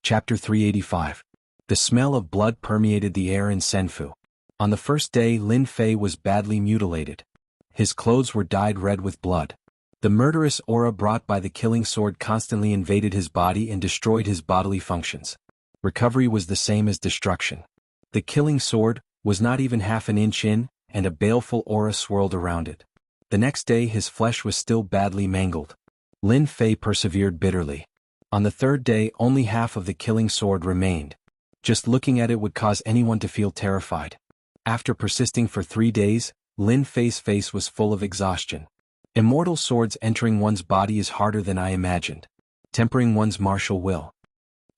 Chapter 385. The smell of blood permeated the air in Senfu. On the first day, Lin Fei was badly mutilated. His clothes were dyed red with blood. The murderous aura brought by the killing sword constantly invaded his body and destroyed his bodily functions. Recovery was the same as destruction. The killing sword was not even half an inch in, and a baleful aura swirled around it. The next day his flesh was still badly mangled. Lin Fei persevered bitterly. On the third day only half of the killing sword remained. Just looking at it would cause anyone to feel terrified. After persisting for 3 days, Lin Fei's face was full of exhaustion. Immortal swords entering one's body is harder than I imagined. Tempering one's martial will.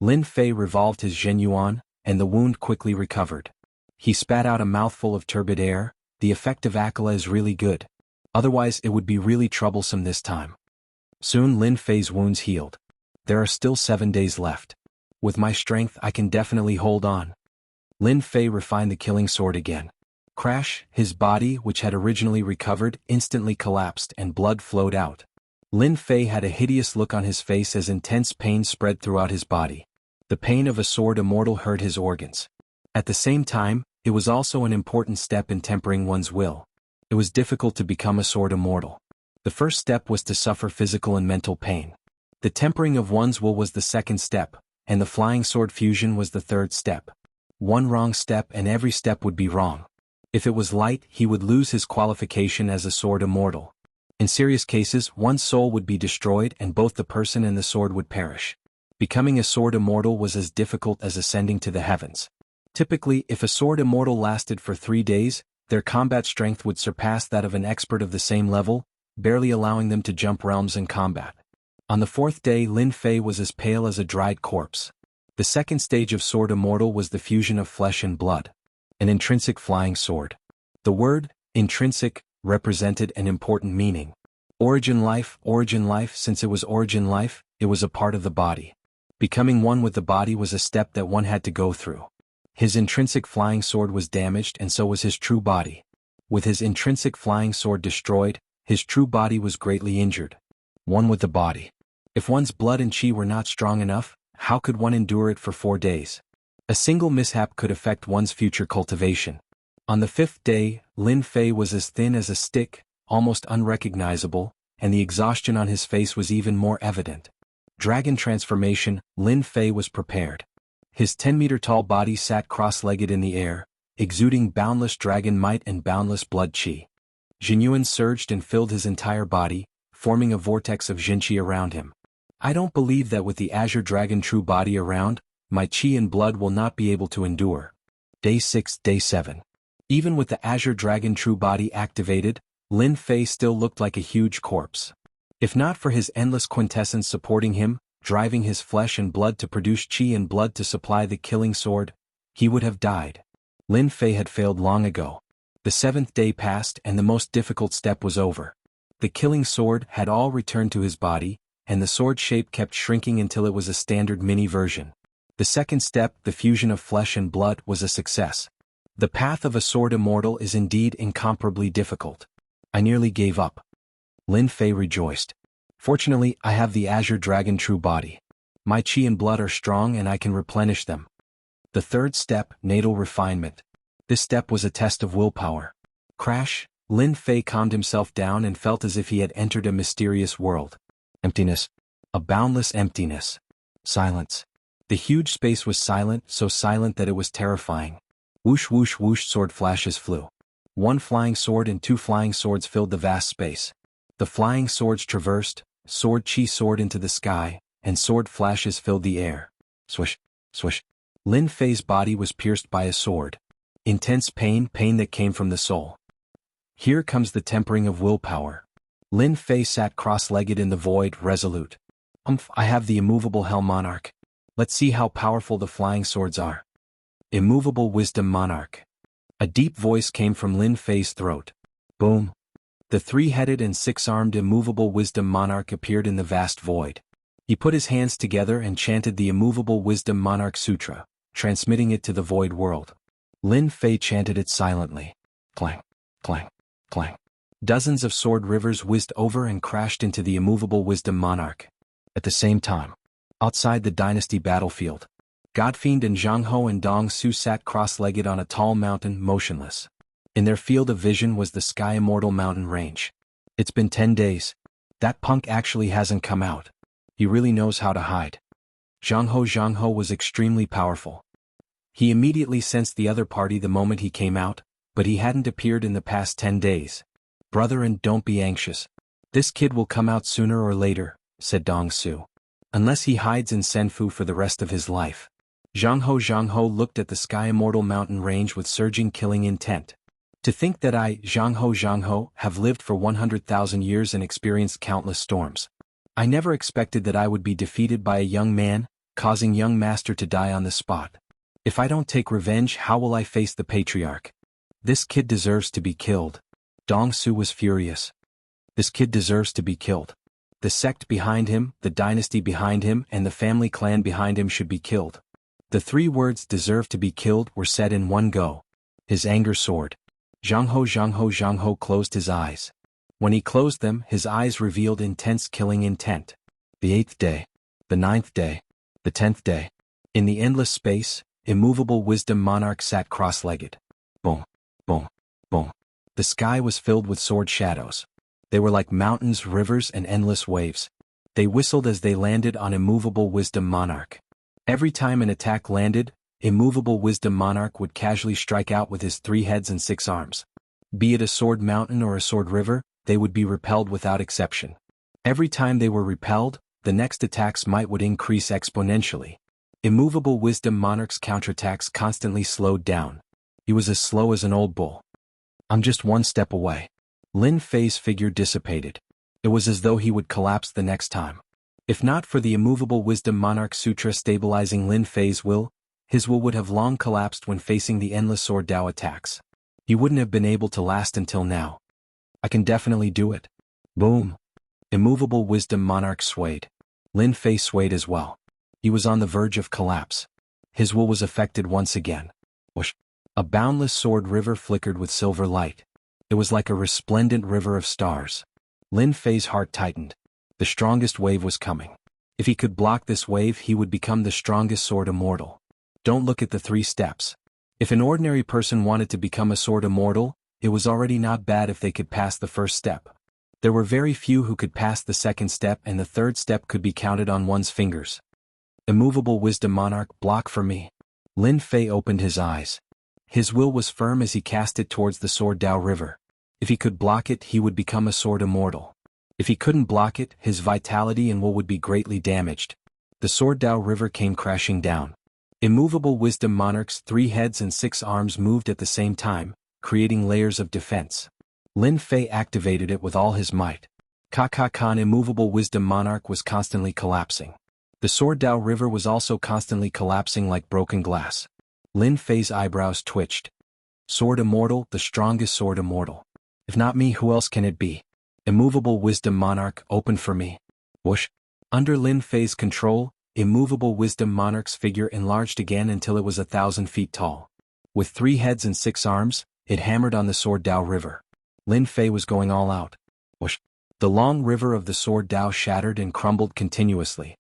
Lin Fei revolved his Zhenyuan, and the wound quickly recovered. He spat out a mouthful of turbid air. The effect of Akala is really good. Otherwise it would be really troublesome this time. Soon Lin Fei's wounds healed. There are still 7 days left. With my strength I can definitely hold on. Lin Fei refined the killing sword again. Crash, his body, which had originally recovered, instantly collapsed and blood flowed out. Lin Fei had a hideous look on his face as intense pain spread throughout his body. The pain of a sword immortal hurt his organs. At the same time, it was also an important step in tempering one's will. It was difficult to become a sword immortal. The first step was to suffer physical and mental pain. The tempering of one's will was the second step, and the flying sword fusion was the third step. One wrong step and every step would be wrong. If it was light, he would lose his qualification as a sword immortal. In serious cases, one's soul would be destroyed and both the person and the sword would perish. Becoming a sword immortal was as difficult as ascending to the heavens. Typically, if a sword immortal lasted for 3 days, their combat strength would surpass that of an expert of the same level, barely allowing them to jump realms in combat. On the 4th day Lin Fei was as pale as a dried corpse. The second stage of sword immortal was the fusion of flesh and blood. An intrinsic flying sword. The word, intrinsic, represented an important meaning. Origin life, since it was origin life, it was a part of the body. Becoming one with the body was a step that one had to go through. His intrinsic flying sword was damaged and so was his true body. With his intrinsic flying sword destroyed, his true body was greatly injured. One with the body. If one's blood and chi were not strong enough, how could one endure it for 4 days? A single mishap could affect one's future cultivation. On the 5th day, Lin Fei was as thin as a stick, almost unrecognizable, and the exhaustion on his face was even more evident. Dragon transformation, Lin Fei was prepared. His 10-meter-tall body sat cross-legged in the air, exuding boundless dragon might and boundless blood chi. Zhenyuan surged and filled his entire body, forming a vortex of Zhenqi around him. I don't believe that with the Azure Dragon true body around, my chi and blood will not be able to endure. Day 6, Day 7. Even with the Azure Dragon true body activated, Lin Fei still looked like a huge corpse. If not for his endless quintessence supporting him, driving his flesh and blood to produce chi and blood to supply the killing sword, he would have died. Lin Fei had failed long ago. The 7th day passed and the most difficult step was over. The killing sword had all returned to his body, and the sword shape kept shrinking until it was a standard mini version. The second step, the fusion of flesh and blood, was a success. The path of a sword immortal is indeed incomparably difficult. I nearly gave up. Lin Fei rejoiced. Fortunately, I have the Azure Dragon true body. My chi and blood are strong and I can replenish them. The third step, natal refinement. This step was a test of willpower. Crash, Lin Fei calmed himself down and felt as if he had entered a mysterious world. Emptiness. A boundless emptiness. Silence. The huge space was silent, so silent that it was terrifying. Whoosh whoosh whoosh sword flashes flew. 1 flying sword and 2 flying swords filled the vast space. The flying swords traversed, sword chi soared into the sky, and sword flashes filled the air. Swish, swish. Lin Fei's body was pierced by a sword. Intense pain that came from the soul. Here comes the tempering of willpower. Lin Fei sat cross-legged in the void, resolute. I have the immovable Hell Monarch. Let's see how powerful the flying swords are. Immovable Wisdom Monarch. A deep voice came from Lin Fei's throat. Boom. The 3-headed and 6-armed immovable Wisdom Monarch appeared in the vast void. He put his hands together and chanted the immovable Wisdom Monarch Sutra, transmitting it to the void world. Lin Fei chanted it silently. Clang, clang, clang. Dozens of sword rivers whizzed over and crashed into the immovable Wisdom Monarch. At the same time, outside the dynasty battlefield, Godfiend and Zhang Ho and Dong Su sat cross-legged on a tall mountain, motionless. In their field of vision was the Sky Immortal mountain range. It's been 10 days. That punk actually hasn't come out. He really knows how to hide. Zhang Ho was extremely powerful. He immediately sensed the other party the moment he came out, but he hadn't appeared in the past 10 days. Brother, and don't be anxious. This kid will come out sooner or later, said Dong Su. Unless he hides in Senfu for the rest of his life. Zhang Ho looked at the Sky Immortal mountain range with surging killing intent. To think that I, Zhang Ho, have lived for 100,000 years and experienced countless storms. I never expected that I would be defeated by a young man, causing young master to die on the spot. If I don't take revenge, how will I face the patriarch? This kid deserves to be killed. Dong Su was furious. This kid deserves to be killed. The sect behind him, the dynasty behind him, and the family clan behind him should be killed. The 3 words "deserve to be killed" were said in one go. His anger soared. Zhang Ho closed his eyes. When he closed them, his eyes revealed intense killing intent. The 8th day. The 9th day. The 10th day. In the endless space, immovable wisdom monarch sat cross-legged. Boom, boom, boom. The sky was filled with sword shadows. They were like mountains, rivers, and endless waves. They whistled as they landed on immovable wisdom monarch. Every time an attack landed, immovable wisdom monarch would casually strike out with his 3 heads and 6 arms. Be it a sword mountain or a sword river, they would be repelled without exception. Every time they were repelled, the next attack's might would increase exponentially. Immovable wisdom monarch's counterattacks constantly slowed down. He was as slow as an old bull. I'm just 1 step away. Lin Fei's figure dissipated. It was as though he would collapse the next time. If not for the immovable wisdom monarch sutra stabilizing Lin Fei's will, his will would have long collapsed when facing the endless sword Dao attacks. He wouldn't have been able to last until now. I can definitely do it. Boom. Immovable wisdom monarch swayed. Lin Fei swayed as well. He was on the verge of collapse. His will was affected once again. Whoosh. A boundless sword river flickered with silver light. It was like a resplendent river of stars. Lin Fei's heart tightened. The strongest wave was coming. If he could block this wave, he would become the strongest sword immortal. Don't look at the 3 steps. If an ordinary person wanted to become a sword immortal, it was already not bad if they could pass the first step. There were very few who could pass the second step, and the third step could be counted on one's fingers. Immovable wisdom monarch, block for me. Lin Fei opened his eyes. His will was firm as he cast it towards the sword Dao river. If he could block it, he would become a sword immortal. If he couldn't block it, his vitality and will would be greatly damaged. The sword Dao river came crashing down. Immovable wisdom monarch's 3 heads and 6 arms moved at the same time, creating layers of defense. Lin Fei activated it with all his might. Khan immovable wisdom monarch was constantly collapsing. The sword Dao river was also constantly collapsing like broken glass. Lin Fei's eyebrows twitched. Sword immortal, the strongest sword immortal. If not me, who else can it be? Immovable wisdom monarch, open for me. Whoosh. Under Lin Fei's control, immovable wisdom monarch's figure enlarged again until it was 1,000 feet tall. With 3 heads and 6 arms, it hammered on the sword Dao river. Lin Fei was going all out. Whoosh. The long river of the sword Dao shattered and crumbled continuously.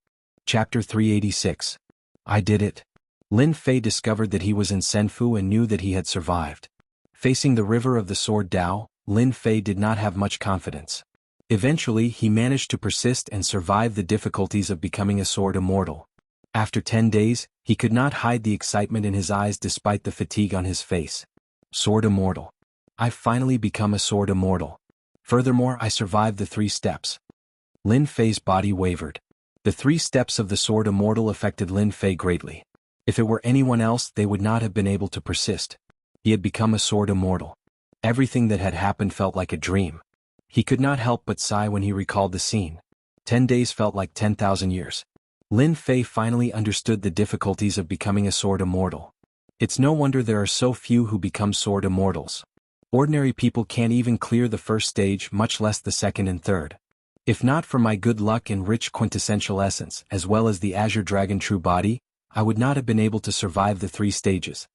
Chapter 386. I did it. Lin Fei discovered that he was in Senfu and knew that he had survived. Facing the river of the sword Dao, Lin Fei did not have much confidence. Eventually, he managed to persist and survive the difficulties of becoming a sword immortal. After 10 days, he could not hide the excitement in his eyes despite the fatigue on his face. Sword immortal. I've finally become a sword immortal. Furthermore, I survived the 3 steps. Lin Fei's body wavered. The 3 steps of the sword immortal affected Lin Fei greatly. If it were anyone else, they would not have been able to persist. He had become a sword immortal. Everything that had happened felt like a dream. He could not help but sigh when he recalled the scene. 10 days felt like 10,000 years. Lin Fei finally understood the difficulties of becoming a sword immortal. It's no wonder there are so few who become sword immortals. Ordinary people can't even clear the first stage, much less the second and third. If not for my good luck and rich quintessential essence, as well as the Azure Dragon True Body, I would not have been able to survive the 3 stages.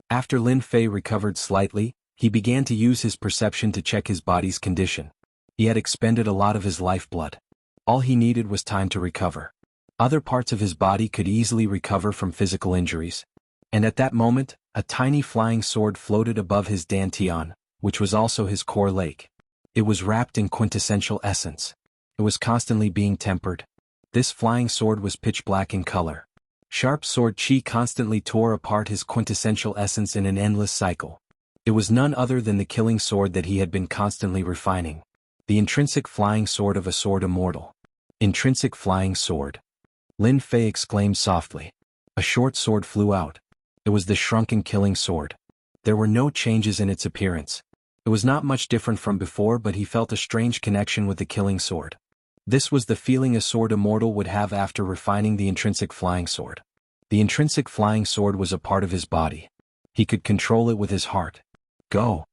After Lin Fei recovered slightly, he began to use his perception to check his body's condition. He had expended a lot of his lifeblood. All he needed was time to recover. Other parts of his body could easily recover from physical injuries. And at that moment, a tiny flying sword floated above his dantian, which was also his core lake. It was wrapped in quintessential essence. It was constantly being tempered. This flying sword was pitch black in color. Sharp sword chi constantly tore apart his quintessential essence in an endless cycle. It was none other than the killing sword that he had been constantly refining. The intrinsic flying sword of a sword immortal. Intrinsic flying sword. Lin Fei exclaimed softly. A short sword flew out. It was the shrunken killing sword. There were no changes in its appearance. It was not much different from before, but he felt a strange connection with the killing sword. This was the feeling a sword immortal would have after refining the intrinsic flying sword. The intrinsic flying sword was a part of his body. He could control it with his heart. Go.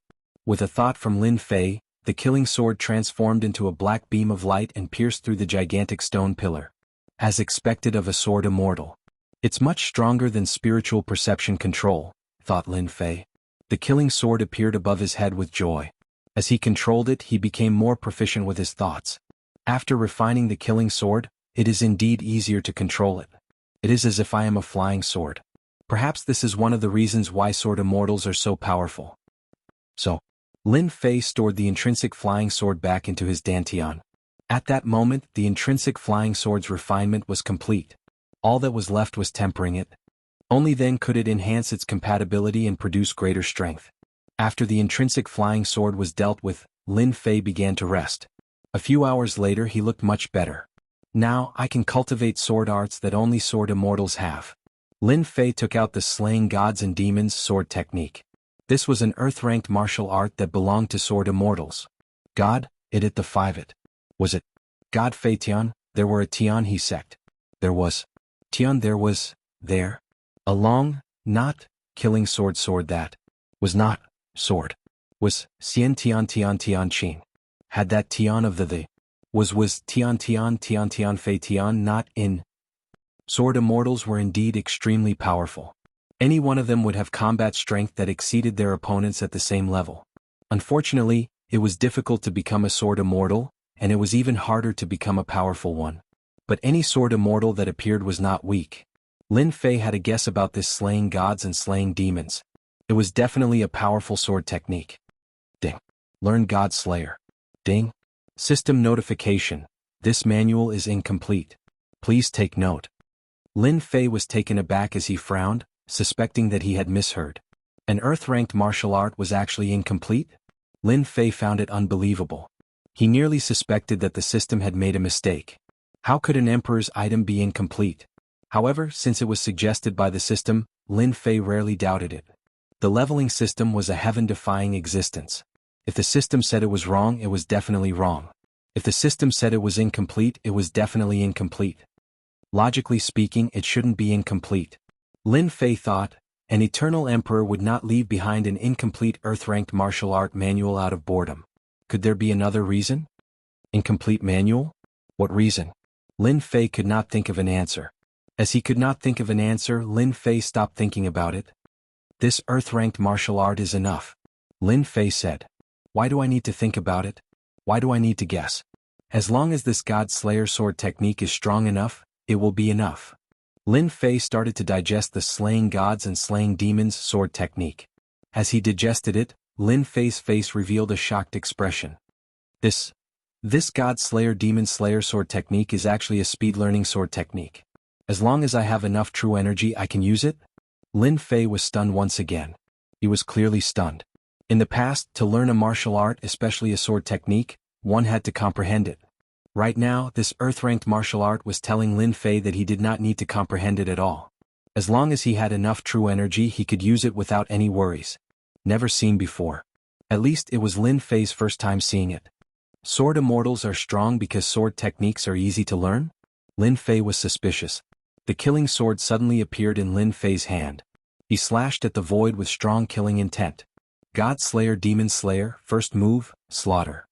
With a thought from Lin Fei, the killing sword transformed into a black beam of light and pierced through the gigantic stone pillar. As expected of a sword immortal. It's much stronger than spiritual perception control, thought Lin Fei. The killing sword appeared above his head with joy. As he controlled it, he became more proficient with his thoughts. After refining the killing sword, it is indeed easier to control it. It is as if I am a flying sword. Perhaps this is one of the reasons why sword immortals are so powerful. So, Lin Fei stored the intrinsic flying sword back into his dantian. At that moment, the intrinsic flying sword's refinement was complete. All that was left was tempering it. Only then could it enhance its compatibility and produce greater strength. After the intrinsic flying sword was dealt with, Lin Fei began to rest. A few hours later he looked much better. Now I can cultivate sword arts that only sword immortals have. Lin Fei took out the slaying gods and demons sword technique. This was an earth-ranked martial art that belonged to sword immortals. God, it the five it. Was it? God Fei Tian, there were a Tian he sect. There was. Tian there was, there. A long, not, killing sword that. Was not, sword. Was, Xian Tian Tian Tian Qin. Had that Tian of the. Was Tian Tian Tian Tian Fei Tian not in. Sword immortals were indeed extremely powerful. Any one of them would have combat strength that exceeded their opponents at the same level. Unfortunately, it was difficult to become a sword immortal, and it was even harder to become a powerful one. But any sword immortal that appeared was not weak. Lin Fei had a guess about this slaying gods and slaying demons. It was definitely a powerful sword technique. Ding. Learn God Slayer. Ding. System notification. This manual is incomplete. Please take note. Lin Fei was taken aback as he frowned, suspecting that he had misheard. An earth-ranked martial art was actually incomplete? Lin Fei found it unbelievable. He nearly suspected that the system had made a mistake. How could an emperor's item be incomplete? However, since it was suggested by the system, Lin Fei rarely doubted it. The leveling system was a heaven-defying existence. If the system said it was wrong, it was definitely wrong. If the system said it was incomplete, it was definitely incomplete. Logically speaking, it shouldn't be incomplete. Lin Fei thought, an eternal emperor would not leave behind an incomplete earth-ranked martial art manual out of boredom. Could there be another reason? Incomplete manual? What reason? Lin Fei could not think of an answer. As he could not think of an answer, Lin Fei stopped thinking about it. This earth-ranked martial art is enough. Lin Fei said. Why do I need to think about it? Why do I need to guess? As long as this God Slayer sword technique is strong enough, it will be enough. Lin Fei started to digest the slaying gods and slaying demons sword technique. As he digested it, Lin Fei's face revealed a shocked expression. This God Slayer Demon Slayer sword technique is actually a speed learning sword technique. As long as I have enough true energy, I can use it? Lin Fei was stunned once again. He was clearly stunned. In the past, to learn a martial art, especially a sword technique, one had to comprehend it. Right now, this earth-ranked martial art was telling Lin Fei that he did not need to comprehend it at all. As long as he had enough true energy, he could use it without any worries. Never seen before. At least it was Lin Fei's first time seeing it. Sword immortals are strong because sword techniques are easy to learn? Lin Fei was suspicious. The killing sword suddenly appeared in Lin Fei's hand. He slashed at the void with strong killing intent. God Slayer Demon Slayer, first move, slaughter.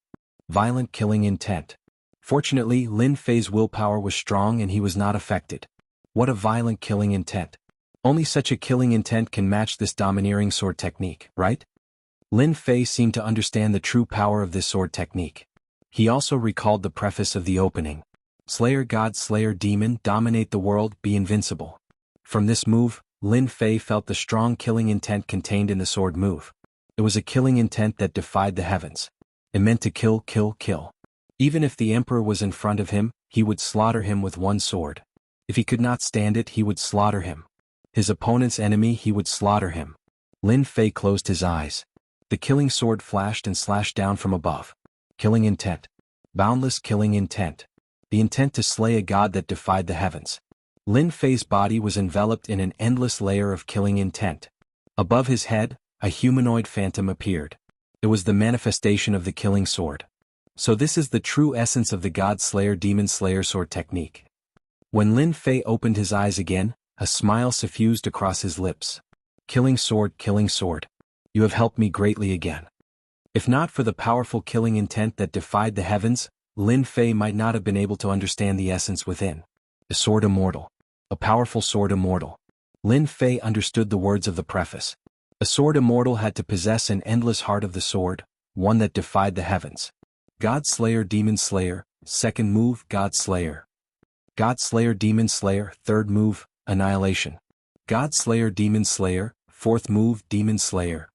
Violent killing intent. Fortunately, Lin Fei's willpower was strong and he was not affected. What a violent killing intent. Only such a killing intent can match this domineering sword technique, right? Lin Fei seemed to understand the true power of this sword technique. He also recalled the preface of the opening. Slayer God, Slayer Demon, dominate the world, be invincible. From this move, Lin Fei felt the strong killing intent contained in the sword move. It was a killing intent that defied the heavens. It meant to kill, kill, kill. Even if the emperor was in front of him, he would slaughter him with one sword. If he could not stand it, he would slaughter him. His opponent's enemy, he would slaughter him. Lin Fei closed his eyes. The killing sword flashed and slashed down from above. Killing intent. Boundless killing intent. The intent to slay a god that defied the heavens. Lin Fei's body was enveloped in an endless layer of killing intent. Above his head, a humanoid phantom appeared. It was the manifestation of the killing sword. So this is the true essence of the God Slayer Demon Slayer sword technique. When Lin Fei opened his eyes again, a smile suffused across his lips. Killing sword, you have helped me greatly again. If not for the powerful killing intent that defied the heavens, Lin Fei might not have been able to understand the essence within. A sword immortal. A powerful sword immortal. Lin Fei understood the words of the preface. A sword immortal had to possess an endless heart of the sword, one that defied the heavens. God Slayer Demon Slayer, second move, God Slayer. God Slayer Demon Slayer, third move, Annihilation. God Slayer Demon Slayer, fourth move, Demon Slayer.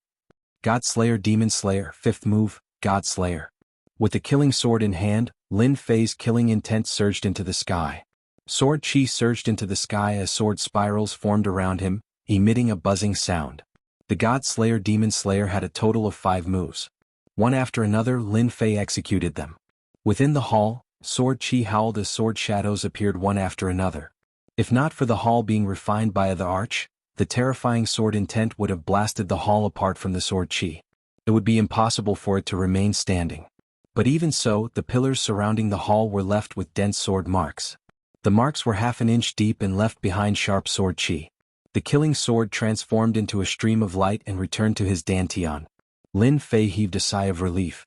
God Slayer Demon Slayer, fifth move, God Slayer. With the killing sword in hand, Lin Fei's killing intent surged into the sky. Sword chi surged into the sky as sword spirals formed around him, emitting a buzzing sound. The God Slayer Demon Slayer had a total of 5 moves. One after another, Lin Fei executed them. Within the hall, sword chi howled as sword shadows appeared one after another. If not for the hall being refined by the arch, the terrifying sword intent would have blasted the hall apart from the sword chi. It would be impossible for it to remain standing. But even so, the pillars surrounding the hall were left with dense sword marks. The marks were half an inch deep and left behind sharp sword chi. The killing sword transformed into a stream of light and returned to his dantian. Lin Fei heaved a sigh of relief.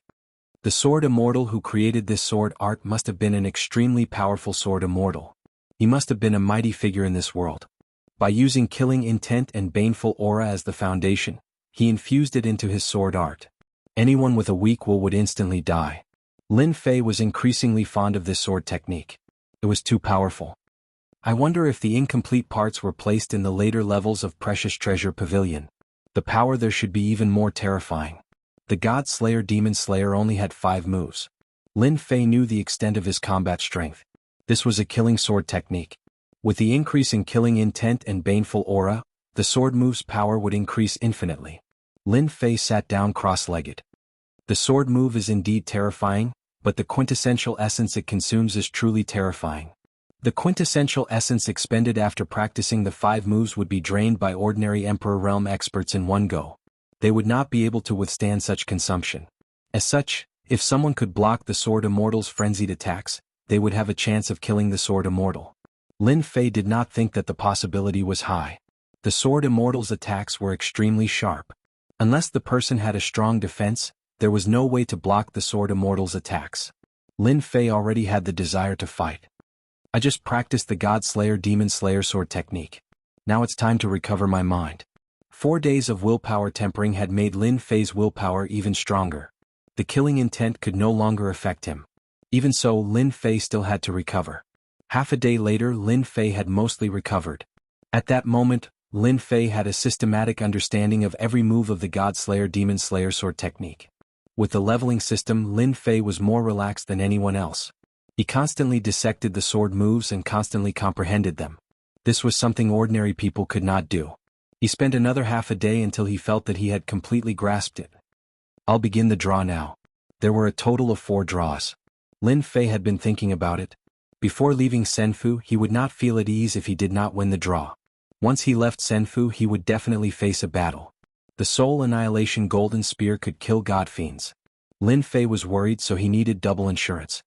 The sword immortal who created this sword art must have been an extremely powerful sword immortal. He must have been a mighty figure in this world. By using killing intent and baneful aura as the foundation, he infused it into his sword art. Anyone with a weak will would instantly die. Lin Fei was increasingly fond of this sword technique. It was too powerful. I wonder if the incomplete parts were placed in the later levels of Precious Treasure Pavilion. The power there should be even more terrifying. The God Slayer Demon Slayer only had 5 moves. Lin Fei knew the extent of his combat strength. This was a killing sword technique. With the increase in killing intent and baneful aura, the sword move's power would increase infinitely. Lin Fei sat down cross-legged. The sword move is indeed terrifying, but the quintessential essence it consumes is truly terrifying. The quintessential essence expended after practicing the 5 moves would be drained by ordinary Emperor Realm experts in one go. They would not be able to withstand such consumption. As such, if someone could block the Sword Immortal's frenzied attacks, they would have a chance of killing the Sword Immortal. Lin Fei did not think that the possibility was high. The Sword Immortal's attacks were extremely sharp. Unless the person had a strong defense, there was no way to block the Sword Immortal's attacks. Lin Fei already had the desire to fight. I just practiced the God Slayer Demon Slayer sword technique. Now it's time to recover my mind. 4 days of willpower tempering had made Lin Fei's willpower even stronger. The killing intent could no longer affect him. Even so, Lin Fei still had to recover. Half a day later, Lin Fei had mostly recovered. At that moment, Lin Fei had a systematic understanding of every move of the God Slayer Demon Slayer sword technique. With the leveling system, Lin Fei was more relaxed than anyone else. He constantly dissected the sword moves and constantly comprehended them. This was something ordinary people could not do. He spent another half a day until he felt that he had completely grasped it. I'll begin the draw now. There were a total of 4 draws. Lin Fei had been thinking about it. Before leaving Senfu, he would not feel at ease if he did not win the draw. Once he left Senfu, he would definitely face a battle. The Soul Annihilation Golden Spear could kill God Fiends. Lin Fei was worried, so he needed double insurance.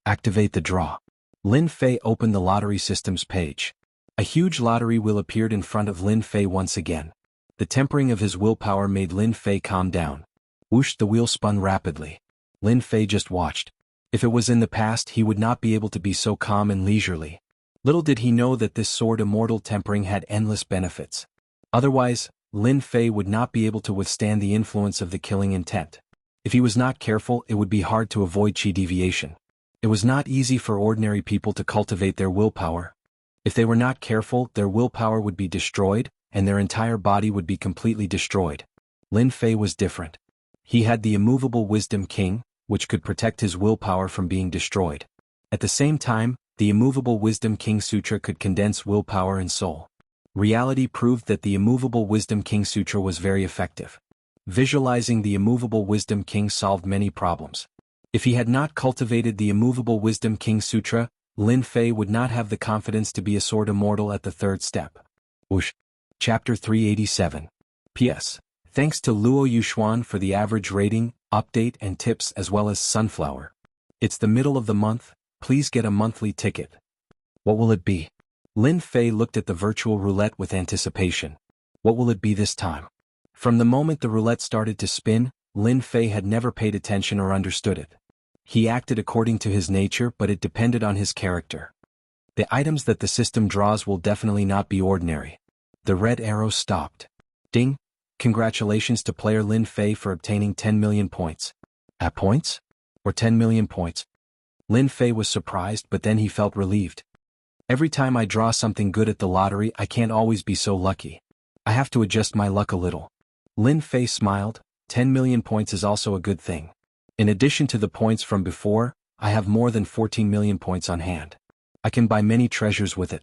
Activate the draw. Lin Fei opened the lottery systems page. A huge lottery wheel appeared in front of Lin Fei once again. The tempering of his willpower made Lin Fei calm down. Whoosh, the wheel spun rapidly. Lin Fei just watched. If it was in the past, he would not be able to be so calm and leisurely. Little did he know that this sword immortal tempering had endless benefits. Otherwise, Lin Fei would not be able to withstand the influence of the killing intent. If he was not careful, it would be hard to avoid chi deviation. It was not easy for ordinary people to cultivate their willpower. If they were not careful, their willpower would be destroyed, and their entire body would be completely destroyed. Lin Fei was different. He had the immovable Wisdom King, which could protect his willpower from being destroyed. At the same time, the immovable Wisdom King Sutra could condense willpower and soul. Reality proved that the immovable Wisdom King Sutra was very effective. Visualizing the immovable Wisdom King solved many problems. If he had not cultivated the immovable Wisdom King Sutra, Lin Fei would not have the confidence to be a sword immortal at the third step. Whoosh. Chapter 387. P.S. Thanks to Luo Yuxuan for the average rating, update and tips as well as Sunflower. It's the middle of the month, please get a monthly ticket. What will it be? Lin Fei looked at the virtual roulette with anticipation. What will it be this time? From the moment the roulette started to spin, Lin Fei had never paid attention or understood it. He acted according to his nature, but it depended on his character. The items that the system draws will definitely not be ordinary. The red arrow stopped. Ding! Congratulations to player Lin Fei for obtaining 10 million points. Points? Or 10 million points? Lin Fei was surprised, but then he felt relieved. Every time I draw something good at the lottery, I can't always be so lucky. I have to adjust my luck a little. Lin Fei smiled. 10 million points is also a good thing. In addition to the points from before, I have more than 14 million points on hand. I can buy many treasures with it.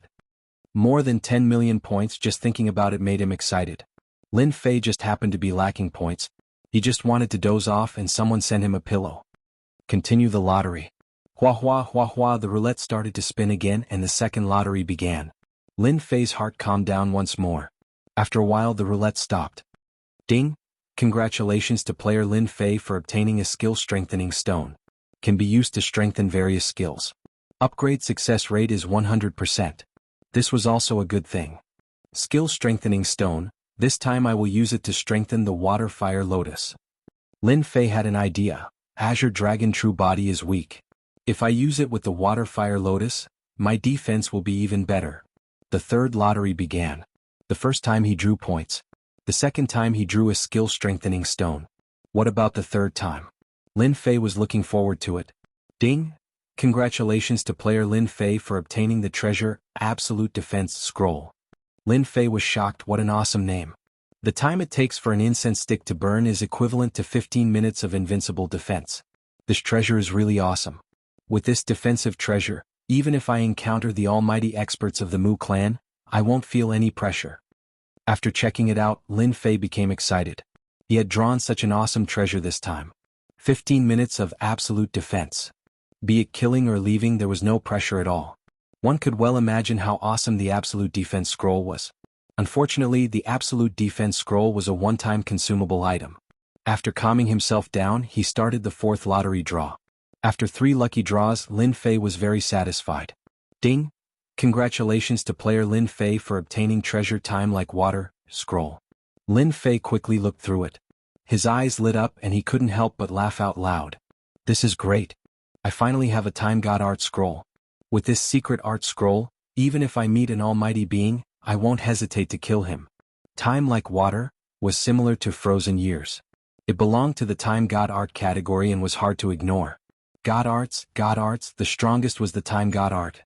More than 10 million points, just thinking about it made him excited. Lin Fei just happened to be lacking points. He just wanted to doze off and someone sent him a pillow. Continue the lottery. Hua hua hua hua, the roulette started to spin again and the second lottery began. Lin Fei's heart calmed down once more. After a while the roulette stopped. Ding! Congratulations to player Lin Fei for obtaining a skill strengthening stone. Can be used to strengthen various skills. Upgrade success rate is 100%. This was also a good thing. Skill strengthening stone, this time I will use it to strengthen the water fire lotus. Lin Fei had an idea. Azure Dragon True Body is weak. If I use it with the water fire lotus, my defense will be even better. The third lottery began. The first time he drew points. The second time he drew a skill strengthening stone. What about the third time? Lin Fei was looking forward to it. Ding! Congratulations to player Lin Fei for obtaining the treasure, Absolute Defense Scroll. Lin Fei was shocked. What an awesome name. The time it takes for an incense stick to burn is equivalent to 15 minutes of invincible defense. This treasure is really awesome. With this defensive treasure, even if I encounter the almighty experts of the Mu clan, I won't feel any pressure. After checking it out, Lin Fei became excited. He had drawn such an awesome treasure this time. 15 minutes of absolute defense. Be it killing or leaving, there was no pressure at all. One could well imagine how awesome the Absolute Defense Scroll was. Unfortunately, the Absolute Defense Scroll was a one-time consumable item. After calming himself down, he started the fourth lottery draw. After 3 lucky draws, Lin Fei was very satisfied. Ding! Congratulations to player Lin Fei for obtaining treasure Time Like Water Scroll. Lin Fei quickly looked through it. His eyes lit up and he couldn't help but laugh out loud. This is great. I finally have a Time God Art Scroll. With this secret art scroll, even if I meet an almighty being, I won't hesitate to kill him. Time Like Water was similar to Frozen Years. It belonged to the Time God Art category and was hard to ignore. God Arts, the strongest was the Time God Art.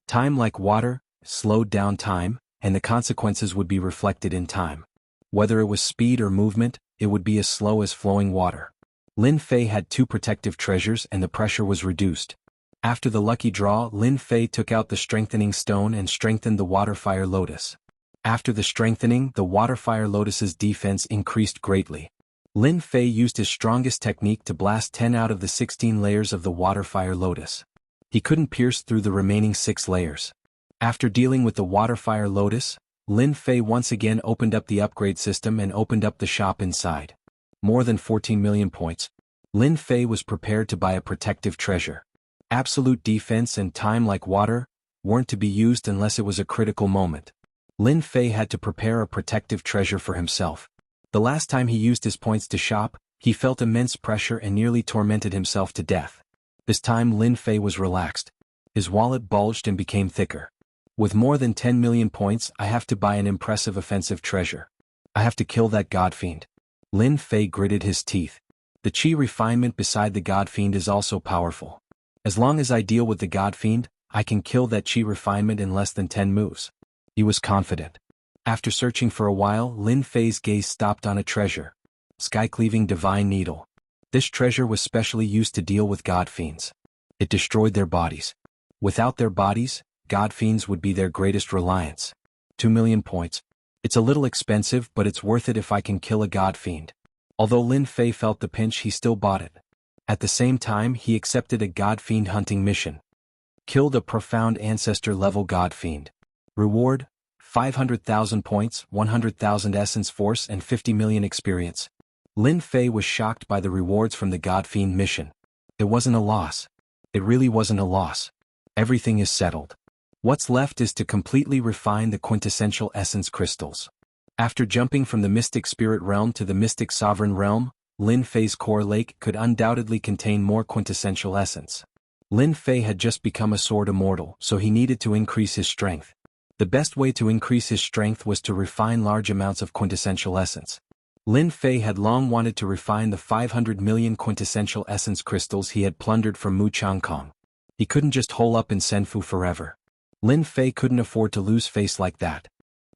Time Like Water slowed down time, and the consequences would be reflected in time. Whether it was speed or movement, it would be as slow as flowing water. Lin Fei had 2 protective treasures and the pressure was reduced. After the lucky draw, Lin Fei took out the strengthening stone and strengthened the water fire lotus. After the strengthening, the water fire lotus's defense increased greatly. Lin Fei used his strongest technique to blast 10 out of the 16 layers of the water fire lotus. He couldn't pierce through the remaining 6 layers. After dealing with the water fire lotus, Lin Fei once again opened up the upgrade system and opened up the shop inside. More than 14 million points. Lin Fei was prepared to buy a protective treasure. Absolute defense and Time Like Water weren't to be used unless it was a critical moment. Lin Fei had to prepare a protective treasure for himself. The last time he used his points to shop, he felt immense pressure and nearly tormented himself to death. This time Lin Fei was relaxed. His wallet bulged and became thicker. With more than 10 million points, I have to buy an impressive offensive treasure. I have to kill that god fiend. Lin Fei gritted his teeth. The chi refinement beside the god fiend is also powerful. As long as I deal with the God Fiend, I can kill that chi refinement in less than 10 moves. He was confident. After searching for a while, Lin Fei's gaze stopped on a treasure. Sky-cleaving divine needle. This treasure was specially used to deal with God Fiends. It destroyed their bodies. Without their bodies, God Fiends would be their greatest reliance. 2 million points. It's a little expensive, but it's worth it if I can kill a God Fiend. Although Lin Fei felt the pinch, he still bought it. At the same time, he accepted a God Fiend hunting mission. Killed a profound ancestor-level God Fiend. Reward: 500,000 points, 100,000 essence force and 50 million experience. Lin Fei was shocked by the rewards from the God Fiend mission. It wasn't a loss. It really wasn't a loss. Everything is settled. What's left is to completely refine the quintessential essence crystals. After jumping from the Mystic Spirit Realm to the Mystic Sovereign Realm, Lin Fei's core lake could undoubtedly contain more quintessential essence. Lin Fei had just become a sword immortal, so he needed to increase his strength. The best way to increase his strength was to refine large amounts of quintessential essence. Lin Fei had long wanted to refine the 500 million quintessential essence crystals he had plundered from Mu Changkong. He couldn't just hole up in Senfu forever. Lin Fei couldn't afford to lose face like that.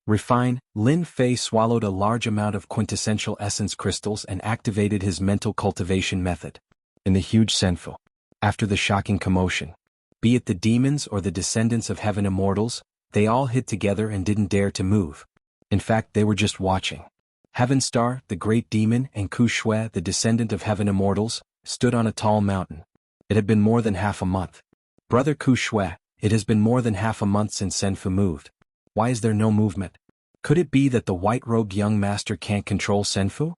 Refine. Lin Fei swallowed a large amount of quintessential essence crystals and activated his mental cultivation method. In the huge Senfu. After the shocking commotion, be it the demons or the descendants of heaven immortals, they all hid together and didn't dare to move. In fact, they were just watching. Heaven Star, the great demon, and Ku Shui, the descendant of heaven immortals, stood on a tall mountain. It had been more than half a month. Brother Ku Shui, it has been more than half a month since Senfu moved. Why is there no movement? Could it be that the white-robed young master can't control Senfu?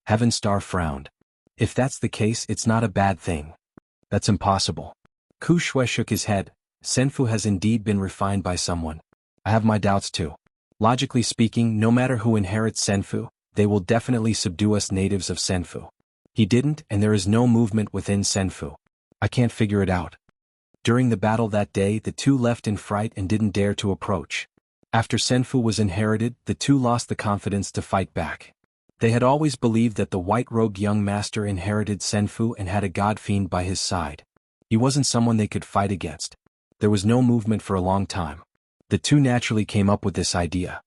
Heaven Star frowned. If that's the case, it's not a bad thing. That's impossible. Ku Shui shook his head. Senfu has indeed been refined by someone. I have my doubts too. Logically speaking, no matter who inherits Senfu, they will definitely subdue us natives of Senfu. He didn't, and there is no movement within Senfu. I can't figure it out. During the battle that day, the two left in fright and didn't dare to approach. After Senfu was inherited, the two lost the confidence to fight back. They had always believed that the white-robed young master inherited Senfu and had a god fiend by his side. He wasn't someone they could fight against. There was no movement for a long time. The two naturally came up with this idea.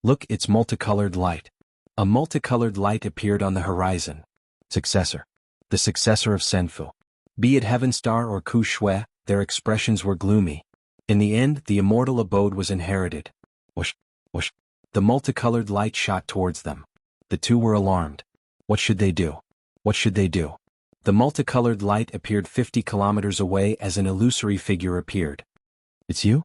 Look, it's multicolored light. A multicolored light appeared on the horizon. Successor. The successor of Senfu. Be it Heaven Star or Ku Shui, their expressions were gloomy. In the end, the immortal abode was inherited. Whoosh, whoosh. The multicolored light shot towards them. The two were alarmed. What should they do? What should they do? The multicolored light appeared 50 kilometers away as an illusory figure appeared. It's you?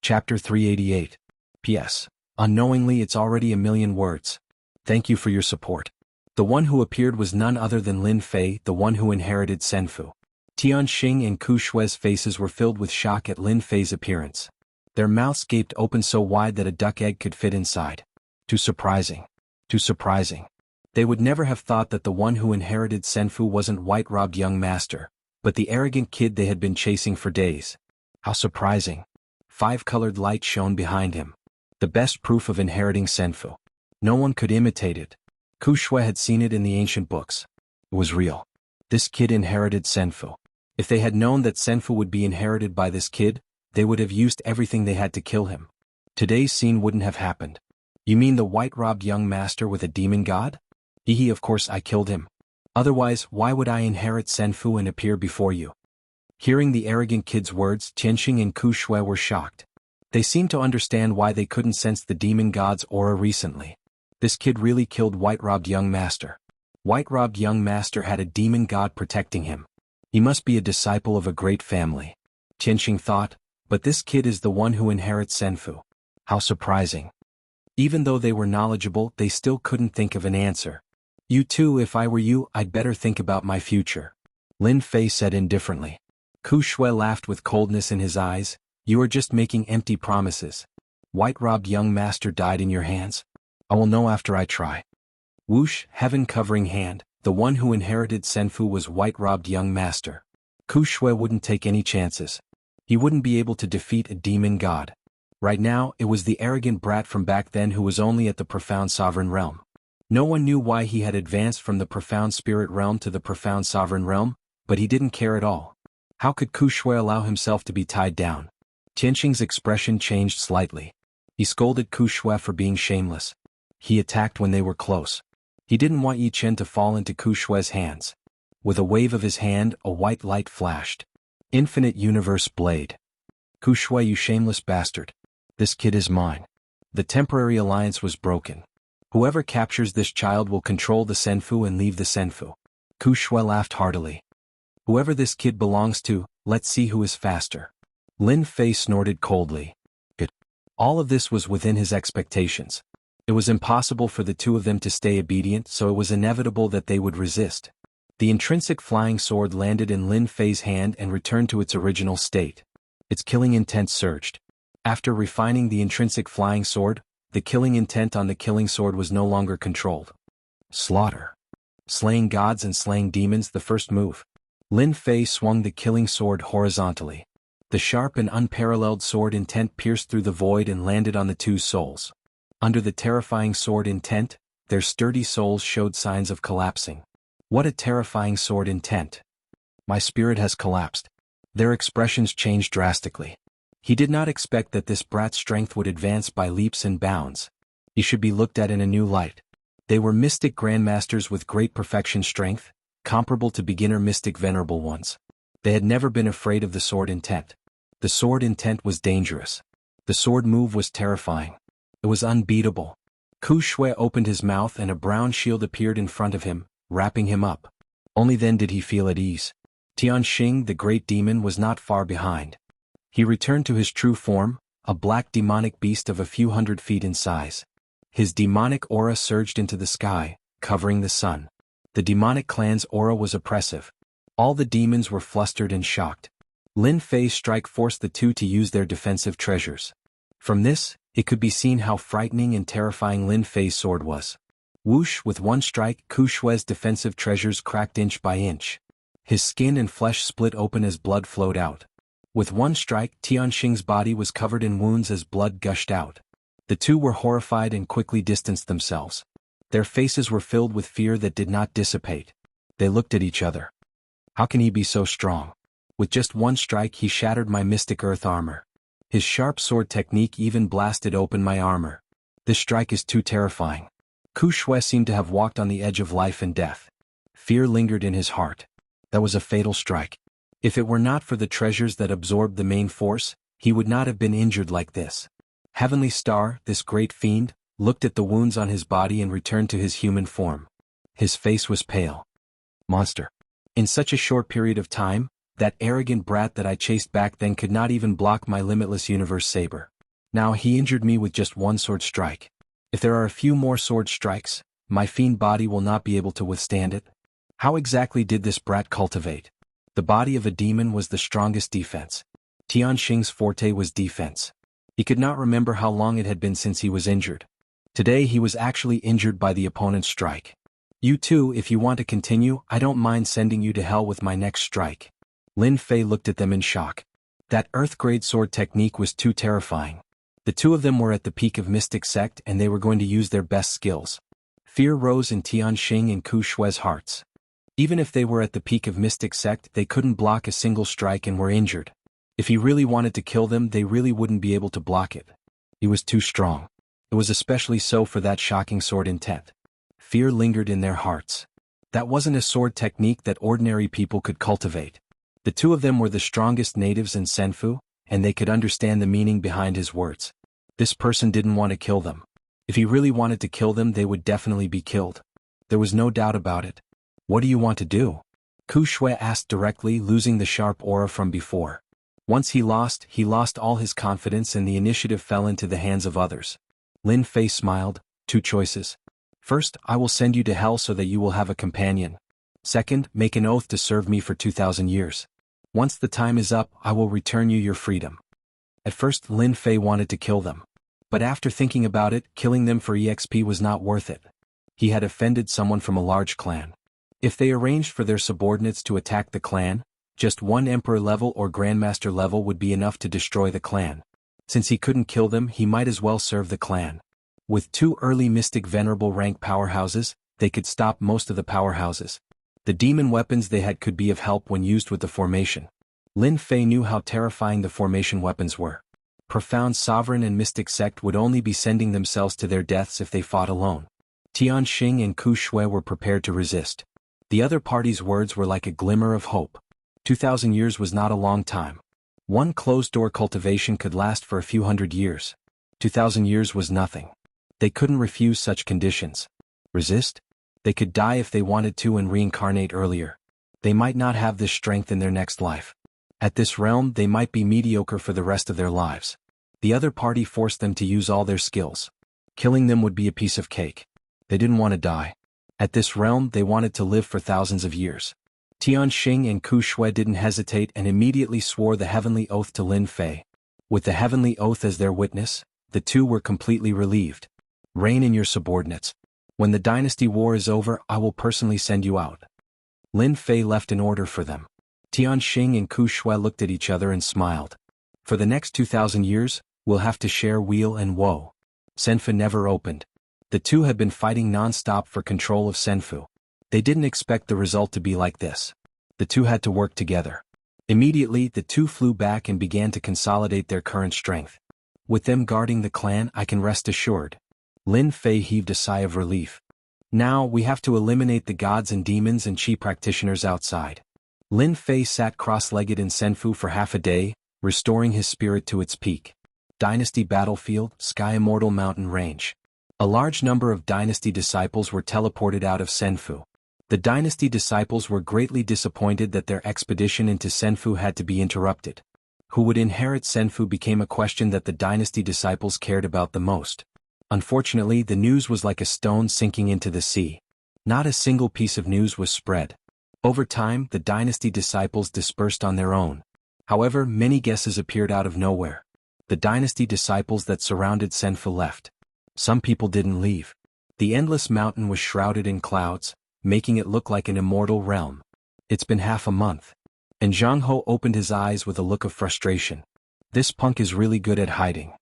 Chapter 388. P.S. Unknowingly, it's already a million words. Thank you for your support. The one who appeared was none other than Lin Fei, the one who inherited Senfu. Tian Xing and Ku Shui's faces were filled with shock at Lin Fei's appearance. Their mouths gaped open so wide that a duck egg could fit inside. Too surprising. Too surprising. They would never have thought that the one who inherited Senfu wasn't white-robed young master, but the arrogant kid they had been chasing for days. How surprising. 5-colored light shone behind him. The best proof of inheriting Senfu. No one could imitate it. Ku Shui had seen it in the ancient books. It was real. This kid inherited Senfu. If they had known that Senfu would be inherited by this kid, they would have used everything they had to kill him. Today's scene wouldn't have happened. You mean the white-robed young master with a demon god? Of course I killed him. Otherwise, why would I inherit Senfu and appear before you? Hearing the arrogant kid's words, Tianxing and Ku Shui were shocked. They seemed to understand why they couldn't sense the demon god's aura recently. This kid really killed white-robed young master. White-robed young master had a demon god protecting him. He must be a disciple of a great family. Tianxing thought, but this kid is the one who inherits Senfu. How surprising. Even though they were knowledgeable, they still couldn't think of an answer. You too, if I were you, I'd better think about my future. Lin Fei said indifferently. Ku Shui laughed with coldness in his eyes. You are just making empty promises. White-robed young master died in your hands? I will know after I try. Whoosh, heaven-covering hand, the one who inherited Senfu was white-robed young master. Ku Shui wouldn't take any chances. He wouldn't be able to defeat a demon god. Right now, it was the arrogant brat from back then who was only at the profound sovereign realm. No one knew why he had advanced from the profound spirit realm to the profound sovereign realm, but he didn't care at all. How could Ku Shui allow himself to be tied down? Tianxing's expression changed slightly. He scolded Ku Shui for being shameless. He attacked when they were close. He didn't want Yi Chen to fall into Ku Shui's hands. With a wave of his hand, a white light flashed. Infinite Universe Blade. Ku Shui, you shameless bastard. This kid is mine. The temporary alliance was broken. Whoever captures this child will control the Senfu and leave the Senfu. Ku Shui laughed heartily. Whoever this kid belongs to, let's see who is faster. Lin Fei snorted coldly. All of this was within his expectations. It was impossible for the two of them to stay obedient, so it was inevitable that they would resist. The intrinsic flying sword landed in Lin Fei's hand and returned to its original state. Its killing intent surged. After refining the intrinsic flying sword, the killing intent on the killing sword was no longer controlled. Slaughter. Slaying gods and slaying demons, the first move. Lin Fei swung the killing sword horizontally. The sharp and unparalleled sword intent pierced through the void and landed on the two souls. Under the terrifying sword intent, their sturdy souls showed signs of collapsing. What a terrifying sword intent. My spirit has collapsed. Their expressions changed drastically. He did not expect that this brat's strength would advance by leaps and bounds. He should be looked at in a new light. They were mystic grandmasters with great perfection strength, comparable to beginner mystic venerable ones. They had never been afraid of the sword intent. The sword intent was dangerous. The sword move was terrifying. It was unbeatable. Ku Shui opened his mouth and a brown shield appeared in front of him, wrapping him up. Only then did he feel at ease. Tianxing, the great demon, was not far behind. He returned to his true form, a black demonic beast of a few hundred feet in size. His demonic aura surged into the sky, covering the sun. The demonic clan's aura was oppressive. All the demons were flustered and shocked. Lin Fei's strike forced the two to use their defensive treasures. From this, it could be seen how frightening and terrifying Lin Fei's sword was. Whoosh, with one strike, Ku Shui's defensive treasures cracked inch by inch. His skin and flesh split open as blood flowed out. With one strike, Tianxing's body was covered in wounds as blood gushed out. The two were horrified and quickly distanced themselves. Their faces were filled with fear that did not dissipate. They looked at each other. How can he be so strong? With just one strike he shattered my mystic earth armor. His sharp sword technique even blasted open my armor. This strike is too terrifying. Ku Shui seemed to have walked on the edge of life and death. Fear lingered in his heart. That was a fatal strike. If it were not for the treasures that absorbed the main force, he would not have been injured like this. Heavenly Star, this great fiend, looked at the wounds on his body and returned to his human form. His face was pale. Monster. In such a short period of time, that arrogant brat that I chased back then could not even block my limitless universe saber. Now he injured me with just one sword strike. If there are a few more sword strikes, my fiend body will not be able to withstand it. How exactly did this brat cultivate? The body of a demon was the strongest defense. Tianxing's forte was defense. He could not remember how long it had been since he was injured. Today he was actually injured by the opponent's strike. You too, if you want to continue, I don't mind sending you to hell with my next strike. Lin Fei looked at them in shock. That earth-grade sword technique was too terrifying. The two of them were at the peak of Mystic Sect and they were going to use their best skills. Fear rose in Tianxing and Ku Shui's hearts. Even if they were at the peak of Mystic Sect, they couldn't block a single strike and were injured. If he really wanted to kill them, they really wouldn't be able to block it. He was too strong. It was especially so for that shocking sword intent. Fear lingered in their hearts. That wasn't a sword technique that ordinary people could cultivate. The two of them were the strongest natives in Senfu, and they could understand the meaning behind his words. This person didn't want to kill them. If he really wanted to kill them, they would definitely be killed. There was no doubt about it. What do you want to do? Ku Shui asked directly, losing the sharp aura from before. Once he lost all his confidence and the initiative fell into the hands of others. Lin Fei smiled. Two choices. First, I will send you to hell so that you will have a companion. Second, make an oath to serve me for 2,000 years. Once the time is up, I will return you your freedom. At first, Lin Fei wanted to kill them. But after thinking about it, killing them for EXP was not worth it. He had offended someone from a large clan. If they arranged for their subordinates to attack the clan, just one emperor level or grandmaster level would be enough to destroy the clan. Since he couldn't kill them, he might as well serve the clan. With two early mystic venerable rank powerhouses, they could stop most of the powerhouses. The demon weapons they had could be of help when used with the formation. Lin Fei knew how terrifying the formation weapons were. Profound sovereign and mystic sect would only be sending themselves to their deaths if they fought alone. Tian Xing and Ku Shui were prepared to resist. The other party's words were like a glimmer of hope. 2,000 years was not a long time. One closed-door cultivation could last for a few hundred years. 2,000 years was nothing. They couldn't refuse such conditions. Resist? They could die if they wanted to and reincarnate earlier. They might not have this strength in their next life. At this realm they might be mediocre for the rest of their lives. The other party forced them to use all their skills. Killing them would be a piece of cake. They didn't want to die. At this realm they wanted to live for thousands of years. Tian Xing and Ku Shui didn't hesitate and immediately swore the heavenly oath to Lin Fei. With the heavenly oath as their witness, the two were completely relieved. Reign in your subordinates. When the dynasty war is over, I will personally send you out. Lin Fei left an order for them. Tian Xing and Ku Shui looked at each other and smiled. For the next 2,000 years, we'll have to share weal and woe. Senfu never opened. The two had been fighting non-stop for control of Senfu. They didn't expect the result to be like this. The two had to work together. Immediately, the two flew back and began to consolidate their current strength. With them guarding the clan, I can rest assured. Lin Fei heaved a sigh of relief. Now, we have to eliminate the gods and demons and chi practitioners outside. Lin Fei sat cross-legged in Senfu for half a day, restoring his spirit to its peak. Dynasty Battlefield, Sky Immortal Mountain Range. A large number of Dynasty disciples were teleported out of Senfu. The Dynasty disciples were greatly disappointed that their expedition into Senfu had to be interrupted. Who would inherit Senfu became a question that the Dynasty disciples cared about the most. Unfortunately, the news was like a stone sinking into the sea. Not a single piece of news was spread. Over time, the Dynasty disciples dispersed on their own. However, many guesses appeared out of nowhere. The Dynasty disciples that surrounded Senfu left. Some people didn't leave. The endless mountain was shrouded in clouds, making it look like an immortal realm. It's been half a month. And Zhang Ho opened his eyes with a look of frustration. This punk is really good at hiding.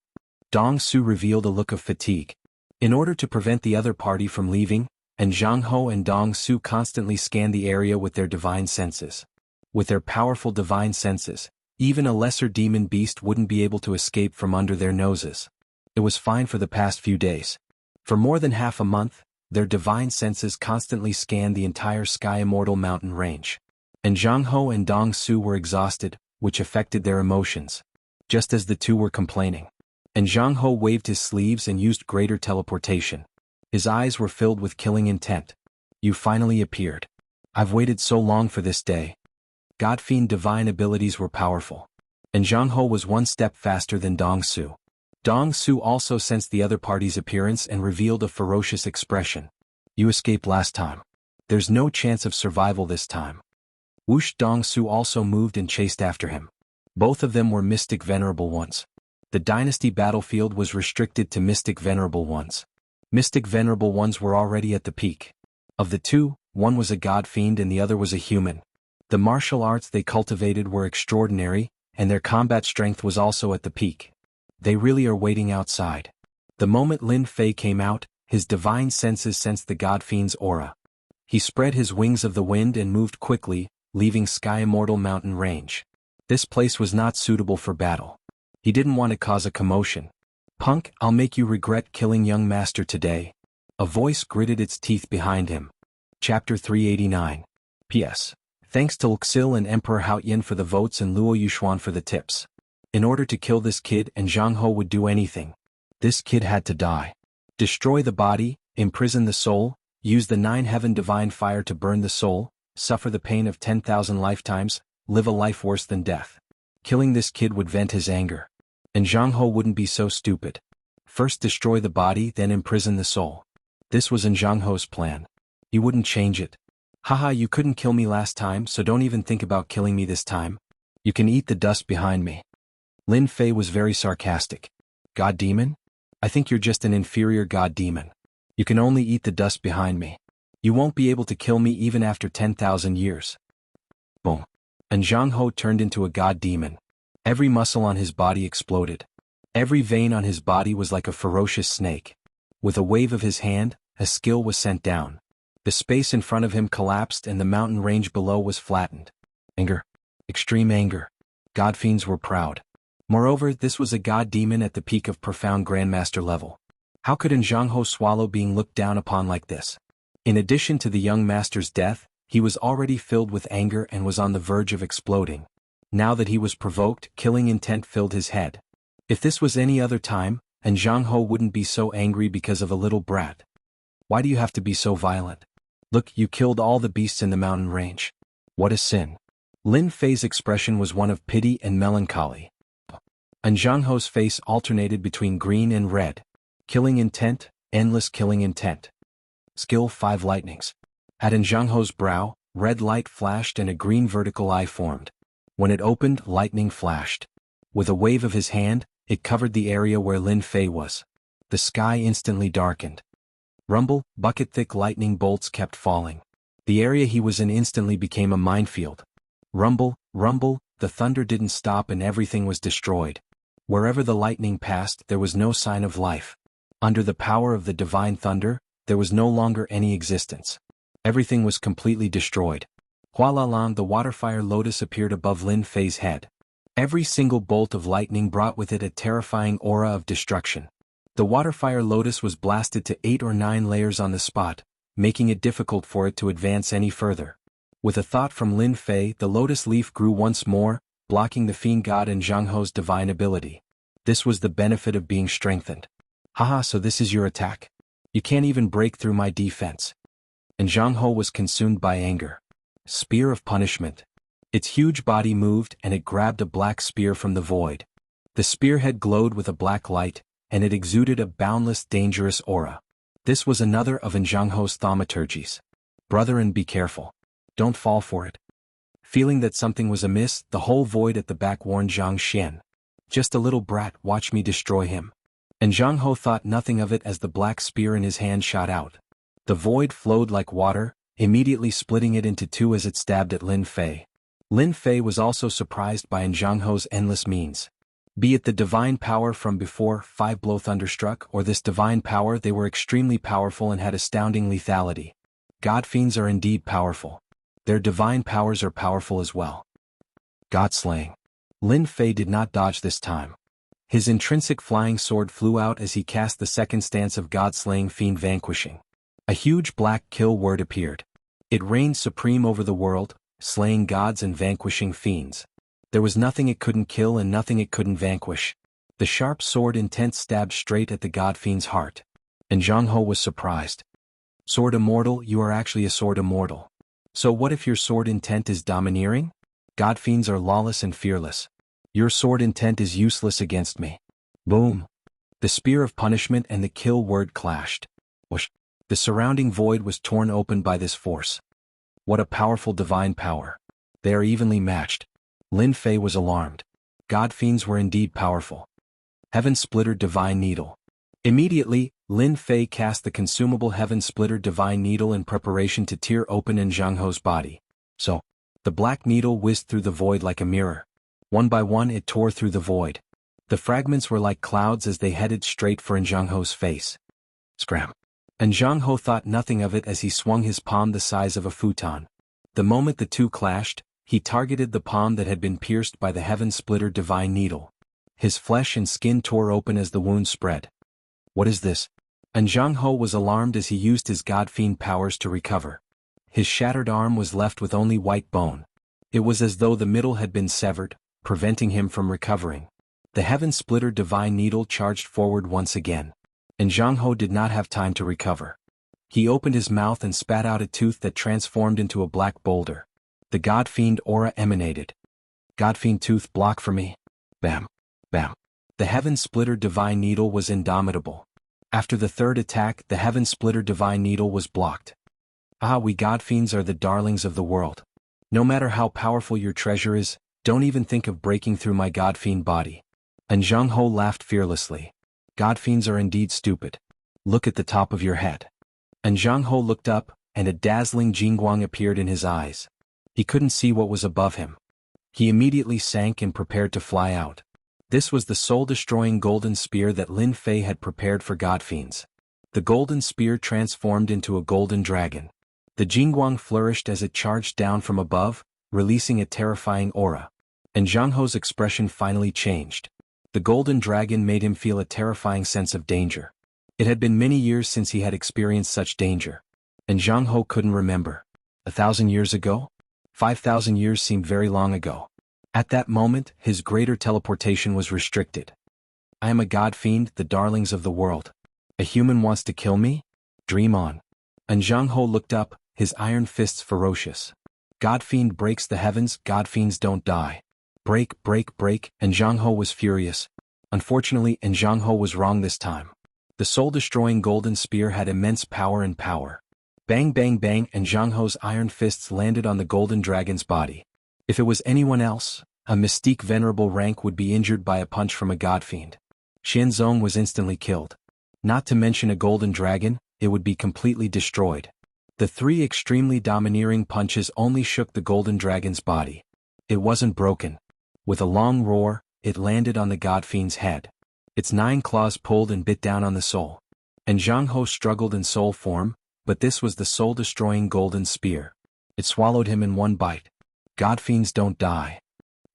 Dong Su revealed a look of fatigue. In order to prevent the other party from leaving, and Zhang Ho and Dong Su constantly scanned the area with their divine senses. With their powerful divine senses, even a lesser demon beast wouldn't be able to escape from under their noses. It was fine for the past few days. For more than half a month, their divine senses constantly scanned the entire Sky Immortal Mountain range. And Zhang Ho and Dong Su were exhausted, which affected their emotions. Just as the two were complaining. And Zhang Ho waved his sleeves and used greater teleportation. His eyes were filled with killing intent. You finally appeared. I've waited so long for this day. God-fiend divine abilities were powerful. And Zhang Ho was one step faster than Dong Su. Dong Su also sensed the other party's appearance and revealed a ferocious expression. You escaped last time. There's no chance of survival this time. Whoosh! Dong Su also moved and chased after him. Both of them were Mystic Venerable Ones. The Dynasty battlefield was restricted to Mystic Venerable Ones. Mystic Venerable Ones were already at the peak. Of the two, one was a god-fiend and the other was a human. The martial arts they cultivated were extraordinary, and their combat strength was also at the peak. They really are waiting outside. The moment Lin Fei came out, his divine senses sensed the god-fiend's aura. He spread his wings of the wind and moved quickly, leaving Sky Immortal Mountain Range. This place was not suitable for battle. He didn't want to cause a commotion. Punk, I'll make you regret killing young master today. A voice gritted its teeth behind him. Chapter 389. P.S. Thanks to Luxil and Emperor Haoyan for the votes and Luo Yuxuan for the tips. In order to kill this kid, and Zhang Ho would do anything. This kid had to die. Destroy the body, imprison the soul, use the 9-heaven divine fire to burn the soul, suffer the pain of 10,000 lifetimes, live a life worse than death. Killing this kid would vent his anger. And Zhang Ho wouldn't be so stupid. First destroy the body, then imprison the soul. This was in Zhang Ho's plan. He wouldn't change it. Haha, you couldn't kill me last time, so don't even think about killing me this time. You can eat the dust behind me. Lin Fei was very sarcastic. God demon? I think you're just an inferior god demon. You can only eat the dust behind me. You won't be able to kill me even after 10,000 years. Boom. And Zhang Ho turned into a god demon. Every muscle on his body exploded. Every vein on his body was like a ferocious snake. With a wave of his hand, a skill was sent down. The space in front of him collapsed and the mountain range below was flattened. Anger. Extreme anger. God fiends were proud. Moreover, this was a god demon at the peak of profound grandmaster level. How could Zhang swallow being looked down upon like this? In addition to the young master's death, he was already filled with anger and was on the verge of exploding. Now that he was provoked, killing intent filled his head. If this was any other time, Zhang wouldn't be so angry because of a little brat. Why do you have to be so violent? Look, you killed all the beasts in the mountain range. What a sin. Lin Fei's expression was one of pity and melancholy. Zhang face alternated between green and red. Killing intent, endless killing intent. Skill 5 lightnings. At Zhang brow, red light flashed and a green vertical eye formed. When it opened, lightning flashed. With a wave of his hand, it covered the area where Lin Fei was. The sky instantly darkened. Rumble, bucket-thick lightning bolts kept falling. The area he was in instantly became a minefield. Rumble, rumble, the thunder didn't stop and everything was destroyed. Wherever the lightning passed, there was no sign of life. Under the power of the divine thunder, there was no longer any existence. Everything was completely destroyed. Hualalang, the waterfire lotus appeared above Lin Fei's head. Every single bolt of lightning brought with it a terrifying aura of destruction. The waterfire lotus was blasted to 8 or 9 layers on the spot, making it difficult for it to advance any further. With a thought from Lin Fei, the lotus leaf grew once more, blocking the fiend god and Zhang divine ability. This was the benefit of being strengthened. Haha, so this is your attack? You can't even break through my defense. And Zhang was consumed by anger. Spear of punishment. Its huge body moved and it grabbed a black spear from the void. The spearhead glowed with a black light, and it exuded a boundless dangerous aura. This was another of Zhang thaumaturgies. Brethren, be careful. Don't fall for it. Feeling that something was amiss, the whole void at the back warned Zhang Xian. Just a little brat, watch me destroy him. And Zhang thought nothing of it as the black spear in his hand shot out. The void flowed like water, immediately splitting it into 2 as it stabbed at Lin Fei. Lin Fei was also surprised by Zhang endless means. Be it the divine power from before 5 blow thunderstruck or this divine power, they were extremely powerful and had astounding lethality. God fiends are indeed powerful. Their divine powers are powerful as well. God slaying. Lin Fei did not dodge this time. His intrinsic flying sword flew out as he cast the second stance of God-slaying fiend vanquishing. A huge black kill word appeared. It reigned supreme over the world, slaying gods and vanquishing fiends. There was nothing it couldn't kill and nothing it couldn't vanquish. The sharp sword intent stabbed straight at the god fiend's heart. And Zhang was surprised. Sword immortal, you are actually a sword immortal. So what if your sword intent is domineering? God fiends are lawless and fearless. Your sword intent is useless against me. Boom. The spear of punishment and the kill word clashed. Whoosh. The surrounding void was torn open by this force. What a powerful divine power. They are evenly matched. Lin Fei was alarmed. God fiends were indeed powerful. Heaven Splitter Divine Needle. Immediately, Lin Fei cast the consumable Heaven Splitter Divine Needle in preparation to tear open Zhang body. So, the black needle whizzed through the void like a mirror. One by one it tore through the void. The fragments were like clouds as they headed straight for Zhang face. Scram. Zhang thought nothing of it as he swung his palm the size of a futon. The moment the two clashed, he targeted the palm that had been pierced by the Heaven Splitter Divine Needle. His flesh and skin tore open as the wound spread. What is this? Zhang was alarmed as he used his god-fiend powers to recover. His shattered arm was left with only white bone. It was as though the middle had been severed, preventing him from recovering. The Heaven Splitter Divine Needle charged forward once again. Zhang did not have time to recover. He opened his mouth and spat out a tooth that transformed into a black boulder. The God-fiend aura emanated. God-fiend tooth, block for me. Bam. Bam. The Heaven Splitter Divine Needle was indomitable. After the third attack, the Heaven Splitter Divine Needle was blocked. Ah, we God-fiends are the darlings of the world. No matter how powerful your treasure is, don't even think of breaking through my God-fiend body. Zhang laughed fearlessly. God-fiends are indeed stupid. Look at the top of your head. Zhang looked up, and a dazzling jingguang appeared in his eyes. He couldn't see what was above him. He immediately sank and prepared to fly out. This was the soul-destroying golden spear that Lin Fei had prepared for God-fiends. The golden spear transformed into a golden dragon. The jingguang flourished as it charged down from above, releasing a terrifying aura. and Zhang Ho's expression finally changed. The golden dragon made him feel a terrifying sense of danger. It had been many years since he had experienced such danger. And Zhang Ho couldn't remember. 1,000 years ago? 5,000 years seemed very long ago. At that moment, his greater teleportation was restricted. I am a god fiend, the darlings of the world. A human wants to kill me? Dream on. And Zhang Ho looked up, his iron fists ferocious. God fiend breaks the heavens, god fiends don't die. Break, break, break, and Zhang Ho was furious. Unfortunately, and Zhang Ho was wrong this time. The soul-destroying golden spear had immense power and power. Bang bang bang, and Zhang Ho's iron fists landed on the golden dragon's body. If it was anyone else, a mystique venerable rank would be injured by a punch from a god fiend. Xianzong was instantly killed. Not to mention a golden dragon, it would be completely destroyed. The three extremely domineering punches only shook the golden dragon's body. It wasn't broken. With a long roar, it landed on the god fiend's head. Its 9 claws pulled and bit down on the soul. And Zhang Ho struggled in soul form, but this was the soul-destroying golden spear. It swallowed him in one bite. God fiends don't die.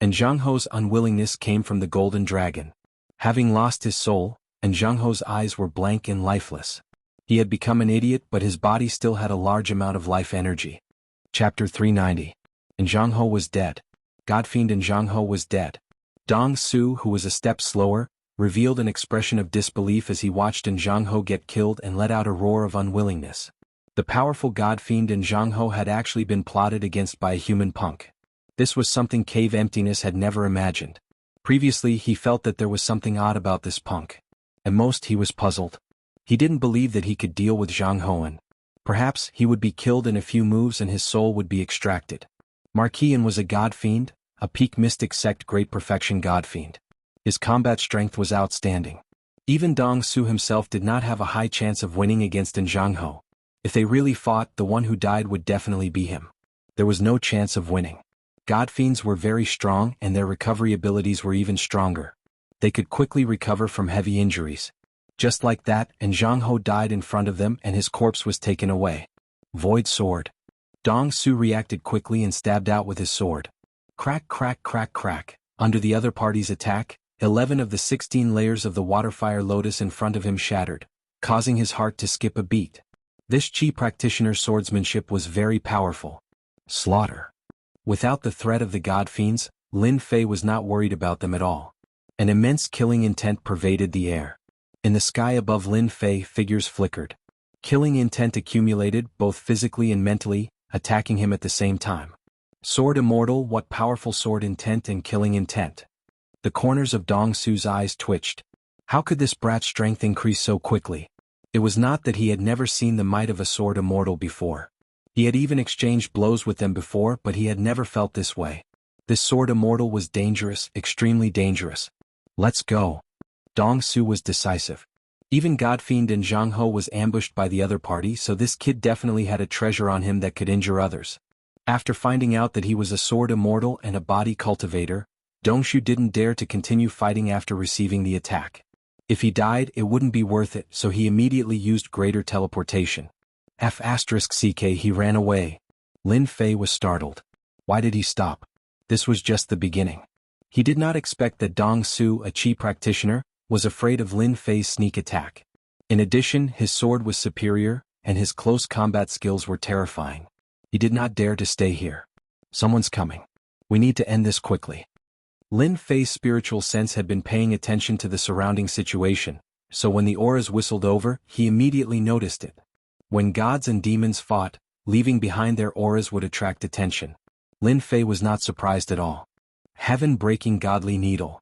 And Zhang Ho's unwillingness came from the golden dragon. Having lost his soul, and Zhang Ho's eyes were blank and lifeless. He had become an idiot, but his body still had a large amount of life energy. Chapter 390. And Zhang Ho was dead. Godfiend and Zhang Ho was dead. Dong Su, who was a step slower, revealed an expression of disbelief as he watched Zhang Ho get killed and let out a roar of unwillingness. The powerful Godfiend and Zhang Ho had actually been plotted against by a human punk. This was something Cave Emptiness had never imagined. Previously he felt that there was something odd about this punk. At most he was puzzled. He didn't believe that he could deal with Zhang Ho, and perhaps he would be killed in a few moves and his soul would be extracted. Marquian was a Godfiend, a peak mystic sect great perfection Godfiend. His combat strength was outstanding. Even Dong Su himself did not have a high chance of winning against Zhang Ho. If they really fought, the one who died would definitely be him. There was no chance of winning. Godfiends were very strong and their recovery abilities were even stronger. They could quickly recover from heavy injuries. Just like that, Zhang Ho died in front of them and his corpse was taken away. Void sword. Dong Su reacted quickly and stabbed out with his sword. Crack crack crack crack. Under the other party's attack, 11 of the 16 layers of the waterfire lotus in front of him shattered, causing his heart to skip a beat. This Qi practitioner's swordsmanship was very powerful. Slaughter. Without the threat of the god fiends, Lin Fei was not worried about them at all. An immense killing intent pervaded the air. In the sky above Lin Fei, figures flickered. Killing intent accumulated, both physically and mentally, attacking him at the same time. Sword immortal, what powerful sword intent and killing intent. The corners of Dong Su's eyes twitched. How could this brat's strength increase so quickly? It was not that he had never seen the might of a sword immortal before. He had even exchanged blows with them before, but he had never felt this way. This sword immortal was dangerous, extremely dangerous. Let's go. Dong Su was decisive. Even Godfiend and Zhang Ho was ambushed by the other party, so this kid definitely had a treasure on him that could injure others. After finding out that he was a sword immortal and a body cultivator, Dong Su didn't dare to continue fighting after receiving the attack. If he died, it wouldn't be worth it, so he immediately used greater teleportation. F***ck, he ran away. Lin Fei was startled. Why did he stop? This was just the beginning. He did not expect that Dong Su, a Qi practitioner, was afraid of Lin Fei's sneak attack. In addition, his sword was superior, and his close combat skills were terrifying. He did not dare to stay here. Someone's coming. We need to end this quickly. Lin Fei's spiritual sense had been paying attention to the surrounding situation, so when the auras whistled over, he immediately noticed it. When gods and demons fought, leaving behind their auras would attract attention. Lin Fei was not surprised at all. Heaven-breaking godly needle.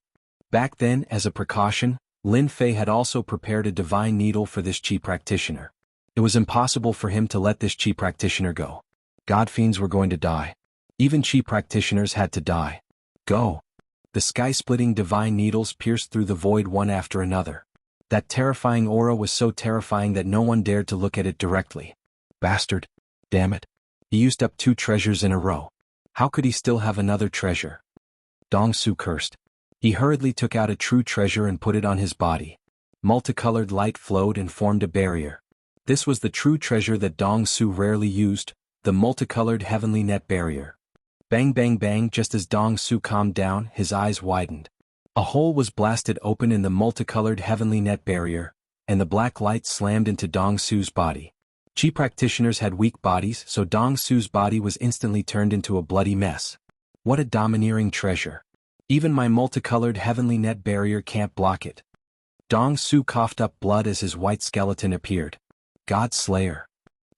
Back then, as a precaution, Lin Fei had also prepared a divine needle for this Qi practitioner. It was impossible for him to let this Qi practitioner go. Godfiends were going to die. Even Qi practitioners had to die. Go. The sky-splitting divine needles pierced through the void one after another. That terrifying aura was so terrifying that no one dared to look at it directly. Bastard. Damn it. He used up 2 treasures in a row. How could he still have another treasure? Dong Su cursed. He hurriedly took out a true treasure and put it on his body. Multicolored light flowed and formed a barrier. This was the true treasure that Dong Su rarely used, the multicolored heavenly net barrier. Bang bang bang. Just as Dong Su calmed down, his eyes widened. A hole was blasted open in the multicolored heavenly net barrier, and the black light slammed into Dong Su's body. Chi practitioners had weak bodies, so Dong Su's body was instantly turned into a bloody mess. What a domineering treasure. Even my multicolored heavenly net barrier can't block it. Dong Su coughed up blood as his white skeleton appeared. God Slayer.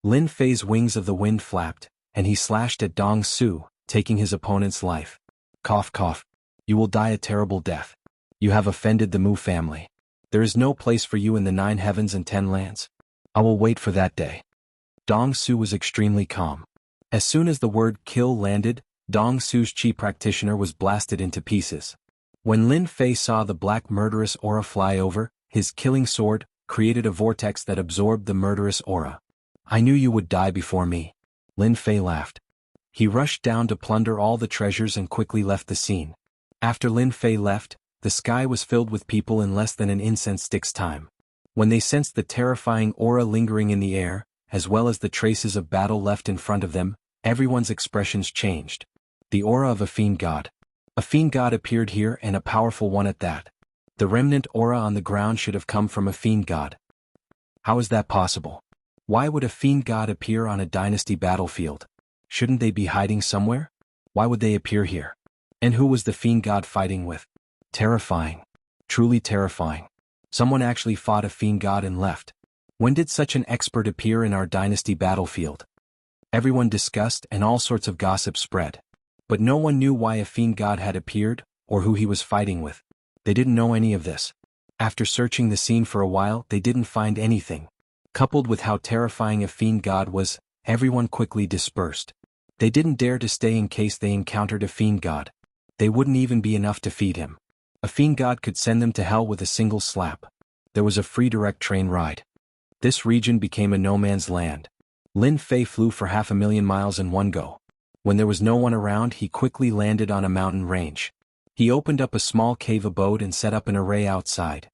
Lin Fei's wings of the wind flapped, and he slashed at Dong Su, taking his opponent's life. Cough cough. You will die a terrible death. You have offended the Mu family. There is no place for you in the 9 heavens and 10 lands. I will wait for that day. Dong Su was extremely calm. As soon as the word kill landed, Dong Su's chi practitioner was blasted into pieces. When Lin Fei saw the black murderous aura fly over, his killing sword created a vortex that absorbed the murderous aura. I knew you would die before me. Lin Fei laughed. He rushed down to plunder all the treasures and quickly left the scene. After Lin Fei left, the sky was filled with people in less than an incense stick's time. When they sensed the terrifying aura lingering in the air, as well as the traces of battle left in front of them, everyone's expressions changed. The aura of a fiend god. A fiend god appeared here, and a powerful one at that. The remnant aura on the ground should have come from a fiend god. How is that possible? Why would a fiend god appear on a dynasty battlefield? Shouldn't they be hiding somewhere? Why would they appear here? And who was the fiend god fighting with? Terrifying. Truly terrifying. Someone actually fought a fiend god and left. When did such an expert appear in our dynasty battlefield? Everyone discussed, and all sorts of gossip spread. But no one knew why a fiend god had appeared, or who he was fighting with. They didn't know any of this. After searching the scene for a while, they didn't find anything. Coupled with how terrifying a fiend god was, everyone quickly dispersed. They didn't dare to stay in case they encountered a fiend god. They wouldn't even be enough to feed him. A fiend god could send them to hell with a single slap. There was a free direct train ride. This region became a no man's land. Lin Fei flew for 500,000 miles in one go. When there was no one around, he quickly landed on a mountain range. He opened up a small cave abode and set up an array outside.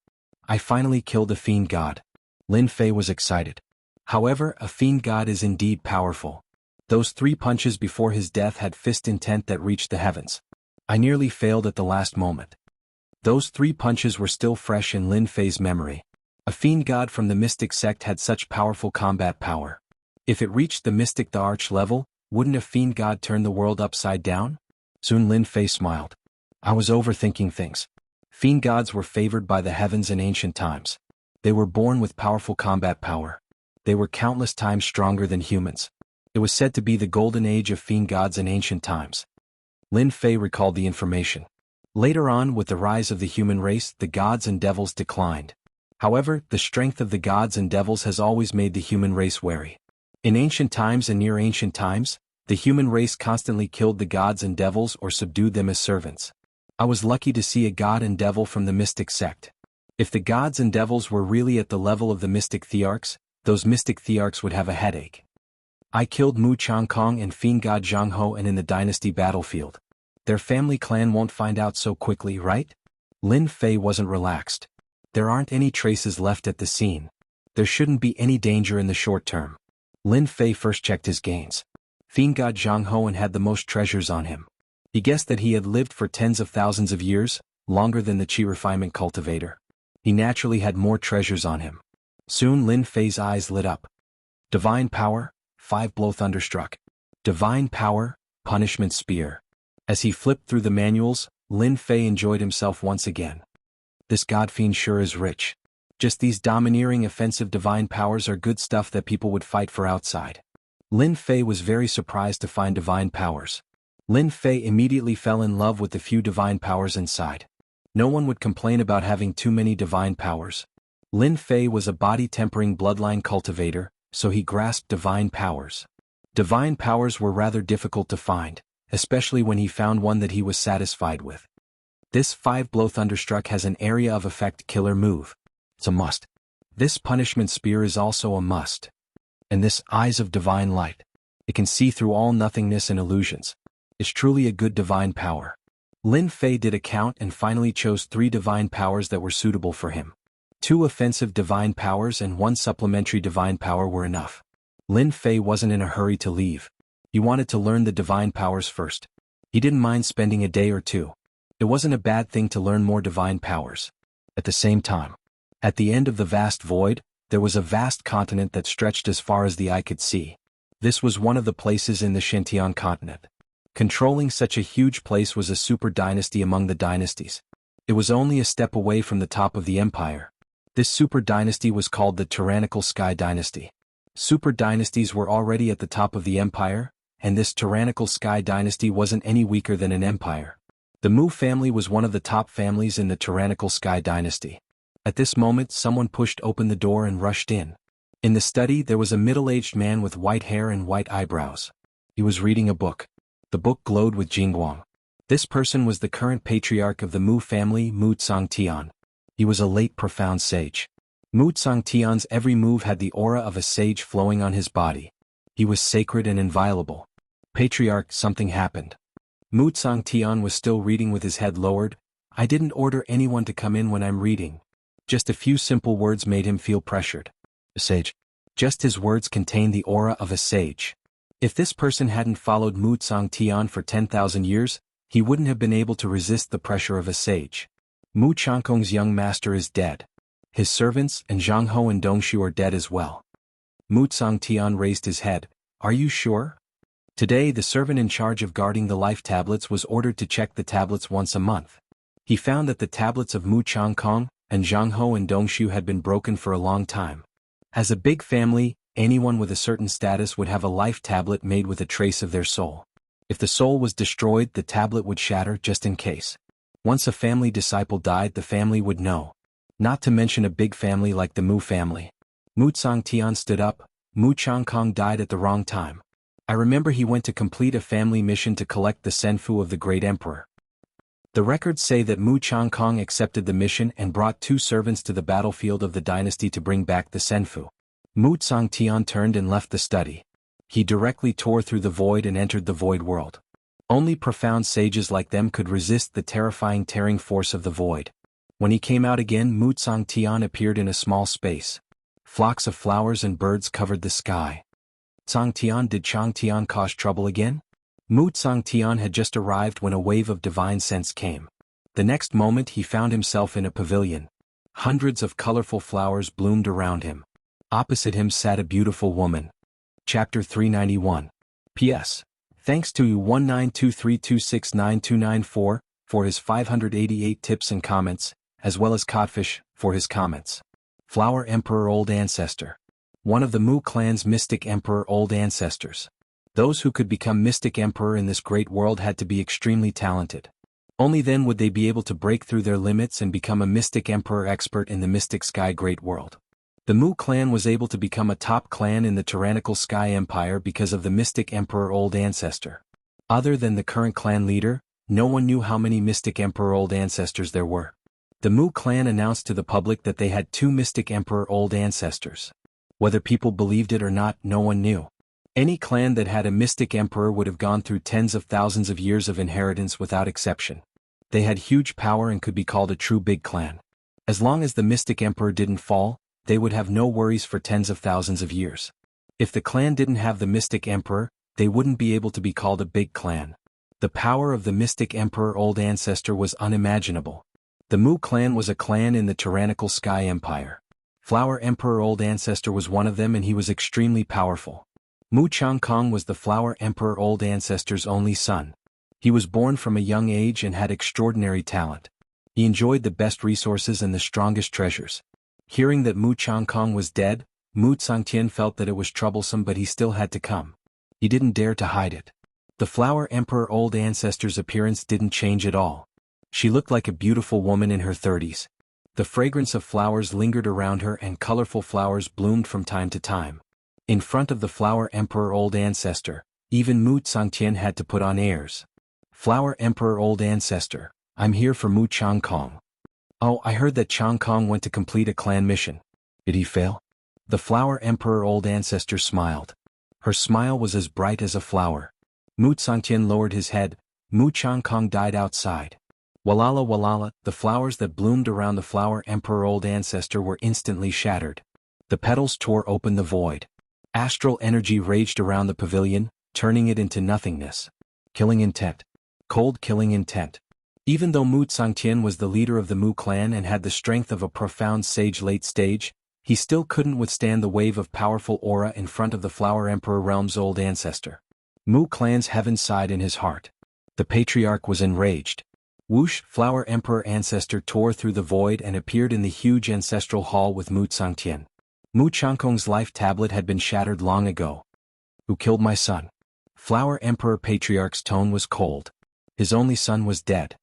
I finally killed a fiend god. Lin Fei was excited. However, a fiend god is indeed powerful. Those 3 punches before his death had fist intent that reached the heavens. I nearly failed at the last moment. Those 3 punches were still fresh in Lin Fei's memory. A fiend god from the mystic sect had such powerful combat power. If it reached the mystic the arch level, wouldn't a fiend god turn the world upside down? Soon Lin Fei smiled. I was overthinking things. Fiend gods were favored by the heavens in ancient times. They were born with powerful combat power. They were countless times stronger than humans. It was said to be the golden age of fiend gods in ancient times. Lin Fei recalled the information. Later on, with the rise of the human race, the gods and devils declined. However, the strength of the gods and devils has always made the human race wary. In ancient times and near ancient times, the human race constantly killed the gods and devils or subdued them as servants. I was lucky to see a god and devil from the mystic sect. If the gods and devils were really at the level of the mystic thearchs, those mystic thearchs would have a headache. I killed Mu Changkong and fiend god Zhang Ho and in the dynasty battlefield. Their family clan won't find out so quickly, right? Lin Fei wasn't relaxed. There aren't any traces left at the scene. There shouldn't be any danger in the short term. Lin Fei first checked his gains. Fiend god Zhang Ho had the most treasures on him. He guessed that he had lived for tens of thousands of years, longer than the Chi refinement cultivator. He naturally had more treasures on him. Soon Lin Fei's eyes lit up. Divine power, 5-blow thunderstruck. Divine power, punishment spear. As he flipped through the manuals, Lin Fei enjoyed himself once again. This godfiend sure is rich. Just these domineering offensive divine powers are good stuff that people would fight for outside. Lin Fei was very surprised to find divine powers. Lin Fei immediately fell in love with the few divine powers inside. No one would complain about having too many divine powers. Lin Fei was a body-tempering bloodline cultivator, so he grasped divine powers. Divine powers were rather difficult to find, especially when he found one that he was satisfied with. This 5-blow thunderstruck has an area of effect killer move. It's a must. This punishment spear is also a must. And this eyes of divine light. It can see through all nothingness and illusions. It's truly a good divine power. Lin Fei did a count and finally chose 3 divine powers that were suitable for him. 2 offensive divine powers and 1 supplementary divine power were enough. Lin Fei wasn't in a hurry to leave. He wanted to learn the divine powers first. He didn't mind spending a day or two. It wasn't a bad thing to learn more divine powers. At the same time, at the end of the vast void, there was a vast continent that stretched as far as the eye could see. This was one of the places in the Shintian continent. Controlling such a huge place was a super dynasty among the dynasties. It was only a step away from the top of the empire. This super dynasty was called the Tyrannical Sky Dynasty. Super dynasties were already at the top of the empire, and this Tyrannical Sky Dynasty wasn't any weaker than an empire. The Mu family was one of the top families in the Tyrannical Sky Dynasty. At this moment someone pushed open the door and rushed in. In the study there was a middle-aged man with white hair and white eyebrows. He was reading a book. The book glowed with jingguang. This person was the current patriarch of the Mu family, Mu Tsangtian. He was a late profound sage. Mu Tsangtian's every move had the aura of a sage flowing on his body. He was sacred and inviolable. Patriarch, something happened. Mu Tsangtian was still reading with his head lowered. I didn't order anyone to come in when I'm reading. Just a few simple words made him feel pressured. A sage. Just his words contained the aura of a sage. If this person hadn't followed Mu Tsangtian for 10,000 years, he wouldn't have been able to resist the pressure of a sage. Mu Changkong's young master is dead. His servants and Zhang Ho and Dongshu are dead as well. Mu Tsangtian raised his head. Are you sure? Today the servant in charge of guarding the life tablets was ordered to check the tablets once a month. He found that the tablets of Mu Changkong and Zhang Ho and Dongshu had been broken for a long time. As a big family, anyone with a certain status would have a life tablet made with a trace of their soul. If the soul was destroyed, the tablet would shatter just in case. Once a family disciple died, the family would know. Not to mention a big family like the Mu family. Mu Tsangtian stood up. Mu Changkong died at the wrong time. I remember he went to complete a family mission to collect the senfu of the great emperor. The records say that Mu Changkong accepted the mission and brought 2 servants to the battlefield of the dynasty to bring back the senfu. Mu Tsangtian turned and left the study. He directly tore through the void and entered the void world. Only profound sages like them could resist the terrifying tearing force of the void. When he came out again, Mu Tsangtian appeared in a small space. Flocks of flowers and birds covered the sky. Tsangtian, did Changtian cause trouble again? Mu Tsangtian had just arrived when a wave of divine sense came. The next moment he found himself in a pavilion. Hundreds of colorful flowers bloomed around him. Opposite him sat a beautiful woman. Chapter 391. P.S. Thanks to 1923269294 for his 588 tips and comments, as well as Codfish for his comments. Flower Emperor Old Ancestor. One of the Mu clan's mystic emperor old ancestors. Those who could become mystic emperor in this great world had to be extremely talented. Only then would they be able to break through their limits and become a mystic emperor expert in the mystic sky great world. The Mu clan was able to become a top clan in the tyrannical sky empire because of the mystic emperor old ancestor. Other than the current clan leader, no one knew how many mystic emperor old ancestors there were. The Mu clan announced to the public that they had 2 mystic emperor old ancestors. Whether people believed it or not, no one knew. Any clan that had a mystic emperor would have gone through tens of thousands of years of inheritance without exception. They had huge power and could be called a true big clan. As long as the mystic emperor didn't fall, they would have no worries for tens of thousands of years. If the clan didn't have the mystic emperor, they wouldn't be able to be called a big clan. The power of the mystic emperor old ancestor was unimaginable. The Mu clan was a clan in the tyrannical sky empire. Flower Emperor Old Ancestor was one of them, and he was extremely powerful. Mu Changkong was the Flower Emperor Old Ancestor's only son. He was born from a young age and had extraordinary talent. He enjoyed the best resources and the strongest treasures. Hearing that Mu Changkong was dead, Mu Tsangtian felt that it was troublesome, but he still had to come. He didn't dare to hide it. The Flower Emperor Old Ancestor's appearance didn't change at all. She looked like a beautiful woman in her 30s. The fragrance of flowers lingered around her and colorful flowers bloomed from time to time. In front of the Flower Emperor Old Ancestor, even Mu Tsangtian had to put on airs. Flower Emperor Old Ancestor, I'm here for Mu Changkong. Oh, I heard that Changkong went to complete a clan mission. Did he fail? The Flower Emperor Old Ancestor smiled. Her smile was as bright as a flower. Mu Tsangtian lowered his head. Mu Changkong died outside. Walala walala, the flowers that bloomed around the Flower Emperor Old Ancestor were instantly shattered. The petals tore open the void. Astral energy raged around the pavilion, turning it into nothingness. Killing intent. Cold killing intent. Even though Mu Tsangtian was the leader of the Mu clan and had the strength of a profound sage late stage, he still couldn't withstand the wave of powerful aura in front of the Flower Emperor realm's old ancestor. Mu clan's heaven sighed in his heart. The patriarch was enraged. Whoosh! Flower Emperor ancestor tore through the void and appeared in the huge ancestral hall with Mu Tsangtian. Mu Changkong's life tablet had been shattered long ago. Who killed my son? Flower Emperor patriarch's tone was cold. His only son was dead.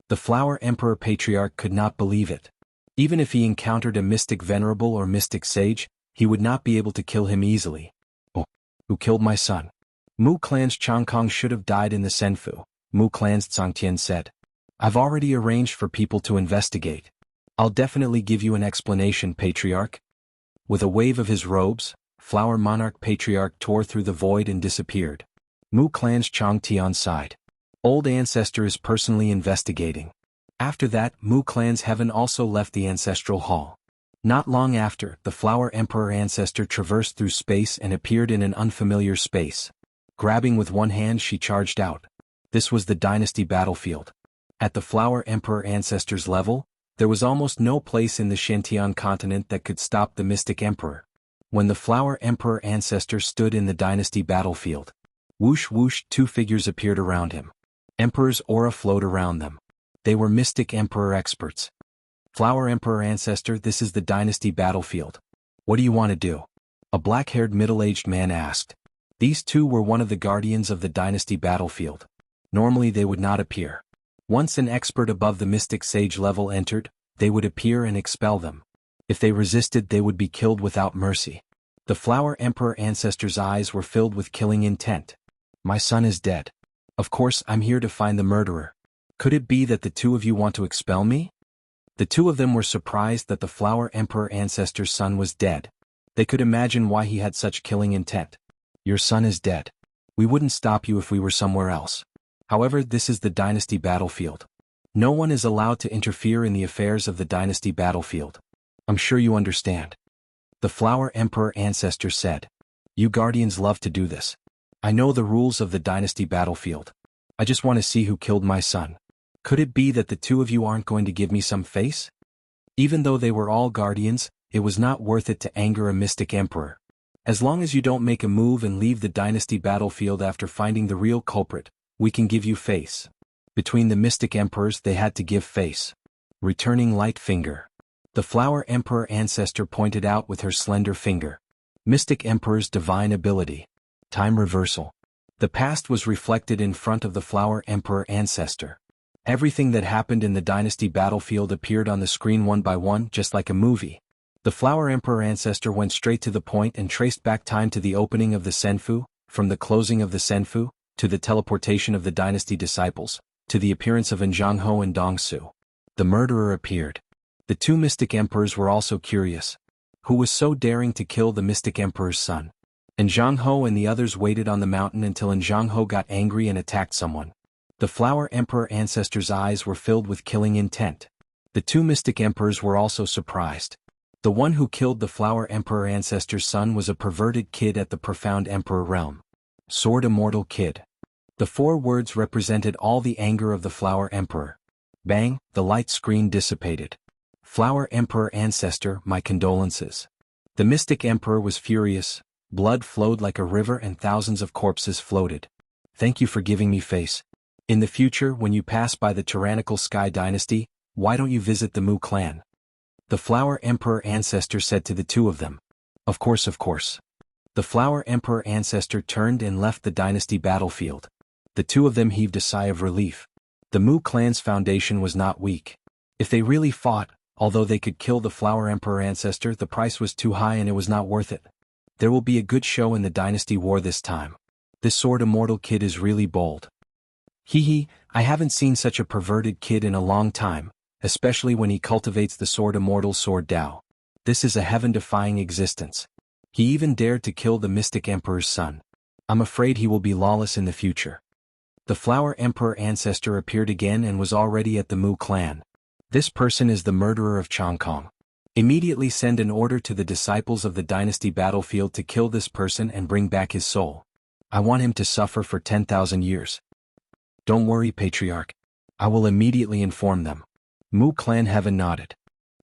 The Flower Emperor patriarch could not believe it. Even if he encountered a mystic venerable or mystic sage, he would not be able to kill him easily. Oh, who killed my son? Mu clan's Changkong should have died in the Senfu, Mu clan's Tsangtian said. I've already arranged for people to investigate. I'll definitely give you an explanation, patriarch. With a wave of his robes, Flower Monarch patriarch tore through the void and disappeared. Mu clan's Chang Tian sighed. Old ancestor is personally investigating. After that, Mu clan's heaven also left the ancestral hall. Not long after, the Flower Emperor ancestor traversed through space and appeared in an unfamiliar space. Grabbing with one hand, she charged out. This was the dynasty battlefield. At the Flower Emperor ancestor's level, there was almost no place in the Shantian continent that could stop the mystic emperor. When the Flower Emperor ancestor stood in the dynasty battlefield, whoosh whoosh, two figures appeared around him. Emperor's aura flowed around them. They were mystic emperor experts. Flower Emperor ancestor, this is the dynasty battlefield. What do you want to do? A black-haired middle-aged man asked. These two were one of the guardians of the dynasty battlefield. Normally they would not appear. Once an expert above the mystic sage level entered, they would appear and expel them. If they resisted, they would be killed without mercy. The Flower Emperor ancestor's eyes were filled with killing intent. My son is dead. Of course, I'm here to find the murderer. Could it be that the two of you want to expel me? The two of them were surprised that the Flower Emperor ancestor's son was dead. They could imagine why he had such killing intent. Your son is dead. We wouldn't stop you if we were somewhere else. However, this is the dynasty battlefield. No one is allowed to interfere in the affairs of the dynasty battlefield. I'm sure you understand. The Flower Emperor ancestor said. You guardians love to do this. I know the rules of the dynasty battlefield. I just want to see who killed my son. Could it be that the two of you aren't going to give me some face? Even though they were all guardians, it was not worth it to anger a mystic emperor. As long as you don't make a move and leave the dynasty battlefield after finding the real culprit, we can give you face. Between the mystic emperors they had to give face. Returning light finger. The Flower Emperor ancestor pointed out with her slender finger. Mystic emperor's divine ability. Time reversal. The past was reflected in front of the Flower Emperor ancestor. Everything that happened in the dynasty battlefield appeared on the screen one by one, just like a movie. The Flower Emperor ancestor went straight to the point and traced back time to the opening of the Senfu, from the closing of the Senfu, to the teleportation of the dynasty disciples, to the appearance of Zhangho and Dongsu. The murderer appeared. The two mystic emperors were also curious. Who was so daring to kill the mystic emperor's son? Zhangho and the others waited on the mountain until Zhangho got angry and attacked someone. The Flower Emperor ancestor's eyes were filled with killing intent. The two mystic emperors were also surprised. The one who killed the Flower Emperor ancestor's son was a perverted kid at the Profound Emperor realm. Sword Immortal Kid. The four words represented all the anger of the Flower Emperor. Bang, the light screen dissipated. Flower Emperor ancestor, my condolences. The mystic emperor was furious. Blood flowed like a river and thousands of corpses floated. Thank you for giving me face. In the future, when you pass by the tyrannical Sky Dynasty, why don't you visit the Mu clan? The Flower Emperor ancestor said to the two of them. Of course, of course. The Flower Emperor ancestor turned and left the dynasty battlefield. The two of them heaved a sigh of relief. The Mu clan's foundation was not weak. If they really fought, although they could kill the Flower Emperor ancestor, the price was too high and it was not worth it. There will be a good show in the dynasty war this time. This Sword Immortal Kid is really bold. Hee, I haven't seen such a perverted kid in a long time, especially when he cultivates the Sword Immortal Sword Dao. This is a heaven-defying existence. He even dared to kill the Mystic Emperor's son. I'm afraid he will be lawless in the future. The Flower Emperor ancestor appeared again and was already at the Mu clan. This person is the murderer of Changkong. Immediately send an order to the disciples of the dynasty battlefield to kill this person and bring back his soul. I want him to suffer for 10,000 years. Don't worry, Patriarch. I will immediately inform them. Mu Clan Heaven nodded.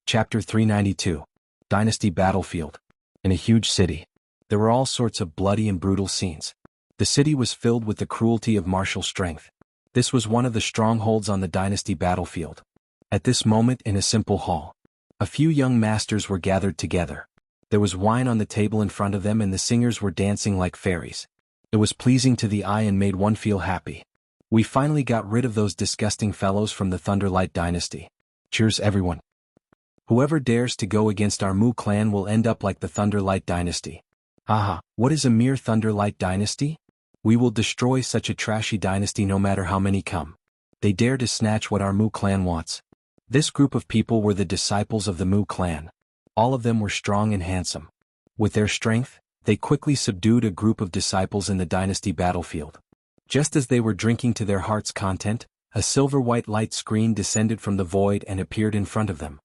Chapter 392. Dynasty Battlefield. In a huge city, there were all sorts of bloody and brutal scenes. The city was filled with the cruelty of martial strength. This was one of the strongholds on the dynasty battlefield. At this moment, in a simple hall, a few young masters were gathered together. There was wine on the table in front of them and the singers were dancing like fairies. It was pleasing to the eye and made one feel happy. We finally got rid of those disgusting fellows from the Thunderlight dynasty. Cheers, everyone. Whoever dares to go against our Mu clan will end up like the Thunderlight dynasty. Aha, what is a mere Thunderlight dynasty? We will destroy such a trashy dynasty no matter how many come. They dare to snatch what our Mu clan wants. This group of people were the disciples of the Mu clan. All of them were strong and handsome. With their strength, they quickly subdued a group of disciples in the dynasty battlefield. Just as they were drinking to their heart's content, a silver-white light screen descended from the void and appeared in front of them.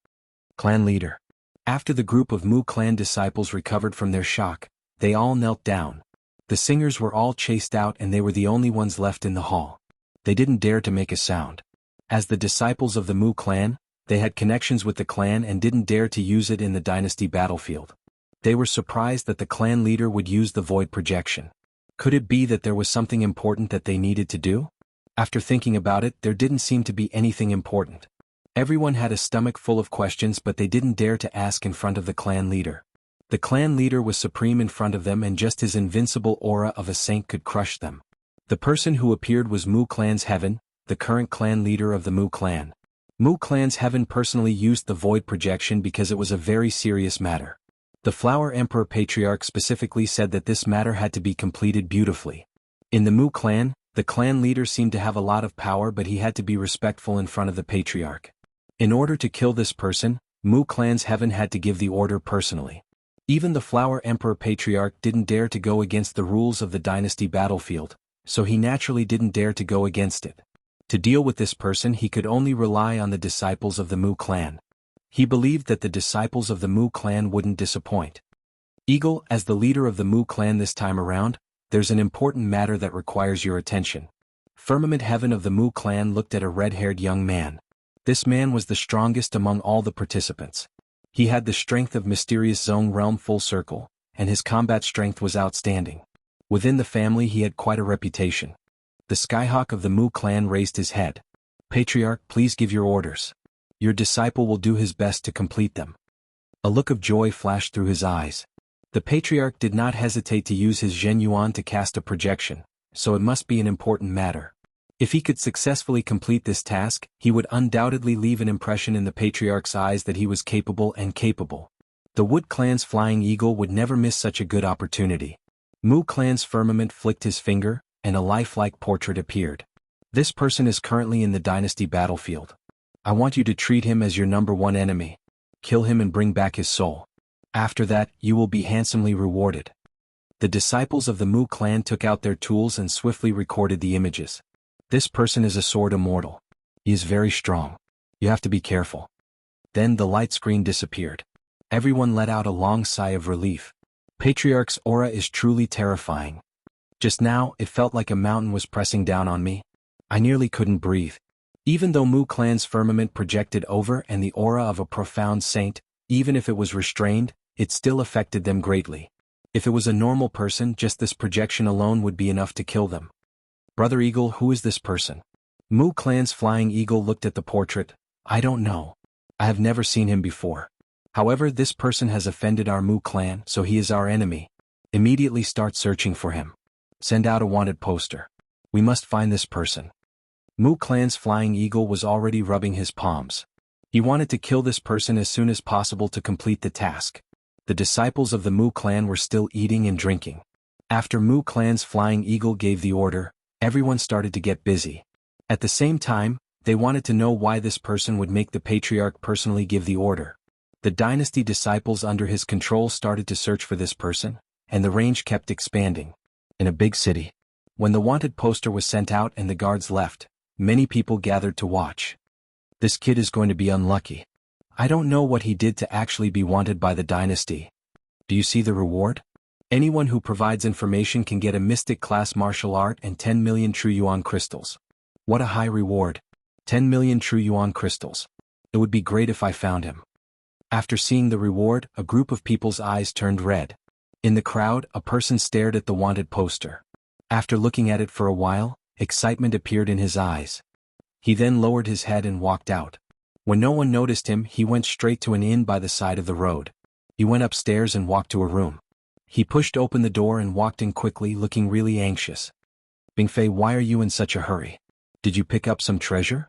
Clan leader. After the group of Mu clan disciples recovered from their shock, they all knelt down. The singers were all chased out and they were the only ones left in the hall. They didn't dare to make a sound. As the disciples of the Mu clan, they had connections with the clan and didn't dare to use it in the dynasty battlefield. They were surprised that the clan leader would use the void projection. Could it be that there was something important that they needed to do? After thinking about it, there didn't seem to be anything important. Everyone had a stomach full of questions, but they didn't dare to ask in front of the clan leader. The clan leader was supreme in front of them and just his invincible aura of a saint could crush them. The person who appeared was Mu Clan's Heaven, the current clan leader of the Mu clan. Mu Clan's Heaven personally used the void projection because it was a very serious matter. The Flower Emperor Patriarch specifically said that this matter had to be completed beautifully. In the Mu clan, the clan leader seemed to have a lot of power, but he had to be respectful in front of the Patriarch. In order to kill this person, Mu Clan's Heaven had to give the order personally. Even the Flower Emperor Patriarch didn't dare to go against the rules of the dynasty battlefield, so he naturally didn't dare to go against it. To deal with this person, he could only rely on the disciples of the Mu clan. He believed that the disciples of the Mu clan wouldn't disappoint. Eagle, as the leader of the Mu clan this time around, there's an important matter that requires your attention. Firmament Heaven of the Mu clan looked at a red-haired young man. This man was the strongest among all the participants. He had the strength of Mysterious Zone Realm Full Circle, and his combat strength was outstanding. Within the family he had quite a reputation. The Skyhawk of the Mu clan raised his head. Patriarch, please give your orders. Your disciple will do his best to complete them. A look of joy flashed through his eyes. The Patriarch did not hesitate to use his Zhen Yuan to cast a projection, so it must be an important matter. If he could successfully complete this task, he would undoubtedly leave an impression in the Patriarch's eyes that he was capable and capable. The Wood Clan's Flying Eagle would never miss such a good opportunity. Mu Clan's Firmament flicked his finger, and a lifelike portrait appeared. This person is currently in the dynasty battlefield. I want you to treat him as your #1 enemy. Kill him and bring back his soul. After that, you will be handsomely rewarded. The disciples of the Mu clan took out their tools and swiftly recorded the images. This person is a sword immortal. He is very strong. You have to be careful. Then the light screen disappeared. Everyone let out a long sigh of relief. Patriarch's aura is truly terrifying. Just now, it felt like a mountain was pressing down on me. I nearly couldn't breathe. Even though Mu Clan's firmament projected over and the aura of a profound saint, even if it was restrained, it still affected them greatly. If it was a normal person, just this projection alone would be enough to kill them. Brother Eagle, who is this person? Mu Clan's Flying Eagle looked at the portrait. I don't know. I have never seen him before. However, this person has offended our Mu Clan, so he is our enemy. Immediately start searching for him. Send out a wanted poster. We must find this person. Mu Clan's Flying Eagle was already rubbing his palms. He wanted to kill this person as soon as possible to complete the task. The disciples of the Mu Clan were still eating and drinking. After Mu Clan's Flying Eagle gave the order, everyone started to get busy. At the same time, they wanted to know why this person would make the Patriarch personally give the order. The dynasty disciples under his control started to search for this person, and the range kept expanding. In a big city, when the wanted poster was sent out and the guards left, many people gathered to watch. This kid is going to be unlucky. I don't know what he did to actually be wanted by the dynasty. Do you see the reward? Anyone who provides information can get a Mystic class martial art and 10 million True Yuan crystals. What a high reward. 10 million true yuan crystals. It would be great if I found him. After seeing the reward, a group of people's eyes turned red. In the crowd, a person stared at the wanted poster. After looking at it for a while, excitement appeared in his eyes. He then lowered his head and walked out. When no one noticed him, he went straight to an inn by the side of the road. He went upstairs and walked to a room. He pushed open the door and walked in quickly, looking really anxious. Bingfei, why are you in such a hurry? Did you pick up some treasure?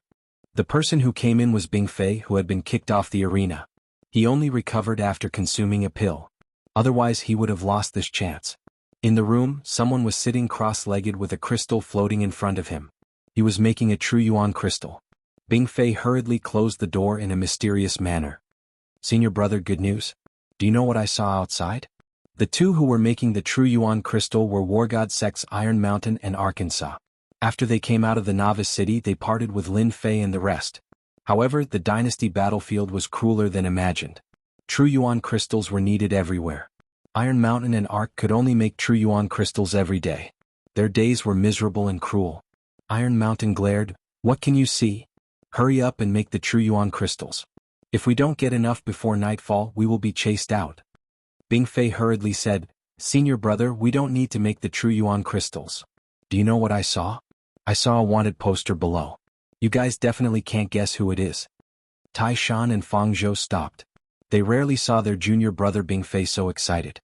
The person who came in was Bingfei, who had been kicked off the arena. He only recovered after consuming a pill. Otherwise he would have lost this chance. In the room, someone was sitting cross-legged with a crystal floating in front of him. He was making a true yuan crystal. Bingfei hurriedly closed the door in a mysterious manner. Senior brother, good news? Do you know what I saw outside? The two who were making the true yuan crystal were War God sects Iron Mountain and Arkansas. After they came out of the novice city, they parted with Lin Fei and the rest. However, the dynasty battlefield was crueler than imagined. True yuan crystals were needed everywhere. Iron Mountain and Ark could only make true yuan crystals every day. Their days were miserable and cruel. Iron Mountain glared, "What can you see? Hurry up and make the true yuan crystals. If we don't get enough before nightfall, we will be chased out." Bingfei hurriedly said, "Senior brother, we don't need to make the true yuan crystals. Do you know what I saw? I saw a wanted poster below. You guys definitely can't guess who it is." Tai Shan and Fang Zhou stopped. They rarely saw their junior brother Bingfei so excited.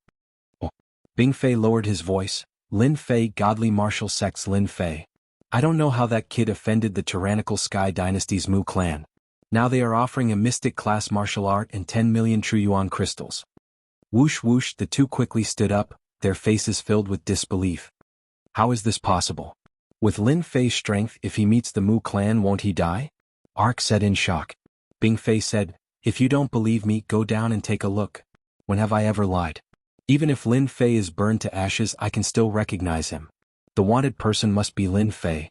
"Oh." Bingfei lowered his voice, "Lin Fei, godly martial sects Lin Fei. I don't know how that kid offended the tyrannical Sky Dynasty's Mu clan. Now they are offering a mystic class martial art and 10 million true yuan crystals." Whoosh whoosh, the two quickly stood up, their faces filled with disbelief. How is this possible? With Lin Fei's strength, if he meets the Mu clan, won't he die? Ark said in shock. Bingfei said, "If you don't believe me, go down and take a look. When have I ever lied? Even if Lin Fei is burned to ashes, I can still recognize him. The wanted person must be Lin Fei."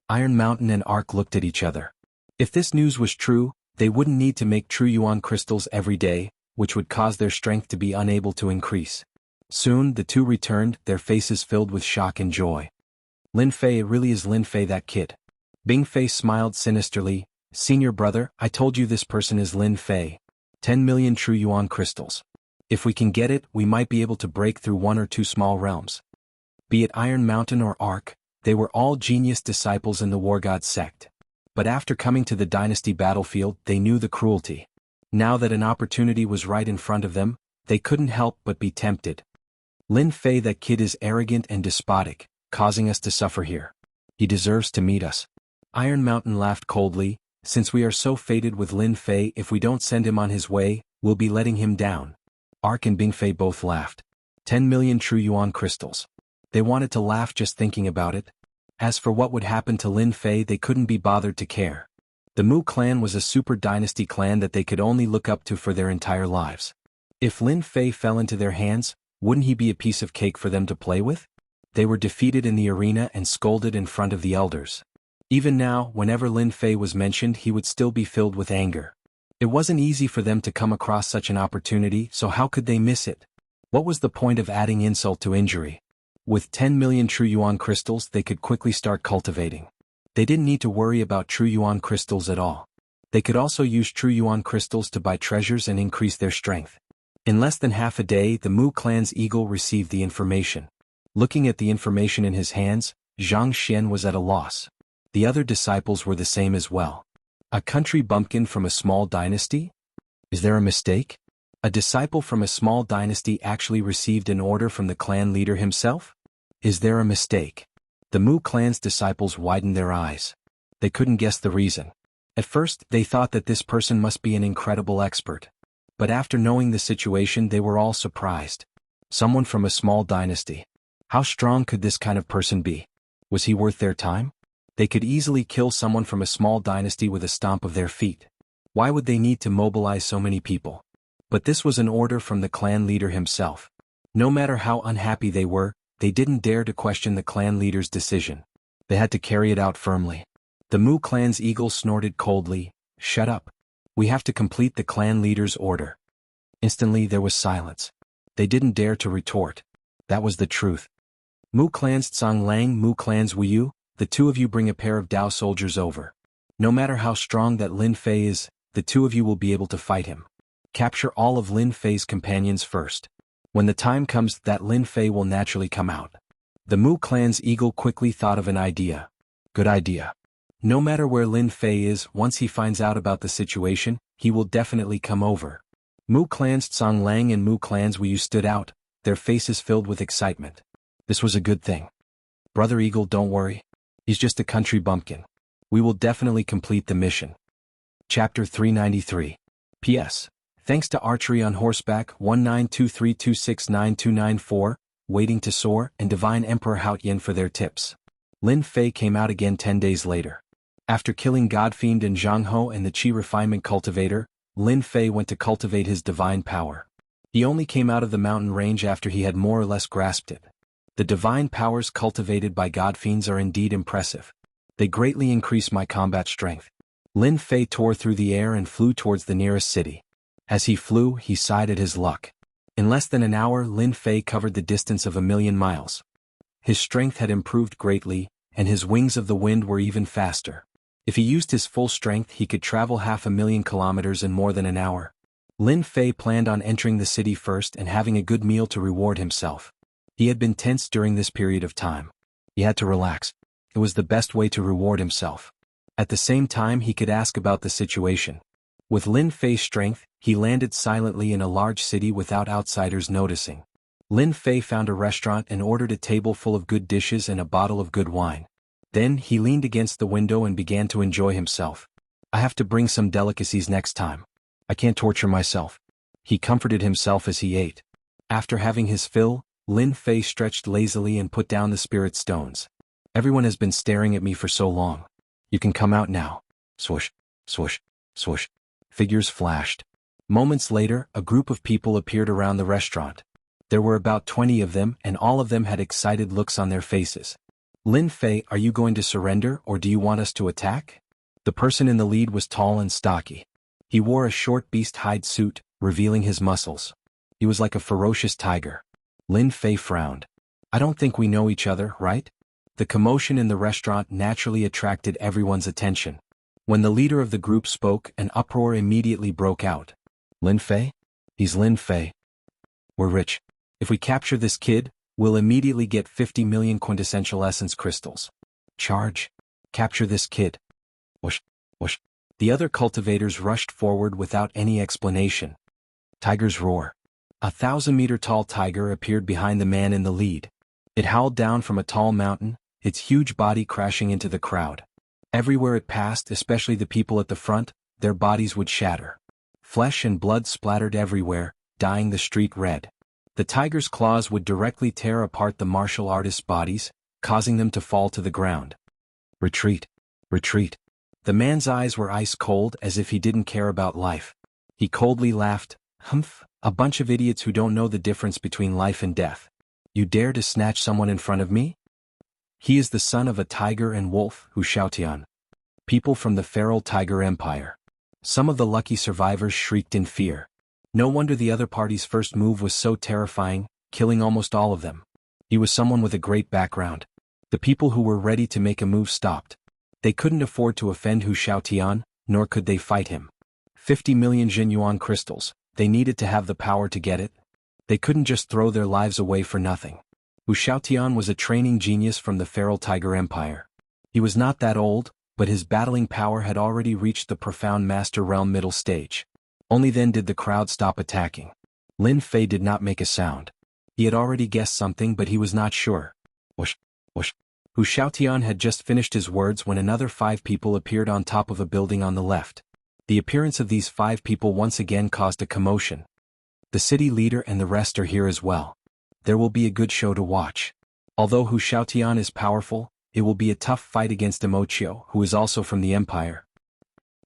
Iron Mountain and Ark looked at each other. If this news was true, they wouldn't need to make true yuan crystals every day, which would cause their strength to be unable to increase. Soon, the two returned, their faces filled with shock and joy. "Lin Fei, it really is Lin Fei, that kid." Bingfei smiled sinisterly, "Senior brother, I told you this person is Lin Fei. 10 million true yuan crystals. If we can get it, we might be able to break through one or two small realms." Be it Iron Mountain or Ark, they were all genius disciples in the War God sect. But after coming to the dynasty battlefield, they knew the cruelty. Now that an opportunity was right in front of them, they couldn't help but be tempted. "Lin Fei, that kid is arrogant and despotic, causing us to suffer here. He deserves to meet us." Iron Mountain laughed coldly, "Since we are so fated with Lin Fei, if we don't send him on his way, we'll be letting him down." Ark and Bingfei both laughed. 10 million true yuan crystals. They wanted to laugh just thinking about it. As for what would happen to Lin Fei, they couldn't be bothered to care. The Mu clan was a super dynasty clan that they could only look up to for their entire lives. If Lin Fei fell into their hands, wouldn't he be a piece of cake for them to play with? They were defeated in the arena and scolded in front of the elders. Even now, whenever Lin Fei was mentioned, he would still be filled with anger. It wasn't easy for them to come across such an opportunity, so how could they miss it? What was the point of adding insult to injury? With 10 million true yuan crystals, they could quickly start cultivating. They didn't need to worry about true yuan crystals at all. They could also use true yuan crystals to buy treasures and increase their strength. In less than half a day, the Mu clan's eagle received the information. Looking at the information in his hands, Zhang Xian was at a loss. The other disciples were the same as well. A country bumpkin from a small dynasty? Is there a mistake? A disciple from a small dynasty actually received an order from the clan leader himself? Is there a mistake? The Mu clan's disciples widened their eyes. They couldn't guess the reason. At first, they thought that this person must be an incredible expert. But after knowing the situation, they were all surprised. Someone from a small dynasty. How strong could this kind of person be? Was he worth their time? They could easily kill someone from a small dynasty with a stomp of their feet. Why would they need to mobilize so many people? But this was an order from the clan leader himself. No matter how unhappy they were, they didn't dare to question the clan leader's decision. They had to carry it out firmly. The Mu clan's eagle snorted coldly, "Shut up. We have to complete the clan leader's order." Instantly there was silence. They didn't dare to retort. That was the truth. Mu clan's Tsang Lang, Mu clan's Wuyu, the two of you bring a pair of Dao soldiers over. No matter how strong that Lin Fei is, the two of you will be able to fight him. Capture all of Lin Fei's companions first. When the time comes, that Lin Fei will naturally come out. The Mu clan's eagle quickly thought of an idea. Good idea. No matter where Lin Fei is, once he finds out about the situation, he will definitely come over. Mu clan's Tsang Lang and Mu clan's Wu stood out, their faces filled with excitement. This was a good thing. Brother Eagle, don't worry. He's just a country bumpkin. We will definitely complete the mission. Chapter 393. P.S. Thanks to Archery on Horseback 1923269294, Waiting to Soar, and Divine Emperor Haotian for their tips. Lin Fei came out again 10 days later. After killing Godfiend and Zhang Ho and the Qi Refinement Cultivator, Lin Fei went to cultivate his divine power. He only came out of the mountain range after he had more or less grasped it. The divine powers cultivated by Godfiends are indeed impressive. They greatly increase my combat strength. Lin Fei tore through the air and flew towards the nearest city. As he flew, he sighed at his luck. In less than an hour, Lin Fei covered the distance of 1,000,000 miles. His strength had improved greatly, and his wings of the wind were even faster. If he used his full strength, he could travel 500,000 kilometers in more than an hour. Lin Fei planned on entering the city first and having a good meal to reward himself. He had been tense during this period of time. He had to relax. It was the best way to reward himself. At the same time, he could ask about the situation. With Lin Fei's strength, he landed silently in a large city without outsiders noticing. Lin Fei found a restaurant and ordered a table full of good dishes and a bottle of good wine. Then he leaned against the window and began to enjoy himself. I have to bring some delicacies next time. I can't torture myself. He comforted himself as he ate. After having his fill, Lin Fei stretched lazily and put down the spirit stones. Everyone has been staring at me for so long. You can come out now. Swoosh, swoosh, swoosh. Figures flashed. Moments later, a group of people appeared around the restaurant. There were about 20 of them, and all of them had excited looks on their faces. Lin Fei, are you going to surrender or do you want us to attack? The person in the lead was tall and stocky. He wore a short beast hide suit, revealing his muscles. He was like a ferocious tiger. Lin Fei frowned. I don't think we know each other, right? The commotion in the restaurant naturally attracted everyone's attention. When the leader of the group spoke, an uproar immediately broke out. Lin Fei? He's Lin Fei. We're rich. If we capture this kid, we'll immediately get 50 million quintessential essence crystals. Charge. Capture this kid. Whoosh, whoosh. The other cultivators rushed forward without any explanation. Tiger's roar. A 1,000-meter-tall tiger appeared behind the man in the lead. It howled down from a tall mountain, its huge body crashing into the crowd. Everywhere it passed, especially the people at the front, their bodies would shatter. Flesh and blood splattered everywhere, dyeing the street red. The tiger's claws would directly tear apart the martial artists' bodies, causing them to fall to the ground. Retreat. Retreat. The man's eyes were ice cold, as if he didn't care about life. He coldly laughed. Humph, a bunch of idiots who don't know the difference between life and death. You dare to snatch someone in front of me? He is the son of a tiger and wolf, Hu Shaotian. People from the feral tiger empire. Some of the lucky survivors shrieked in fear. No wonder the other party's first move was so terrifying, killing almost all of them. He was someone with a great background. The people who were ready to make a move stopped. They couldn't afford to offend Hu Shaotian, nor could they fight him. 50 million Jinyuan crystals, they needed to have the power to get it. They couldn't just throw their lives away for nothing. Hu Shaotian was a training genius from the feral tiger empire. He was not that old, but his battling power had already reached the profound master realm middle stage. Only then did the crowd stop attacking. Lin Fei did not make a sound. He had already guessed something, but he was not sure. Whoosh, whoosh. Hu Shaotian had just finished his words when another 5 people appeared on top of a building on the left. The appearance of these 5 people once again caused a commotion. The city leader and the rest are here as well. There will be a good show to watch. Although Hu Shaotian is powerful, it will be a tough fight against Emochio, who is also from the empire.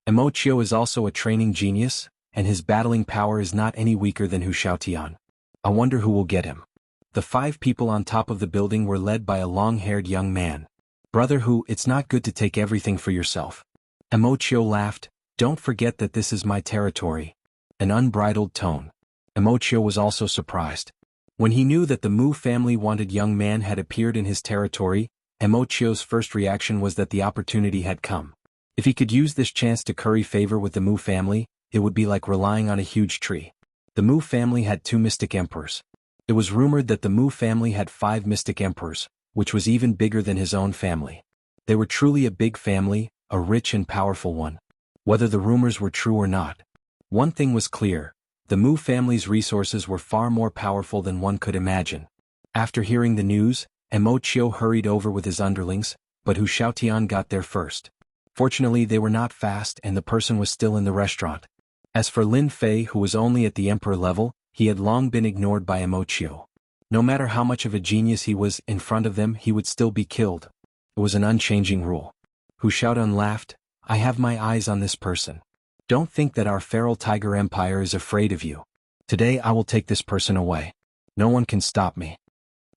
Emochio is also a training genius, and his battling power is not any weaker than Hu Shaotian. I wonder who will get him. The 5 people on top of the building were led by a long-haired young man. Brother Hu, it's not good to take everything for yourself. Emochio laughed. Don't forget that this is my territory. An unbridled tone. Emochio was also surprised. When he knew that the Mu family wanted young man had appeared in his territory, Mo Chio's first reaction was that the opportunity had come. If he could use this chance to curry favor with the Mu family, it would be like relying on a huge tree. The Mu family had 2 mystic emperors. It was rumored that the Mu family had 5 mystic emperors, which was even bigger than his own family. They were truly a big family, a rich and powerful one. Whether the rumors were true or not, one thing was clear: the Mu family's resources were far more powerful than one could imagine. After hearing the news, Mo Chio hurried over with his underlings, but Hu Xiaotian got there first. Fortunately, they were not fast and the person was still in the restaurant. As for Lin Fei, who was only at the emperor level, he had long been ignored by Mo Chio. No matter how much of a genius he was in front of them, he would still be killed. It was an unchanging rule. Hu Xiaotian laughed. I have my eyes on this person. Don't think that our feral tiger empire is afraid of you. Today I will take this person away. No one can stop me.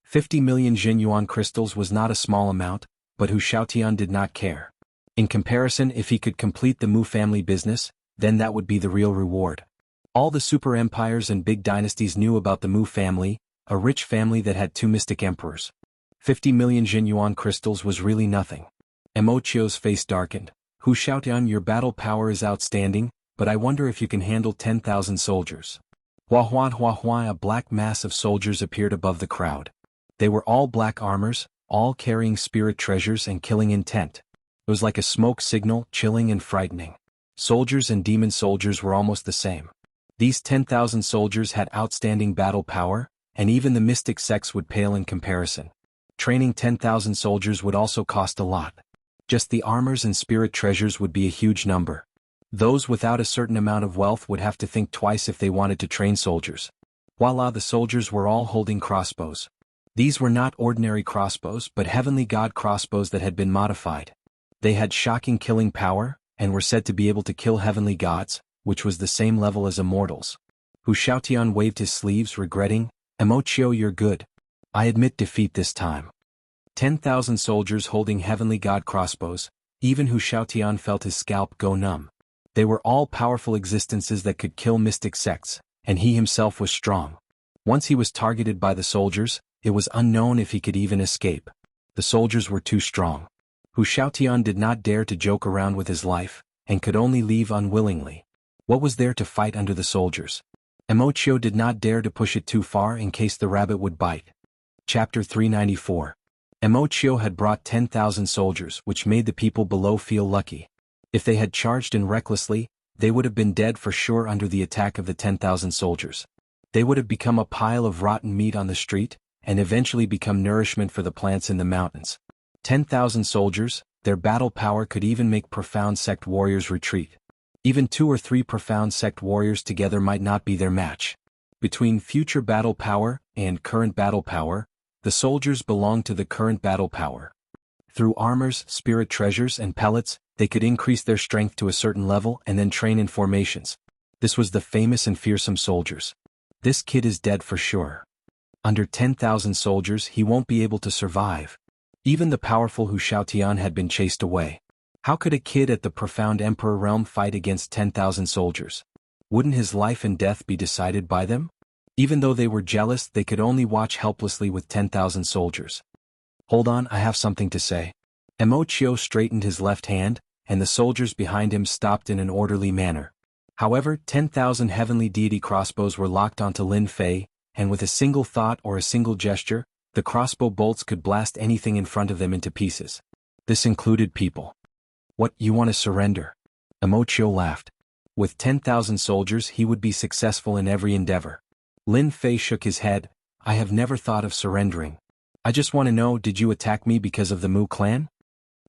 50 million Jin Yuan crystals was not a small amount, but Hu Xiaotian did not care. In comparison, if he could complete the Mu family business, then that would be the real reward. All the super empires and big dynasties knew about the Mu family, a rich family that had 2 mystic emperors. 50 million Jin Yuan crystals was really nothing. Mo Chio's face darkened. Hu Xiaotian, your battle power is outstanding, but I wonder if you can handle 10,000 soldiers. Hua hua hua hua, a black mass of soldiers appeared above the crowd. They were all black armors, all carrying spirit treasures and killing intent. It was like a smoke signal, chilling and frightening. Soldiers and demon soldiers were almost the same. These 10,000 soldiers had outstanding battle power, and even the mystic sects would pale in comparison. Training 10,000 soldiers would also cost a lot. Just the armors and spirit treasures would be a huge number. Those without a certain amount of wealth would have to think twice if they wanted to train soldiers. Voila, the soldiers were all holding crossbows. These were not ordinary crossbows but heavenly god crossbows that had been modified. They had shocking killing power, and were said to be able to kill heavenly gods, which was the same level as immortals. Hu Xiaotian waved his sleeves, regretting, Mo Chio, you're good. I admit defeat this time. 10,000 soldiers holding heavenly god crossbows, even Hu Xiaotian felt his scalp go numb. They were all powerful existences that could kill mystic sects, and he himself was strong. Once he was targeted by the soldiers, it was unknown if he could even escape. The soldiers were too strong. Hu Xiaotian did not dare to joke around with his life, and could only leave unwillingly. What was there to fight under the soldiers? Mo Chio did not dare to push it too far in case the rabbit would bite. Chapter 394. Mo Chio had brought 10,000 soldiers, which made the people below feel lucky. If they had charged in recklessly, they would have been dead for sure under the attack of the 10,000 soldiers. They would have become a pile of rotten meat on the street, and eventually become nourishment for the plants in the mountains. 10,000 soldiers, their battle power could even make profound sect warriors retreat. Even 2 or 3 profound sect warriors together might not be their match. Between future battle power and current battle power, the soldiers belonged to the current battle power. Through armors, spirit treasures, and pellets, they could increase their strength to a certain level and then train in formations. This was the famous and fearsome soldiers. This kid is dead for sure. Under 10,000 soldiers, he won't be able to survive. Even the powerful Hu Xiaotian had been chased away. How could a kid at the profound emperor realm fight against 10,000 soldiers? Wouldn't his life and death be decided by them? Even though they were jealous, they could only watch helplessly with 10,000 soldiers. Hold on, I have something to say. Mo Chio straightened his left hand, and the soldiers behind him stopped in an orderly manner. However, 10,000 heavenly deity crossbows were locked onto Lin Fei, and with a single thought or a single gesture, the crossbow bolts could blast anything in front of them into pieces. This included people. What, you want to surrender? Mo Chio laughed. With 10,000 soldiers, he would be successful in every endeavor. Lin Fei shook his head. I have never thought of surrendering. I just want to know, did you attack me because of the Mu clan?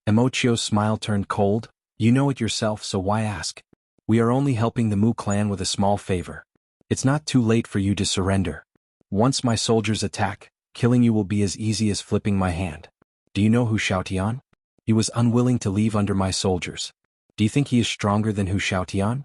Mo Chio's smile turned cold. You know it yourself, so why ask? We are only helping the Mu clan with a small favor. It's not too late for you to surrender. Once my soldiers attack, killing you will be as easy as flipping my hand. Do you know Hu Xiaotian? He was unwilling to leave under my soldiers. Do you think he is stronger than Hu Xiaotian?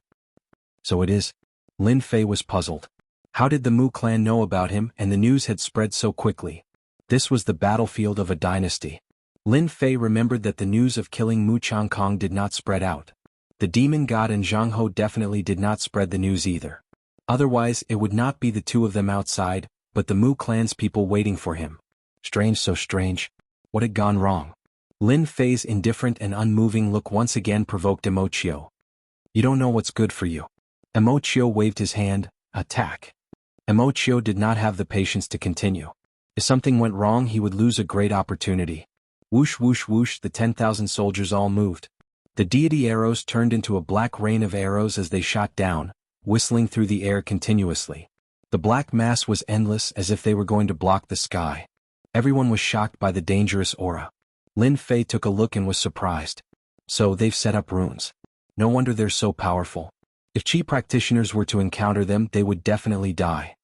So it is. Lin Fei was puzzled. How did the Mu clan know about him, and the news had spread so quickly? This was the battlefield of a dynasty. Lin Fei remembered that the news of killing Mu Changkong did not spread out. The demon god and Zhang Ho definitely did not spread the news either. Otherwise, it would not be the 2 of them outside, but the Mu clan's people waiting for him. Strange, so strange. What had gone wrong? Lin Fei's indifferent and unmoving look once again provoked Emochio. You don't know what's good for you. Emochio waved his hand. Attack. Emochio did not have the patience to continue. If something went wrong, he would lose a great opportunity. Whoosh whoosh whoosh, the 10,000 soldiers all moved. The deity arrows turned into a black rain of arrows as they shot down, whistling through the air continuously. The black mass was endless, as if they were going to block the sky. Everyone was shocked by the dangerous aura. Lin Fei took a look and was surprised. So they've set up runes. No wonder they're so powerful. If Qi practitioners were to encounter them, they would definitely die.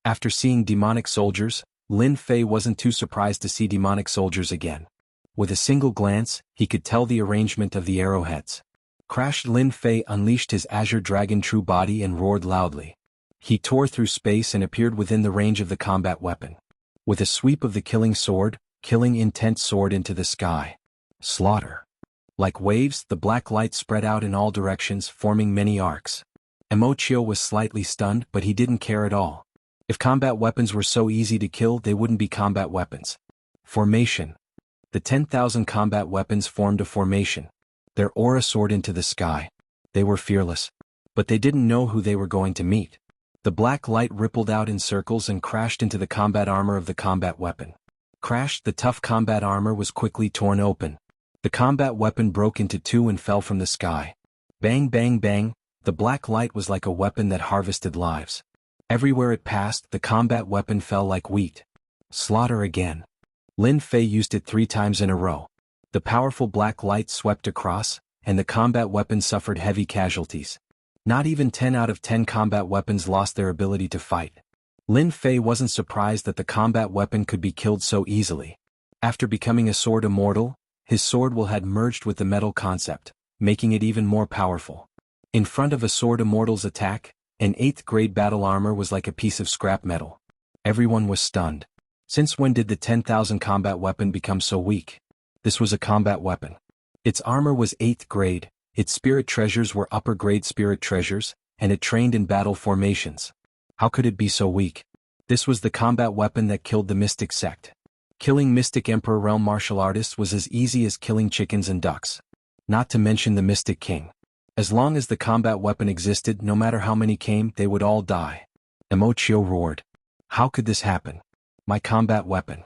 After seeing demonic soldiers, Lin Fei wasn't too surprised to see demonic soldiers again. With a single glance, he could tell the arrangement of the arrowheads. Crashed. Lin Fei unleashed his azure dragon true body and roared loudly. He tore through space and appeared within the range of the combat weapon. With a sweep of the killing intent soared into the sky. Slaughter. Like waves, the black light spread out in all directions, forming many arcs. Emochio was slightly stunned, but he didn't care at all. If combat weapons were so easy to kill, they wouldn't be combat weapons. Formation. The 10,000 combat weapons formed a formation. Their aura soared into the sky. They were fearless. But they didn't know who they were going to meet. The black light rippled out in circles and crashed into the combat armor of the combat weapon. Crashed. The tough combat armor was quickly torn open. The combat weapon broke into two and fell from the sky. Bang bang bang, the black light was like a weapon that harvested lives. Everywhere it passed, the combat weapon fell like wheat. Slaughter again. Lin Fei used it 3 times in a row. The powerful black light swept across, and the combat weapon suffered heavy casualties. Not even 10 out of 10 combat weapons lost their ability to fight. Lin Fei wasn't surprised that the combat weapon could be killed so easily. After becoming a sword immortal, his sword will had merged with the metal concept, making it even more powerful. In front of a sword immortal's attack, an 8th grade battle armor was like a piece of scrap metal. Everyone was stunned. Since when did the 10,000 combat weapon become so weak? This was a combat weapon. Its armor was 8th grade, its spirit treasures were upper grade spirit treasures, and it trained in battle formations. How could it be so weak? This was the combat weapon that killed the Mystic sect. Killing Mystic Emperor realm martial artists was as easy as killing chickens and ducks. Not to mention the Mystic King. As long as the combat weapon existed, no matter how many came, they would all die. Emochio roared. How could this happen? My combat weapon.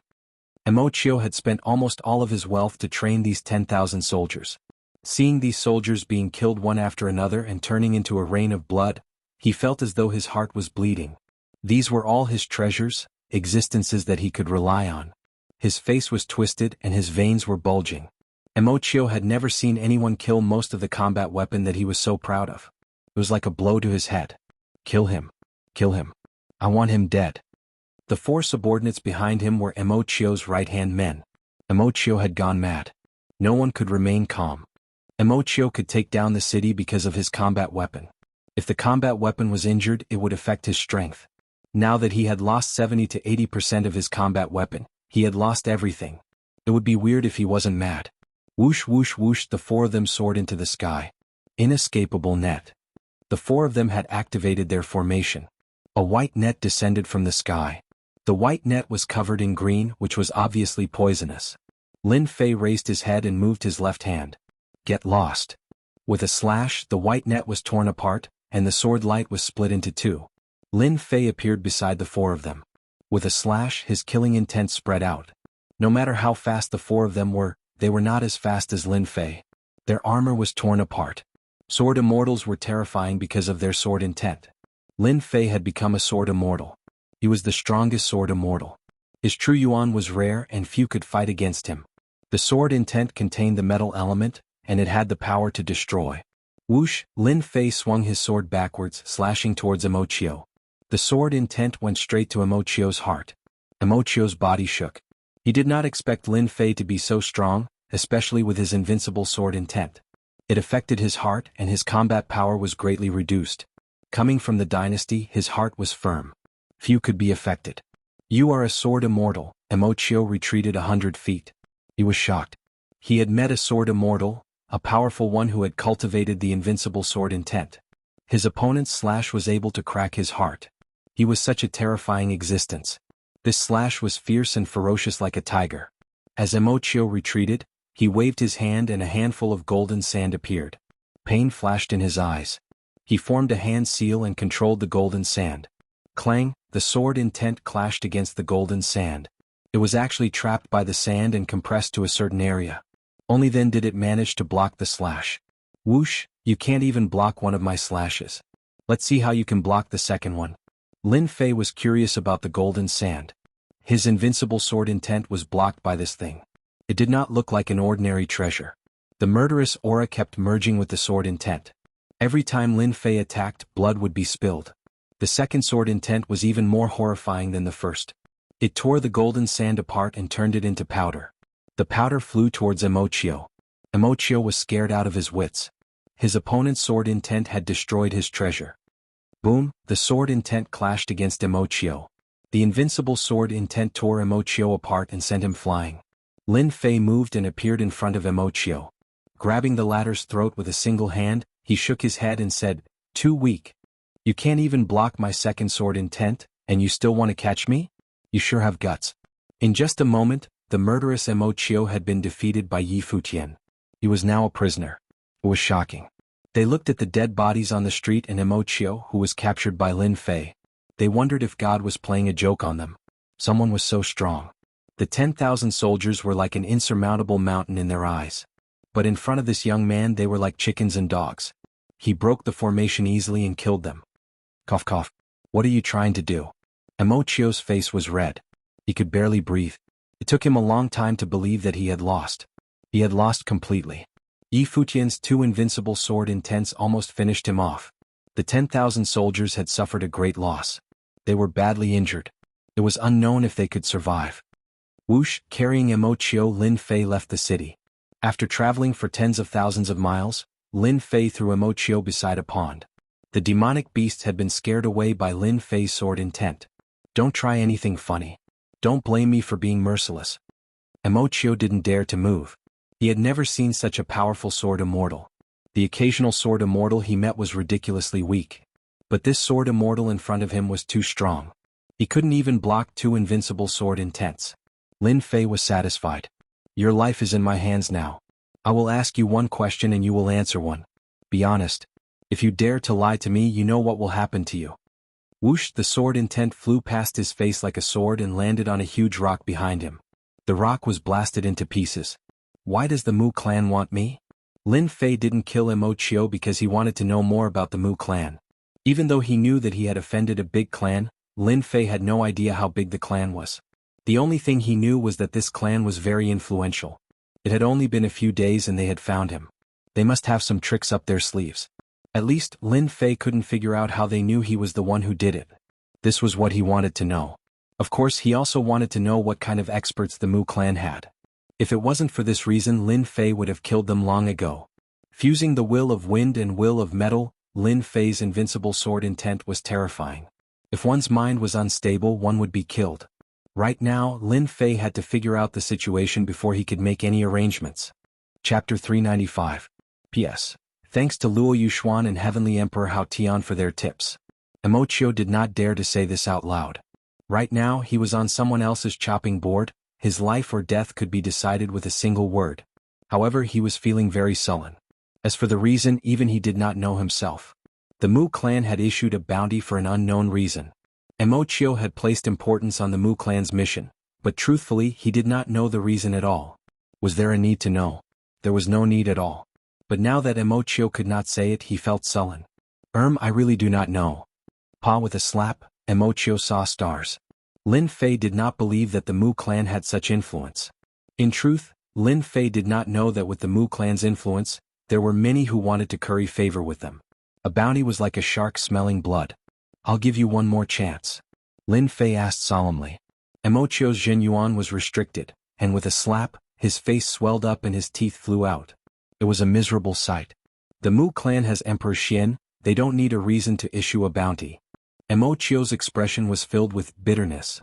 Emochio had spent almost all of his wealth to train these 10,000 soldiers. Seeing these soldiers being killed one after another and turning into a rain of blood, he felt as though his heart was bleeding. These were all his treasures, existences that he could rely on. His face was twisted and his veins were bulging. Emochio had never seen anyone kill most of the combat weapon that he was so proud of. It was like a blow to his head. Kill him. Kill him. I want him dead. The 4 subordinates behind him were Emochio's right-hand men. Emochio had gone mad. No one could remain calm. Emochio could take down the city because of his combat weapon. If the combat weapon was injured, it would affect his strength. Now that he had lost 70 to 80% of his combat weapon, he had lost everything. It would be weird if he wasn't mad. Whoosh whoosh whoosh, the 4 of them soared into the sky. Inescapable net. The 4 of them had activated their formation. A white net descended from the sky. The white net was covered in green, which was obviously poisonous. Lin Fei raised his head and moved his left hand. Get lost. With a slash, the white net was torn apart, and the sword light was split into 2. Lin Fei appeared beside the 4 of them. With a slash, his killing intent spread out. No matter how fast the 4 of them were, they were not as fast as Lin Fei. Their armor was torn apart. Sword immortals were terrifying because of their sword intent. Lin Fei had become a sword immortal. He was the strongest sword immortal. His true yuan was rare and few could fight against him. The sword intent contained the metal element, and it had the power to destroy. Whoosh, Lin Fei swung his sword backwards, slashing towards Emochio. The sword intent went straight to Emochio's heart. Emochio's body shook. He did not expect Lin Fei to be so strong, especially with his invincible sword intent. It affected his heart and his combat power was greatly reduced. Coming from the dynasty, his heart was firm. Few could be affected. You are a sword immortal. Emochio retreated 100 feet. He was shocked. He had met a sword immortal, a powerful one who had cultivated the invincible sword intent. His opponent's slash was able to crack his heart. He was such a terrifying existence. This slash was fierce and ferocious like a tiger. As Emochio retreated, He waved his hand and a handful of golden sand appeared. Pain flashed in his eyes. He formed a hand seal and controlled the golden sand. Clang, the sword intent clashed against the golden sand. It was actually trapped by the sand and compressed to a certain area. Only then did it manage to block the slash. Whoosh, you can't even block one of my slashes. Let's see how you can block the second one. Lin Fei was curious about the golden sand. His invincible sword intent was blocked by this thing. It did not look like an ordinary treasure. The murderous aura kept merging with the sword intent. Every time Lin Fei attacked, blood would be spilled. The second sword intent was even more horrifying than the first. It tore the golden sand apart and turned it into powder. The powder flew towards Emochio. Emochio was scared out of his wits. His opponent's sword intent had destroyed his treasure. Boom, the sword intent clashed against Emochio. The invincible sword intent tore Emochio apart and sent him flying. Lin Fei moved and appeared in front of Emochio. Grabbing the latter's throat with a single hand, he shook his head and said, "Too weak. You can't even block my second sword intent, and you still want to catch me? You sure have guts." In just a moment, the murderous Emochio had been defeated by Yi Futian. He was now a prisoner. It was shocking. They looked at the dead bodies on the street and Emochio, who was captured by Lin Fei. They wondered if God was playing a joke on them. Someone was so strong. The 10,000 soldiers were like an insurmountable mountain in their eyes. But in front of this young man they were like chickens and dogs. He broke the formation easily and killed them. Cough cough. What are you trying to do? Emochio's face was red. He could barely breathe. It took him a long time to believe that he had lost. He had lost completely. Yi Futian's two invincible sword intents almost finished him off. The 10,000 soldiers had suffered a great loss. They were badly injured. It was unknown if they could survive. Whoosh, carrying Emochio, Lin Fei left the city. After traveling for tens of thousands of miles, Lin Fei threw Emochio beside a pond. The demonic beasts had been scared away by Lin Fei's sword intent. Don't try anything funny. Don't blame me for being merciless. Emochio didn't dare to move. He had never seen such a powerful sword immortal. The occasional sword immortal he met was ridiculously weak. But this sword immortal in front of him was too strong. He couldn't even block two invincible sword intents. Lin Fei was satisfied. Your life is in my hands now. I will ask you one question and you will answer one. Be honest. If you dare to lie to me, you know what will happen to you. Whoosh, the sword intent flew past his face like a sword and landed on a huge rock behind him. The rock was blasted into pieces. Why does the Mu clan want me? Lin Fei didn't kill Emochio because he wanted to know more about the Mu clan. Even though he knew that he had offended a big clan, Lin Fei had no idea how big the clan was. The only thing he knew was that this clan was very influential. It had only been a few days and they had found him. They must have some tricks up their sleeves. At least, Lin Fei couldn't figure out how they knew he was the one who did it. This was what he wanted to know. Of course, he also wanted to know what kind of experts the Mu clan had. If it wasn't for this reason, Lin Fei would have killed them long ago. Fusing the will of wind and will of metal, Lin Fei's invincible sword intent was terrifying. If one's mind was unstable, one would be killed. Right now, Lin Fei had to figure out the situation before he could make any arrangements. Chapter 395. P.S. Thanks to Luo Yuxuan and Heavenly Emperor Hao Tian for their tips. Emochio did not dare to say this out loud. Right now, he was on someone else's chopping board. His life or death could be decided with a single word. However, he was feeling very sullen. As for the reason, even he did not know himself. The Mu clan had issued a bounty for an unknown reason. Emochio had placed importance on the Mu clan's mission, but truthfully, he did not know the reason at all. Was there a need to know? There was no need at all. But now that Emochio could not say it, he felt sullen. I really do not know. Pa with a slap, Emochio saw stars. Lin Fei did not believe that the Mu clan had such influence. In truth, Lin Fei did not know that with the Mu clan's influence, there were many who wanted to curry favor with them. A bounty was like a shark smelling blood. I'll give you one more chance. Lin Fei asked solemnly. Emochio's Zhenyuan was restricted, and with a slap, his face swelled up and his teeth flew out. It was a miserable sight. The Mu clan has Emperor Xian, they don't need a reason to issue a bounty. Emochio's expression was filled with bitterness.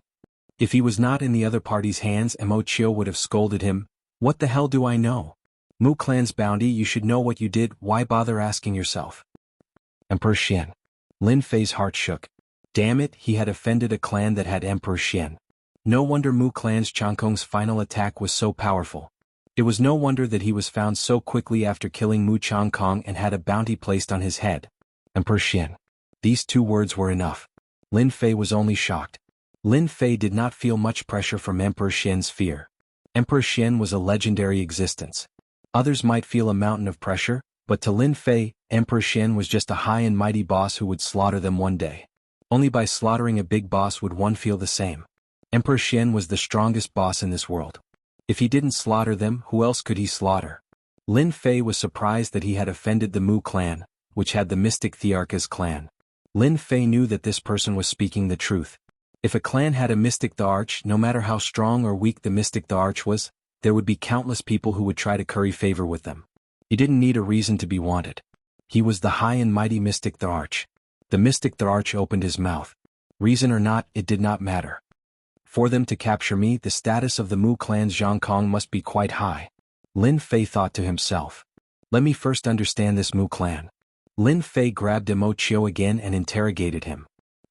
If he was not in the other party's hands, Emochio would have scolded him. What the hell do I know? Mu clan's bounty, you should know what you did, why bother asking yourself? Emperor Xian. Lin Fei's heart shook. Damn it, he had offended a clan that had Emperor Xian. No wonder Mu clan's Changkong's final attack was so powerful. It was no wonder that he was found so quickly after killing Mu Changkong and had a bounty placed on his head. Emperor Xian. These two words were enough. Lin Fei was only shocked. Lin Fei did not feel much pressure from Emperor Xian's fear. Emperor Xian was a legendary existence. Others might feel a mountain of pressure, but to Lin Fei, Emperor Xian was just a high and mighty boss who would slaughter them one day. Only by slaughtering a big boss would one feel the same. Emperor Xian was the strongest boss in this world. If he didn't slaughter them, who else could he slaughter? Lin Fei was surprised that he had offended the Mu clan, which had the mystic Thearch as clan. Lin Fei knew that this person was speaking the truth. If a clan had a mystic Thearch, no matter how strong or weak the mystic Thearch was, there would be countless people who would try to curry favor with them. He didn't need a reason to be wanted. He was the high and mighty mystic Thearch. The mystic Thearch opened his mouth. Reason or not, it did not matter. For them to capture me, the status of the Mu clan's Zhongkong must be quite high. Lin Fei thought to himself. Let me first understand this Mu clan. Lin Fei grabbed Mo Chiu again and interrogated him.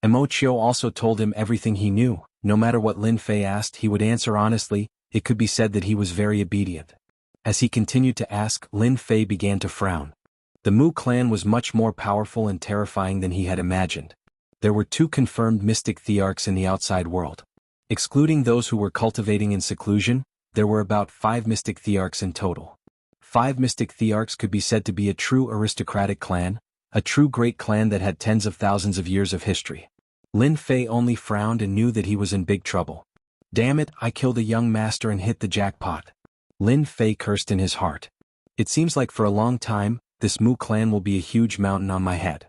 Mo Chiu also told him everything he knew. No matter what Lin Fei asked, he would answer honestly. It could be said that he was very obedient. As he continued to ask, Lin Fei began to frown. The Mu clan was much more powerful and terrifying than he had imagined. There were 2 confirmed mystic Thearchs in the outside world. Excluding those who were cultivating in seclusion, there were about 5 mystic Thearchs in total. 5 mystic Thearchs could be said to be a true aristocratic clan, a true great clan that had tens of thousands of years of history. Lin Fei only frowned and knew that he was in big trouble. Damn it, I killed a young master and hit the jackpot. Lin Fei cursed in his heart. It seems like for a long time, this Mu clan will be a huge mountain on my head.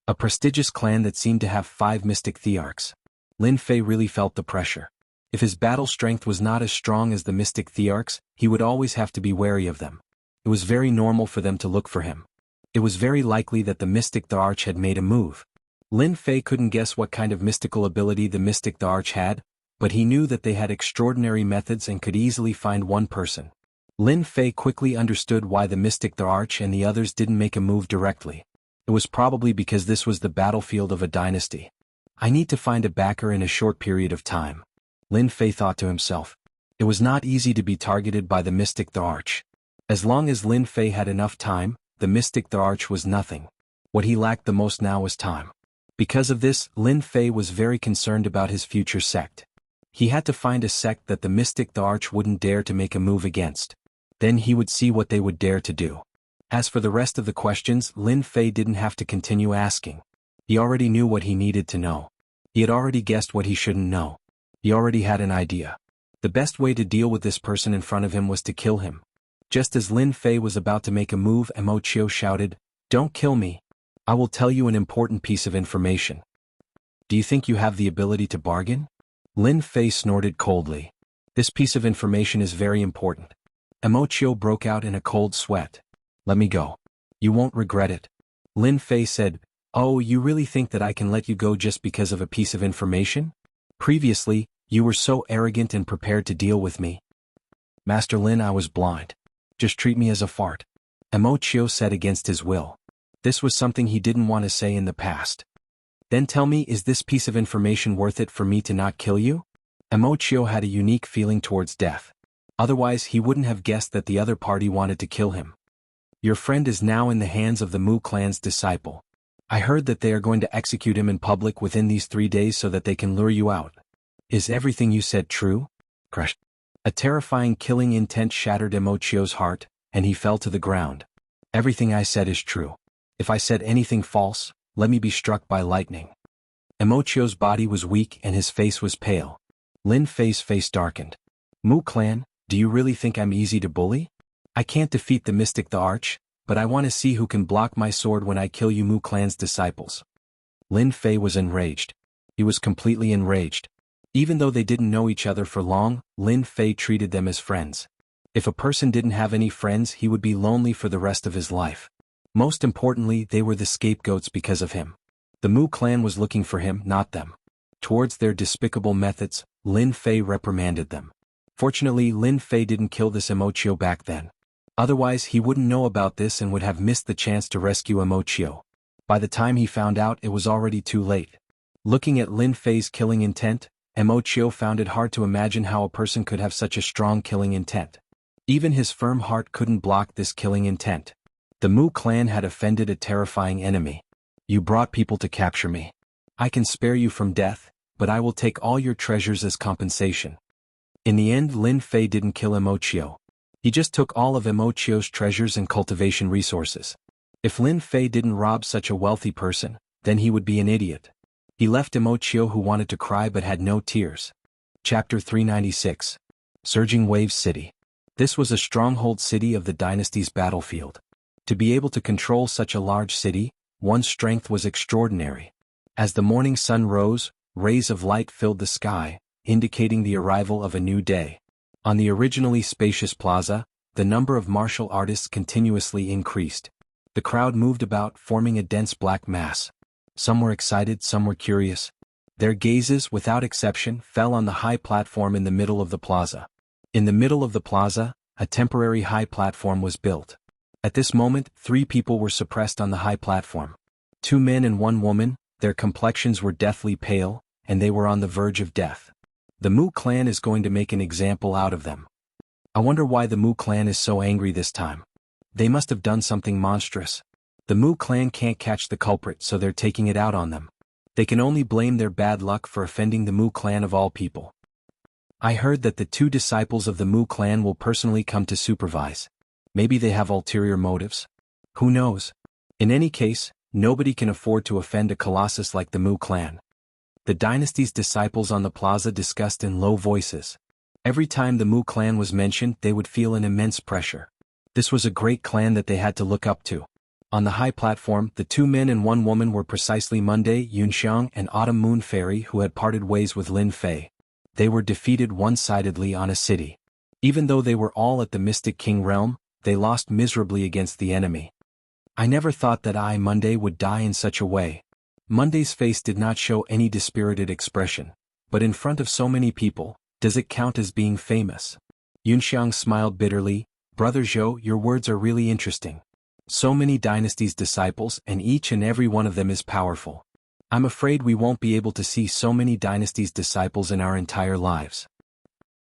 A prestigious clan that seemed to have 5 mystic Thearchs. Lin Fei really felt the pressure. If his battle strength was not as strong as the mystic Thearchs, he would always have to be wary of them. It was very normal for them to look for him. It was very likely that the mystic Thearch had made a move. Lin Fei couldn't guess what kind of mystical ability the mystic Thearch had, but he knew that they had extraordinary methods and could easily find one person. Lin Fei quickly understood why the mystic Thearch and the others didn't make a move directly. It was probably because this was the battlefield of a dynasty. I need to find a backer in a short period of time. Lin Fei thought to himself. It was not easy to be targeted by the mystic Thearch. As long as Lin Fei had enough time, the mystic Thearch was nothing. What he lacked the most now was time. Because of this, Lin Fei was very concerned about his future sect. He had to find a sect that the mystic Thearch wouldn't dare to make a move against. Then he would see what they would dare to do. As for the rest of the questions, Lin Fei didn't have to continue asking. He already knew what he needed to know. He had already guessed what he shouldn't know. He already had an idea. The best way to deal with this person in front of him was to kill him. Just as Lin Fei was about to make a move, Mo Chiu shouted, "Don't kill me. I will tell you an important piece of information." "Do you think you have the ability to bargain?" Lin Fei snorted coldly. "This piece of information is very important." Mo Chiu broke out in a cold sweat. "Let me go. You won't regret it." Lin Fei said, "Oh, you really think that I can let you go just because of a piece of information? Previously, you were so arrogant and prepared to deal with me." "Master Lin, I was blind. Just treat me as a fart." Mo Chiu said against his will. This was something he didn't want to say in the past. "Then tell me, is this piece of information worth it for me to not kill you?" Mo Chiu had a unique feeling towards death. Otherwise he wouldn't have guessed that the other party wanted to kill him. "Your friend is now in the hands of the Mu clan's disciple. I heard that they are going to execute him in public within these 3 days so that they can lure you out. Is everything you said true?" Crush. A terrifying killing intent shattered Mo Chiu's heart, and he fell to the ground. "Everything I said is true. If I said anything false, let me be struck by lightning." Mo Chiu's body was weak and his face was pale. Lin Fei's face darkened. "Mu clan, do you really think I'm easy to bully? I can't defeat the mystic Thearch, but I want to see who can block my sword when I kill you Mu clan's disciples." Lin Fei was enraged. He was completely enraged. Even though they didn't know each other for long, Lin Fei treated them as friends. If a person didn't have any friends, he would be lonely for the rest of his life. Most importantly, they were the scapegoats because of him. The Mu clan was looking for him, not them. Towards their despicable methods, Lin Fei reprimanded them. Fortunately, Lin Fei didn't kill this Mo Chiu back then. Otherwise he wouldn't know about this and would have missed the chance to rescue Mo Chiu. By the time he found out, it was already too late. Looking at Lin Fei's killing intent, Mo Chiu found it hard to imagine how a person could have such a strong killing intent. Even his firm heart couldn't block this killing intent. The Mu clan had offended a terrifying enemy. You brought people to capture me. I can spare you from death, but I will take all your treasures as compensation. In the end, Lin Fei didn't kill Emochio. He just took all of Emochio's treasures and cultivation resources. If Lin Fei didn't rob such a wealthy person, then he would be an idiot. He left Emochio who wanted to cry but had no tears. Chapter 396. Surging Waves City. This was a stronghold city of the dynasty's battlefield. To be able to control such a large city, one's strength was extraordinary. As the morning sun rose, rays of light filled the sky, indicating the arrival of a new day. On the originally spacious plaza, the number of martial artists continuously increased. The crowd moved about, forming a dense black mass. Some were excited, some were curious. Their gazes, without exception, fell on the high platform in the middle of the plaza. In the middle of the plaza, a temporary high platform was built. At this moment, 3 people were suppressed on the high platform. 2 men and 1 woman, their complexions were deathly pale, and they were on the verge of death. The Mu clan is going to make an example out of them. I wonder why the Mu clan is so angry this time. They must have done something monstrous. The Mu clan can't catch the culprit, so they're taking it out on them. They can only blame their bad luck for offending the Mu clan of all people. I heard that the 2 disciples of the Mu clan will personally come to supervise. Maybe they have ulterior motives. Who knows? In any case, nobody can afford to offend a colossus like the Mu clan. The dynasty's disciples on the plaza discussed in low voices. Every time the Mu clan was mentioned, they would feel an immense pressure. This was a great clan that they had to look up to. On the high platform, the 2 men and 1 woman were precisely Monday Yunxiang and Autumn Moon Fairy, who had parted ways with Lin Fei. They were defeated one-sidedly on a city. Even though they were all at the Mystic King realm, they lost miserably against the enemy. I never thought that I, Monday, would die in such a way. Monday's face did not show any dispirited expression. But in front of so many people, does it count as being famous? Yunxiang smiled bitterly. Brother Zhou, your words are really interesting. So many dynasty's disciples, and each and every one of them is powerful. I'm afraid we won't be able to see so many dynasty's disciples in our entire lives.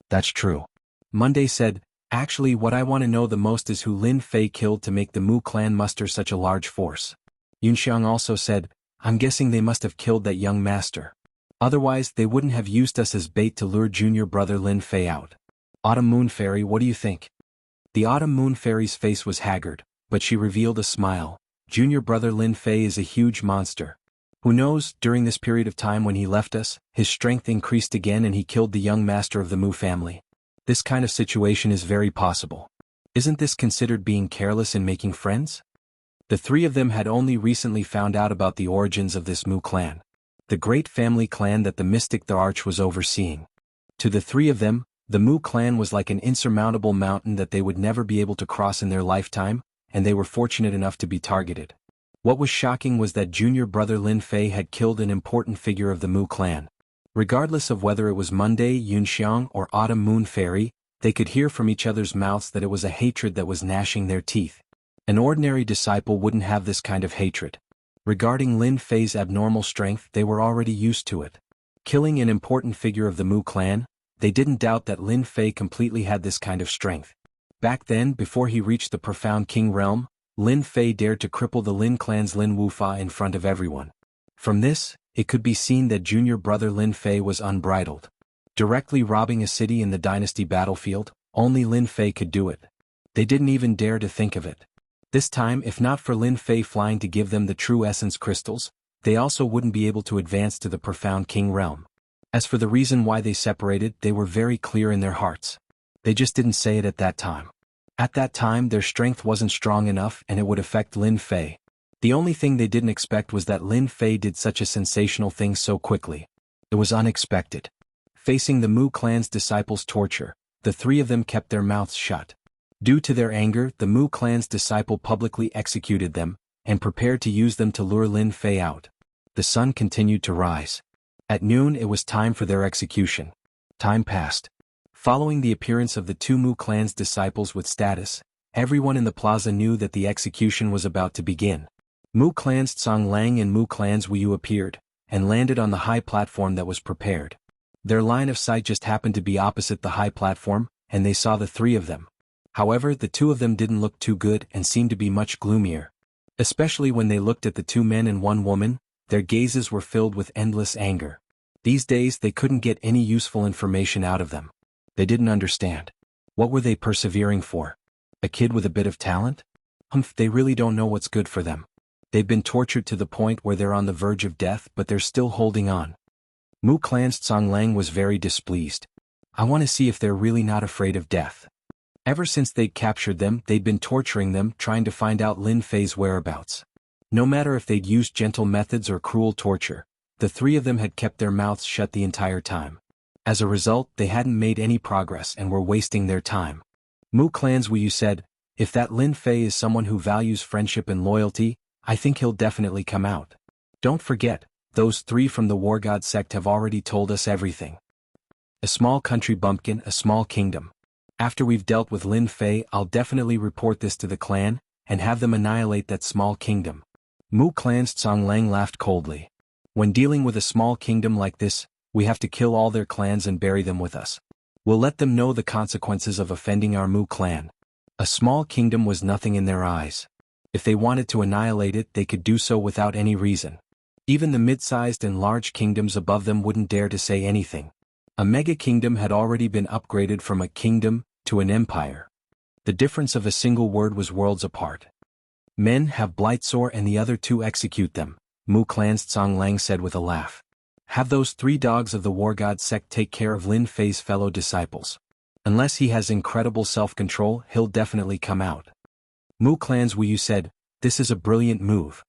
That's true. Monday said, actually what I want to know the most is who Lin Fei killed to make the Mu clan muster such a large force. Yunxiang also said, I'm guessing they must have killed that young master. Otherwise they wouldn't have used us as bait to lure junior brother Lin Fei out. Autumn Moon Fairy, what do you think? The Autumn Moon Fairy's face was haggard, but she revealed a smile. Junior brother Lin Fei is a huge monster. Who knows, during this period of time when he left us, his strength increased again and he killed the young master of the Mu family. This kind of situation is very possible. Isn't this considered being careless in making friends? The 3 of them had only recently found out about the origins of this Mu clan. The great family clan that the mystic the Arch was overseeing. To the 3 of them, the Mu clan was like an insurmountable mountain that they would never be able to cross in their lifetime, and they were fortunate enough to be targeted. What was shocking was that junior brother Lin Fei had killed an important figure of the Mu clan. Regardless of whether it was Monday Yunxiang or Autumn Moon Fairy, they could hear from each other's mouths that it was a hatred that was gnashing their teeth. An ordinary disciple wouldn't have this kind of hatred. Regarding Lin Fei's abnormal strength, they were already used to it. Killing an important figure of the Mu clan, they didn't doubt that Lin Fei completely had this kind of strength. Back then, before he reached the profound king realm, Lin Fei dared to cripple the Lin clan's Lin Wufa in front of everyone. From this, it could be seen that junior brother Lin Fei was unbridled. Directly robbing a city in the dynasty battlefield, only Lin Fei could do it. They didn't even dare to think of it. This time, if not for Lin Fei flying to give them the true essence crystals, they also wouldn't be able to advance to the profound king realm. As for the reason why they separated, they were very clear in their hearts. They just didn't say it at that time. At that time, their strength wasn't strong enough and it would affect Lin Fei. The only thing they didn't expect was that Lin Fei did such a sensational thing so quickly. It was unexpected. Facing the Mu clan's disciples' torture, the 3 of them kept their mouths shut. Due to their anger, the Mu clan's disciple publicly executed them, and prepared to use them to lure Lin Fei out. The sun continued to rise. At noon it was time for their execution. Time passed. Following the appearance of the 2 Mu clan's disciples with status, everyone in the plaza knew that the execution was about to begin. Mu clan's Tsang Lang and Mu clan's Wuyu appeared, and landed on the high platform that was prepared. Their line of sight just happened to be opposite the high platform, and they saw the 3 of them. However, the two of them didn't look too good and seemed to be much gloomier. Especially when they looked at the two men and one woman, their gazes were filled with endless anger. These days they couldn't get any useful information out of them. They didn't understand. What were they persevering for? A kid with a bit of talent? They really don't know what's good for them. They've been tortured to the point where they're on the verge of death, but they're still holding on. Mu Clan's Tsang was very displeased. I want to see if they're really not afraid of death. Ever since they'd captured them, they'd been torturing them, trying to find out Lin Fei's whereabouts. No matter if they'd used gentle methods or cruel torture, the three of them had kept their mouths shut the entire time. As a result, they hadn't made any progress and were wasting their time. Mu Clan's Wuyu said, if that Lin Fei is someone who values friendship and loyalty, I think he'll definitely come out. Don't forget, those three from the War God sect have already told us everything. A small country bumpkin, a small kingdom. After we've dealt with Lin Fei, I'll definitely report this to the clan, and have them annihilate that small kingdom. Mu Clan's Tsang laughed coldly. When dealing with a small kingdom like this, we have to kill all their clans and bury them with us. We'll let them know the consequences of offending our Mu clan. A small kingdom was nothing in their eyes. If they wanted to annihilate it, they could do so without any reason. Even the mid-sized and large kingdoms above them wouldn't dare to say anything. A mega kingdom had already been upgraded from a kingdom to an empire. The difference of a single word was worlds apart. Men, have Blightsore and the other two execute them, Mu Clan's Tsang said with a laugh. Have those three dogs of the War God sect take care of Lin Fei's fellow disciples. Unless he has incredible self-control, he'll definitely come out. Mu Clan's Wuyu said, this is a brilliant move.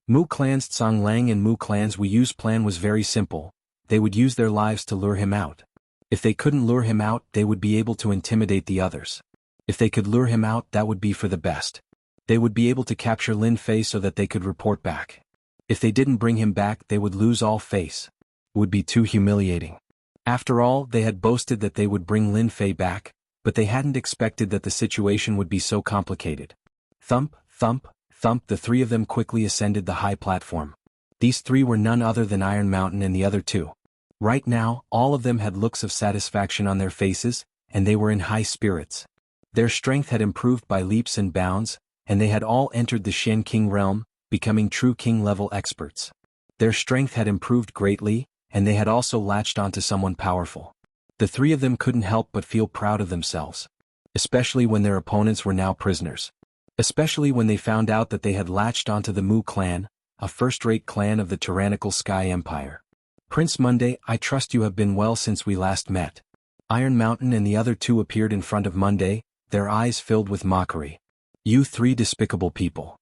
Mu Clan's Tsang and Mu Clan's Wuyu's plan was very simple. They would use their lives to lure him out. If they couldn't lure him out, they would be able to intimidate the others. If they could lure him out, that would be for the best. They would be able to capture Lin Fei so that they could report back. If they didn't bring him back, they would lose all face. It would be too humiliating. After all, they had boasted that they would bring Lin Fei back, but they hadn't expected that the situation would be so complicated. Thump, thump, thump, the three of them quickly ascended the high platform. These three were none other than Iron Mountain and the other two. Right now, all of them had looks of satisfaction on their faces, and they were in high spirits. Their strength had improved by leaps and bounds, and they had all entered the Shen King realm, becoming true king-level experts. Their strength had improved greatly, and they had also latched onto someone powerful. The three of them couldn't help but feel proud of themselves. Especially when their opponents were now prisoners. Especially when they found out that they had latched onto the Mu clan, a first-rate clan of the tyrannical Sky Empire. Prince Monday, I trust you have been well since we last met. Iron Mountain and the other two appeared in front of Monday, their eyes filled with mockery. You three despicable people.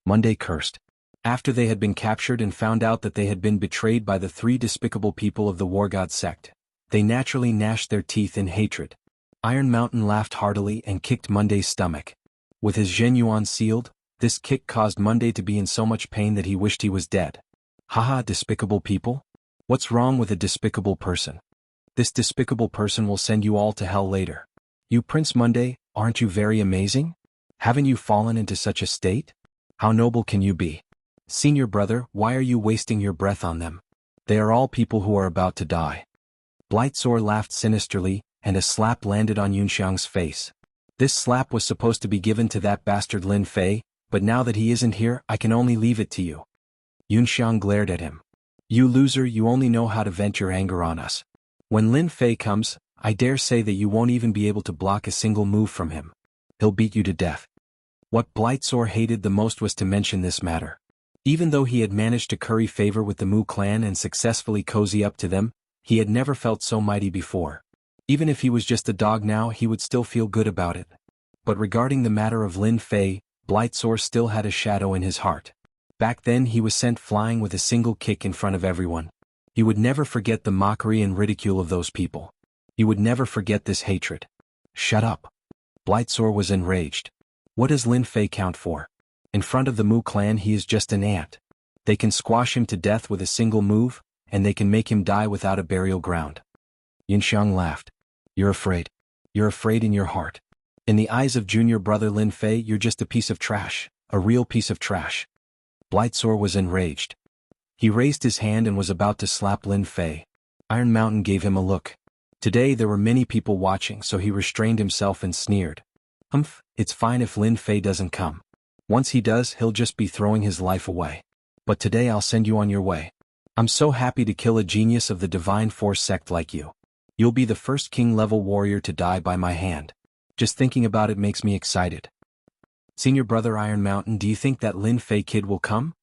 Monday cursed. After they had been captured and found out that they had been betrayed by the three despicable people of the War God sect, they naturally gnashed their teeth in hatred. Iron Mountain laughed heartily and kicked Monday's stomach. With his Zhenyuan sealed, this kick caused Monday to be in so much pain that he wished he was dead. Haha, despicable people? What's wrong with a despicable person? This despicable person will send you all to hell later. You Prince Monday, aren't you very amazing? Haven't you fallen into such a state? How noble can you be? Senior brother, why are you wasting your breath on them? They are all people who are about to die. Blightsore laughed sinisterly, and a slap landed on Yunxiang's face. This slap was supposed to be given to that bastard Lin Fei, but now that he isn't here, I can only leave it to you. Yunxiang glared at him. You loser, you only know how to vent your anger on us. When Lin Fei comes, I dare say that you won't even be able to block a single move from him. He'll beat you to death. What Blightsore hated the most was to mention this matter. Even though he had managed to curry favor with the Mu clan and successfully cozy up to them, he had never felt so mighty before. Even if he was just a dog now, he would still feel good about it. But regarding the matter of Lin Fei, Blightsore still had a shadow in his heart. Back then he was sent flying with a single kick in front of everyone. He would never forget the mockery and ridicule of those people. He would never forget this hatred. Shut up. Blightsore was enraged. What does Lin Fei count for? In front of the Mu clan he is just an ant. They can squash him to death with a single move, and they can make him die without a burial ground. Yunxiang laughed. You're afraid. You're afraid in your heart. In the eyes of junior brother Lin Fei, you're just a piece of trash, a real piece of trash. Blightsore was enraged. He raised his hand and was about to slap Lin Fei. Iron Mountain gave him a look. Today there were many people watching, so he restrained himself and sneered. It's fine if Lin Fei doesn't come. Once he does, he'll just be throwing his life away. But today I'll send you on your way. I'm so happy to kill a genius of the Divine Force sect like you. You'll be the first king-level warrior to die by my hand. Just thinking about it makes me excited. Senior brother Iron Mountain, do you think that Lin Fei kid will come?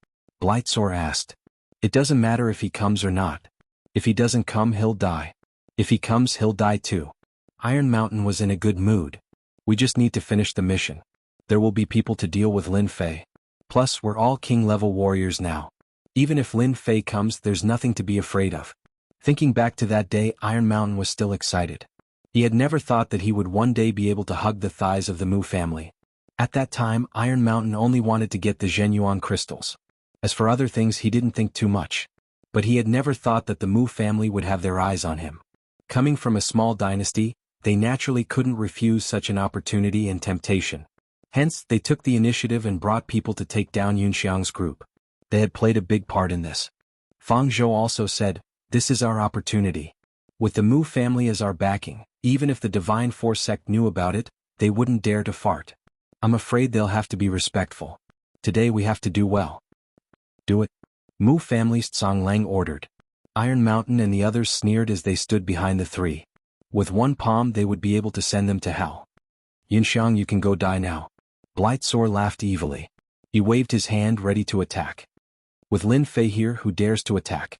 Blightsore asked. It doesn't matter if he comes or not. If he doesn't come, he'll die. If he comes, he'll die too. Iron Mountain was in a good mood. We just need to finish the mission. There will be people to deal with Lin Fei. Plus, we're all king-level warriors now. Even if Lin Fei comes, there's nothing to be afraid of. Thinking back to that day, Iron Mountain was still excited. He had never thought that he would one day be able to hug the thighs of the Mu family. At that time, Iron Mountain only wanted to get the Zhenyuan crystals. As for other things, he didn't think too much. But he had never thought that the Mu family would have their eyes on him. Coming from a small dynasty, they naturally couldn't refuse such an opportunity and temptation. Hence, they took the initiative and brought people to take down Yunxiang's group. They had played a big part in this. Fang Zhou also said, "This is our opportunity. With the Mu family as our backing, even if the Divine Force sect knew about it, they wouldn't dare to fart. I'm afraid they'll have to be respectful. Today we have to do well." "Do it." Mu family's Tsang Lang ordered. Iron Mountain and the others sneered as they stood behind the three. With one palm they would be able to send them to hell. "Yunxiang, you can go die now." Blightsore laughed evilly. He waved his hand ready to attack. With Lin Fei here, who dares to attack?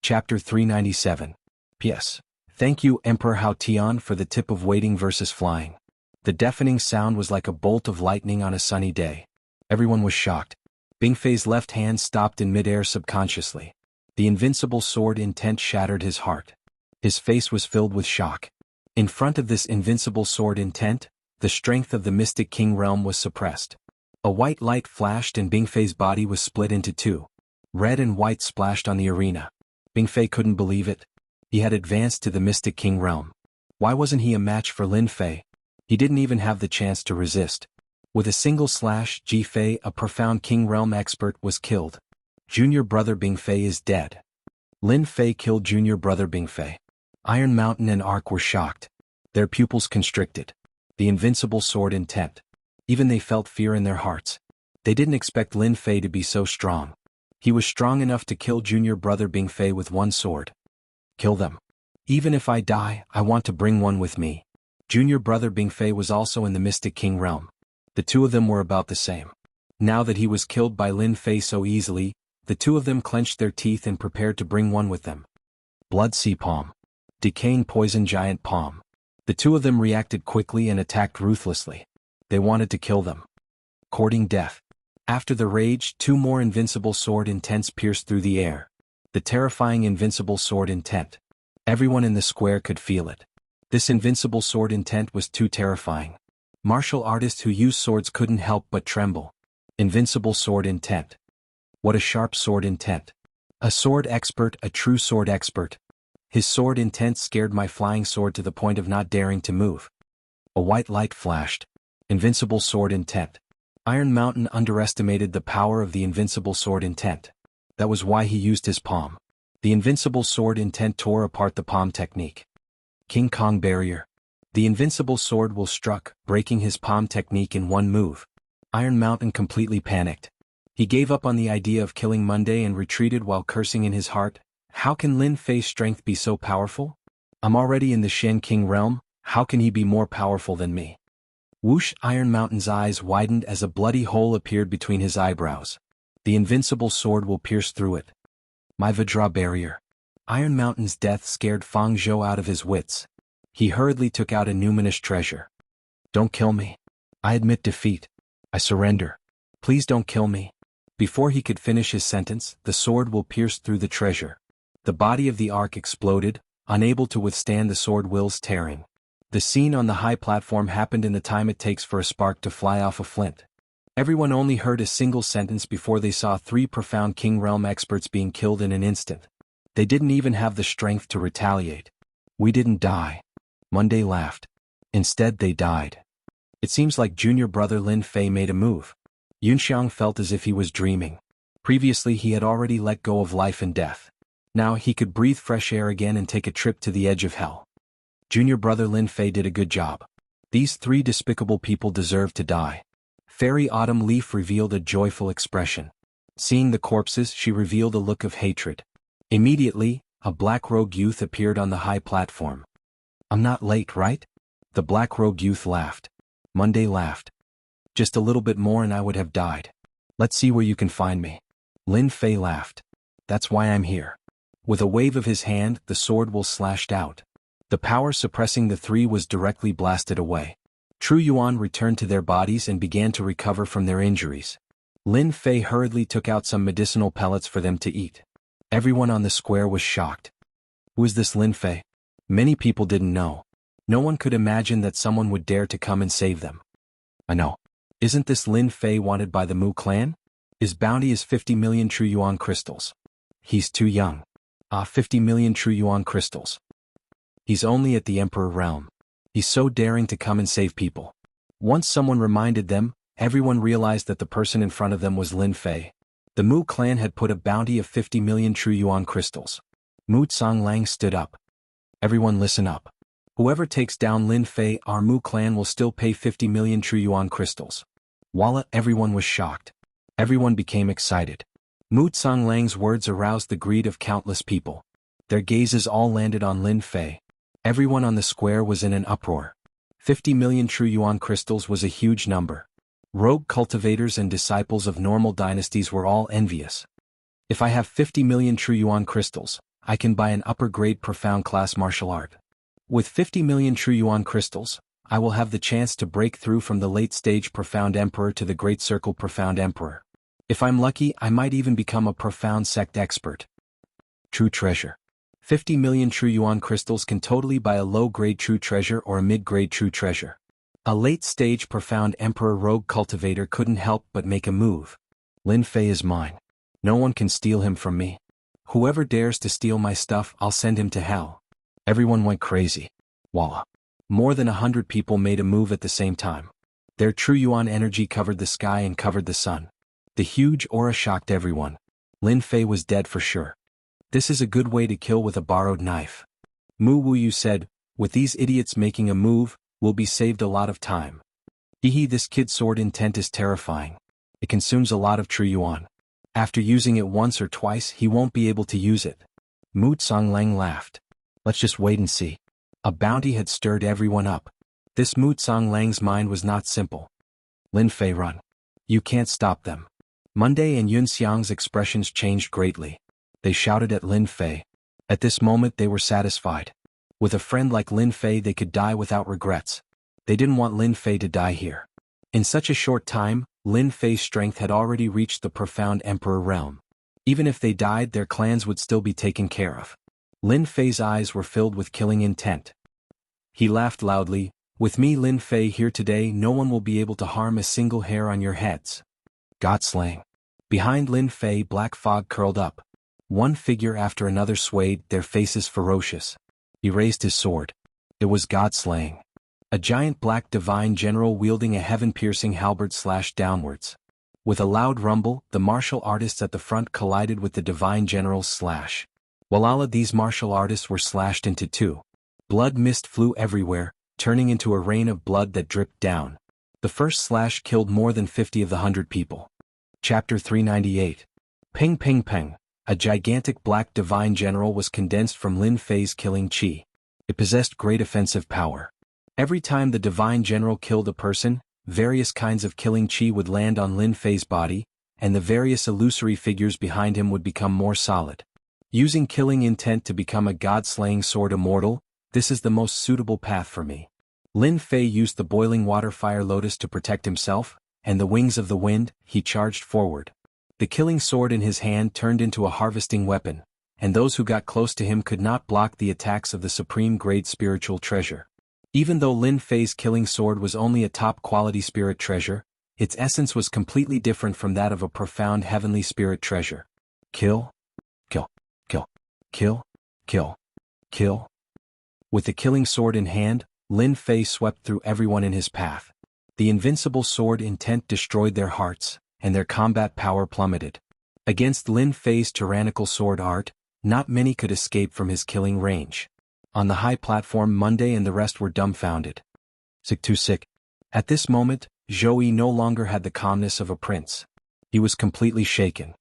Chapter 397. P.S. Thank you, Emperor Hao Tian, for the tip of waiting versus flying. The deafening sound was like a bolt of lightning on a sunny day. Everyone was shocked. Bing Fei's left hand stopped in midair subconsciously. The invincible sword intent shattered his heart. His face was filled with shock. In front of this invincible sword intent, the strength of the Mystic King realm was suppressed. A white light flashed and Bing Fei's body was split into two. Red and white splashed on the arena. Bing Fei couldn't believe it. He had advanced to the Mystic King realm. Why wasn't he a match for Lin Fei? He didn't even have the chance to resist. With a single slash, Ji Fei, a profound King realm expert, was killed. Junior brother Bing Fei is dead. Lin Fei killed junior brother Bing Fei. Iron Mountain and Ark were shocked. Their pupils constricted. The invincible sword intent. Even they felt fear in their hearts. They didn't expect Lin Fei to be so strong. He was strong enough to kill junior brother Bing Fei with one sword. Kill them. Even if I die, I want to bring one with me. Junior brother Bing Fei was also in the Mystic King realm. The two of them were about the same. Now that he was killed by Lin Fei so easily, the two of them clenched their teeth and prepared to bring one with them. Blood Sea Palm. Decaying Poison Giant Palm. The two of them reacted quickly and attacked ruthlessly. They wanted to kill them. Courting Death. After the rage, two more invincible sword intents pierced through the air. The terrifying invincible sword intent. Everyone in the square could feel it. This invincible sword intent was too terrifying. Martial artists who use swords couldn't help but tremble. Invincible sword intent. What a sharp sword intent. A sword expert, a true sword expert. His sword intent scared my flying sword to the point of not daring to move. A white light flashed. Invincible sword intent. Iron Mountain underestimated the power of the invincible sword intent. That was why he used his palm. The invincible sword intent tore apart the palm technique. King Kong Barrier. The invincible sword will struck, breaking his palm technique in one move. Iron Mountain completely panicked. He gave up on the idea of killing Monday and retreated while cursing in his heart. How can Lin Fei's strength be so powerful? I'm already in the Shen King realm, how can he be more powerful than me? Whoosh! Iron Mountain's eyes widened as a bloody hole appeared between his eyebrows. The invincible sword will pierce through it. My Vajra Barrier. Iron Mountain's death scared Fang Zhou out of his wits. He hurriedly took out a numinous treasure. Don't kill me. I admit defeat. I surrender. Please don't kill me. Before he could finish his sentence, the sword will pierce through the treasure. The body of the ark exploded, unable to withstand the sword will's tearing. The scene on the high platform happened in the time it takes for a spark to fly off a flint. Everyone only heard a single sentence before they saw three profound King Realm experts being killed in an instant. They didn't even have the strength to retaliate. We didn't die. Monday laughed. Instead they died. It seems like junior brother Lin Fei made a move. Yunxiang felt as if he was dreaming. Previously he had already let go of life and death. Now he could breathe fresh air again and take a trip to the edge of hell. Junior brother Lin Fei did a good job. These three despicable people deserve to die. Fairy Autumn Leaf revealed a joyful expression. Seeing the corpses, she revealed a look of hatred. Immediately, a black-robed youth appeared on the high platform. "I'm not late, right?" The black-robed youth laughed. Monday laughed. "Just a little bit more and I would have died. Let's see where you can find me." Lin Fei laughed. "That's why I'm here." With a wave of his hand, the sword will slashed out. The power suppressing the three was directly blasted away. True Yuan returned to their bodies and began to recover from their injuries. Lin Fei hurriedly took out some medicinal pellets for them to eat. Everyone on the square was shocked. Who is this Lin Fei? Many people didn't know. No one could imagine that someone would dare to come and save them. I know. Isn't this Lin Fei wanted by the Mu clan? His bounty is 50 million True Yuan crystals. He's too young. 50 million True Yuan crystals. He's only at the Emperor realm. He's so daring to come and save people. Once someone reminded them, everyone realized that the person in front of them was Lin Fei. The Mu clan had put a bounty of 50 million True Yuan crystals. Mu Tsanglang stood up. Everyone listen up. Whoever takes down Lin Fei, our Mu clan will still pay 50 million True Yuan crystals. Voila, everyone was shocked. Everyone became excited. Mu Tsanglang's words aroused the greed of countless people. Their gazes all landed on Lin Fei. Everyone on the square was in an uproar. 50 million True Yuan crystals was a huge number. Rogue cultivators and disciples of normal dynasties were all envious. If I have 50 million True Yuan crystals, I can buy an upper-grade profound class martial art. With 50 million True Yuan crystals, I will have the chance to break through from the late-stage Profound Emperor to the Great Circle Profound Emperor. If I'm lucky, I might even become a profound sect expert. True treasure. 50 million True Yuan crystals can totally buy a low-grade true treasure or a mid-grade true treasure. A late-stage Profound Emperor rogue cultivator couldn't help but make a move. Lin Fei is mine. No one can steal him from me. Whoever dares to steal my stuff, I'll send him to hell. Everyone went crazy. Voila. More than 100 people made a move at the same time. Their True Yuan energy covered the sky and covered the sun. The huge aura shocked everyone. Lin Fei was dead for sure. This is a good way to kill with a borrowed knife. Mu Wuyu said, with these idiots making a move, we'll be saved a lot of time. This kid's sword intent is terrifying. It consumes a lot of True Yuan. After using it once or twice, he won't be able to use it. Mu Tsanglang laughed. Let's just wait and see. A bounty had stirred everyone up. This Mu Tsanglang's mind was not simple. Lin Fei, run. You can't stop them. Monday and Yun Xiang's expressions changed greatly. They shouted at Lin Fei. At this moment they were satisfied. With a friend like Lin Fei they could die without regrets. They didn't want Lin Fei to die here. In such a short time, Lin Fei's strength had already reached the Profound Emperor realm. Even if they died, their clans would still be taken care of. Lin Fei's eyes were filled with killing intent. He laughed loudly. With me Lin Fei here today, no one will be able to harm a single hair on your heads. God slaying. Behind Lin Fei black fog curled up. One figure after another swayed, their faces ferocious. He raised his sword. It was God slaying. A giant black divine general wielding a heaven-piercing halberd slashed downwards. With a loud rumble, the martial artists at the front collided with the divine general's slash. While these martial artists were slashed into two. Blood mist flew everywhere, turning into a rain of blood that dripped down. The first slash killed more than 50 of the 100 people. Chapter 398. Ping Ping Peng. A gigantic black divine general was condensed from Lin Fei's killing chi. It possessed great offensive power. Every time the divine general killed a person, various kinds of killing chi would land on Lin Fei's body, and the various illusory figures behind him would become more solid. Using killing intent to become a god-slaying sword immortal, this is the most suitable path for me. Lin Fei used the boiling water fire lotus to protect himself, and the wings of the wind, he charged forward. The killing sword in his hand turned into a harvesting weapon, and those who got close to him could not block the attacks of the supreme-grade spiritual treasure. Even though Lin Fei's killing sword was only a top-quality spirit treasure, its essence was completely different from that of a profound heavenly spirit treasure. Kill, kill, kill, kill, kill, kill. With the killing sword in hand, Lin Fei swept through everyone in his path. The invincible sword intent destroyed their hearts, and their combat power plummeted. Against Lin Fei's tyrannical sword art, not many could escape from his killing range. On the high platform Monday and the rest were dumbfounded. Sick too sick. At this moment, Zhou no longer had the calmness of a prince. He was completely shaken.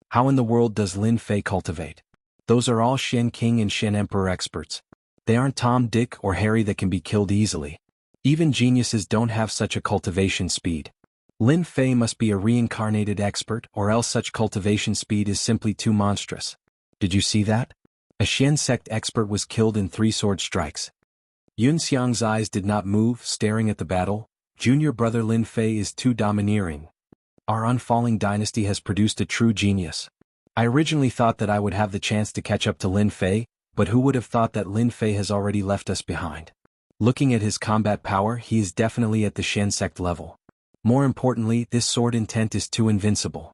How in the world does Lin Fei cultivate? Those are all Shen King and Shen Emperor experts. They aren't Tom, Dick, or Harry that can be killed easily. Even geniuses don't have such a cultivation speed. Lin Fei must be a reincarnated expert, or else such cultivation speed is simply too monstrous. Did you see that? A Shen sect expert was killed in 3 sword strikes. Yun Xiang's eyes did not move, staring at the battle. Junior brother Lin Fei is too domineering. Our unfalling dynasty has produced a true genius. I originally thought that I would have the chance to catch up to Lin Fei, but who would have thought that Lin Fei has already left us behind? Looking at his combat power, he is definitely at the Shen sect level. More importantly, this sword intent is too invincible.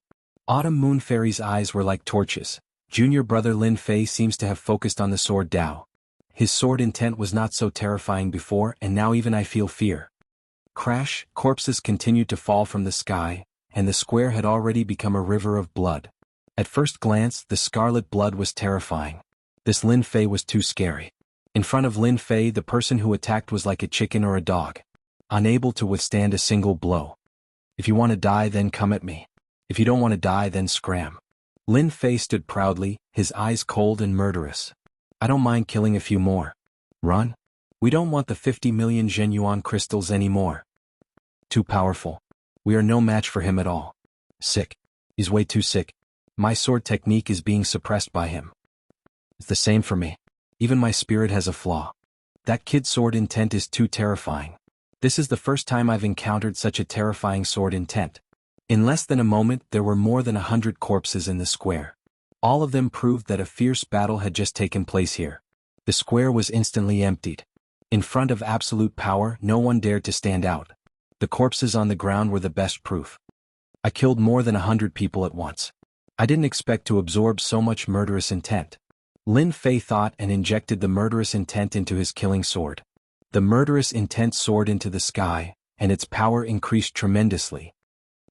Autumn Moon Fairy's eyes were like torches. Junior brother Lin Fei seems to have focused on the sword Dao. His sword intent was not so terrifying before, and now even I feel fear. Crash, corpses continued to fall from the sky, and the square had already become a river of blood. At first glance, the scarlet blood was terrifying. This Lin Fei was too scary. In front of Lin Fei, the person who attacked was like a chicken or a dog, unable to withstand a single blow. If you want to die, then come at me. If you don't want to die, then scram. Lin Fei stood proudly, his eyes cold and murderous. I don't mind killing a few more. Run? We don't want the 50 million Zhenyuan crystals anymore. Too powerful. We are no match for him at all. Sick. He's way too sick. My sword technique is being suppressed by him. It's the same for me. Even my spirit has a flaw. That kid's sword intent is too terrifying. This is the first time I've encountered such a terrifying sword intent. In less than a moment, there were more than 100 corpses in the square. All of them proved that a fierce battle had just taken place here. The square was instantly emptied. In front of absolute power, no one dared to stand out. The corpses on the ground were the best proof. I killed more than 100 people at once. I didn't expect to absorb so much murderous intent. Lin Fei thought and injected the murderous intent into his killing sword. The murderous intent soared into the sky, and its power increased tremendously.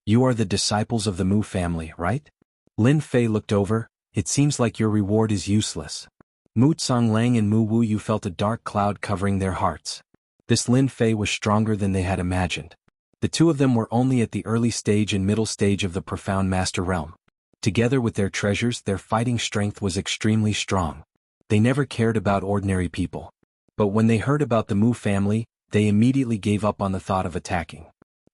You are the disciples of the Mu family, right? Lin Fei looked over. It seems like your reward is useless. Mu Tsonglang and Mu Wu Yu felt a dark cloud covering their hearts. This Lin Fei was stronger than they had imagined. The two of them were only at the early stage and middle stage of the profound master realm. Together with their treasures, their fighting strength was extremely strong. They never cared about ordinary people. But when they heard about the Mu family, they immediately gave up on the thought of attacking.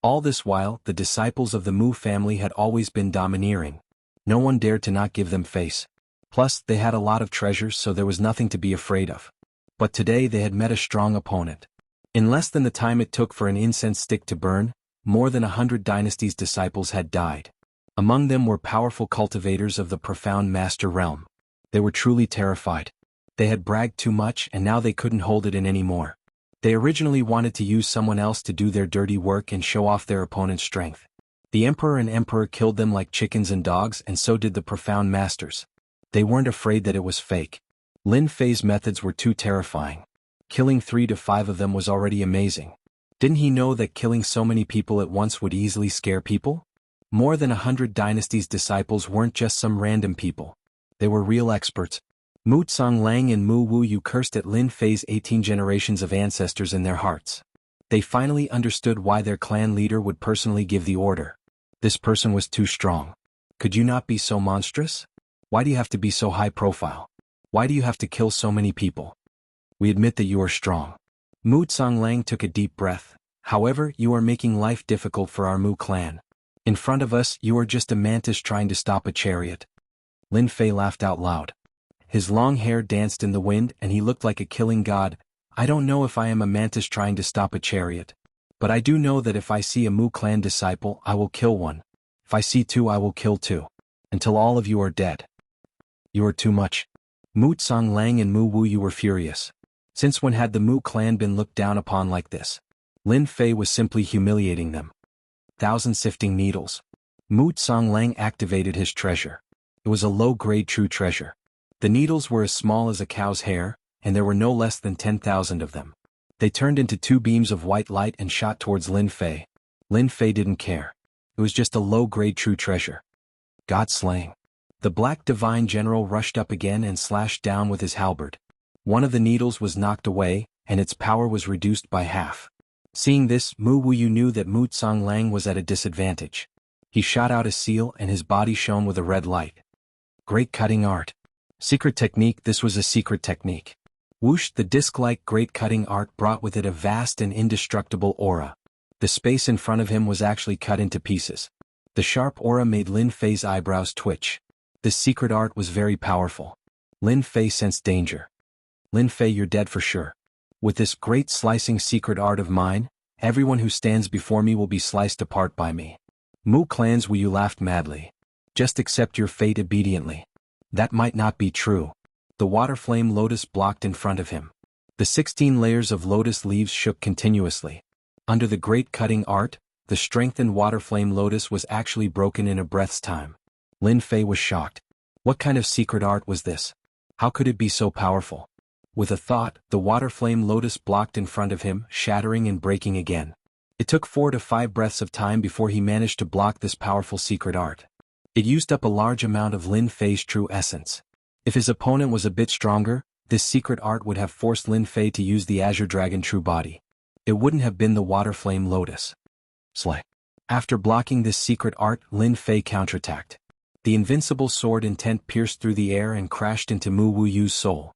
All this while, the disciples of the Mu family had always been domineering. No one dared to not give them face. Plus, they had a lot of treasures, so there was nothing to be afraid of. But today they had met a strong opponent. In less than the time it took for an incense stick to burn, more than 100 dynasties' disciples had died. Among them were powerful cultivators of the profound master realm. They were truly terrified. They had bragged too much and now they couldn't hold it in anymore. They originally wanted to use someone else to do their dirty work and show off their opponent's strength. The emperor and emperor killed them like chickens and dogs, and so did the profound masters. They weren't afraid that it was fake. Lin Fei's methods were too terrifying. Killing 3 to 5 of them was already amazing. Didn't he know that killing so many people at once would easily scare people? More than 100 dynasties' disciples weren't just some random people. They were real experts. Mu Tsonglang and Mu Wu Yu cursed at Lin Fei's 18 generations of ancestors in their hearts. They finally understood why their clan leader would personally give the order. This person was too strong. Could you not be so monstrous? Why do you have to be so high profile? Why do you have to kill so many people? We admit that you are strong. Mu Tsonglang took a deep breath. However, you are making life difficult for our Mu clan. In front of us, you are just a mantis trying to stop a chariot. Lin Fei laughed out loud. His long hair danced in the wind and he looked like a killing god. I don't know if I am a mantis trying to stop a chariot. But I do know that if I see a Mu clan disciple, I will kill one. If I see 2, I will kill 2. Until all of you are dead. You are too much. Mu Tsonglang and Mu Wu Yu were furious. Since when had the Mu clan been looked down upon like this? Lin Fei was simply humiliating them. 1,000 sifting needles. Mu Tsonglang activated his treasure. It was a low-grade true treasure. The needles were as small as a cow's hair, and there were no less than 10,000 of them. They turned into 2 beams of white light and shot towards Lin Fei. Lin Fei didn't care. It was just a low-grade true treasure. God slaying. The Black Divine General rushed up again and slashed down with his halberd. One of the needles was knocked away, and its power was reduced by half. Seeing this, Mu Wuyu knew that Mu Lang was at a disadvantage. He shot out a seal and his body shone with a red light. Great cutting art. Secret technique. This was a secret technique. Whoosh, the disc-like great cutting art brought with it a vast and indestructible aura. The space in front of him was actually cut into pieces. The sharp aura made Lin Fei's eyebrows twitch. This secret art was very powerful. Lin Fei sensed danger. Lin Fei, you're dead for sure. With this great slicing secret art of mine, everyone who stands before me will be sliced apart by me. Mu Clans Wuyu laughed madly. Just accept your fate obediently. That might not be true. The water flame lotus blocked in front of him. The 16 layers of lotus leaves shook continuously. Under the great cutting art, the strengthened water flame lotus was actually broken in a breath's time. Lin Fei was shocked. What kind of secret art was this? How could it be so powerful? With a thought, the water flame lotus blocked in front of him, shattering and breaking again. It took 4 to 5 breaths of time before he managed to block this powerful secret art. It used up a large amount of Lin Fei's true essence. If his opponent was a bit stronger, this secret art would have forced Lin Fei to use the Azure Dragon true body. It wouldn't have been the water flame lotus. Slay. After blocking this secret art, Lin Fei counterattacked. The invincible sword intent pierced through the air and crashed into Mu Wuyu's soul.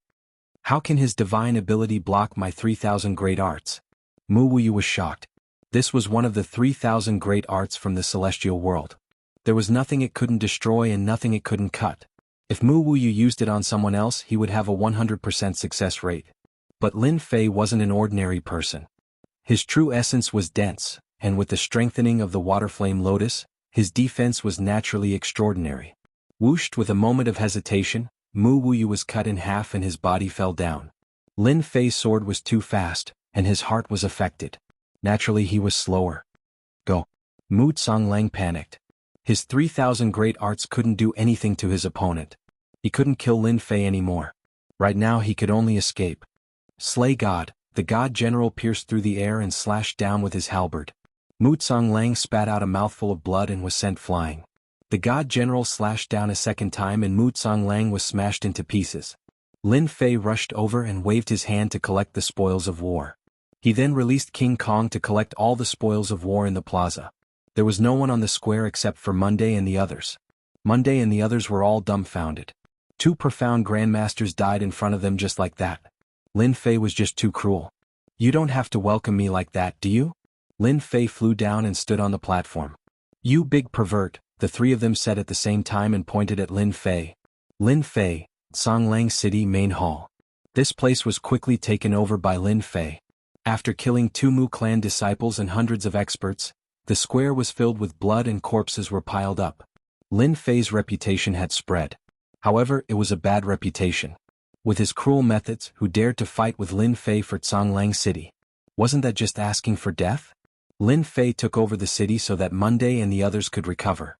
How can his divine ability block my 3,000 great arts? Mu Wuyu was shocked. This was one of the 3,000 great arts from the celestial world. There was nothing it couldn't destroy and nothing it couldn't cut. If Mu Wuyu used it on someone else, he would have a 100% success rate. But Lin Fei wasn't an ordinary person. His true essence was dense, and with the strengthening of the water flame lotus, his defense was naturally extraordinary. Whooshed, with a moment of hesitation, Mu Wuyu was cut in half and his body fell down. Lin Fei's sword was too fast, and his heart was affected. Naturally he was slower. Go. Mu Lang panicked. His 3,000 great arts couldn't do anything to his opponent. He couldn't kill Lin Fei anymore. Right now he could only escape. Slay God. The god general pierced through the air and slashed down with his halberd. Mu Lang spat out a mouthful of blood and was sent flying. The god general slashed down a second time and Mu Lang was smashed into pieces. Lin Fei rushed over and waved his hand to collect the spoils of war. He then released King Kong to collect all the spoils of war in the plaza. There was no one on the square except for Monday and the others. Monday and the others were all dumbfounded. 2 profound grandmasters died in front of them just like that. Lin Fei was just too cruel. You don't have to welcome me like that, do you? Lin Fei flew down and stood on the platform. You big pervert, the 3 of them said at the same time and pointed at Lin Fei. Lin Fei, Songlang City Main Hall. This place was quickly taken over by Lin Fei. After killing 2 Mu clan disciples and hundreds of experts, the square was filled with blood and corpses were piled up. Lin Fei's reputation had spread. However, it was a bad reputation. With his cruel methods, who dared to fight with Lin Fei for Songlang City? Wasn't that just asking for death? Lin Fei took over the city so that Monday and the others could recover.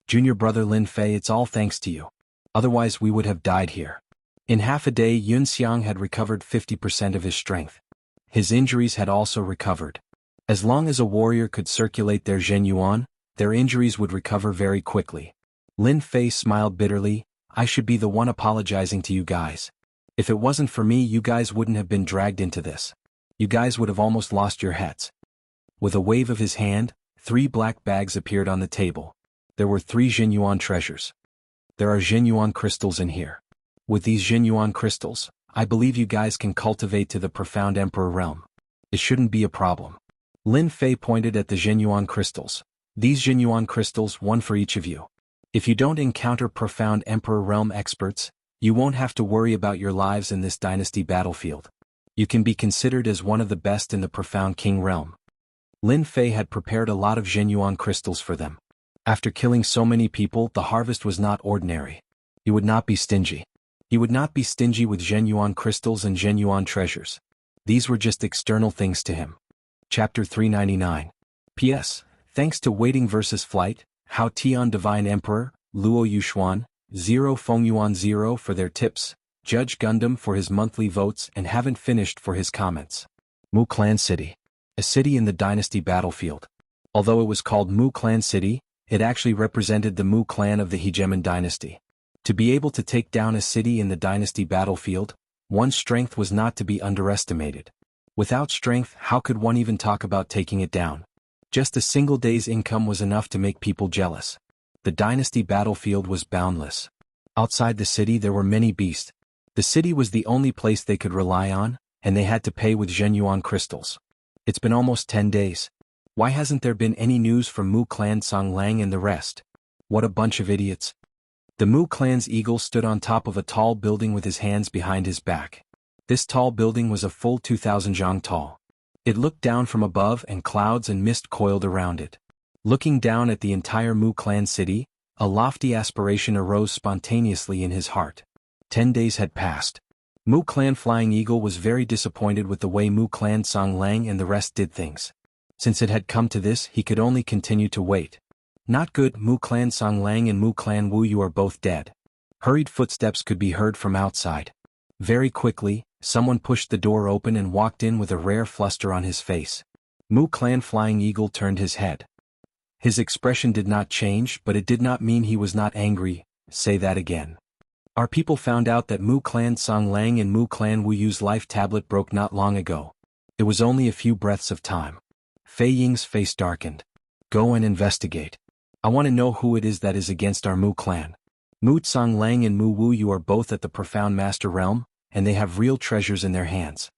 Junior brother Lin Fei, it's all thanks to you. Otherwise we would have died here. In half a day Yun Xiang had recovered 50% of his strength. His injuries had also recovered. As long as a warrior could circulate their Zhen Yuan, their injuries would recover very quickly. Lin Fei smiled bitterly. I should be the one apologizing to you guys. If it wasn't for me, you guys wouldn't have been dragged into this. You guys would have almost lost your heads. With a wave of his hand, 3 black bags appeared on the table. There were 3 Zhen Yuan treasures. There are Zhen Yuan crystals in here. With these Zhen Yuan crystals, I believe you guys can cultivate to the profound Emperor realm. It shouldn't be a problem. Lin Fei pointed at the Zhen Yuan crystals. These Zhen Yuan crystals, 1 for each of you. If you don't encounter profound Emperor realm experts, you won't have to worry about your lives in this dynasty battlefield. You can be considered as one of the best in the profound King realm. Lin Fei had prepared a lot of Zhen Yuan crystals for them. After killing so many people, the harvest was not ordinary. He would not be stingy. He would not be stingy with Zhen Yuan crystals and Zhen Yuan treasures. These were just external things to him. Chapter 399. P.S. Thanks to Waiting vs. Flight, Hao Tian Divine Emperor, Luo Yuxuan, 0 Fengyuan 0 for their tips, Judge Gundam for his monthly votes and Haven't Finished for his comments. Mu Clan City. A city in the dynasty battlefield. Although it was called Mu Clan City, it actually represented the Mu clan of the Hegemon dynasty. To be able to take down a city in the dynasty battlefield, one's strength was not to be underestimated. Without strength, how could one even talk about taking it down? Just a single day's income was enough to make people jealous. The dynasty battlefield was boundless. Outside the city there were many beasts. The city was the only place they could rely on, and they had to pay with Zhenyuan crystals. It's been almost 10 days. Why hasn't there been any news from Mu Clan Song Lang and the rest? What a bunch of idiots. The Mu Clan's eagle stood on top of a tall building with his hands behind his back. This tall building was a full 2,000 zhang tall. It looked down from above and clouds and mist coiled around it. Looking down at the entire Mu Clan city, a lofty aspiration arose spontaneously in his heart. 10 days had passed. Mu Clan Flying Eagle was very disappointed with the way Mu Clan Song Lang and the rest did things. Since it had come to this, he could only continue to wait. Not good. Mu Clan Song Lang and Mu Clan Wu Yu are both dead. Hurried footsteps could be heard from outside. Very quickly, someone pushed the door open and walked in with a rare fluster on his face. Mu Clan Flying Eagle turned his head. His expression did not change, but it did not mean he was not angry. Say that again. Our people found out that Mu Clan Song Lang and Mu Clan Wu Yu's life tablet broke not long ago. It was only a few breaths of time. Fei Ying's face darkened. Go and investigate. I want to know who it is that is against our Mu Clan. Mu Song Lang and Mu Wu Yu are both at the profound master realm, and they have real treasures in their hands.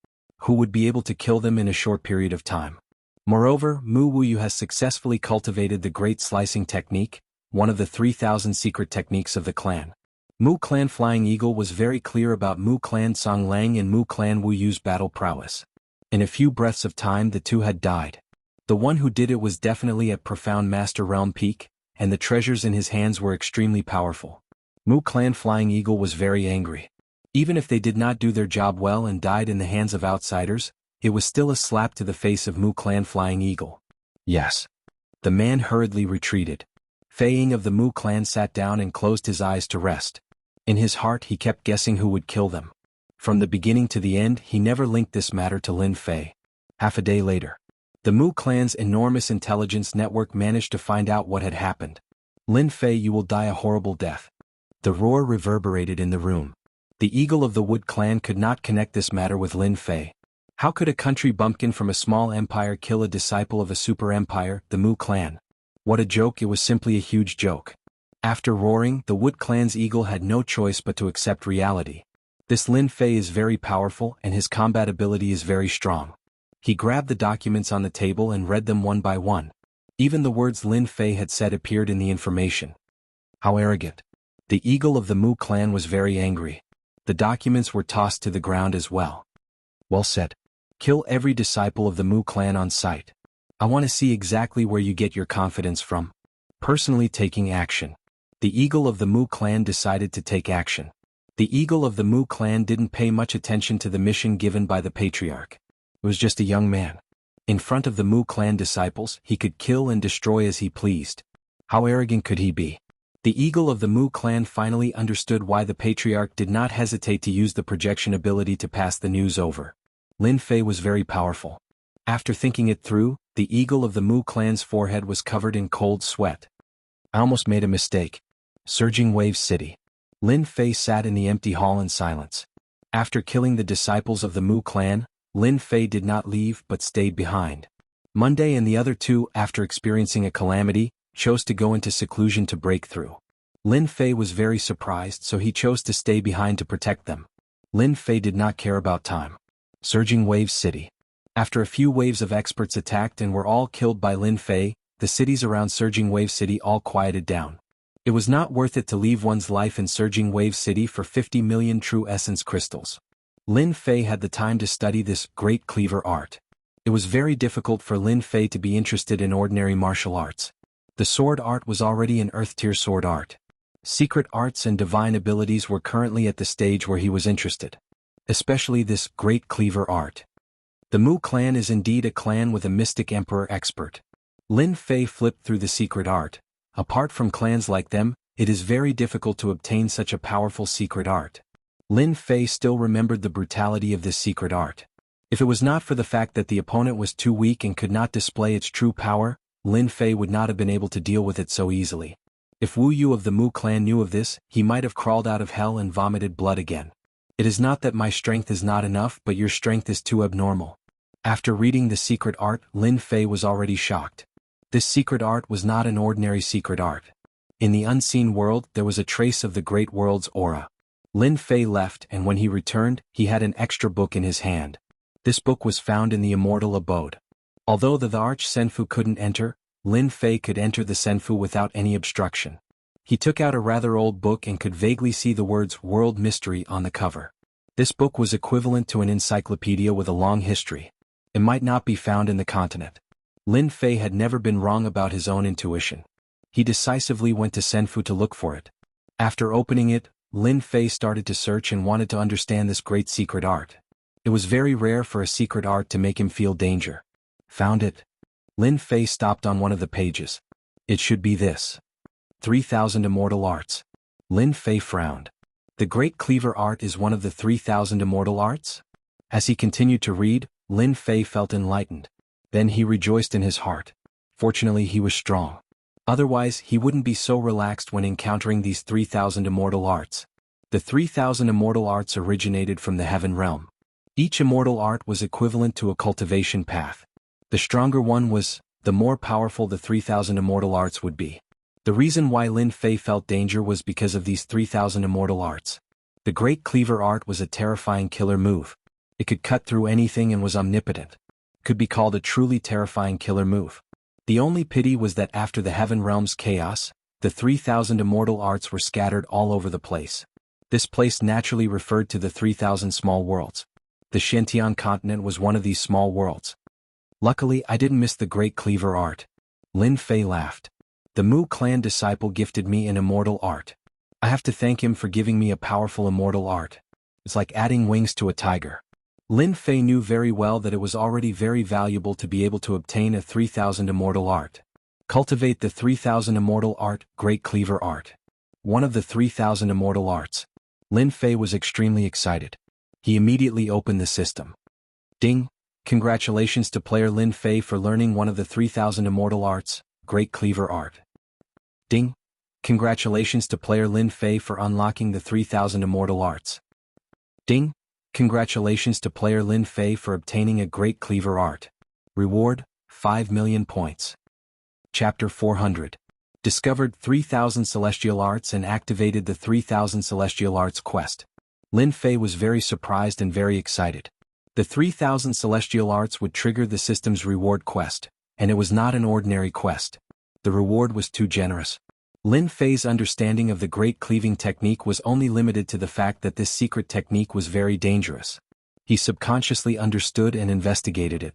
Who would be able to kill them in a short period of time? Moreover, Mu Wu Yu has successfully cultivated the great slicing technique, one of the 3,000 secret techniques of the clan. Mu Clan Flying Eagle was very clear about Mu Clan Song Lang and Mu Clan Wu Yu's battle prowess. In a few breaths of time the two had died. The one who did it was definitely at profound master realm peak, and the treasures in his hands were extremely powerful. Mu Clan Flying Eagle was very angry. Even if they did not do their job well and died in the hands of outsiders, it was still a slap to the face of Mu Clan Flying Eagle. Yes. The man hurriedly retreated. Fei Ying of the Mu Clan sat down and closed his eyes to rest. In his heart he kept guessing who would kill them. From the beginning to the end he never linked this matter to Lin Fei. Half a day later. The Mu Clan's enormous intelligence network managed to find out what had happened. Lin Fei, you will die a horrible death. The roar reverberated in the room. The Eagle of the Wood Clan could not connect this matter with Lin Fei. How could a country bumpkin from a small empire kill a disciple of a super empire, the Mu Clan? What a joke. It was simply a huge joke. After roaring, the Wood Clan's eagle had no choice but to accept reality. This Lin Fei is very powerful and his combat ability is very strong. He grabbed the documents on the table and read them one by one. Even the words Lin Fei had said appeared in the information. How arrogant. The Eagle of the Mu Clan was very angry. The documents were tossed to the ground as well. Well said. Kill every disciple of the Mu Clan on sight. I want to see exactly where you get your confidence from. Personally taking action. The Eagle of the Mu Clan decided to take action. The Eagle of the Mu Clan didn't pay much attention to the mission given by the Patriarch. It was just a young man. In front of the Mu Clan disciples, he could kill and destroy as he pleased. How arrogant could he be? The Eagle of the Mu Clan finally understood why the Patriarch did not hesitate to use the projection ability to pass the news over. Lin Fei was very powerful. After thinking it through, the Eagle of the Mu Clan's forehead was covered in cold sweat. I almost made a mistake. Surging Wave City. Lin Fei sat in the empty hall in silence. After killing the disciples of the Mu Clan, Lin Fei did not leave but stayed behind. Monday and the other two, after experiencing a calamity, chose to go into seclusion to break through. Lin Fei was very surprised, so he chose to stay behind to protect them. Lin Fei did not care about time. Surging Wave City. After a few waves of experts attacked and were all killed by Lin Fei, the cities around Surging Wave City all quieted down. It was not worth it to leave one's life in Surging Wave City for 50 million true essence crystals. Lin Fei had the time to study this great cleaver art. It was very difficult for Lin Fei to be interested in ordinary martial arts. The sword art was already an earth-tier sword art. Secret arts and divine abilities were currently at the stage where he was interested. Especially this great cleaver art. The Mu Clan is indeed a clan with a mystic emperor expert. Lin Fei flipped through the secret art. Apart from clans like them, it is very difficult to obtain such a powerful secret art. Lin Fei still remembered the brutality of this secret art. If it was not for the fact that the opponent was too weak and could not display its true power, Lin Fei would not have been able to deal with it so easily. If Wu Yu of the Mu Clan knew of this, he might have crawled out of hell and vomited blood again. It is not that my strength is not enough, but your strength is too abnormal. After reading the secret art, Lin Fei was already shocked. This secret art was not an ordinary secret art. In the unseen world there was a trace of the great world's aura. Lin Fei left, and when he returned, he had an extra book in his hand. This book was found in the immortal abode. Although the arch Senfu couldn't enter, Lin Fei could enter the Senfu without any obstruction. He took out a rather old book and could vaguely see the words World Mystery on the cover. This book was equivalent to an encyclopedia with a long history. It might not be found in the continent. Lin Fei had never been wrong about his own intuition. He decisively went to Senfu to look for it. After opening it, Lin Fei started to search and wanted to understand this great secret art. It was very rare for a secret art to make him feel danger. Found it. Lin Fei stopped on one of the pages. It should be this. 3,000 Immortal Arts. Lin Fei frowned. The Great Cleaver Art is one of the 3,000 immortal arts? As he continued to read, Lin Fei felt enlightened. Then he rejoiced in his heart. Fortunately he was strong. Otherwise he wouldn't be so relaxed when encountering these 3,000 immortal arts. The 3,000 immortal arts originated from the heaven realm. Each immortal art was equivalent to a cultivation path. The stronger one was, the more powerful the 3,000 immortal arts would be. The reason why Lin Fei felt danger was because of these 3,000 immortal arts. The Great Cleaver Art was a terrifying killer move. It could cut through anything and was omnipotent. Could be called a truly terrifying killer move. The only pity was that after the heaven realm's chaos, the 3,000 immortal arts were scattered all over the place. This place naturally referred to the 3,000 small worlds. The Shentian continent was one of these small worlds. Luckily I didn't miss the Great Cleaver Art. Lin Fei laughed. The Mu clan disciple gifted me an immortal art. I have to thank him for giving me a powerful immortal art. It's like adding wings to a tiger. Lin Fei knew very well that it was already very valuable to be able to obtain a 3,000 immortal art. Cultivate the 3,000 immortal art, Great Cleaver Art. One of the 3,000 immortal arts. Lin Fei was extremely excited. He immediately opened the system. Ding! Congratulations to player Lin Fei for learning one of the 3,000 immortal arts, Great Cleaver Art. Ding! Congratulations to player Lin Fei for unlocking the 3,000 immortal arts. Ding! Congratulations to player Lin Fei for obtaining a Great Cleaver Art. Reward, 5 million points. Chapter 400. Discovered 3,000 Celestial Arts and activated the 3,000 Celestial Arts quest. Lin Fei was very surprised and very excited. The 3,000 Celestial Arts would trigger the system's reward quest, and it was not an ordinary quest. The reward was too generous. Lin Fei's understanding of the Great Cleaving Technique was only limited to the fact that this secret technique was very dangerous. He subconsciously understood and investigated it.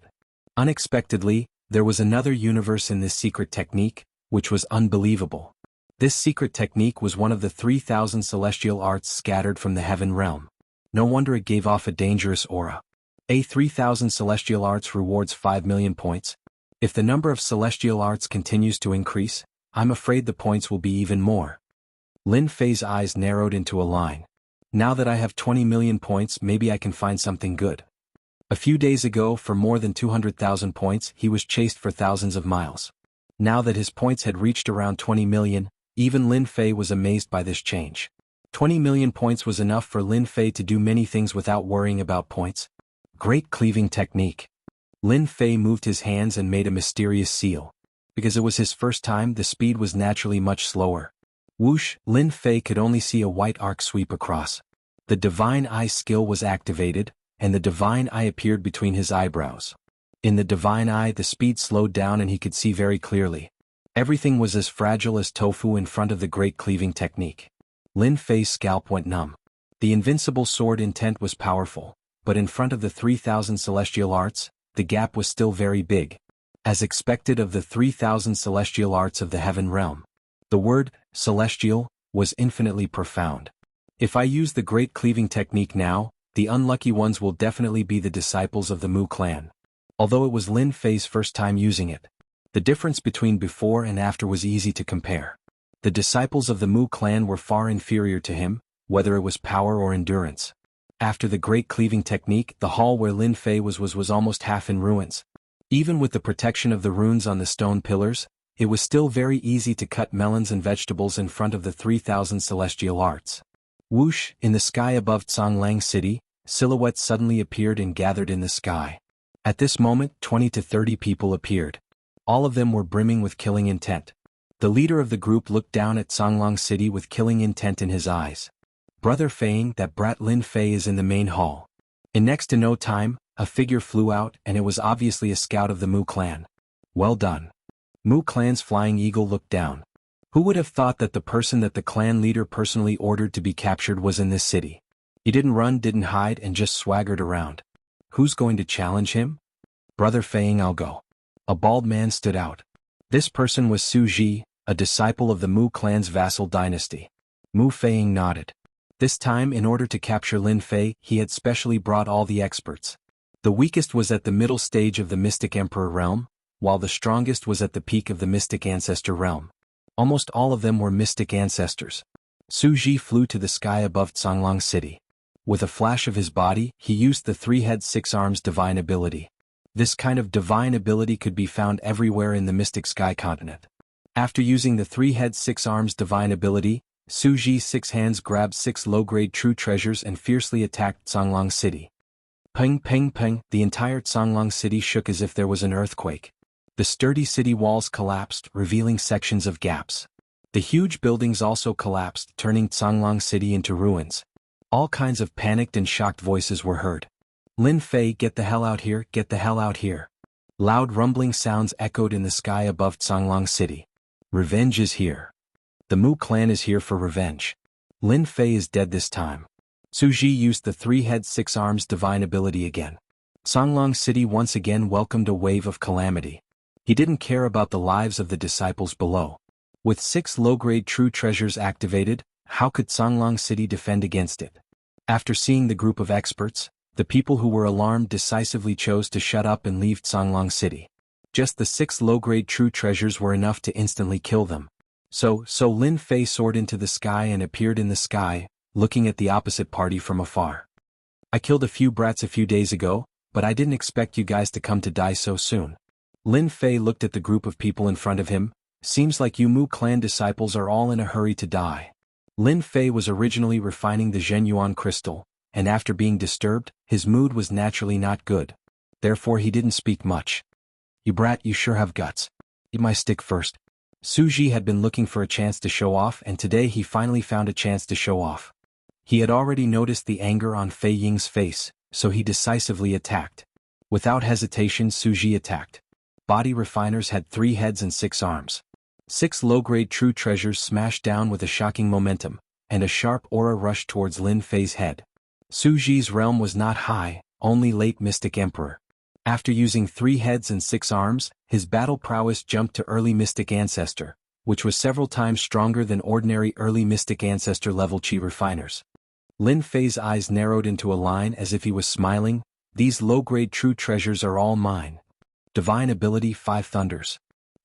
Unexpectedly, there was another universe in this secret technique, which was unbelievable. This secret technique was one of the 3,000 celestial arts scattered from the heaven realm. No wonder it gave off a dangerous aura. A 3,000 celestial arts rewards 5 million points. If the number of celestial arts continues to increase, I'm afraid the points will be even more. Lin Fei's eyes narrowed into a line. Now that I have 20 million points, maybe I can find something good. A few days ago, for more than 200,000 points, he was chased for thousands of miles. Now that his points had reached around 20 million, even Lin Fei was amazed by this change. 20 million points was enough for Lin Fei to do many things without worrying about points. Great Cleaving Technique. Lin Fei moved his hands and made a mysterious seal. Because it was his first time, the speed was naturally much slower. Whoosh! Lin Fei could only see a white arc sweep across. The Divine Eye skill was activated, and the Divine Eye appeared between his eyebrows. In the Divine Eye the speed slowed down and he could see very clearly. Everything was as fragile as tofu in front of the Great Cleaving Technique. Lin Fei's scalp went numb. The invincible sword intent was powerful, but in front of the 3,000 celestial arts, the gap was still very big. As expected of the 3,000 celestial arts of the heaven realm. The word, celestial, was infinitely profound. If I use the Great Cleaving Technique now, the unlucky ones will definitely be the disciples of the Mu clan. Although it was Lin Fei's first time using it, the difference between before and after was easy to compare. The disciples of the Mu clan were far inferior to him, whether it was power or endurance. After the Great Cleaving Technique, the hall where Lin Fei was almost half in ruins. Even with the protection of the runes on the stone pillars, it was still very easy to cut melons and vegetables in front of the 3,000 celestial arts. Whoosh! In the sky above Zhonglang City, silhouettes suddenly appeared and gathered in the sky. At this moment, 20 to 30 people appeared. All of them were brimming with killing intent. The leader of the group looked down at Songlong City with killing intent in his eyes. Brother Feiing, that brat Lin Fei is in the main hall. In next to no time, a figure flew out and it was obviously a scout of the Mu clan. Well done. Mu clan's flying eagle looked down. Who would have thought that the person that the clan leader personally ordered to be captured was in this city? He didn't run, didn't hide, and just swaggered around. Who's going to challenge him? Brother Feiing, I'll go. A bald man stood out. This person was Su Ji, a disciple of the Mu clan's vassal dynasty. Mu Feiing nodded. This time, in order to capture Lin Fei, he had specially brought all the experts. The weakest was at the middle stage of the Mystic Emperor realm, while the strongest was at the peak of the Mystic Ancestor realm. Almost all of them were Mystic Ancestors. Su Ji flew to the sky above Songlong City. With a flash of his body, he used the 3-head 6-arms divine ability. This kind of divine ability could be found everywhere in the Mystic Sky continent. After using the 3-head 6-arms divine ability, Su Ji's 6 hands grabbed 6 low-grade true treasures and fiercely attacked Songlong City. Peng peng peng, the entire Songlong City shook as if there was an earthquake. The sturdy city walls collapsed, revealing sections of gaps. The huge buildings also collapsed, turning Songlong City into ruins. All kinds of panicked and shocked voices were heard. Lin Fei, get the hell out here, get the hell out here. Loud rumbling sounds echoed in the sky above Songlong City. Revenge is here. The Mu clan is here for revenge. Lin Fei is dead this time. Su Ji used the 3-head 6-arms divine ability again. Songlong City once again welcomed a wave of calamity. He didn't care about the lives of the disciples below. With 6 low-grade true treasures activated, how could Songlong City defend against it? After seeing the group of experts, the people who were alarmed decisively chose to shut up and leave Songlong City. Just the 6 low-grade true treasures were enough to instantly kill them. So Lin Fei soared into the sky and appeared in the sky, looking at the opposite party from afar. I killed a few brats a few days ago, but I didn't expect you guys to come to die so soon. Lin Fei looked at the group of people in front of him. Seems like you Mu clan disciples are all in a hurry to die. Lin Fei was originally refining the Zhenyuan crystal, and after being disturbed, his mood was naturally not good. Therefore he didn't speak much. You brat, you sure have guts. Eat my stick first. Su Ji had been looking for a chance to show off, and today he finally found a chance to show off. He had already noticed the anger on Fei Ying's face, so he decisively attacked. Without hesitation, Su Ji attacked. Body refiners had 3 heads and 6 arms. 6 low-grade true treasures smashed down with a shocking momentum, and a sharp aura rushed towards Lin Fei's head. Su Ji's realm was not high, only late Mystic Emperor. After using 3 heads and 6 arms, his battle prowess jumped to early Mystic Ancestor, which was several times stronger than ordinary early Mystic Ancestor level Chi refiners. Lin Fei's eyes narrowed into a line as if he was smiling. These low-grade true treasures are all mine. Divine ability 5 thunders.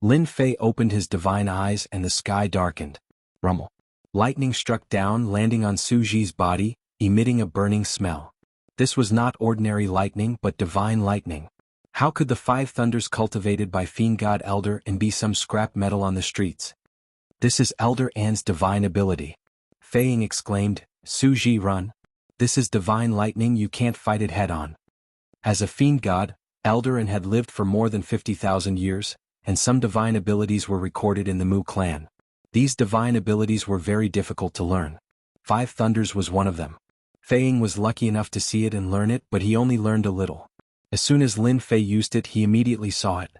Lin Fei opened his divine eyes and the sky darkened. Rumble. Lightning struck down, landing on Su Ji's body, emitting a burning smell. This was not ordinary lightning but divine lightning. How could the 5 thunders cultivated by Fiend God Elder and be some scrap metal on the streets? This is Elder An's divine ability. Fei Ying exclaimed, Su Ji, run. This is divine lightning, you can't fight it head-on. As a Fiend God, Elder An had lived for more than 50,000 years, and some divine abilities were recorded in the Mu clan. These divine abilities were very difficult to learn. 5 thunders was one of them. Fei Ying was lucky enough to see it and learn it, but he only learned a little. As soon as Lin Fei used it, he immediately saw it.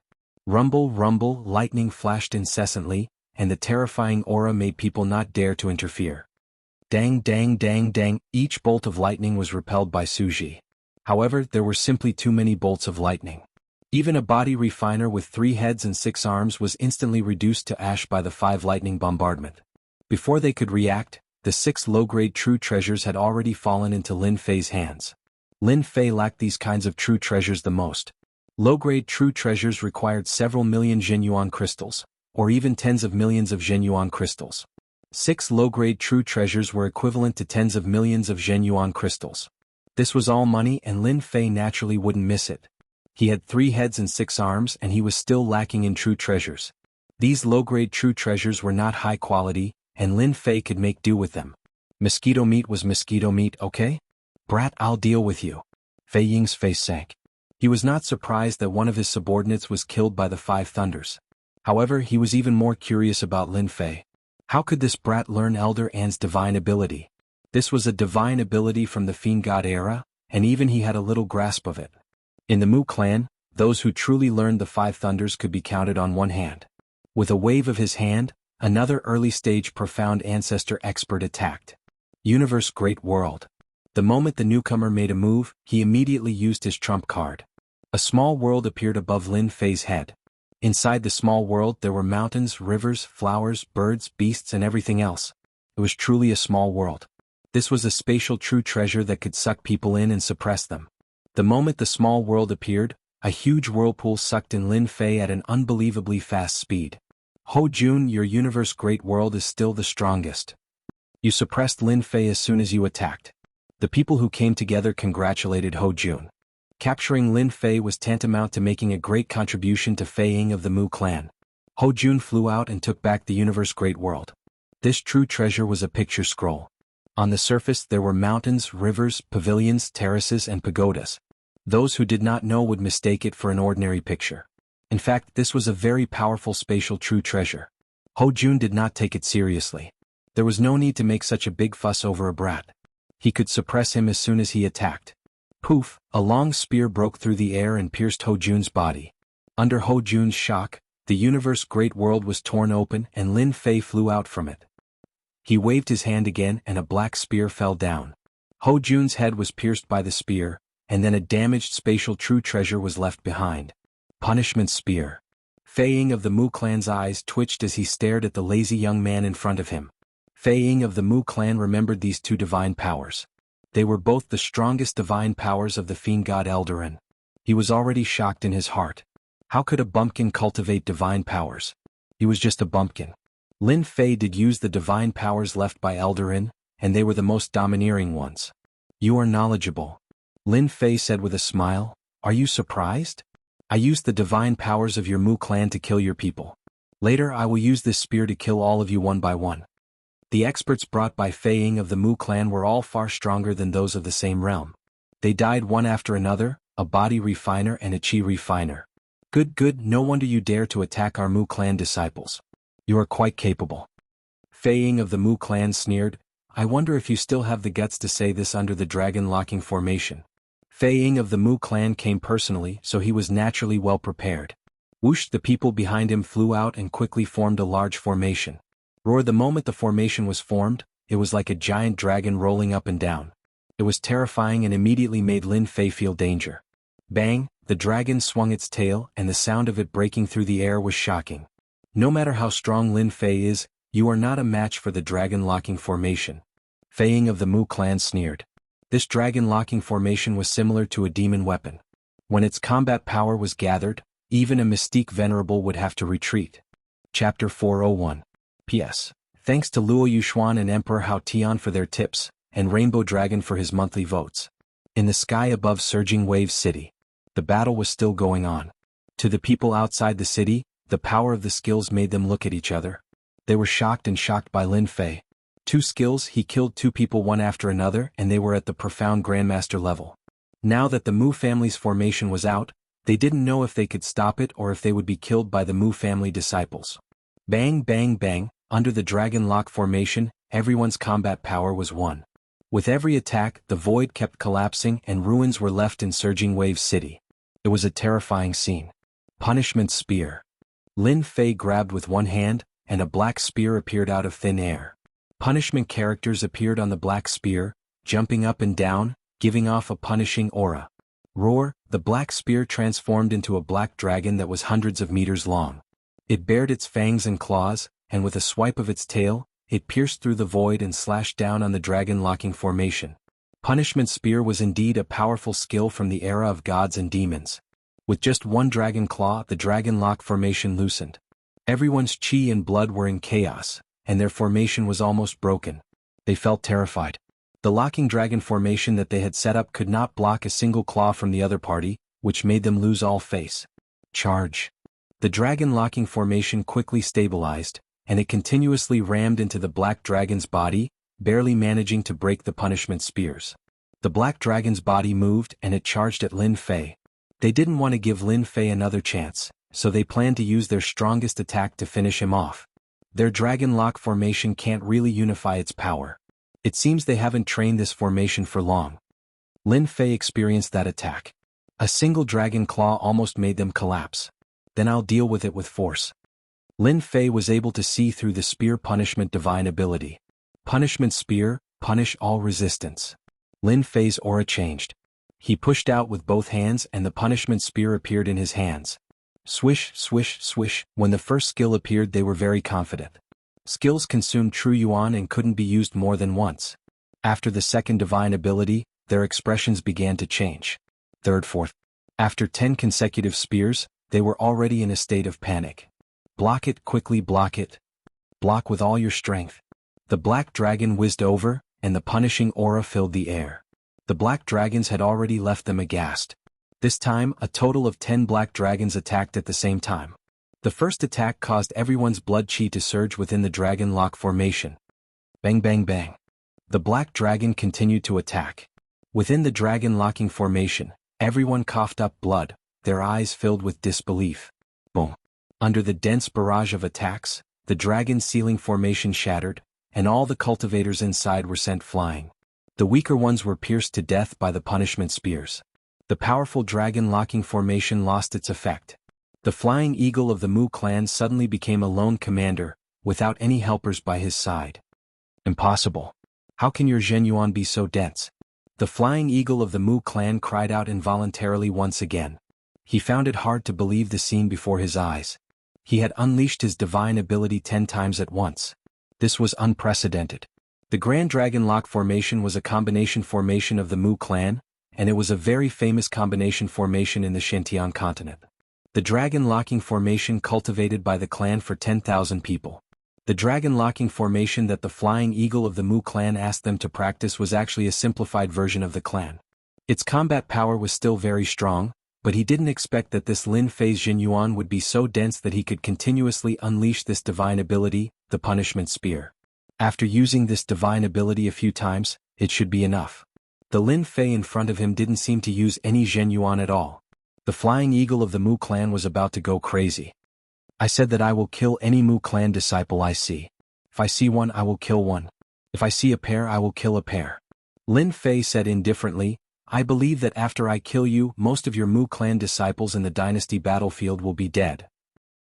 Rumble, rumble, lightning flashed incessantly, and the terrifying aura made people not dare to interfere. Dang, dang, dang, dang, each bolt of lightning was repelled by Su Ji. However, there were simply too many bolts of lightning. Even a body refiner with 3 heads and 6 arms was instantly reduced to ash by the 5 lightning bombardment. Before they could react, the 6 low-grade true treasures had already fallen into Lin Fei's hands. Lin Fei lacked these kinds of true treasures the most. Low-grade true treasures required several million Zhenyuan crystals, or even tens of millions of Zhenyuan crystals. 6 low-grade true treasures were equivalent to tens of millions of Zhenyuan crystals. This was all money, and Lin Fei naturally wouldn't miss it. He had 3 heads and 6 arms, and he was still lacking in true treasures. These low-grade true treasures were not high quality, and Lin Fei could make do with them. Mosquito meat was mosquito meat, okay? Brat, I'll deal with you. Fei Ying's face sank. He was not surprised that one of his subordinates was killed by the Five Thunders. However, he was even more curious about Lin Fei. How could this brat learn Elder An's divine ability? This was a divine ability from the Fiend God era, and even he had a little grasp of it. In the Mu clan, those who truly learned the Five Thunders could be counted on one hand. With a wave of his hand, another early-stage profound ancestor expert attacked. Universe Great World. The moment the newcomer made a move, he immediately used his trump card. A small world appeared above Lin Fei's head. Inside the small world there were mountains, rivers, flowers, birds, beasts and everything else. It was truly a small world. This was a spatial true treasure that could suck people in and suppress them. The moment the small world appeared, a huge whirlpool sucked in Lin Fei at an unbelievably fast speed. Ho Jun, your universe great world is still the strongest. You suppressed Lin Fei as soon as you attacked. The people who came together congratulated Ho Jun. Capturing Lin Fei was tantamount to making a great contribution to Fei Ying of the Mu clan. Ho Jun flew out and took back the universe great world. This true treasure was a picture scroll. On the surface there were mountains, rivers, pavilions, terraces and pagodas. Those who did not know would mistake it for an ordinary picture. In fact, this was a very powerful spatial true treasure. Ho Jun did not take it seriously. There was no need to make such a big fuss over a brat. He could suppress him as soon as he attacked. Poof, a long spear broke through the air and pierced Ho Jun's body. Under Ho Jun's shock, the universe great world was torn open and Lin Fei flew out from it. He waved his hand again and a black spear fell down. Ho Jun's head was pierced by the spear, and then a damaged spatial true treasure was left behind. Punishment Spear. Fei Ying of the Mu clan's eyes twitched as he stared at the lazy young man in front of him. Fei Ying of the Mu clan remembered these two divine powers. They were both the strongest divine powers of the Fiend God Eldarin. He was already shocked in his heart. How could a bumpkin cultivate divine powers? He was just a bumpkin. Lin Fei did use the divine powers left by Eldarin, and they were the most domineering ones. You are knowledgeable. Lin Fei said with a smile, are you surprised? I used the divine powers of your Mu clan to kill your people. Later I will use this spear to kill all of you one by one. The experts brought by Fei Ying of the Mu clan were all far stronger than those of the same realm. They died one after another, a body refiner and a chi refiner. Good, no wonder you dare to attack our Mu clan disciples. You are quite capable. Fei Ying of the Mu clan sneered, I wonder if you still have the guts to say this under the dragon locking formation. Fei Ying of the Mu clan came personally, so he was naturally well prepared. Whoosh, the people behind him flew out and quickly formed a large formation. Roar, the moment the formation was formed, it was like a giant dragon rolling up and down. It was terrifying and immediately made Lin Fei feel danger. Bang, the dragon swung its tail and the sound of it breaking through the air was shocking. No matter how strong Lin Fei is, you are not a match for the dragon locking formation. Fei Ying of the Mu clan sneered. This dragon locking formation was similar to a demon weapon. When its combat power was gathered, even a mystique venerable would have to retreat. Chapter 401. P.S. Thanks to Luo Yuxuan and Emperor Hao Tian for their tips, and Rainbow Dragon for his monthly votes. In the sky above Surging Wave City, the battle was still going on. To the people outside the city, the power of the skills made them look at each other. They were shocked by Lin Fei. 2 skills, he killed 2 people one after another and they were at the profound Grandmaster level. Now that the Mu family's formation was out, they didn't know if they could stop it or if they would be killed by the Mu family disciples. Bang bang bang, under the Dragon Lock formation, everyone's combat power was 1. With every attack, the void kept collapsing and ruins were left in Surging Wave City. It was a terrifying scene. Punishment Spear. Lin Fei grabbed with one hand, and a black spear appeared out of thin air. Punishment characters appeared on the black spear, jumping up and down, giving off a punishing aura. Roar, the black spear transformed into a black dragon that was hundreds of meters long. It bared its fangs and claws, and with a swipe of its tail, it pierced through the void and slashed down on the dragon locking formation. Punishment Spear was indeed a powerful skill from the era of gods and demons. With just one dragon claw, the dragon lock formation loosened. Everyone's chi and blood were in chaos, and their formation was almost broken. They felt terrified. The locking dragon formation that they had set up could not block a single claw from the other party, which made them lose all face. Charge. The dragon locking formation quickly stabilized, and it continuously rammed into the black dragon's body, barely managing to break the punishment spears. The black dragon's body moved and it charged at Lin Fei. They didn't want to give Lin Fei another chance, so they planned to use their strongest attack to finish him off. Their dragon lock formation can't really unify its power. It seems they haven't trained this formation for long. Lin Fei experienced that attack. A single dragon claw almost made them collapse. Then I'll deal with it with force. Lin Fei was able to see through the spear punishment divine ability. Punishment spear, punish all resistance. Lin Fei's aura changed. He pushed out with both hands and the punishment spear appeared in his hands. Swish, swish, swish. When the first skill appeared they were very confident. Skills consumed true yuan and couldn't be used more than once. After the second divine ability, their expressions began to change. Third, fourth. After 10 consecutive spears, they were already in a state of panic. Block it, quickly block it. Block with all your strength. The black dragon whizzed over, and the punishing aura filled the air. The black dragons had already left them aghast. This time, a total of 10 black dragons attacked at the same time. The first attack caused everyone's blood chi to surge within the dragon lock formation. Bang bang bang. The black dragon continued to attack. Within the dragon locking formation, everyone coughed up blood, their eyes filled with disbelief. Boom. Under the dense barrage of attacks, the dragon ceiling formation shattered, and all the cultivators inside were sent flying. The weaker ones were pierced to death by the punishment spears. The powerful dragon locking formation lost its effect. The flying eagle of the Mu clan suddenly became a lone commander, without any helpers by his side. Impossible. How can your Zhenyuan be so dense? The flying eagle of the Mu clan cried out involuntarily once again. He found it hard to believe the scene before his eyes. He had unleashed his divine ability 10 times at once. This was unprecedented. The Grand Dragon Lock formation was a combination formation of the Mu clan, and it was a very famous combination formation in the Xintian continent. The dragon locking formation cultivated by the clan for 10,000 people. The dragon locking formation that the flying eagle of the Mu clan asked them to practice was actually a simplified version of the clan. Its combat power was still very strong, but he didn't expect that this Lin Fei's Xingyuan would be so dense that he could continuously unleash this divine ability, the punishment spear. After using this divine ability a few times, it should be enough. The Lin Fei in front of him didn't seem to use any Zhenyuan at all. The flying eagle of the Mu clan was about to go crazy. I said that I will kill any Mu clan disciple I see. If I see one, I will kill one. If I see a pair, I will kill a pair. Lin Fei said indifferently, I believe that after I kill you, most of your Mu clan disciples in the dynasty battlefield will be dead.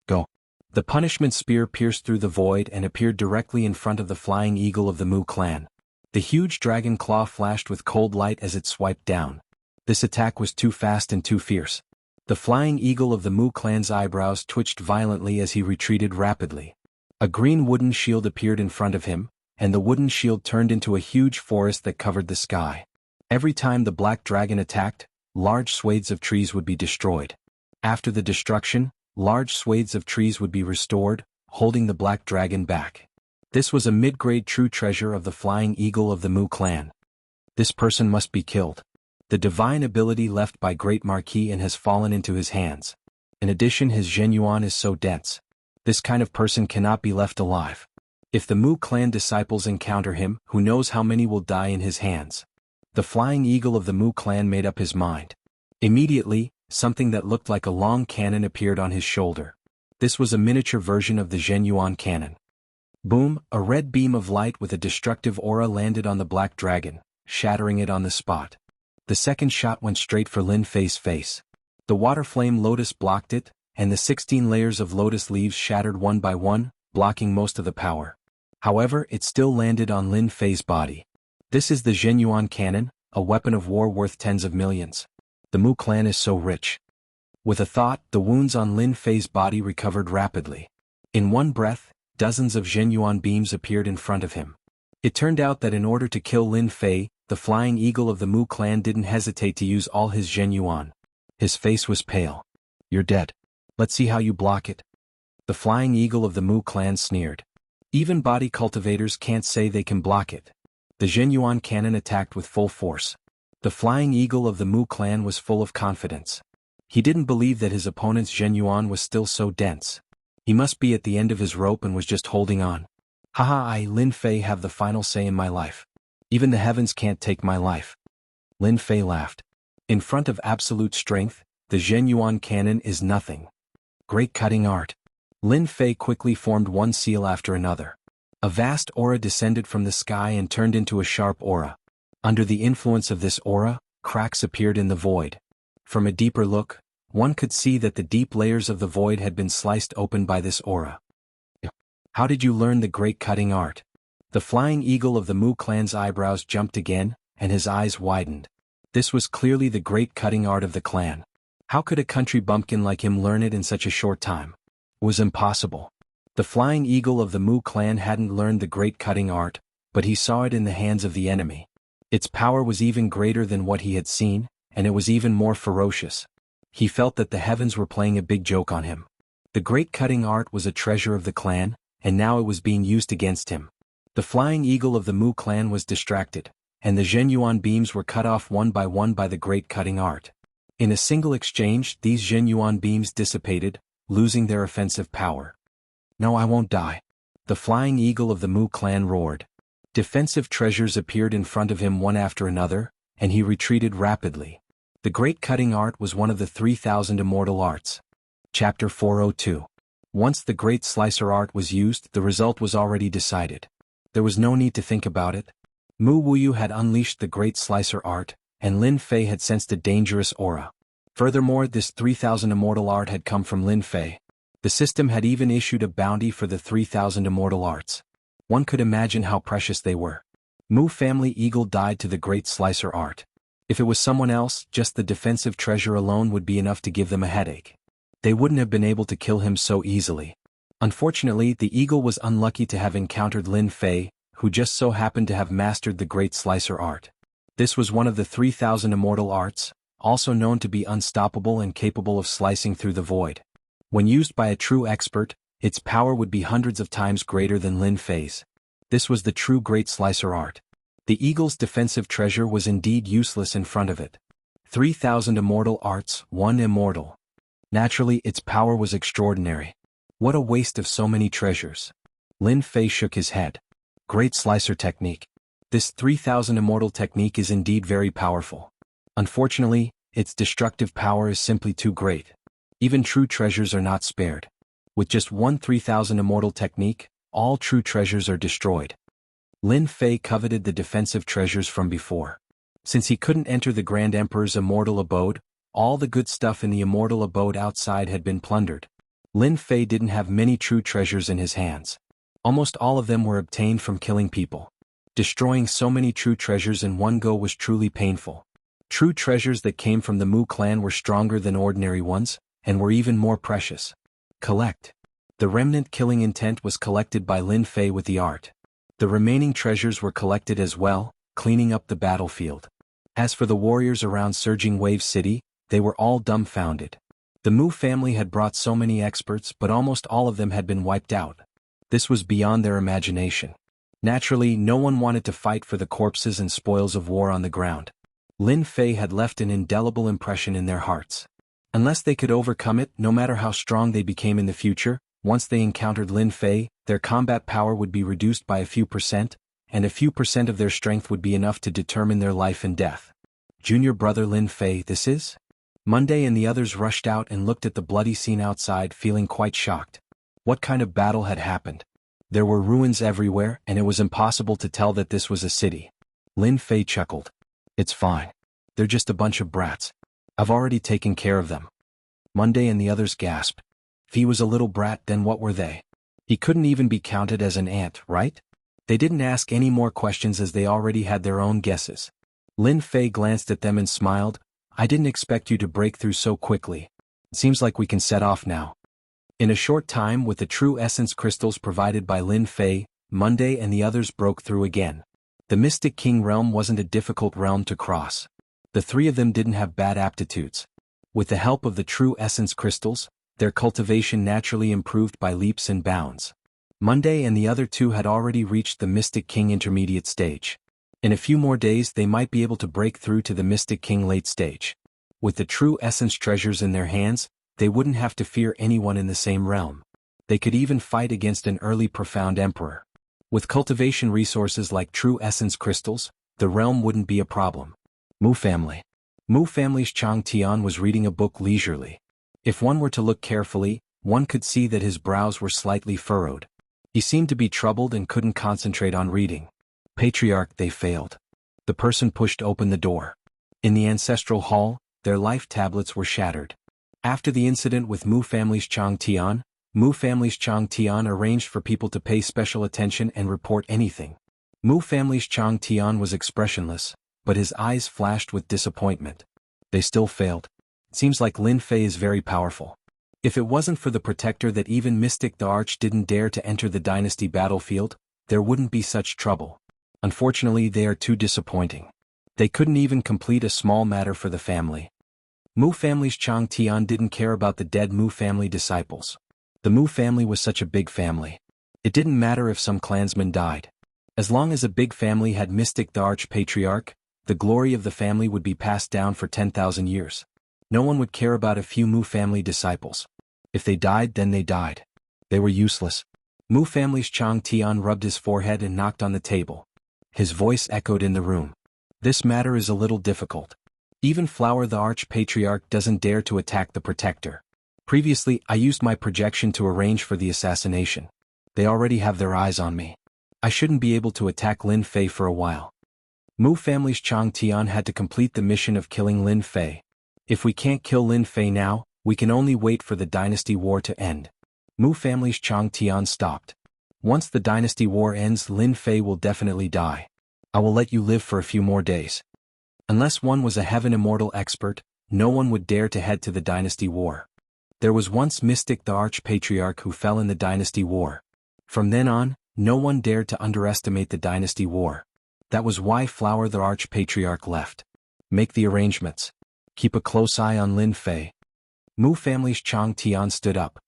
Go. The punishment spear pierced through the void and appeared directly in front of the flying eagle of the Mu clan. The huge dragon claw flashed with cold light as it swiped down. This attack was too fast and too fierce. The flying eagle of the Mu clan's eyebrows twitched violently as he retreated rapidly. A green wooden shield appeared in front of him, and the wooden shield turned into a huge forest that covered the sky. Every time the black dragon attacked, large swathes of trees would be destroyed. After the destruction, large swathes of trees would be restored, holding the black dragon back. This was a mid-grade true treasure of the flying eagle of the Mu clan. This person must be killed. The divine ability left by Great Marquis and has fallen into his hands. In addition, his Zhenyuan is so dense. This kind of person cannot be left alive. If the Mu clan disciples encounter him, who knows how many will die in his hands. The flying eagle of the Mu clan made up his mind. Immediately, something that looked like a long cannon appeared on his shoulder. This was a miniature version of the Zhenyuan cannon. Boom, a red beam of light with a destructive aura landed on the black dragon, shattering it on the spot. The second shot went straight for Lin Fei's face. The water flame lotus blocked it, and the 16 layers of lotus leaves shattered one by one, blocking most of the power. However, it still landed on Lin Fei's body. This is the Zhenyuan cannon, a weapon of war worth tens of millions. The Mu clan is so rich. With a thought, the wounds on Lin Fei's body recovered rapidly. In one breath, dozens of Zhenyuan beams appeared in front of him. It turned out that in order to kill Lin Fei, the flying eagle of the Mu clan didn't hesitate to use all his Zhenyuan. His face was pale. You're dead. Let's see how you block it. The flying eagle of the Mu clan sneered. Even body cultivators can't say they can block it. The Zhenyuan cannon attacked with full force. The flying eagle of the Mu clan was full of confidence. He didn't believe that his opponent's Zhenyuan was still so dense. He must be at the end of his rope and was just holding on. Haha, I, Lin Fei, have the final say in my life. Even the heavens can't take my life. Lin Fei laughed. In front of absolute strength, the Zhenyuan cannon is nothing. Great cutting art. Lin Fei quickly formed one seal after another. A vast aura descended from the sky and turned into a sharp aura. Under the influence of this aura, cracks appeared in the void. From a deeper look, one could see that the deep layers of the void had been sliced open by this aura. How did you learn the great cutting art? The flying eagle of the Mu clan's eyebrows jumped again, and his eyes widened. This was clearly the great cutting art of the clan. How could a country bumpkin like him learn it in such a short time? It was impossible. The flying eagle of the Mu clan hadn't learned the great cutting art, but he saw it in the hands of the enemy. Its power was even greater than what he had seen, and it was even more ferocious. He felt that the heavens were playing a big joke on him. The great cutting art was a treasure of the clan, and now it was being used against him. The flying eagle of the Mu clan was distracted, and the Zhenyuan beams were cut off one by the great cutting art. In a single exchange, these Zhenyuan beams dissipated, losing their offensive power. No, I won't die. The flying eagle of the Mu clan roared. Defensive treasures appeared in front of him one after another, and he retreated rapidly. The great cutting art was one of the 3,000 immortal arts. Chapter 402. Once the great slicer art was used, the result was already decided. There was no need to think about it. Mu Wuyu had unleashed the great slicer art, and Lin Fei had sensed a dangerous aura. Furthermore, this 3,000 immortal art had come from Lin Fei. The system had even issued a bounty for the 3,000 immortal arts. One could imagine how precious they were. Mu family eagle died to the great slicer art. If it was someone else, just the defensive treasure alone would be enough to give them a headache. They wouldn't have been able to kill him so easily. Unfortunately, the eagle was unlucky to have encountered Lin Fei, who just so happened to have mastered the great slicer art. This was one of the 3,000 immortal arts, also known to be unstoppable and capable of slicing through the void. When used by a true expert, its power would be hundreds of times greater than Lin Fei's. This was the true great slicer art. The eagle's defensive treasure was indeed useless in front of it. 3,000 immortal arts, one immortal. Naturally, its power was extraordinary. What a waste of so many treasures. Lin Fei shook his head. Great slicer technique. This 3,000 immortal technique is indeed very powerful. Unfortunately, its destructive power is simply too great. Even true treasures are not spared. With just one 3,000 immortal technique, all true treasures are destroyed. Lin Fei coveted the defensive treasures from before. Since he couldn't enter the Grand Emperor's immortal abode, all the good stuff in the immortal abode outside had been plundered. Lin Fei didn't have many true treasures in his hands. Almost all of them were obtained from killing people. Destroying so many true treasures in one go was truly painful. True treasures that came from the Mu clan were stronger than ordinary ones, and were even more precious. Collect. The remnant killing intent was collected by Lin Fei with the art. The remaining treasures were collected as well, cleaning up the battlefield. As for the warriors around Surging Wave City, they were all dumbfounded. The Mu family had brought so many experts, but almost all of them had been wiped out. This was beyond their imagination. Naturally, no one wanted to fight for the corpses and spoils of war on the ground. Lin Fei had left an indelible impression in their hearts. Unless they could overcome it, no matter how strong they became in the future, once they encountered Lin Fei, their combat power would be reduced by a few percent, and a few percent of their strength would be enough to determine their life and death. Junior brother Lin Fei, this is? Monday and the others rushed out and looked at the bloody scene outside, feeling quite shocked. What kind of battle had happened? There were ruins everywhere, and it was impossible to tell that this was a city. Lin Fei chuckled. It's fine. They're just a bunch of brats. I've already taken care of them. Monday and the others gasped. If he was a little brat, then what were they? He couldn't even be counted as an ant, right? They didn't ask any more questions as they already had their own guesses. Lin Fei glanced at them and smiled. I didn't expect you to break through so quickly. It seems like we can set off now. In a short time, with the true essence crystals provided by Lin Fei, Monday and the others broke through again. The Mystic King realm wasn't a difficult realm to cross. The three of them didn't have bad aptitudes. With the help of the true essence crystals, their cultivation naturally improved by leaps and bounds. Monday and the other two had already reached the Mystic King intermediate stage. In a few more days they might be able to break through to the Mystic King late stage. With the true essence treasures in their hands, they wouldn't have to fear anyone in the same realm. They could even fight against an early profound emperor. With cultivation resources like true essence crystals, the realm wouldn't be a problem. Mu family. Mu family's Chang Tian was reading a book leisurely. If one were to look carefully, one could see that his brows were slightly furrowed. He seemed to be troubled and couldn't concentrate on reading. Patriarch, they failed. The person pushed open the door. In the ancestral hall, their life tablets were shattered. After the incident with Mu family's Chang Tian, Mu family's Chang Tian arranged for people to pay special attention and report anything. Mu family's Chang Tian was expressionless, but his eyes flashed with disappointment. They still failed. It seems like Lin Fei is very powerful. If it wasn't for the protector that even Mystic the Arch didn't dare to enter the dynasty battlefield, there wouldn't be such trouble. Unfortunately, they are too disappointing. They couldn't even complete a small matter for the family. Mu family's Chang Tian didn't care about the dead Mu family disciples. The Mu family was such a big family. It didn't matter if some clansmen died. As long as a big family had Mystic the Arch-Patriarch, the glory of the family would be passed down for 10,000 years. No one would care about a few Mu family disciples. If they died, then they died. They were useless. Mu family's Chang Tian rubbed his forehead and knocked on the table. His voice echoed in the room. This matter is a little difficult. Even Flower the Arch-Patriarch doesn't dare to attack the protector. Previously, I used my projection to arrange for the assassination. They already have their eyes on me. I shouldn't be able to attack Lin Fei for a while. Mu family's Chang Tian had to complete the mission of killing Lin Fei. If we can't kill Lin Fei now, we can only wait for the dynasty war to end. Mu family's Chang Tian stopped. Once the dynasty war ends, Lin Fei will definitely die. I will let you live for a few more days. Unless one was a heaven immortal expert, no one would dare to head to the dynasty war. There was once Mystic the Arch-Patriarch who fell in the dynasty war. From then on, no one dared to underestimate the dynasty war. That was why Flower the Arch-Patriarch left. Make the arrangements. Keep a close eye on Lin Fei. Mu family's Chang Tian stood up.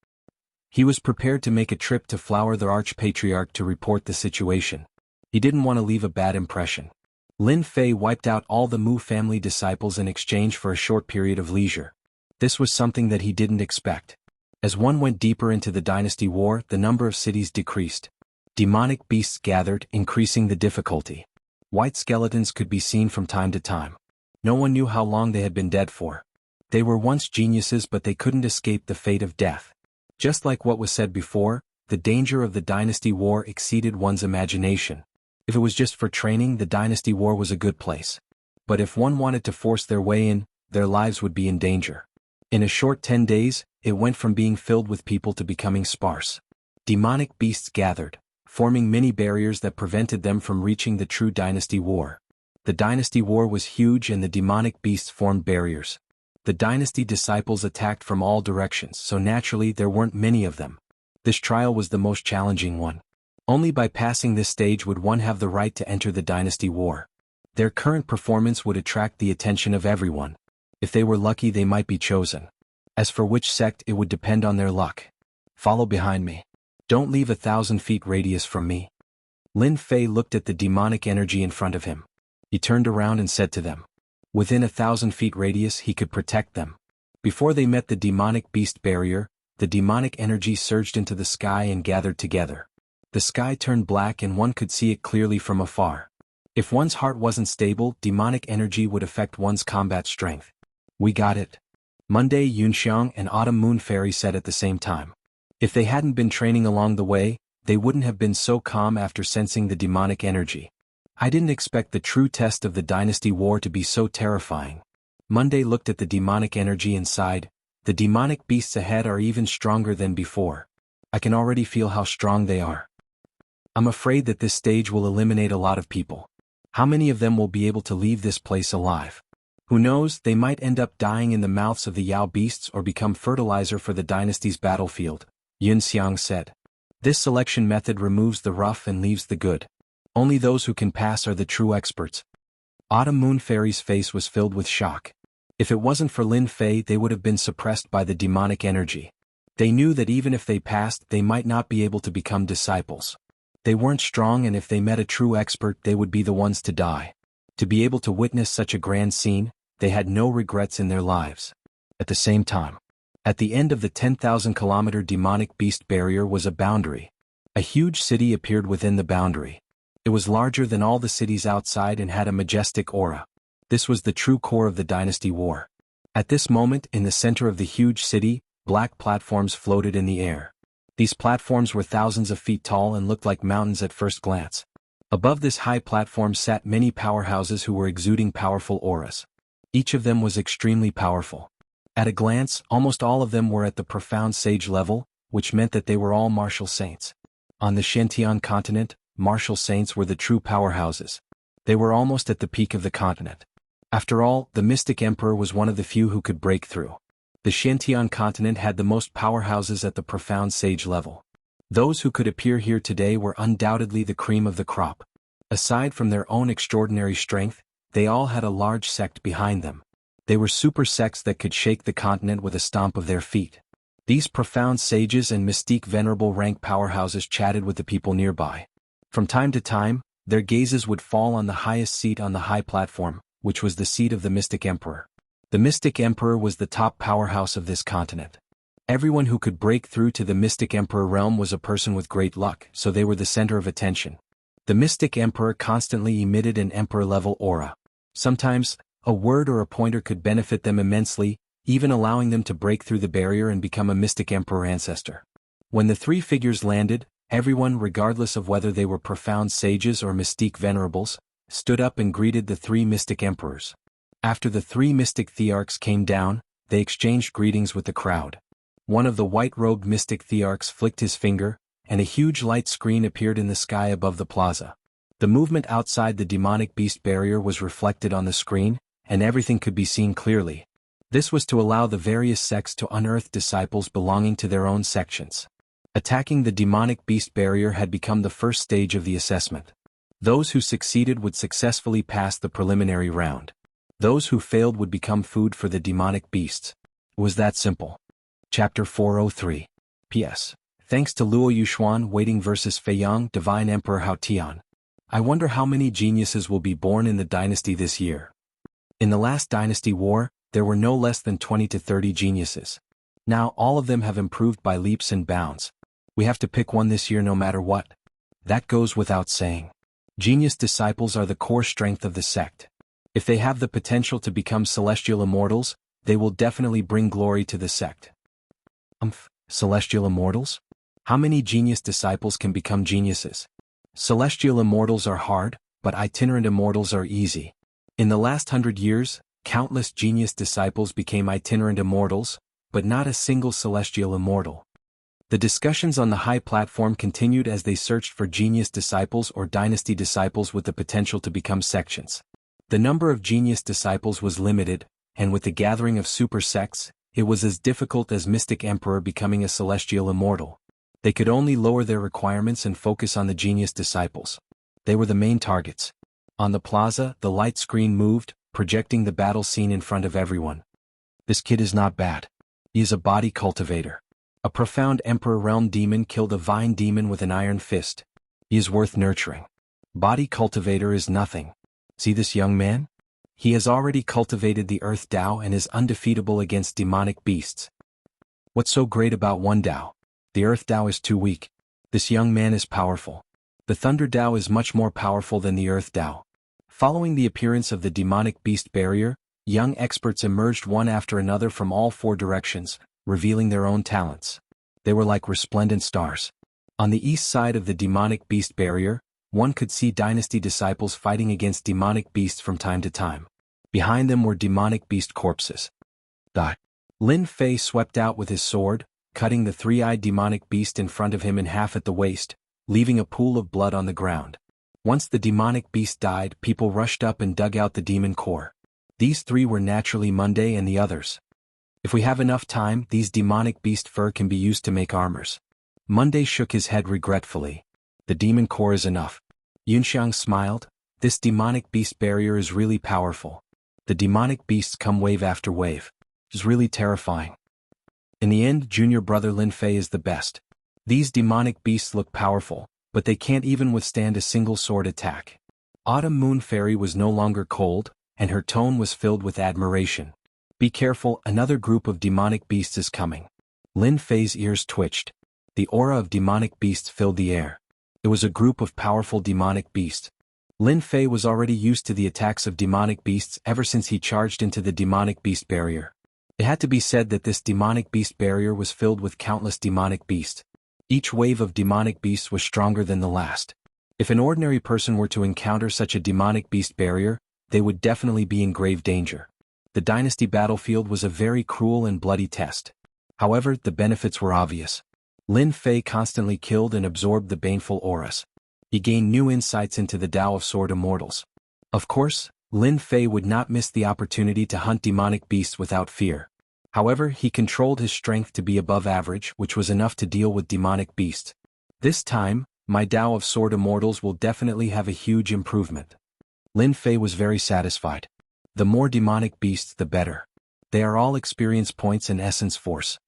He was prepared to make a trip to Flower the Arch-Patriarch to report the situation. He didn't want to leave a bad impression. Lin Fei wiped out all the Mu family disciples in exchange for a short period of leisure. This was something that he didn't expect. As one went deeper into the dynasty war, the number of cities decreased. Demonic beasts gathered, increasing the difficulty. White skeletons could be seen from time to time. No one knew how long they had been dead for. They were once geniuses, but they couldn't escape the fate of death. Just like what was said before, the danger of the dynasty war exceeded one's imagination. If it was just for training, the dynasty war was a good place. But if one wanted to force their way in, their lives would be in danger. In a short 10 days, it went from being filled with people to becoming sparse. Demonic beasts gathered, forming many barriers that prevented them from reaching the true dynasty war. The dynasty war was huge and the demonic beasts formed barriers. The dynasty disciples attacked from all directions, so naturally there weren't many of them. This trial was the most challenging one. Only by passing this stage would one have the right to enter the dynasty war. Their current performance would attract the attention of everyone. If they were lucky, they might be chosen. As for which sect, it would depend on their luck. Follow behind me. Don't leave 1,000 feet radius from me. Lin Fei looked at the demonic energy in front of him. He turned around and said to them. Within 1,000 feet radius, he could protect them. Before they met the demonic beast barrier, the demonic energy surged into the sky and gathered together. The sky turned black and one could see it clearly from afar. If one's heart wasn't stable, demonic energy would affect one's combat strength. We got it. Monday Yunxiang and Autumn Moon Fairy said at the same time. If they hadn't been training along the way, they wouldn't have been so calm after sensing the demonic energy. I didn't expect the true test of the dynasty war to be so terrifying. Monday looked at the demonic energy and sighed. The demonic beasts ahead are even stronger than before. I can already feel how strong they are. I'm afraid that this stage will eliminate a lot of people. How many of them will be able to leave this place alive? Who knows, they might end up dying in the mouths of the Yao beasts or become fertilizer for the dynasty's battlefield, Yun Xiang said. This selection method removes the rough and leaves the good. Only those who can pass are the true experts. Autumn Moon Fairy's face was filled with shock. If it wasn't for Lin Fei, they would have been suppressed by the demonic energy. They knew that even if they passed, they might not be able to become disciples. They weren't strong, and if they met a true expert, they would be the ones to die. To be able to witness such a grand scene, they had no regrets in their lives. At the same time, at the end of the 10,000-kilometer demonic beast barrier was a boundary. A huge city appeared within the boundary. It was larger than all the cities outside and had a majestic aura. This was the true core of the dynasty war. At this moment, in the center of the huge city, black platforms floated in the air. These platforms were thousands of feet tall and looked like mountains at first glance. Above this high platform sat many powerhouses who were exuding powerful auras. Each of them was extremely powerful. At a glance, almost all of them were at the profound sage level, which meant that they were all martial saints. On the Shantian continent, martial saints were the true powerhouses. They were almost at the peak of the continent. After all, the mystic emperor was one of the few who could break through. The Shantian continent had the most powerhouses at the profound sage level. Those who could appear here today were undoubtedly the cream of the crop. Aside from their own extraordinary strength, they all had a large sect behind them. They were super sects that could shake the continent with a stomp of their feet. These profound sages and mystique venerable rank powerhouses chatted with the people nearby. From time to time, their gazes would fall on the highest seat on the high platform, which was the seat of the mystic emperor. The mystic emperor was the top powerhouse of this continent. Everyone who could break through to the mystic emperor realm was a person with great luck, so they were the center of attention. The mystic emperor constantly emitted an emperor-level aura. Sometimes, a word or a pointer could benefit them immensely, even allowing them to break through the barrier and become a mystic emperor ancestor. When the three figures landed, everyone, regardless of whether they were profound sages or mystique venerables, stood up and greeted the three mystic emperors. After the three mystic thearchs came down, they exchanged greetings with the crowd. One of the white-robed mystic thearchs flicked his finger, and a huge light screen appeared in the sky above the plaza. The movement outside the demonic beast barrier was reflected on the screen, and everything could be seen clearly. This was to allow the various sects to unearth disciples belonging to their own sections. Attacking the demonic beast barrier had become the first stage of the assessment. Those who succeeded would successfully pass the preliminary round. Those who failed would become food for the demonic beasts. It was that simple. Chapter 403. P.S. Thanks to Luo Yuxuan waiting versus Feiyang Divine Emperor Hao Tian. I wonder how many geniuses will be born in the dynasty this year. In the last dynasty war, there were no less than 20 to 30 geniuses. Now all of them have improved by leaps and bounds. We have to pick one this year no matter what. That goes without saying. Genius disciples are the core strength of the sect. If they have the potential to become celestial immortals, they will definitely bring glory to the sect. Celestial immortals? How many genius disciples can become geniuses? Celestial immortals are hard, but itinerant immortals are easy. In the last 100 years, countless genius disciples became itinerant immortals, but not a single celestial immortal. The discussions on the high platform continued as they searched for genius disciples or dynasty disciples with the potential to become sections. The number of genius disciples was limited, and with the gathering of super sects, it was as difficult as Mystic Emperor becoming a celestial immortal. They could only lower their requirements and focus on the genius disciples. They were the main targets. On the plaza, the light screen moved, projecting the battle scene in front of everyone. This kid is not bad. He is a body cultivator. A profound Emperor Realm demon killed a vine demon with an iron fist. He is worth nurturing. Body cultivator is nothing. See this young man? He has already cultivated the Earth Tao and is undefeatable against demonic beasts. What's so great about one Tao? The Earth Tao is too weak. This young man is powerful. The Thunder Tao is much more powerful than the Earth Tao. Following the appearance of the demonic beast barrier, young experts emerged one after another from all four directions, revealing their own talents. They were like resplendent stars. On the east side of the demonic beast barrier, one could see dynasty disciples fighting against demonic beasts from time to time. Behind them were demonic beast corpses. Lin Fei swept out with his sword, cutting the three-eyed demonic beast in front of him in half at the waist, leaving a pool of blood on the ground. Once the demonic beast died, people rushed up and dug out the demon core. These three were naturally Monday and the others. If we have enough time, these demonic beast fur can be used to make armors. Monday shook his head regretfully. The demon core is enough. Yunxiang smiled. This demonic beast barrier is really powerful. The demonic beasts come wave after wave. It's really terrifying. In the end, junior brother Lin Fei is the best. These demonic beasts look powerful, but they can't even withstand a single sword attack. Autumn Moon Fairy was no longer cold, and her tone was filled with admiration. Be careful, another group of demonic beasts is coming. Lin Fei's ears twitched. The aura of demonic beasts filled the air. It was a group of powerful demonic beasts. Lin Fei was already used to the attacks of demonic beasts ever since he charged into the demonic beast barrier. It had to be said that this demonic beast barrier was filled with countless demonic beasts. Each wave of demonic beasts was stronger than the last. If an ordinary person were to encounter such a demonic beast barrier, they would definitely be in grave danger. The dynasty battlefield was a very cruel and bloody test. However, the benefits were obvious. Lin Fei constantly killed and absorbed the baneful auras. He gained new insights into the Tao of Sword Immortals. Of course, Lin Fei would not miss the opportunity to hunt demonic beasts without fear. However, he controlled his strength to be above average, which was enough to deal with demonic beasts. This time, my Tao of Sword Immortals will definitely have a huge improvement. Lin Fei was very satisfied. The more demonic beasts, the better. They are all experience points and essence force.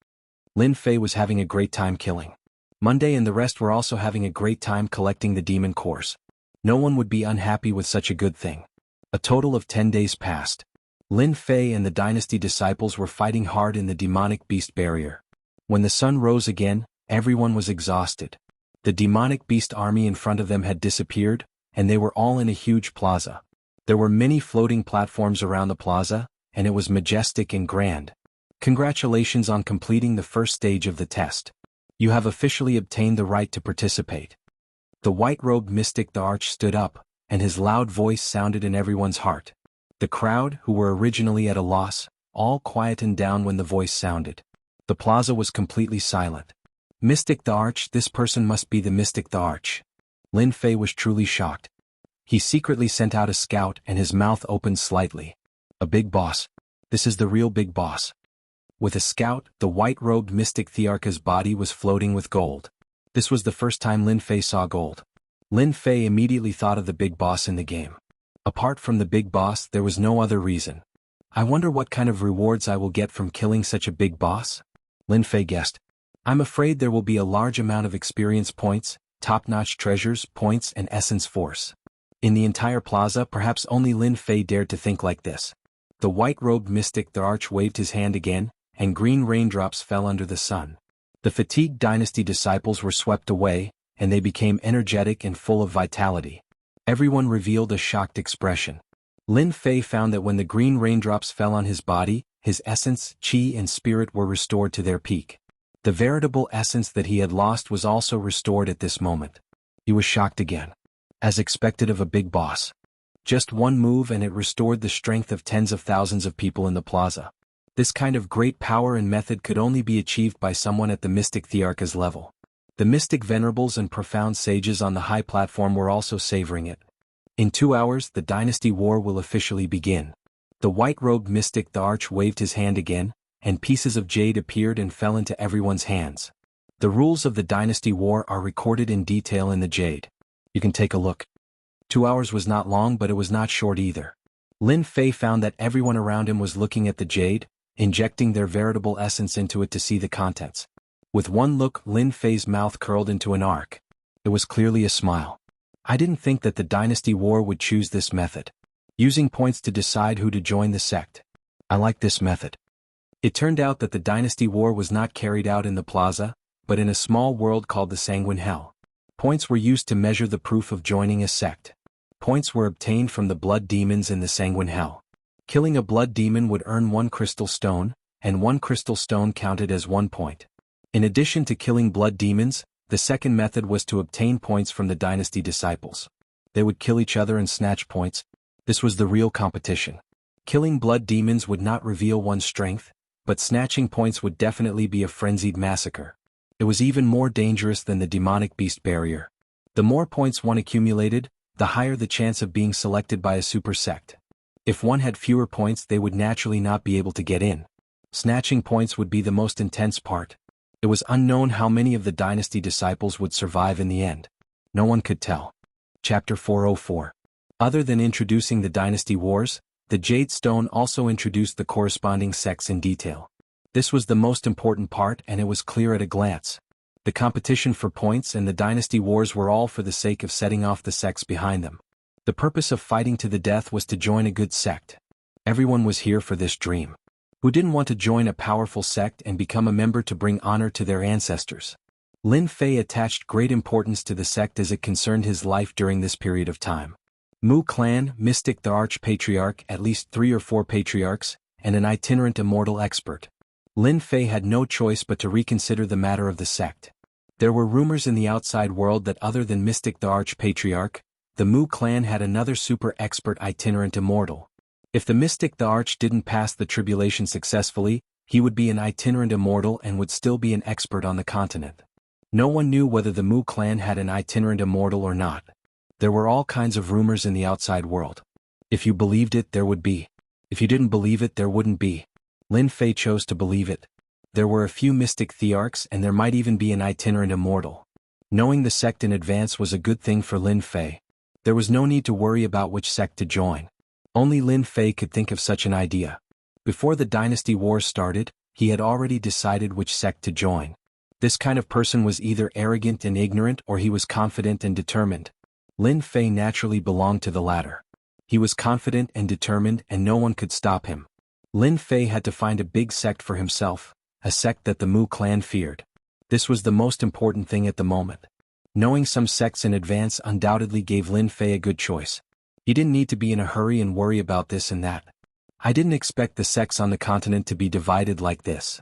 Lin Fei was having a great time killing. Monday and the rest were also having a great time collecting the demon cores. No one would be unhappy with such a good thing. A total of 10 days passed. Lin Fei and the dynasty disciples were fighting hard in the demonic beast barrier. When the sun rose again, everyone was exhausted. The demonic beast army in front of them had disappeared, and they were all in a huge plaza. There were many floating platforms around the plaza, and it was majestic and grand. Congratulations on completing the first stage of the test. You have officially obtained the right to participate. The white-robed mystic the Arch stood up, and his loud voice sounded in everyone's heart. The crowd, who were originally at a loss, all quietened down when the voice sounded. The plaza was completely silent. Mystic the Arch, this person must be the Mystic the Arch. Lin Fei was truly shocked. He secretly sent out a scout and his mouth opened slightly. A big boss. This is the real big boss. With a scout, the white-robed mystic Thearcha's body was floating with gold. This was the first time Lin Fei saw gold. Lin Fei immediately thought of the big boss in the game. Apart from the big boss, there was no other reason. I wonder what kind of rewards I will get from killing such a big boss? Lin Fei guessed. I'm afraid there will be a large amount of experience points, top-notch treasures, points, and essence force. In the entire plaza, perhaps only Lin Fei dared to think like this. The white-robed mystic the Arch waved his hand again, and green raindrops fell under the sun. The fatigued dynasty disciples were swept away, and they became energetic and full of vitality. Everyone revealed a shocked expression. Lin Fei found that when the green raindrops fell on his body, his essence, qi and spirit were restored to their peak. The veritable essence that he had lost was also restored at this moment. He was shocked again. As expected of a big boss. Just one move and it restored the strength of tens of thousands of people in the plaza. This kind of great power and method could only be achieved by someone at the mystic Thearcha's level. The mystic venerables and profound sages on the high platform were also savoring it. In 2 hours, the dynasty war will officially begin. The white-robed mystic the Arch waved his hand again, and pieces of jade appeared and fell into everyone's hands. The rules of the dynasty war are recorded in detail in the jade. You can take a look. 2 hours was not long, but it was not short either. Lin Fei found that everyone around him was looking at the jade, injecting their veritable essence into it to see the contents. With one look, Lin Fei's mouth curled into an arc. It was clearly a smile. I didn't think that the dynasty war would choose this method. Using points to decide who to join the sect. I like this method. It turned out that the dynasty war was not carried out in the plaza, but in a small world called the Sanguine Hell. Points were used to measure the proof of joining a sect. Points were obtained from the blood demons in the Sanguine Hell. Killing a blood demon would earn 1 crystal stone, and 1 crystal stone counted as 1 point. In addition to killing blood demons, the second method was to obtain points from the dynasty disciples. They would kill each other and snatch points. This was the real competition. Killing blood demons would not reveal one's strength, but snatching points would definitely be a frenzied massacre. It was even more dangerous than the demonic beast barrier. The more points one accumulated, the higher the chance of being selected by a super sect. If one had fewer points, they would naturally not be able to get in. Snatching points would be the most intense part. It was unknown how many of the dynasty disciples would survive in the end. No one could tell. Chapter 404. Other than introducing the dynasty wars, the Jade Stone also introduced the corresponding sects in detail. This was the most important part, and it was clear at a glance. The competition for points and the dynasty wars were all for the sake of setting off the sects behind them. The purpose of fighting to the death was to join a good sect. Everyone was here for this dream. Who didn't want to join a powerful sect and become a member to bring honor to their ancestors? Lin Fei attached great importance to the sect as it concerned his life during this period of time. Mu clan, mystic the arch-patriarch, at least 3 or 4 patriarchs, and an itinerant immortal expert. Lin Fei had no choice but to reconsider the matter of the sect. There were rumors in the outside world that other than mystic the arch-patriarch, the Mu clan had another super expert itinerant immortal. If the mystic the arch didn't pass the tribulation successfully, he would be an itinerant immortal and would still be an expert on the continent. No one knew whether the Mu clan had an itinerant immortal or not. There were all kinds of rumors in the outside world. If you believed it, there would be. If you didn't believe it, there wouldn't be. Lin Fei chose to believe it. There were a few mystic thearchs and there might even be an itinerant immortal. Knowing the sect in advance was a good thing for Lin Fei. There was no need to worry about which sect to join. Only Lin Fei could think of such an idea. Before the dynasty wars started, he had already decided which sect to join. This kind of person was either arrogant and ignorant or he was confident and determined. Lin Fei naturally belonged to the latter. He was confident and determined and no one could stop him. Lin Fei had to find a big sect for himself, a sect that the Mu clan feared. This was the most important thing at the moment. Knowing some sects in advance undoubtedly gave Lin Fei a good choice. He didn't need to be in a hurry and worry about this and that. I didn't expect the sects on the continent to be divided like this.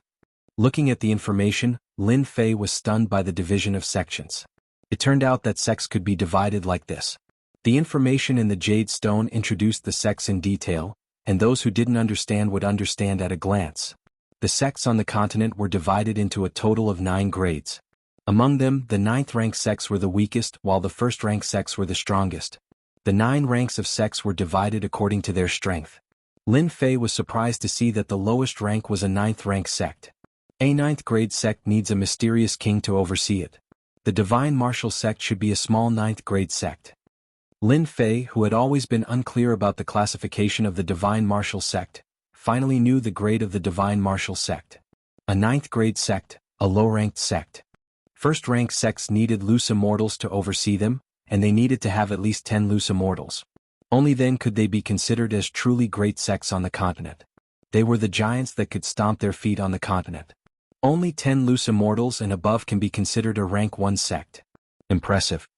Looking at the information, Lin Fei was stunned by the division of sections. It turned out that sects could be divided like this. The information in the Jade Stone introduced the sects in detail, and those who didn't understand would understand at a glance. The sects on the continent were divided into a total of 9 grades. Among them, the 9th rank sects were the weakest, while the 1st rank sects were the strongest. The 9 ranks of sects were divided according to their strength. Lin Fei was surprised to see that the lowest rank was a 9th rank sect. A 9th grade sect needs a mysterious king to oversee it. The Divine Martial sect should be a small 9th grade sect. Lin Fei, who had always been unclear about the classification of the Divine Martial sect, finally knew the grade of the Divine Martial sect. A 9th grade sect, a low-ranked sect. 1st rank sects needed loose immortals to oversee them, and they needed to have at least 10 loose immortals. Only then could they be considered as truly great sects on the continent. They were the giants that could stomp their feet on the continent. Only 10 loose immortals and above can be considered a rank 1 sect. Impressive.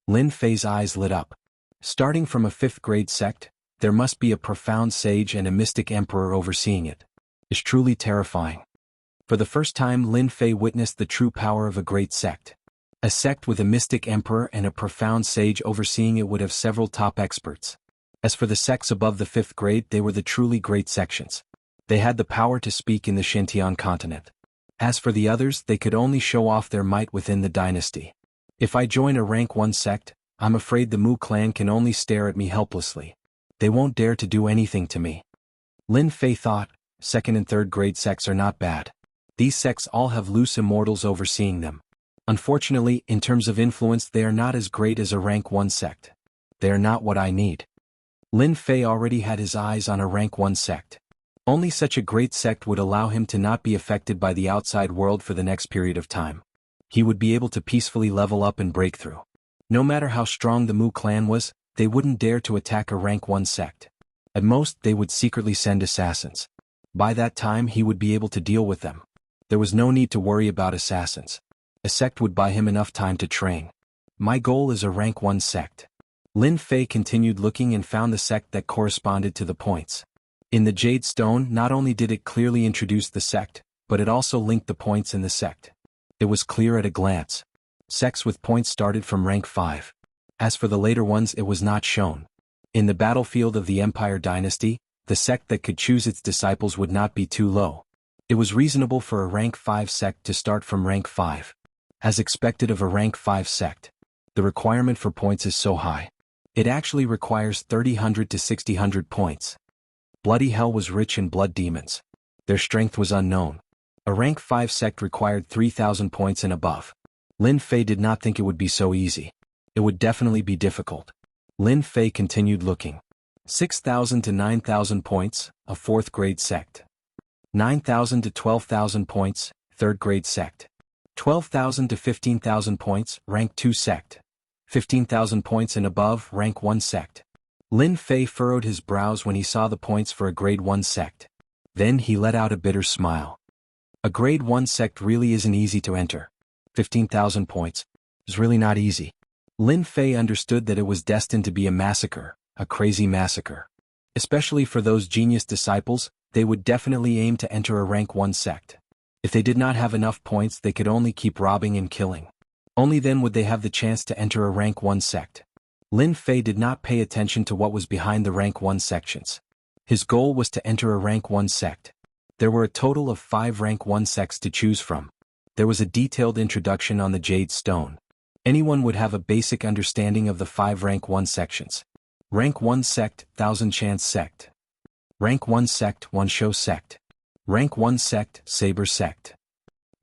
Lin Fei's eyes lit up. Starting from a 5th grade sect, there must be a profound sage and a mystic emperor overseeing it. It's truly terrifying. For the first time, Lin Fei witnessed the true power of a great sect. A sect with a mystic emperor and a profound sage overseeing it would have several top experts. As for the sects above the 5th grade, they were the truly great sections. They had the power to speak in the Xintian continent. As for the others, they could only show off their might within the dynasty. If I join a rank 1 sect, I'm afraid the Mu clan can only stare at me helplessly. They won't dare to do anything to me. Lin Fei thought, 2nd and 3rd grade sects are not bad. These sects all have loose immortals overseeing them. Unfortunately, in terms of influence, they are not as great as a rank 1 sect. They are not what I need. Lin Fei already had his eyes on a rank 1 sect. Only such a great sect would allow him to not be affected by the outside world for the next period of time. He would be able to peacefully level up and break through. No matter how strong the Mu clan was, they wouldn't dare to attack a rank 1 sect. At most, they would secretly send assassins. By that time, he would be able to deal with them. There was no need to worry about assassins. A sect would buy him enough time to train. My goal is a rank 1 sect. Lin Fei continued looking and found the sect that corresponded to the points. In the Jade Stone, not only did it clearly introduce the sect, but it also linked the points in the sect. It was clear at a glance. Sects with points started from rank 5. As for the later ones, it was not shown. In the battlefield of the Empire Dynasty, the sect that could choose its disciples would not be too low. It was reasonable for a rank 5 sect to start from rank 5. As expected of a rank 5 sect, the requirement for points is so high. It actually requires 3000 to 6000 points. Bloody Hell was rich in blood demons. Their strength was unknown. A rank 5 sect required 3000 points and above. Lin Fei did not think it would be so easy. It would definitely be difficult. Lin Fei continued looking. 6000 to 9000 points, a 4th grade sect. 9000 to 12,000 points, 3rd grade sect. 12,000 to 15,000 points, rank 2 sect. 15,000 points and above, rank 1 sect. Lin Fei furrowed his brows when he saw the points for a grade 1 sect. Then he let out a bitter smile. A grade 1 sect really isn't easy to enter. 15,000 points is really not easy. Lin Fei understood that it was destined to be a massacre, a crazy massacre. Especially for those genius disciples, they would definitely aim to enter a rank 1 sect. If they did not have enough points, they could only keep robbing and killing. Only then would they have the chance to enter a rank 1 sect. Lin Fei did not pay attention to what was behind the rank 1 sections. His goal was to enter a rank 1 sect. There were a total of 5 rank 1 sects to choose from. There was a detailed introduction on the Jade Stone. Anyone would have a basic understanding of the 5 rank 1 sections. Rank 1 sect, Thousand Chance sect. Rank 1 sect, One Show sect. Rank 1 sect, Saber sect.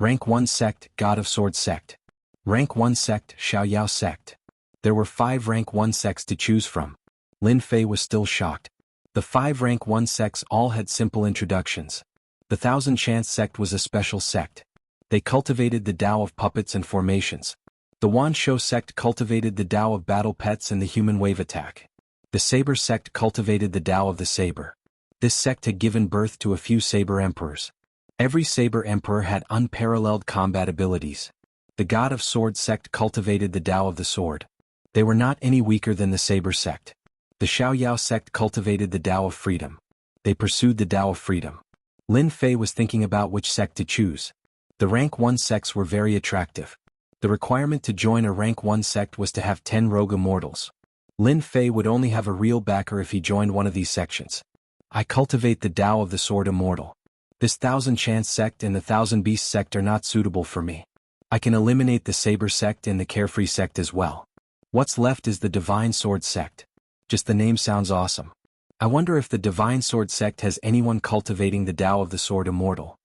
Rank 1 sect, God of Sword sect. Rank 1 sect, Xiaoyao sect. There were 5 rank 1 sects to choose from. Lin Fei was still shocked. The 5 rank 1 sects all had simple introductions. The Thousand Chance sect was a special sect. They cultivated the Tao of puppets and formations. The Wan Shou sect cultivated the Tao of battle pets and the human wave attack. The Saber sect cultivated the Tao of the saber. This sect had given birth to a few saber emperors. Every saber emperor had unparalleled combat abilities. The God of Sword sect cultivated the Tao of the sword. They were not any weaker than the Saber sect. The Xiaoyao sect cultivated the Tao of freedom. They pursued the Tao of freedom. Lin Fei was thinking about which sect to choose. The rank 1 sects were very attractive. The requirement to join a rank 1 sect was to have 10 rogue immortals. Lin Fei would only have a real backer if he joined one of these sections. I cultivate the Tao of the Sword Immortal. This Thousand Chance sect and the Thousand Beast sect are not suitable for me. I can eliminate the Saber sect and the Carefree sect as well. What's left is the Divine Sword sect. Just the name sounds awesome. I wonder if the Divine Sword sect has anyone cultivating the Tao of the Sword Immortal.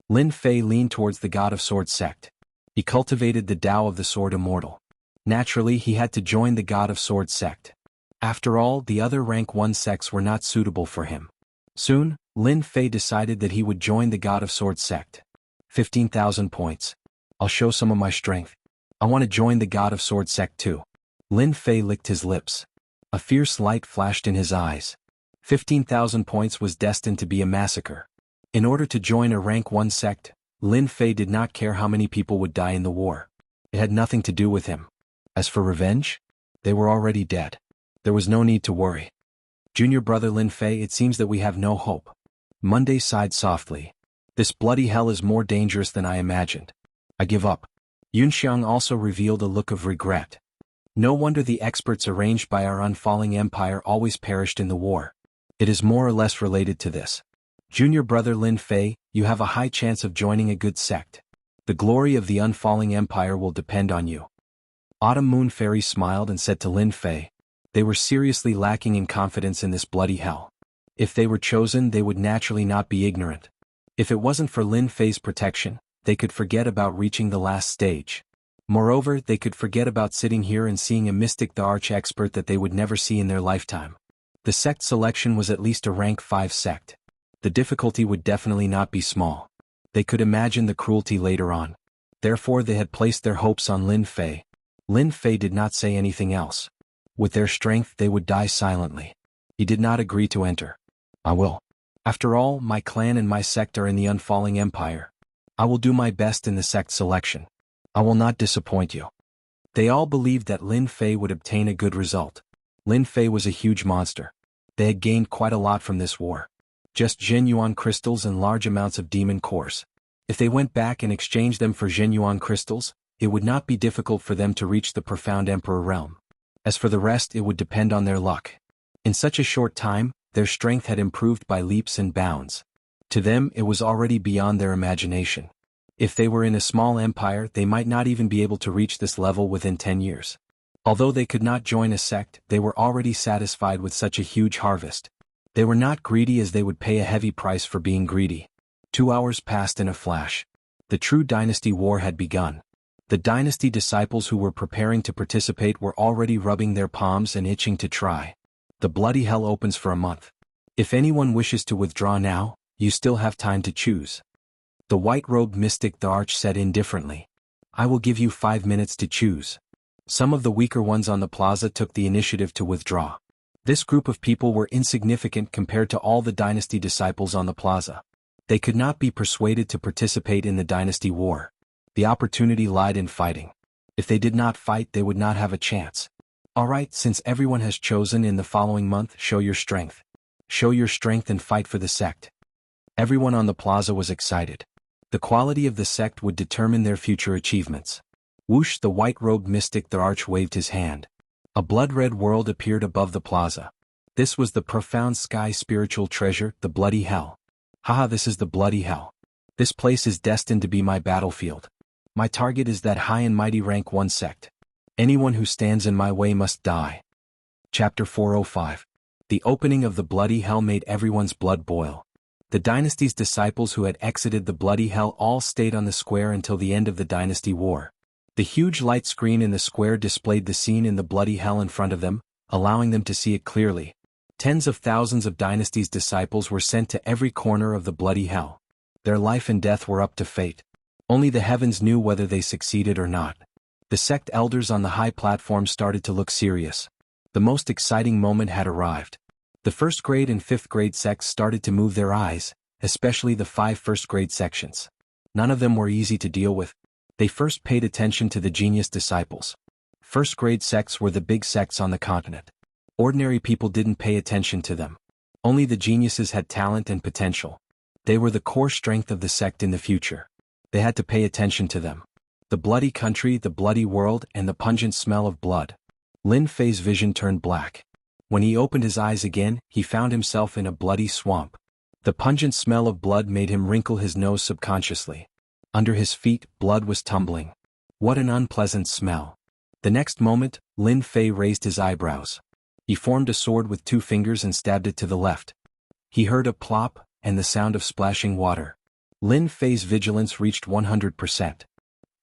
Lin Fei leaned towards the God of Sword sect. He cultivated the Tao of the Sword Immortal. Naturally, he had to join the God of Sword sect. After all, the other rank 1 sects were not suitable for him. Soon, Lin Fei decided that he would join the God of Sword sect. 15,000 points. I'll show some of my strength. I want to join the God of Sword sect too. Lin Fei licked his lips. A fierce light flashed in his eyes. 15,000 points was destined to be a massacre. In order to join a rank 1 sect, Lin Fei did not care how many people would die in the war. It had nothing to do with him. As for revenge, they were already dead. There was no need to worry. Junior brother Lin Fei, it seems that we have no hope. Monday sighed softly. This bloody hell is more dangerous than I imagined. I give up. Yunxiang also revealed a look of regret. No wonder the experts arranged by our unfalling empire always perished in the war. It is more or less related to this. Junior brother Lin Fei, you have a high chance of joining a good sect. The glory of the unfalling empire will depend on you. Autumn Moon Fairy smiled and said to Lin Fei, they were seriously lacking in confidence in this bloody hell. If they were chosen, they would naturally not be ignorant. If it wasn't for Lin Fei's protection, they could forget about reaching the last stage. Moreover, they could forget about sitting here and seeing a mystic, the arch-expert that they would never see in their lifetime. The sect selection was at least a rank 5 sect. The difficulty would definitely not be small. They could imagine the cruelty later on. Therefore they had placed their hopes on Lin Fei. Lin Fei did not say anything else. With their strength they would die silently. He did not agree to enter. I will. After all, my clan and my sect are in the unfalling empire. I will do my best in the sect selection. I will not disappoint you. They all believed that Lin Fei would obtain a good result. Lin Fei was a huge monster. They had gained quite a lot from this war. Just Zhenyuan crystals and large amounts of demon cores. If they went back and exchanged them for Zhenyuan crystals, it would not be difficult for them to reach the profound emperor realm. As for the rest, it would depend on their luck. In such a short time, their strength had improved by leaps and bounds. To them, it was already beyond their imagination. If they were in a small empire, they might not even be able to reach this level within 10 years. Although they could not join a sect, they were already satisfied with such a huge harvest. They were not greedy, as they would pay a heavy price for being greedy. 2 hours passed in a flash. The true dynasty war had begun. The dynasty disciples who were preparing to participate were already rubbing their palms and itching to try. The bloody hell opens for a month. If anyone wishes to withdraw now, you still have time to choose. The white-robed mystic the Arch said indifferently. I will give you 5 minutes to choose. Some of the weaker ones on the plaza took the initiative to withdraw. This group of people were insignificant compared to all the dynasty disciples on the plaza. They could not be persuaded to participate in the dynasty war. The opportunity lied in fighting. If they did not fight, they would not have a chance. Alright, since everyone has chosen in the following month, show your strength. Show your strength and fight for the sect. Everyone on the plaza was excited. The quality of the sect would determine their future achievements. Whoosh, the white-robed mystic the arch waved his hand. A blood-red world appeared above the plaza. This was the profound sky spiritual treasure, the bloody hell. Haha, this is the bloody hell. This place is destined to be my battlefield. My target is that high and mighty rank 1 sect. Anyone who stands in my way must die. Chapter 405. The opening of the bloody hell made everyone's blood boil. The dynasty's disciples who had exited the bloody hell all stayed on the square until the end of the dynasty war. The huge light screen in the square displayed the scene in the bloody hell in front of them, allowing them to see it clearly. Tens of thousands of dynasty's disciples were sent to every corner of the bloody hell. Their life and death were up to fate. Only the heavens knew whether they succeeded or not. The sect elders on the high platform started to look serious. The most exciting moment had arrived. The first grade and fifth grade sects started to move their eyes, especially the 5 first grade sections. None of them were easy to deal with. They first paid attention to the genius disciples. First grade sects were the big sects on the continent. Ordinary people didn't pay attention to them. Only the geniuses had talent and potential. They were the core strength of the sect in the future. They had to pay attention to them. The bloody country, the bloody world, and the pungent smell of blood. Lin Fei's vision turned black. When he opened his eyes again, he found himself in a bloody swamp. The pungent smell of blood made him wrinkle his nose subconsciously. Under his feet, blood was tumbling. What an unpleasant smell. The next moment, Lin Fei raised his eyebrows. He formed a sword with 2 fingers and stabbed it to the left. He heard a plop, and the sound of splashing water. Lin Fei's vigilance reached 100%.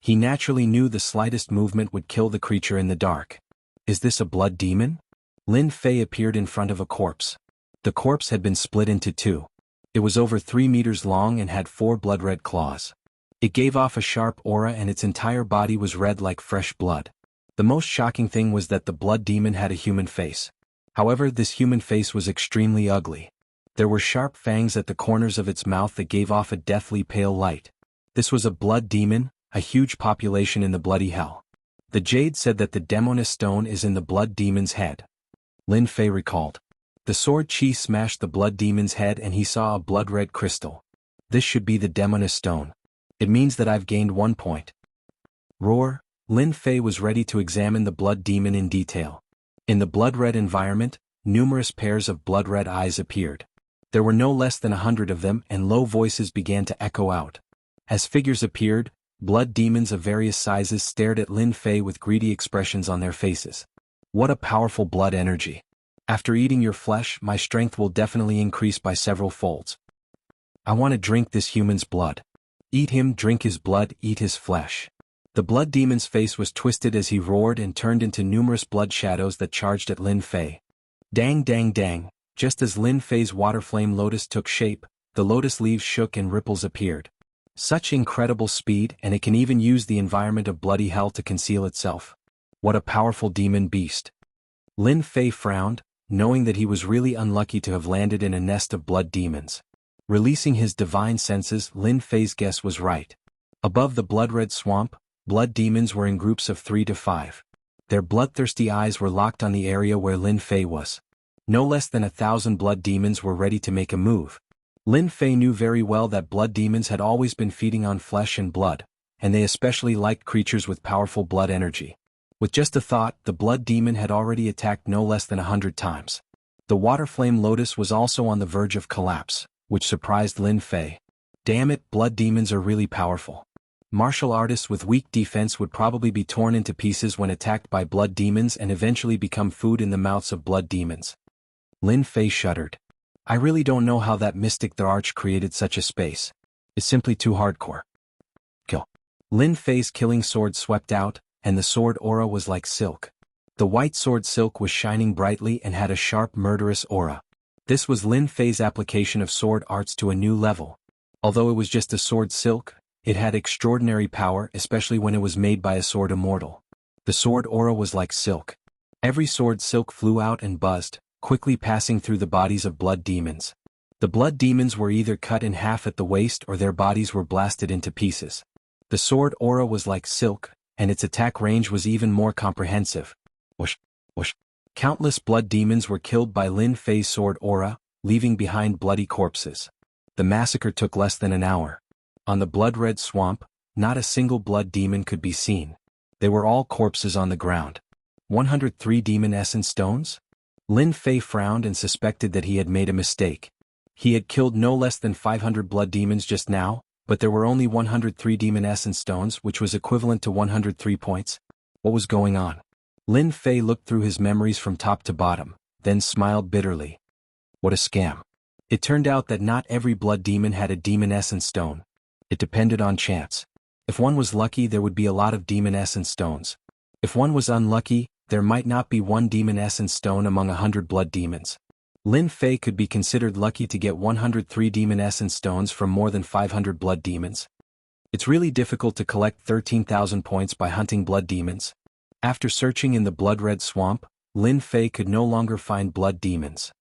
He naturally knew the slightest movement would kill the creature in the dark. Is this a blood demon? Lin Fei appeared in front of a corpse. The corpse had been split into 2. It was over 3 meters long and had 4 blood-red claws. It gave off a sharp aura and its entire body was red like fresh blood. The most shocking thing was that the blood demon had a human face. However, this human face was extremely ugly. There were sharp fangs at the corners of its mouth that gave off a deathly pale light. This was a blood demon, a huge population in the bloody hell. The Jade said that the Demoness Stone is in the blood demon's head. Lin Fei recalled. The sword chi smashed the blood demon's head and he saw a blood-red crystal. This should be the Demoness Stone. It means that I've gained 1 point. Roar! Lin Fei was ready to examine the blood demon in detail. In the blood-red environment, numerous pairs of blood-red eyes appeared. There were no less than 100 of them and low voices began to echo out. As figures appeared, blood demons of various sizes stared at Lin Fei with greedy expressions on their faces. What a powerful blood energy. After eating your flesh, my strength will definitely increase by several folds. I want to drink this human's blood. Eat him, drink his blood, eat his flesh. The blood demon's face was twisted as he roared and turned into numerous blood shadows that charged at Lin Fei. Dang dang dang, just as Lin Fei's water flame lotus took shape, the lotus leaves shook and ripples appeared. Such incredible speed, and it can even use the environment of bloody hell to conceal itself. What a powerful demon beast. Lin Fei frowned, knowing that he was really unlucky to have landed in a nest of blood demons. Releasing his divine senses, Lin Fei's guess was right. Above the blood-red swamp, blood demons were in groups of 3 to 5. Their bloodthirsty eyes were locked on the area where Lin Fei was. No less than 1,000 blood demons were ready to make a move. Lin Fei knew very well that blood demons had always been feeding on flesh and blood, and they especially liked creatures with powerful blood energy. With just a thought, the blood demon had already attacked no less than 100 times. The water flame lotus was also on the verge of collapse, which surprised Lin Fei. Damn it, blood demons are really powerful. Martial artists with weak defense would probably be torn into pieces when attacked by blood demons and eventually become food in the mouths of blood demons. Lin Fei shuddered. I really don't know how that mystic the arch created such a space. It's simply too hardcore. Kill. Lin Fei's killing sword swept out, and the sword aura was like silk. The white sword silk was shining brightly and had a sharp murderous aura. This was Lin Fei's application of sword arts to a new level. Although it was just a sword silk, it had extraordinary power, especially when it was made by a sword immortal. The sword aura was like silk. Every sword silk flew out and buzzed, quickly passing through the bodies of blood demons. The blood demons were either cut in half at the waist or their bodies were blasted into pieces. The sword aura was like silk, and its attack range was even more comprehensive. Whoosh, Whoosh. Countless blood demons were killed by Lin Fei's sword aura, leaving behind bloody corpses. The massacre took less than an hour. On the blood-red swamp, not a single blood demon could be seen. They were all corpses on the ground. 103 demon essence stones? Lin Fei frowned and suspected that he had made a mistake. He had killed no less than 500 blood demons just now, but there were only 103 demon essence stones, which was equivalent to 103 points. What was going on? Lin Fei looked through his memories from top to bottom, then smiled bitterly. What a scam. It turned out that not every blood demon had a demon essence stone. It depended on chance. If one was lucky, there would be a lot of demon essence stones. If one was unlucky, there might not be one demon essence stone among 100 blood demons. Lin Fei could be considered lucky to get 103 demon essence stones from more than 500 blood demons. It's really difficult to collect 13,000 points by hunting blood demons. After searching in the blood-red swamp, Lin Fei could no longer find blood demons.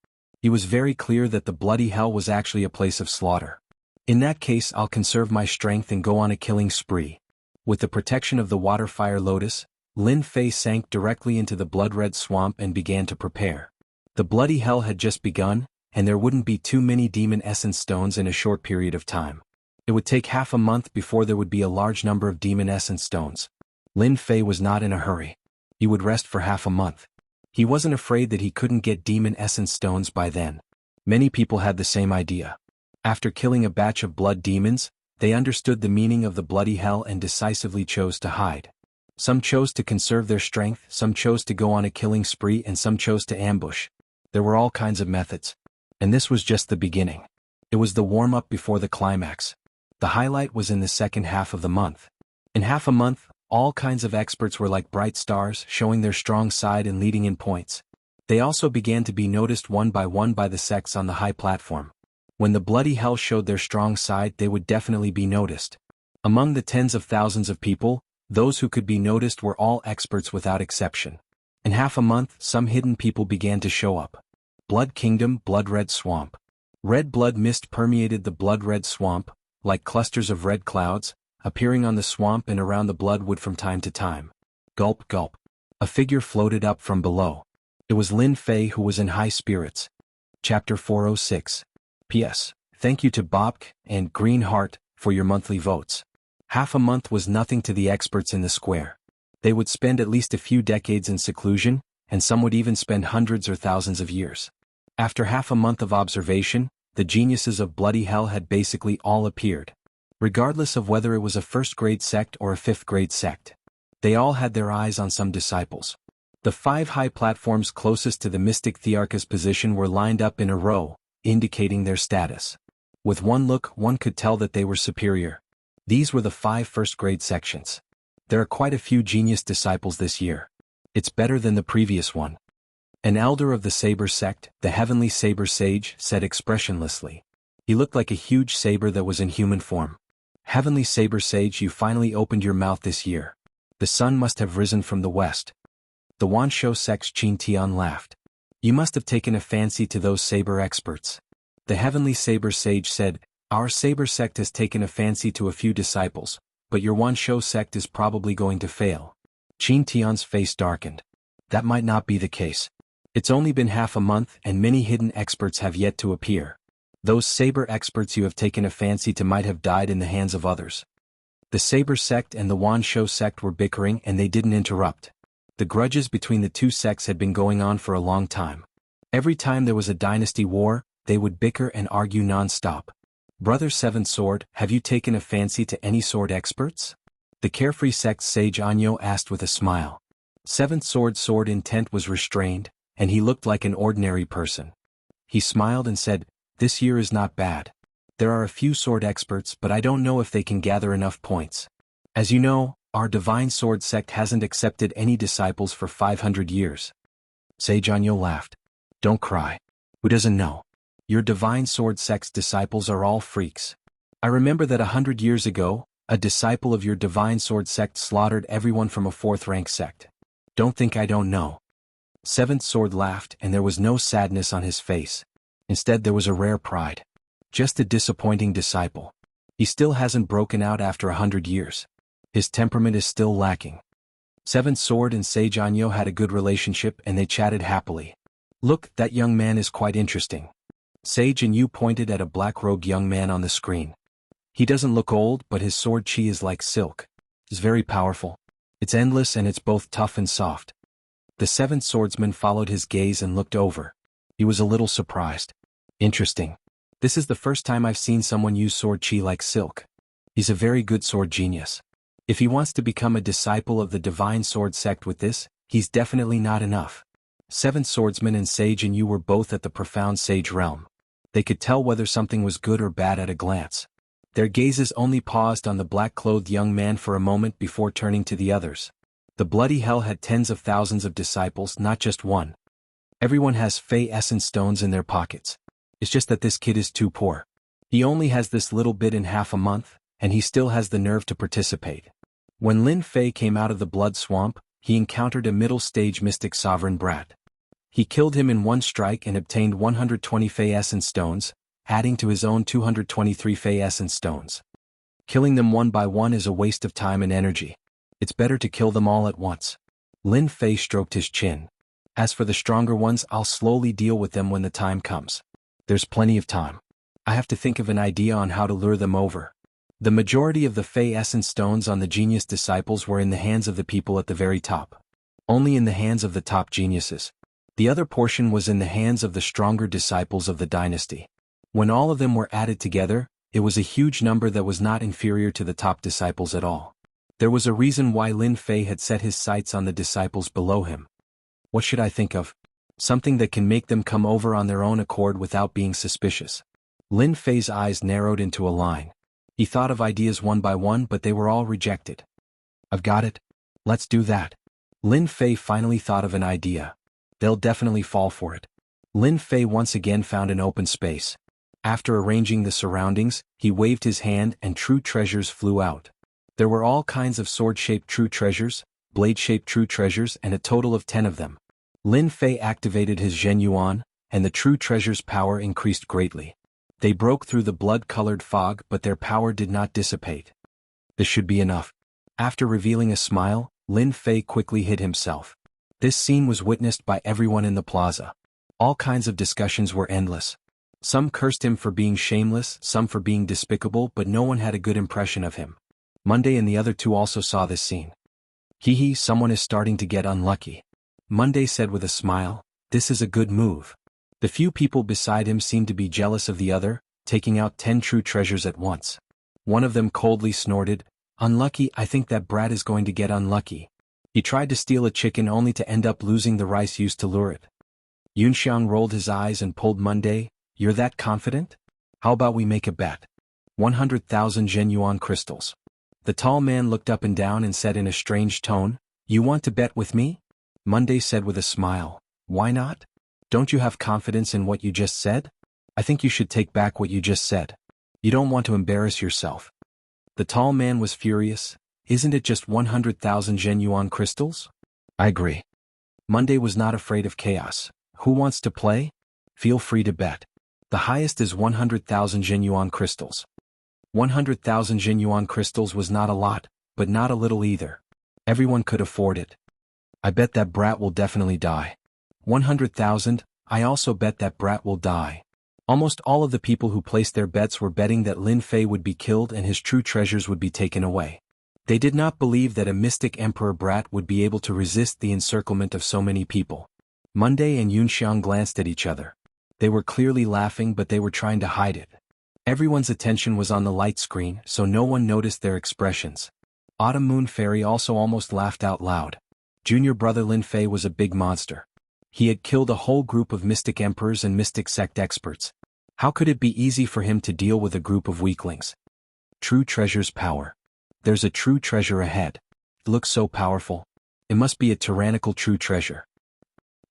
He was very clear that the bloody hell was actually a place of slaughter. In that case, I'll conserve my strength and go on a killing spree. With the protection of the water-fire lotus, Lin Fei sank directly into the blood-red swamp and began to prepare. The bloody hell had just begun, and there wouldn't be too many demon essence stones in a short period of time. It would take half a month before there would be a large number of demon essence stones. Lin Fei was not in a hurry. He would rest for half a month. He wasn't afraid that he couldn't get demon essence stones by then. Many people had the same idea. After killing a batch of blood demons, they understood the meaning of the bloody hell and decisively chose to hide. Some chose to conserve their strength, some chose to go on a killing spree, and some chose to ambush. There were all kinds of methods. And this was just the beginning. It was the warm-up before the climax. The highlight was in the second half of the month. In half a month, all kinds of experts were like bright stars, showing their strong side and leading in points. They also began to be noticed one by the sects on the high platform. When the bloody hell showed their strong side, they would definitely be noticed. Among the tens of thousands of people, those who could be noticed were all experts without exception. In half a month, some hidden people began to show up. Blood Kingdom, Blood-Red Swamp. Red blood mist permeated the blood-red swamp, like clusters of red clouds, appearing on the swamp and around the bloodwood from time to time. Gulp, gulp. A figure floated up from below. It was Lin Fei, who was in high spirits. Chapter 406. P.S. Thank you to Bobk and Greenheart for your monthly votes. Half a month was nothing to the experts in the square. They would spend at least a few decades in seclusion, and some would even spend hundreds or thousands of years. After half a month of observation, the geniuses of bloody hell had basically all appeared. Regardless of whether it was a first-grade sect or a fifth-grade sect. They all had their eyes on some disciples. The 5 high platforms closest to the mystic Thearcha's position were lined up in a row, indicating their status. With one look, one could tell that they were superior. These were the 5 first-grade sections. There are quite a few genius disciples this year. It's better than the previous one. An elder of the Saber sect, the Heavenly Saber Sage, said expressionlessly. He looked like a huge saber that was in human form. Heavenly Saber Sage, you finally opened your mouth this year. The sun must have risen from the west. The Wanshou sect's Qin Tian laughed. You must have taken a fancy to those saber experts. The Heavenly Saber Sage said, our Saber sect has taken a fancy to a few disciples, but your Wanshou sect is probably going to fail. Qin Tian's face darkened. That might not be the case. It's only been half a month and many hidden experts have yet to appear. Those saber experts you have taken a fancy to might have died in the hands of others. The Saber sect and the Wanshou sect were bickering and they didn't interrupt. The grudges between the two sects had been going on for a long time. Every time there was a dynasty war, they would bicker and argue non-stop. Brother Seventh Sword, have you taken a fancy to any sword experts? The Carefree sect's sage Anyo asked with a smile. Seventh Sword's sword intent was restrained, and he looked like an ordinary person. He smiled and said, this year is not bad. There are a few sword experts, but I don't know if they can gather enough points. As you know, our Divine Sword sect hasn't accepted any disciples for 500 years. Sage Anyo laughed. Don't cry. Who doesn't know? Your Divine Sword sect's disciples are all freaks. I remember that 100 years ago, a disciple of your Divine Sword sect slaughtered everyone from a 4th-rank sect. Don't think I don't know. Seventh Sword laughed and there was no sadness on his face. Instead there was a rare pride. Just a disappointing disciple. He still hasn't broken out after 100 years. His temperament is still lacking. Seventh Sword and Sage Anyo had a good relationship and they chatted happily. Look, that young man is quite interesting. Sage Anyo pointed at a black-robed young man on the screen. He doesn't look old, but his sword chi is like silk. It's very powerful. It's endless and it's both tough and soft. The seventh swordsman followed his gaze and looked over. He was a little surprised. Interesting. This is the first time I've seen someone use sword chi like silk. He's a very good sword genius. If he wants to become a disciple of the Divine Sword sect with this, he's definitely not enough. Seventh Swordsman and Sage Anyo were both at the profound sage realm. They could tell whether something was good or bad at a glance. Their gazes only paused on the black-clothed young man for a moment before turning to the others. The bloody hell had tens of thousands of disciples, not just one. Everyone has Fey Essence stones in their pockets. It's just that this kid is too poor. He only has this little bit in half a month, and he still has the nerve to participate. When Lin Fei came out of the blood swamp, he encountered a middle-stage mystic sovereign brat. He killed him in one strike and obtained 120 Fey Essence stones, adding to his own 223 Fey Essence stones. Killing them one by one is a waste of time and energy. It's better to kill them all at once. Lin Fei stroked his chin. As for the stronger ones, I'll slowly deal with them when the time comes. There's plenty of time. I have to think of an idea on how to lure them over. The majority of the Fey Essence stones on the genius disciples were in the hands of the people at the very top. Only in the hands of the top geniuses. The other portion was in the hands of the stronger disciples of the dynasty. When all of them were added together, it was a huge number that was not inferior to the top disciples at all. There was a reason why Lin Fei had set his sights on the disciples below him. What should I think of? Something that can make them come over on their own accord without being suspicious. Lin Fei's eyes narrowed into a line. He thought of ideas one by one, but they were all rejected. I've got it. Let's do that. Lin Fei finally thought of an idea. They'll definitely fall for it. Lin Fei once again found an open space. After arranging the surroundings, he waved his hand and true treasures flew out. There were all kinds of sword-shaped true treasures, blade-shaped true treasures, and a total of 10 of them. Lin Fei activated his Zhen Yuan, and the true treasures' power increased greatly. They broke through the blood-colored fog, but their power did not dissipate. This should be enough. After revealing a smile, Lin Fei quickly hid himself. This scene was witnessed by everyone in the plaza. All kinds of discussions were endless. Some cursed him for being shameless, some for being despicable, but no one had a good impression of him. Monday and the other two also saw this scene. Hee, someone is starting to get unlucky. Monday said with a smile, this is a good move. The few people beside him seemed to be jealous of the other, taking out 10 true treasures at once. One of them coldly snorted, unlucky, I think that brat is going to get unlucky. He tried to steal a chicken only to end up losing the rice used to lure it. Yunxiang rolled his eyes and pulled Monday, you're that confident? How about we make a bet? 100,000 Zhen Yuan crystals. The tall man looked up and down and said in a strange tone, you want to bet with me? Monday said with a smile, why not? Don't you have confidence in what you just said? I think you should take back what you just said. You don't want to embarrass yourself. The tall man was furious. Isn't it just 100,000 Zhen Yuan crystals? I agree. Monday was not afraid of chaos. Who wants to play? Feel free to bet. The highest is 100,000 Zhen Yuan crystals. 100,000 Zhen Yuan crystals was not a lot, but not a little either. Everyone could afford it. I bet that brat will definitely die. 100,000, I also bet that brat will die. Almost all of the people who placed their bets were betting that Lin Fei would be killed and his true treasures would be taken away. They did not believe that a mystic emperor brat would be able to resist the encirclement of so many people. Monday and Yunxiang glanced at each other. They were clearly laughing, but they were trying to hide it. Everyone's attention was on the light screen, so no one noticed their expressions. Autumn Moon Fairy also almost laughed out loud. Junior brother Lin Fei was a big monster. He had killed a whole group of mystic emperors and mystic sect experts. How could it be easy for him to deal with a group of weaklings? True treasure's power. There's a true treasure ahead. It looks so powerful. It must be a tyrannical true treasure.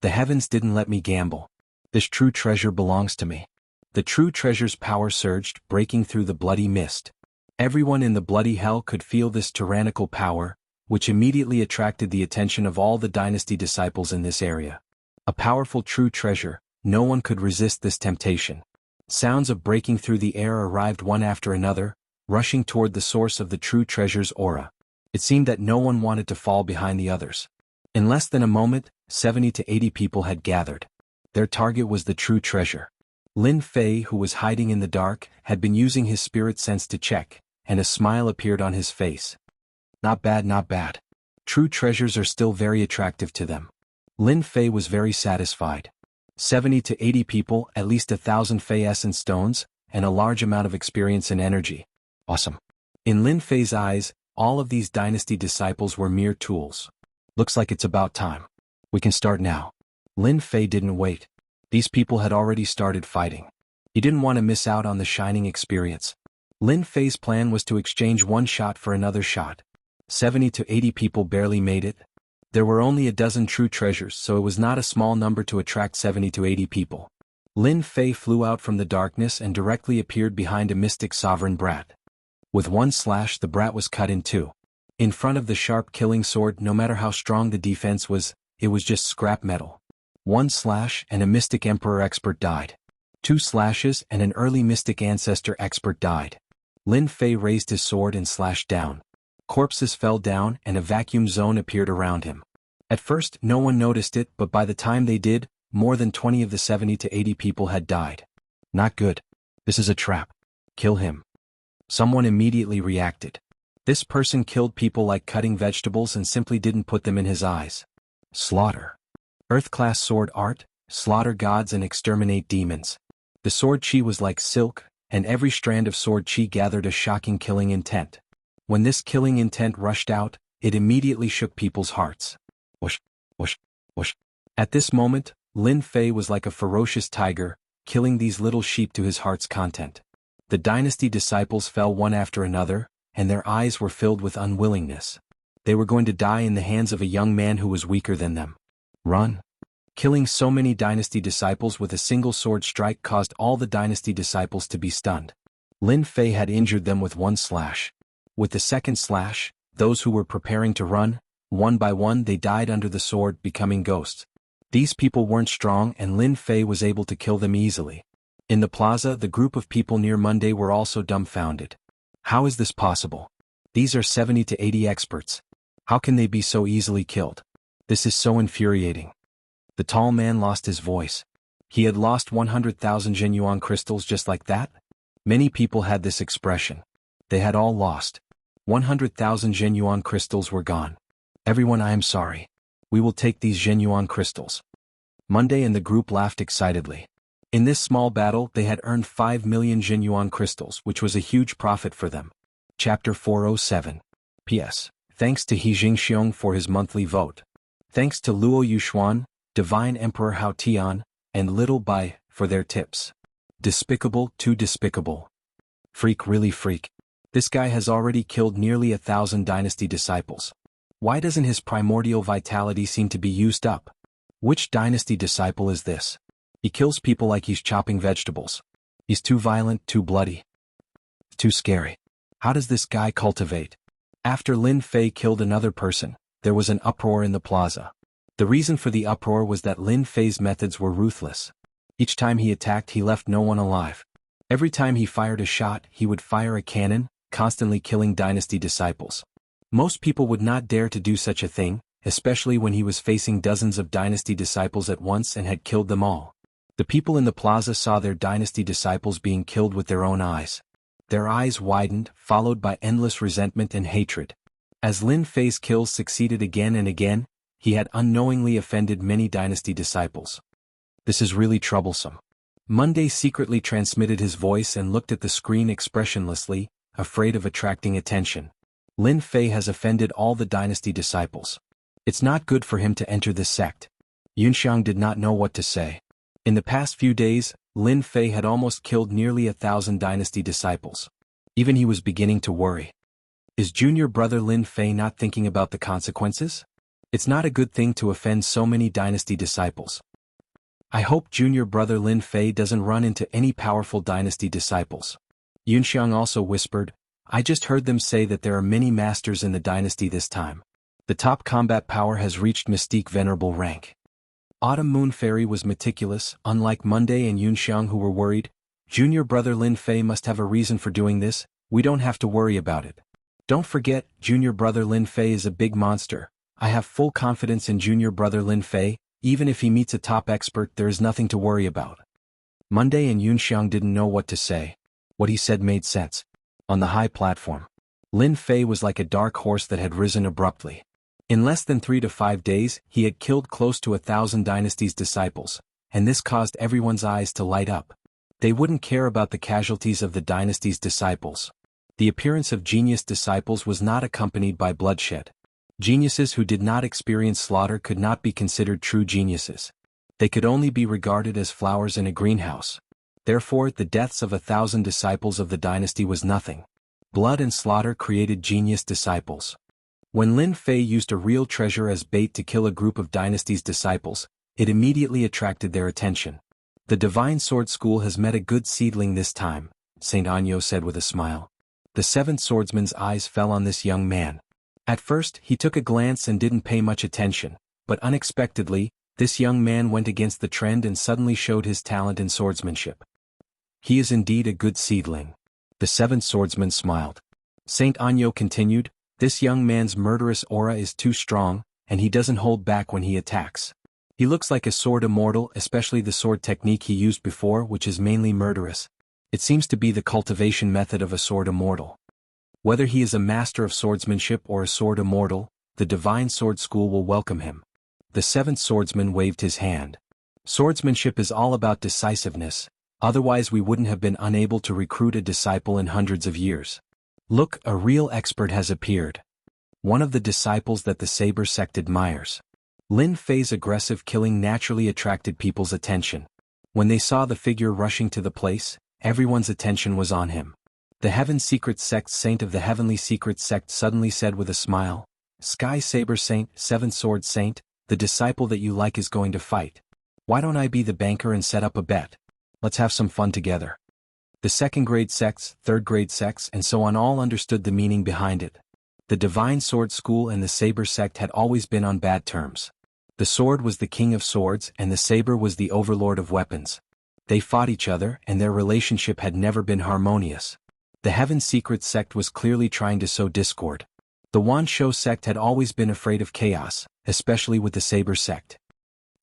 The heavens didn't let me gamble. This true treasure belongs to me. The true treasure's power surged, breaking through the bloody mist. Everyone in the bloody hell could feel this tyrannical power, which immediately attracted the attention of all the dynasty disciples in this area. A powerful true treasure, no one could resist this temptation. Sounds of breaking through the air arrived one after another, rushing toward the source of the true treasure's aura. It seemed that no one wanted to fall behind the others. In less than a moment, 70 to 80 people had gathered. Their target was the true treasure. Lin Fei, who was hiding in the dark, had been using his spirit sense to check, and a smile appeared on his face. Not bad, not bad. True treasures are still very attractive to them. Lin Fei was very satisfied. 70 to 80 people, at least 1,000 Fei essence stones, and a large amount of experience and energy. Awesome. In Lin Fei's eyes, all of these dynasty disciples were mere tools. Looks like it's about time. We can start now. Lin Fei didn't wait. These people had already started fighting. He didn't want to miss out on the shining experience. Lin Fei's plan was to exchange one shot for another shot. 70 to 80 people barely made it. There were only a dozen true treasures, so it was not a small number to attract 70 to 80 people. Lin Fei flew out from the darkness and directly appeared behind a mystic sovereign brat. With one slash, the brat was cut in two. In front of the sharp killing sword, no matter how strong the defense was, it was just scrap metal. One slash and a mystic emperor expert died. Two slashes and an early mystic ancestor expert died. Lin Fei raised his sword and slashed down. Corpses fell down and a vacuum zone appeared around him. At first, no one noticed it, but by the time they did, more than 20 of the 70 to 80 people had died. Not good. This is a trap. Kill him. Someone immediately reacted. This person killed people like cutting vegetables and simply didn't put them in his eyes. Slaughter. Earth-class sword art, slaughter gods and exterminate demons. The sword chi was like silk, and every strand of sword chi gathered a shocking killing intent. When this killing intent rushed out, it immediately shook people's hearts. Whoosh, whoosh, whoosh. At this moment, Lin Fei was like a ferocious tiger, killing these little sheep to his heart's content. The dynasty disciples fell one after another, and their eyes were filled with unwillingness. They were going to die in the hands of a young man who was weaker than them. Run. Killing so many dynasty disciples with a single sword strike caused all the dynasty disciples to be stunned. Lin Fei had injured them with one slash. With the second slash, those who were preparing to run, one by one they died under the sword, becoming ghosts. These people weren't strong and Lin Fei was able to kill them easily. In the plaza, the group of people near Monday were also dumbfounded. How is this possible? These are 70 to 80 experts. How can they be so easily killed? This is so infuriating. The tall man lost his voice. He had lost 100,000 Zhenyuan crystals just like that? Many people had this expression. They had all lost. 100,000 Zhenyuan crystals were gone. Everyone, I am sorry. We will take these Zhenyuan crystals. Monday and the group laughed excitedly. In this small battle, they had earned 5 million Zhenyuan crystals, which was a huge profit for them. Chapter 407. P.S. Thanks to He Jingxiong for his monthly vote. Thanks to Luo Yuxuan, Divine Emperor Hao Tian, and Little Bai for their tips. Despicable, too despicable. Freak, really freak. This guy has already killed nearly 1,000 dynasty disciples. Why doesn't his primordial vitality seem to be used up? Which dynasty disciple is this? He kills people like he's chopping vegetables. He's too violent, too bloody. Too scary. How does this guy cultivate? After Lin Fei killed another person, there was an uproar in the plaza. The reason for the uproar was that Lin Fei's methods were ruthless. Each time he attacked, he left no one alive. Every time he fired a shot, he would fire a cannon, constantly killing dynasty disciples. Most people would not dare to do such a thing, especially when he was facing dozens of dynasty disciples at once and had killed them all. The people in the plaza saw their dynasty disciples being killed with their own eyes. Their eyes widened, followed by endless resentment and hatred. As Lin Fei's kills succeeded again and again, he had unknowingly offended many dynasty disciples. This is really troublesome. Monday secretly transmitted his voice and looked at the screen expressionlessly, afraid of attracting attention. Lin Fei has offended all the dynasty disciples. It's not good for him to enter this sect. Yunxiang did not know what to say. In the past few days, Lin Fei had almost killed nearly 1,000 dynasty disciples. Even he was beginning to worry. Is junior brother Lin Fei not thinking about the consequences? It's not a good thing to offend so many dynasty disciples. I hope junior brother Lin Fei doesn't run into any powerful dynasty disciples. Yunxiang also whispered, I just heard them say that there are many masters in the dynasty this time. The top combat power has reached Mystique Venerable rank. Autumn Moon Fairy was meticulous, unlike Monday and Yunxiang who were worried. Junior brother Lin Fei must have a reason for doing this, we don't have to worry about it. Don't forget, junior brother Lin Fei is a big monster. I have full confidence in junior brother Lin Fei. Even if he meets a top expert, there is nothing to worry about. Monday and Yunxiang didn't know what to say. What he said made sense. On the high platform, Lin Fei was like a dark horse that had risen abruptly. In less than 3 to 5 days, he had killed close to 1,000 dynasty's disciples, and this caused everyone's eyes to light up. They wouldn't care about the casualties of the dynasty's disciples. The appearance of genius disciples was not accompanied by bloodshed. Geniuses who did not experience slaughter could not be considered true geniuses. They could only be regarded as flowers in a greenhouse. Therefore, the deaths of 1,000 disciples of the dynasty was nothing. Blood and slaughter created genius disciples. When Lin Fei used a real treasure as bait to kill a group of dynasty's disciples, it immediately attracted their attention. The Divine Sword School has met a good seedling this time, Saint Anyo said with a smile. The seventh swordsman's eyes fell on this young man. At first, he took a glance and didn't pay much attention, but unexpectedly, this young man went against the trend and suddenly showed his talent in swordsmanship. He is indeed a good seedling. The seventh swordsman smiled. Saint Anyo continued, this young man's murderous aura is too strong, and he doesn't hold back when he attacks. He looks like a sword immortal, especially the sword technique he used before, which is mainly murderous. It seems to be the cultivation method of a sword immortal. Whether he is a master of swordsmanship or a sword immortal, the Divine Sword School will welcome him. The seventh swordsman waved his hand. Swordsmanship is all about decisiveness, otherwise we wouldn't have been unable to recruit a disciple in hundreds of years. Look, a real expert has appeared. One of the disciples that the Saber sect admires. Lin Fei's aggressive killing naturally attracted people's attention. When they saw the figure rushing to the place, everyone's attention was on him. The Heaven Secret Sect Saint of the Heavenly Secret Sect suddenly said with a smile, Sky Saber Saint, Seventh Sword Saint, the disciple that you like is going to fight. Why don't I be the banker and set up a bet? Let's have some fun together. The second-grade sects, third-grade sects, and so on all understood the meaning behind it. The Divine Sword School and the Saber sect had always been on bad terms. The sword was the king of swords and the saber was the overlord of weapons. They fought each other and their relationship had never been harmonious. The Heaven Secret Sect was clearly trying to sow discord. The Wanshou sect had always been afraid of chaos, especially with the Saber sect.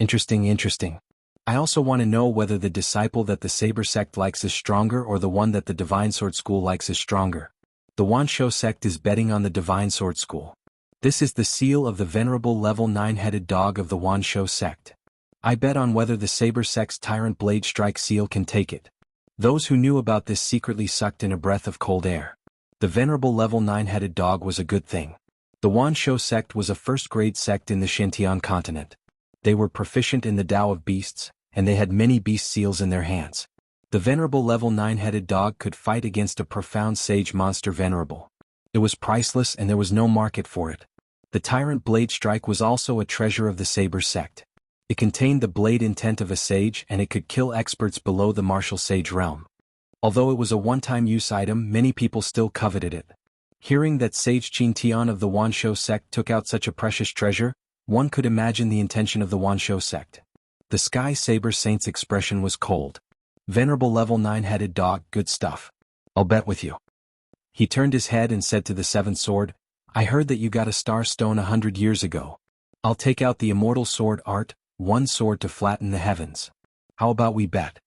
Interesting. I also want to know whether the disciple that the Saber sect likes is stronger or the one that the Divine Sword School likes is stronger. The Wanshou sect is betting on the Divine Sword School. This is the seal of the venerable level 9-headed dog of the Wanshou sect. I bet on whether the Saber sect's Tyrant Blade Strike seal can take it. Those who knew about this secretly sucked in a breath of cold air. The venerable level 9-headed dog was a good thing. The Wanshou sect was a first-grade sect in the Xintian continent. They were proficient in the Tao of beasts, and they had many beast seals in their hands. The venerable level 9-headed dog could fight against a profound sage monster venerable. It was priceless and there was no market for it. The Tyrant Blade Strike was also a treasure of the Saber sect. It contained the blade intent of a sage and it could kill experts below the martial sage realm. Although it was a one-time use item, many people still coveted it. Hearing that Sage Qintian of the Wanshou sect took out such a precious treasure, one could imagine the intention of the Wanshou sect. The Sky Saber Saint's expression was cold. Venerable level 9-headed dog, good stuff. I'll bet with you. He turned his head and said to the Seventh Sword, I heard that you got a star stone 100 years ago. I'll take out the immortal sword art, one sword to flatten the heavens. How about we bet?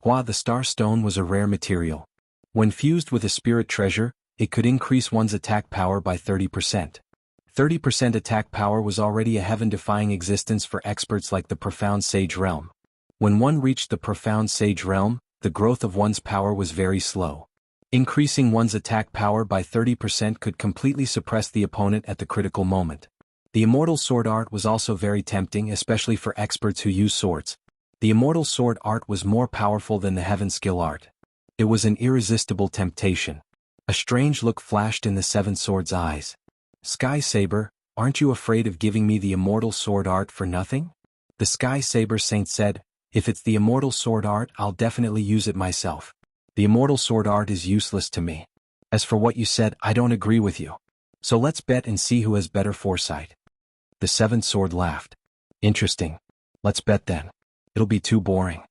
The star stone was a rare material. When fused with a spirit treasure, it could increase one's attack power by 30%. 30% attack power was already a heaven-defying existence for experts like the Profound Sage Realm. When one reached the Profound Sage Realm, the growth of one's power was very slow. Increasing one's attack power by 30% could completely suppress the opponent at the critical moment. The immortal sword art was also very tempting, especially for experts who use swords. The immortal sword art was more powerful than the heaven skill art. It was an irresistible temptation. A strange look flashed in the Seventh Sword's eyes. Sky Saber, aren't you afraid of giving me the immortal sword art for nothing? The Sky Saber Saint said, if it's the immortal sword art, I'll definitely use it myself. The immortal sword art is useless to me. As for what you said, I don't agree with you. So let's bet and see who has better foresight. The Seventh Sword laughed. Interesting. Let's bet then. It'll be too boring.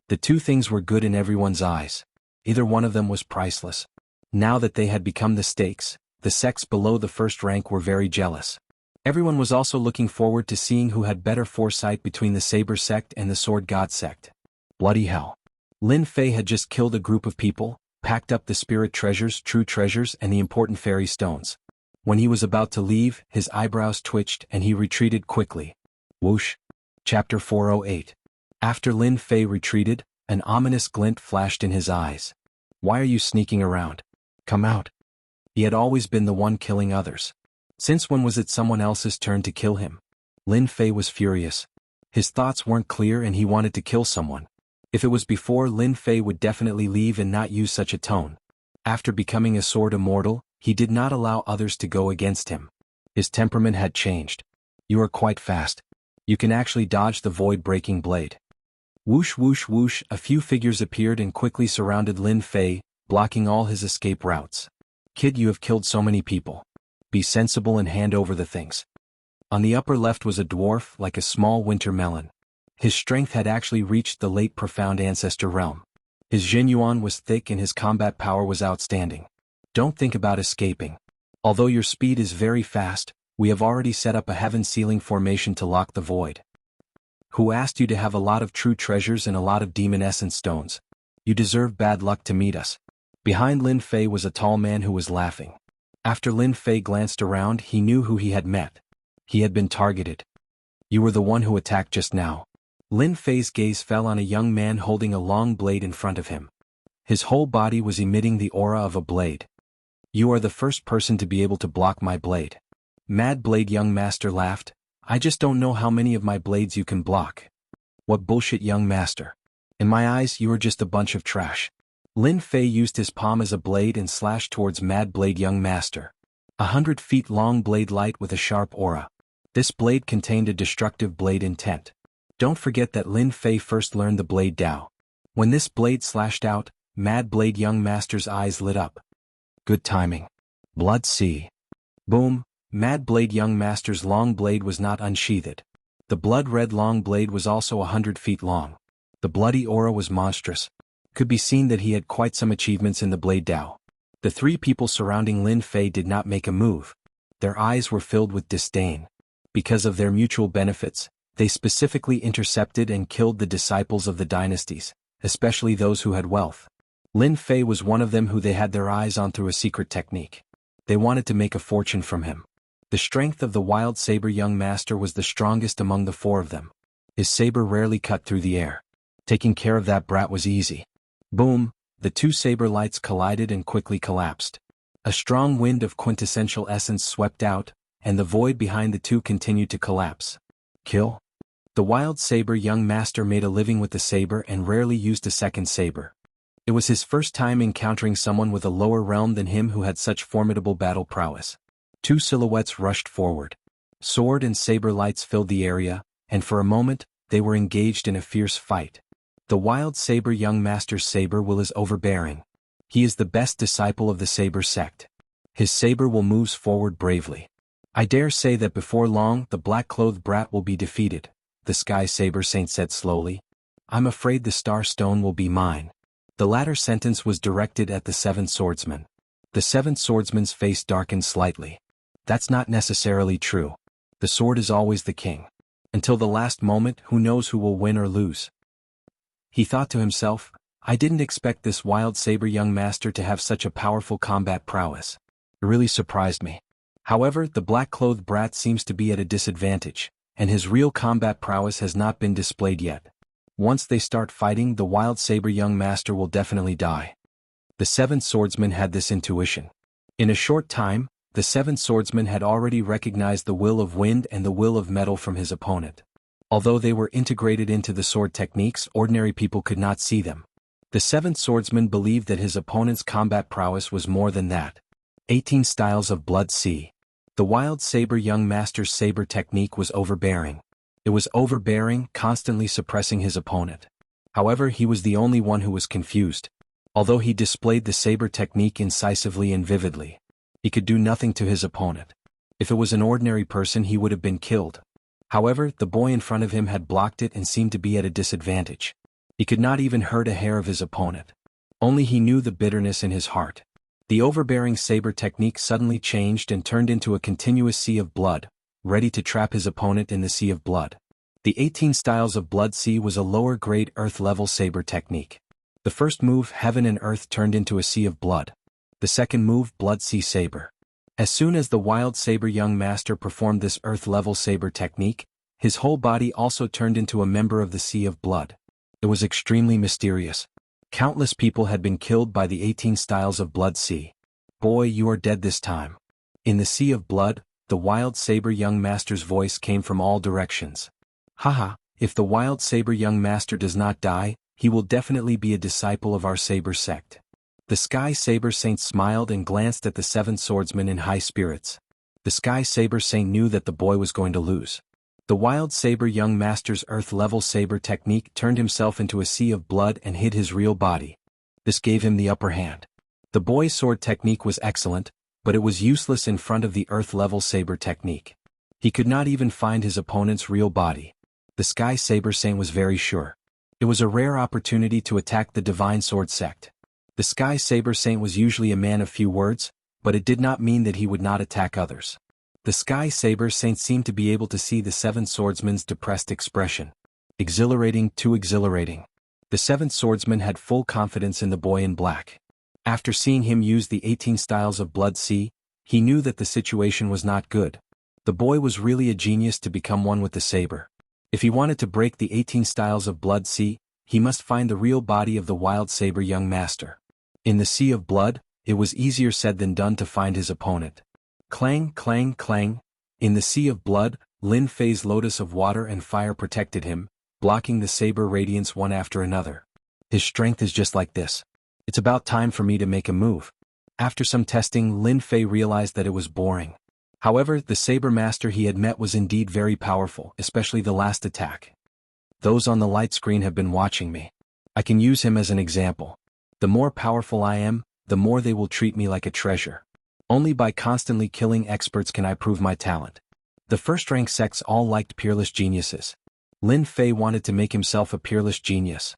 The two things were good in everyone's eyes. Either one of them was priceless. Now that they had become the stakes, The sects below the first rank were very jealous. Everyone was also looking forward to seeing who had better foresight between the Saber sect and the Sword God sect. Bloody hell. Lin Fei had just killed a group of people, packed up the spirit treasures, true treasures, and the important fairy stones. When he was about to leave, his eyebrows twitched and he retreated quickly. Whoosh. Chapter 408. After Lin Fei retreated, an ominous glint flashed in his eyes. Why are you sneaking around? Come out. He had always been the one killing others. Since when was it someone else's turn to kill him? Lin Fei was furious. His thoughts weren't clear and he wanted to kill someone. If it was before, Lin Fei would definitely leave and not use such a tone. After becoming a sword immortal, he did not allow others to go against him. His temperament had changed. You are quite fast. You can actually dodge the void-breaking blade. Whoosh whoosh whoosh, a few figures appeared and quickly surrounded Lin Fei, blocking all his escape routes. Kid, you have killed so many people. Be sensible and hand over the things. On the upper left was a dwarf like a small winter melon. His strength had actually reached the late profound ancestor realm. His Zhenyuan was thick and his combat power was outstanding. Don't think about escaping. Although your speed is very fast, we have already set up a heaven-sealing formation to lock the void. Who asked you to have a lot of true treasures and a lot of demon essence stones? You deserve bad luck to meet us. Behind Lin Fei was a tall man who was laughing. After Lin Fei glanced around, he knew who he had met. He had been targeted. You were the one who attacked just now. Lin Fei's gaze fell on a young man holding a long blade in front of him. His whole body was emitting the aura of a blade. You are the first person to be able to block my blade. Mad Blade young master laughed. I just don't know how many of my blades you can block. What bullshit, young master. In my eyes, you are just a bunch of trash. Lin Fei used his palm as a blade and slashed towards Mad Blade young master. 100 feet long blade light with a sharp aura. This blade contained a destructive blade intent. Don't forget that Lin Fei first learned the blade Dao. When this blade slashed out, Mad Blade young master's eyes lit up. Good timing. Blood Sea. Boom. Mad Blade young master's long blade was not unsheathed. The blood-red long blade was also 100 feet long. The bloody aura was monstrous. Could be seen that he had quite some achievements in the blade Dao. The three people surrounding Lin Fei did not make a move. Their eyes were filled with disdain. Because of their mutual benefits, they specifically intercepted and killed the disciples of the dynasties, especially those who had wealth. Lin Fei was one of them who they had their eyes on through a secret technique. They wanted to make a fortune from him. The strength of the wild saber young master was the strongest among the four of them. His saber rarely cut through the air. Taking care of that brat was easy. Boom, the two saber lights collided and quickly collapsed. A strong wind of quintessential essence swept out, and the void behind the two continued to collapse. Kill? The wild saber young master made a living with the saber and rarely used a second saber. It was his first time encountering someone with a lower realm than him who had such formidable battle prowess. Two silhouettes rushed forward. Sword and saber lights filled the area, and for a moment, they were engaged in a fierce fight. The wild saber young master's saber will is overbearing. He is the best disciple of the saber sect. His saber will moves forward bravely. I dare say that before long the black-clothed brat will be defeated, the Sky Saber Saint said slowly. I'm afraid the Star Stone will be mine. The latter sentence was directed at the seventh swordsman. The seventh swordsman's face darkened slightly. That's not necessarily true. The sword is always the king. Until the last moment, who knows who will win or lose? He thought to himself, I didn't expect this wild saber young master to have such a powerful combat prowess. It really surprised me. However, the black-clothed brat seems to be at a disadvantage, and his real combat prowess has not been displayed yet. Once they start fighting, the wild saber young master will definitely die. The seventh swordsman had this intuition. In a short time, the seventh swordsman had already recognized the will of wind and the will of metal from his opponent. Although they were integrated into the sword techniques, ordinary people could not see them. The seventh swordsman believed that his opponent's combat prowess was more than that. 18 styles of Blood Sea. The wild saber young master's saber technique was overbearing. It was overbearing, constantly suppressing his opponent. However, he was the only one who was confused. Although he displayed the saber technique incisively and vividly, he could do nothing to his opponent. If it was an ordinary person, he would have been killed. However, the boy in front of him had blocked it and seemed to be at a disadvantage. He could not even hurt a hair of his opponent. Only he knew the bitterness in his heart. The overbearing saber technique suddenly changed and turned into a continuous sea of blood, ready to trap his opponent in the sea of blood. The 18 styles of Blood Sea was a lower-grade earth-level saber technique. The first move, Heaven and Earth, turned into a sea of blood. The second move, Blood Sea Saber. As soon as the Wild Saber young master performed this earth-level saber technique, his whole body also turned into a member of the Sea of Blood. It was extremely mysterious. Countless people had been killed by the 18 styles of Blood Sea. Boy, you are dead this time. In the Sea of Blood, the Wild Saber young master's voice came from all directions. Haha, if the Wild Saber young master does not die, he will definitely be a disciple of our Saber sect. The Sky Saber Saint smiled and glanced at the seventh swordsman in high spirits. The Sky Saber Saint knew that the boy was going to lose. The Wild Saber young master's earth-level saber technique turned himself into a sea of blood and hid his real body. This gave him the upper hand. The boy's sword technique was excellent, but it was useless in front of the earth-level saber technique. He could not even find his opponent's real body. The Sky Saber Saint was very sure. It was a rare opportunity to attack the Divine Sword sect. The Sky Saber Saint was usually a man of few words, but it did not mean that he would not attack others. The Sky Saber Saint seemed to be able to see the seventh swordsman's depressed expression. Exhilarating, too exhilarating. The seventh swordsman had full confidence in the boy in black. After seeing him use the 18 styles of Blood Sea, he knew that the situation was not good. The boy was really a genius to become one with the saber. If he wanted to break the 18 styles of Blood Sea, he must find the real body of the Wild Saber young master. In the Sea of Blood, it was easier said than done to find his opponent. Clang, clang, clang. In the Sea of Blood, Lin Fei's lotus of water and fire protected him, blocking the saber radiance one after another. His strength is just like this. It's about time for me to make a move. After some testing, Lin Fei realized that it was boring. However, the saber master he had met was indeed very powerful, especially the last attack. Those on the light screen have been watching me. I can use him as an example. The more powerful I am, the more they will treat me like a treasure. Only by constantly killing experts can I prove my talent. The first-rank sects all liked peerless geniuses. Lin Fei wanted to make himself a peerless genius.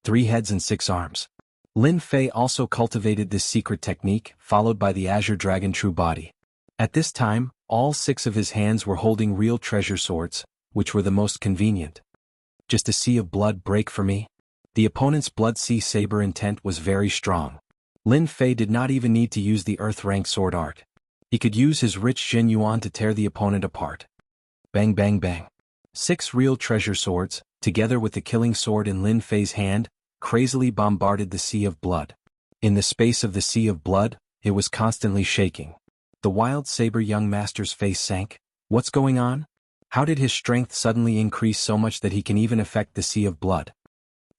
3 heads and 6 arms. Lin Fei also cultivated this secret technique, followed by the Azure Dragon True Body. At this time, all 6 of his hands were holding real treasure swords, which were the most convenient. Just a sea of blood break for me? The opponent's Blood Sea saber intent was very strong. Lin Fei did not even need to use the earth-rank sword art. He could use his rich Jin Yuan to tear the opponent apart. Bang bang bang. 6 real treasure swords, together with the killing sword in Lin Fei's hand, crazily bombarded the Sea of Blood. In the space of the Sea of Blood, it was constantly shaking. The Wild Saber young master's face sank. What's going on? How did his strength suddenly increase so much that he can even affect the Sea of Blood?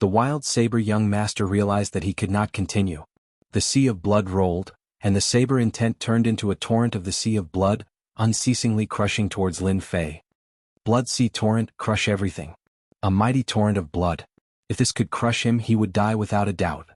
The Wild Saber young master realized that he could not continue. The Sea of Blood rolled, and the saber intent turned into a torrent of the Sea of Blood, unceasingly crushing towards Lin Fei. Blood Sea torrent, crush everything. A mighty torrent of blood. If this could crush him, he would die without a doubt.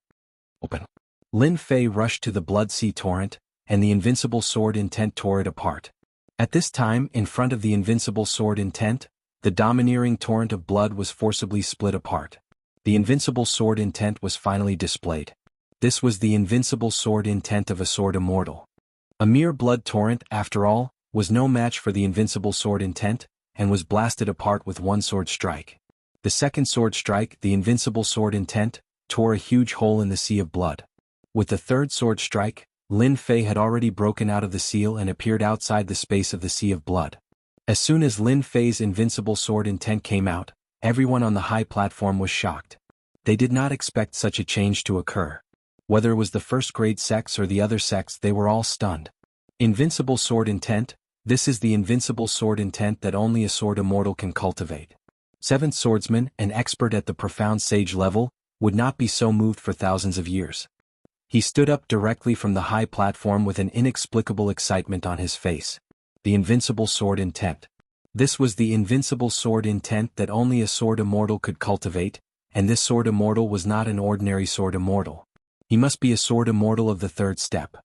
Open. Lin Fei rushed to the Blood Sea torrent, and the invincible sword intent tore it apart. At this time, in front of the invincible sword intent, the domineering torrent of blood was forcibly split apart. The invincible sword intent was finally displayed. This was the invincible sword intent of a sword immortal. A mere blood torrent, after all, was no match for the invincible sword intent, and was blasted apart with one sword strike. The second sword strike, the invincible sword intent, tore a huge hole in the Sea of Blood. With the third sword strike, Lin Fei had already broken out of the seal and appeared outside the space of the Sea of Blood. As soon as Lin Fei's invincible sword intent came out, everyone on the high platform was shocked. They did not expect such a change to occur. Whether it was the first-grade sects or the other sects, they were all stunned. Invincible sword intent, this is the invincible sword intent that only a sword immortal can cultivate. Seventh swordsman, an expert at the profound sage level, would not be so moved for thousands of years. He stood up directly from the high platform with an inexplicable excitement on his face. The invincible sword intent. This was the invincible sword intent that only a sword immortal could cultivate, and this sword immortal was not an ordinary sword immortal. He must be a sword immortal of the third step.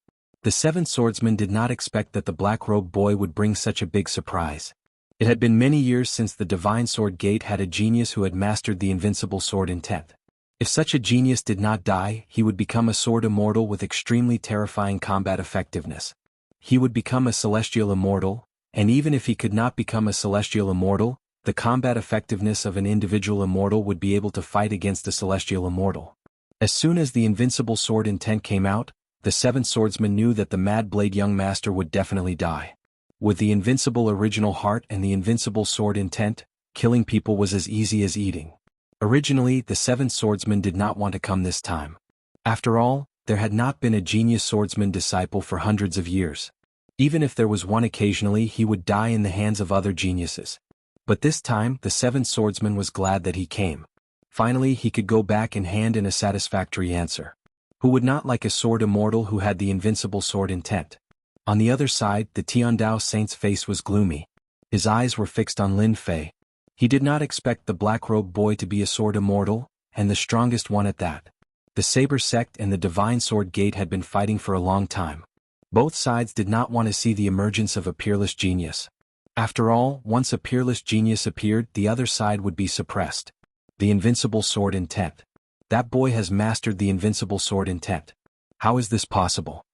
The seventh swordsman did not expect that the black-robed boy would bring such a big surprise. It had been many years since the Divine Sword Gate had a genius who had mastered the invincible sword intent. If such a genius did not die, he would become a sword immortal with extremely terrifying combat effectiveness. He would become a celestial immortal, and even if he could not become a celestial immortal, the combat effectiveness of an individual immortal would be able to fight against a celestial immortal. As soon as the invincible sword intent came out, the seventh swordsman knew that the Mad Blade young master would definitely die. With the invincible original heart and the invincible sword intent, killing people was as easy as eating. Originally, the seventh swordsman did not want to come this time. After all, there had not been a genius swordsman disciple for hundreds of years. Even if there was one occasionally, he would die in the hands of other geniuses. But this time, the seventh swordsman was glad that he came. Finally, he could go back and hand in a satisfactory answer. Who would not like a sword immortal who had the invincible sword intent? On the other side, the Tiandao Saint's face was gloomy. His eyes were fixed on Lin Fei. He did not expect the black-robed boy to be a sword immortal, and the strongest one at that. The Saber Sect and the Divine Sword Gate had been fighting for a long time. Both sides did not want to see the emergence of a peerless genius. After all, once a peerless genius appeared, the other side would be suppressed. The invincible sword intent. That boy has mastered the invincible sword intent. How is this possible?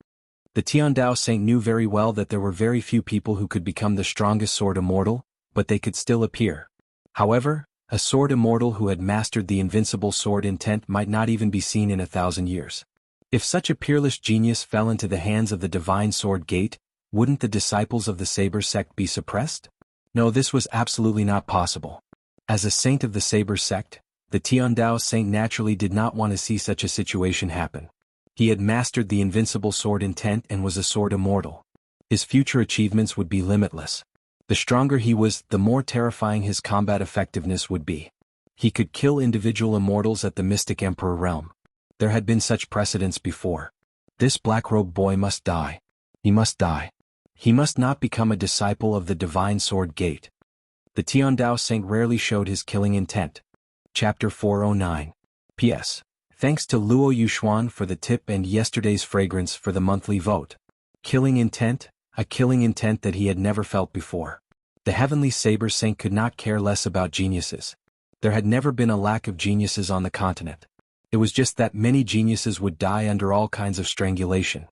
The Tiandao Saint knew very well that there were very few people who could become the strongest sword immortal, but they could still appear. However, a sword immortal who had mastered the invincible sword intent might not even be seen in 1,000 years. If such a peerless genius fell into the hands of the Divine Sword Gate, wouldn't the disciples of the Saber Sect be suppressed? No, this was absolutely not possible. As a saint of the Saber Sect, the Tiandao Saint naturally did not want to see such a situation happen. He had mastered the invincible sword intent and was a sword immortal. His future achievements would be limitless. The stronger he was, the more terrifying his combat effectiveness would be. He could kill individual immortals at the Mystic Emperor realm. There had been such precedents before. This black-robed boy must die. He must die. He must not become a disciple of the Divine Sword Gate. The Tiandao Saint rarely showed his killing intent. Chapter 409. P.S. Thanks to Luo Yuxuan for the tip and yesterday's fragrance for the monthly vote. Killing intent? A killing intent that he had never felt before. The Heavenly Saber Saint could not care less about geniuses. There had never been a lack of geniuses on the continent. It was just that many geniuses would die under all kinds of strangulation.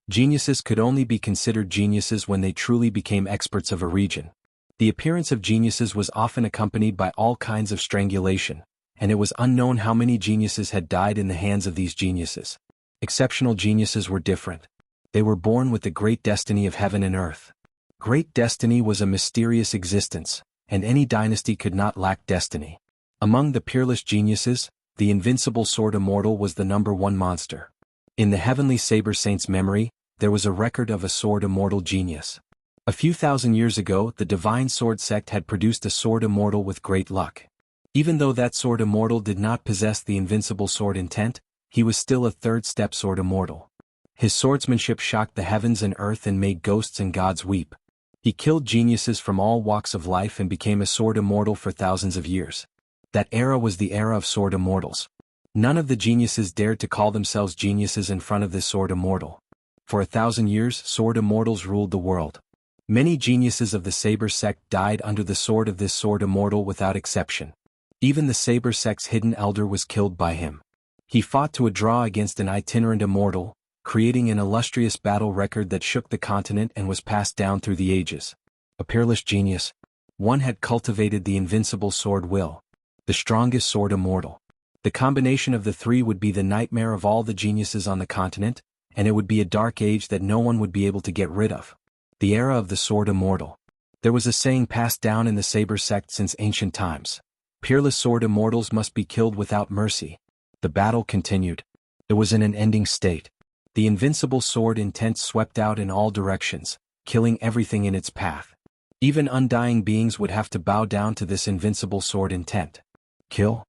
Geniuses could only be considered geniuses when they truly became experts of a region. The appearance of geniuses was often accompanied by all kinds of strangulation, and it was unknown how many geniuses had died in the hands of these geniuses. Exceptional geniuses were different. They were born with the great destiny of heaven and earth. Great destiny was a mysterious existence, and any dynasty could not lack destiny. Among the peerless geniuses, the invincible sword immortal was the number one monster. In the Heavenly Saber Saint's memory, there was a record of a sword immortal genius. A few thousand years ago, the Divine Sword Sect had produced a sword immortal with great luck. Even though that sword immortal did not possess the invincible sword intent, he was still a third-step sword immortal. His swordsmanship shocked the heavens and earth and made ghosts and gods weep. He killed geniuses from all walks of life and became a sword immortal for thousands of years. That era was the era of sword immortals. None of the geniuses dared to call themselves geniuses in front of this sword immortal. For 1,000 years, sword immortals ruled the world. Many geniuses of the Saber Sect died under the sword of this sword immortal without exception. Even the Saber Sect's hidden elder was killed by him. He fought to a draw against an itinerant immortal, creating an illustrious battle record that shook the continent and was passed down through the ages. A peerless genius. One had cultivated the invincible sword will. The strongest sword immortal. The combination of the three would be the nightmare of all the geniuses on the continent, and it would be a dark age that no one would be able to get rid of. The era of the sword immortal. There was a saying passed down in the Saber Sect since ancient times. Peerless sword immortals must be killed without mercy. The battle continued. It was in an ending state. The invincible sword intent swept out in all directions, killing everything in its path. Even undying beings would have to bow down to this invincible sword intent. Kill?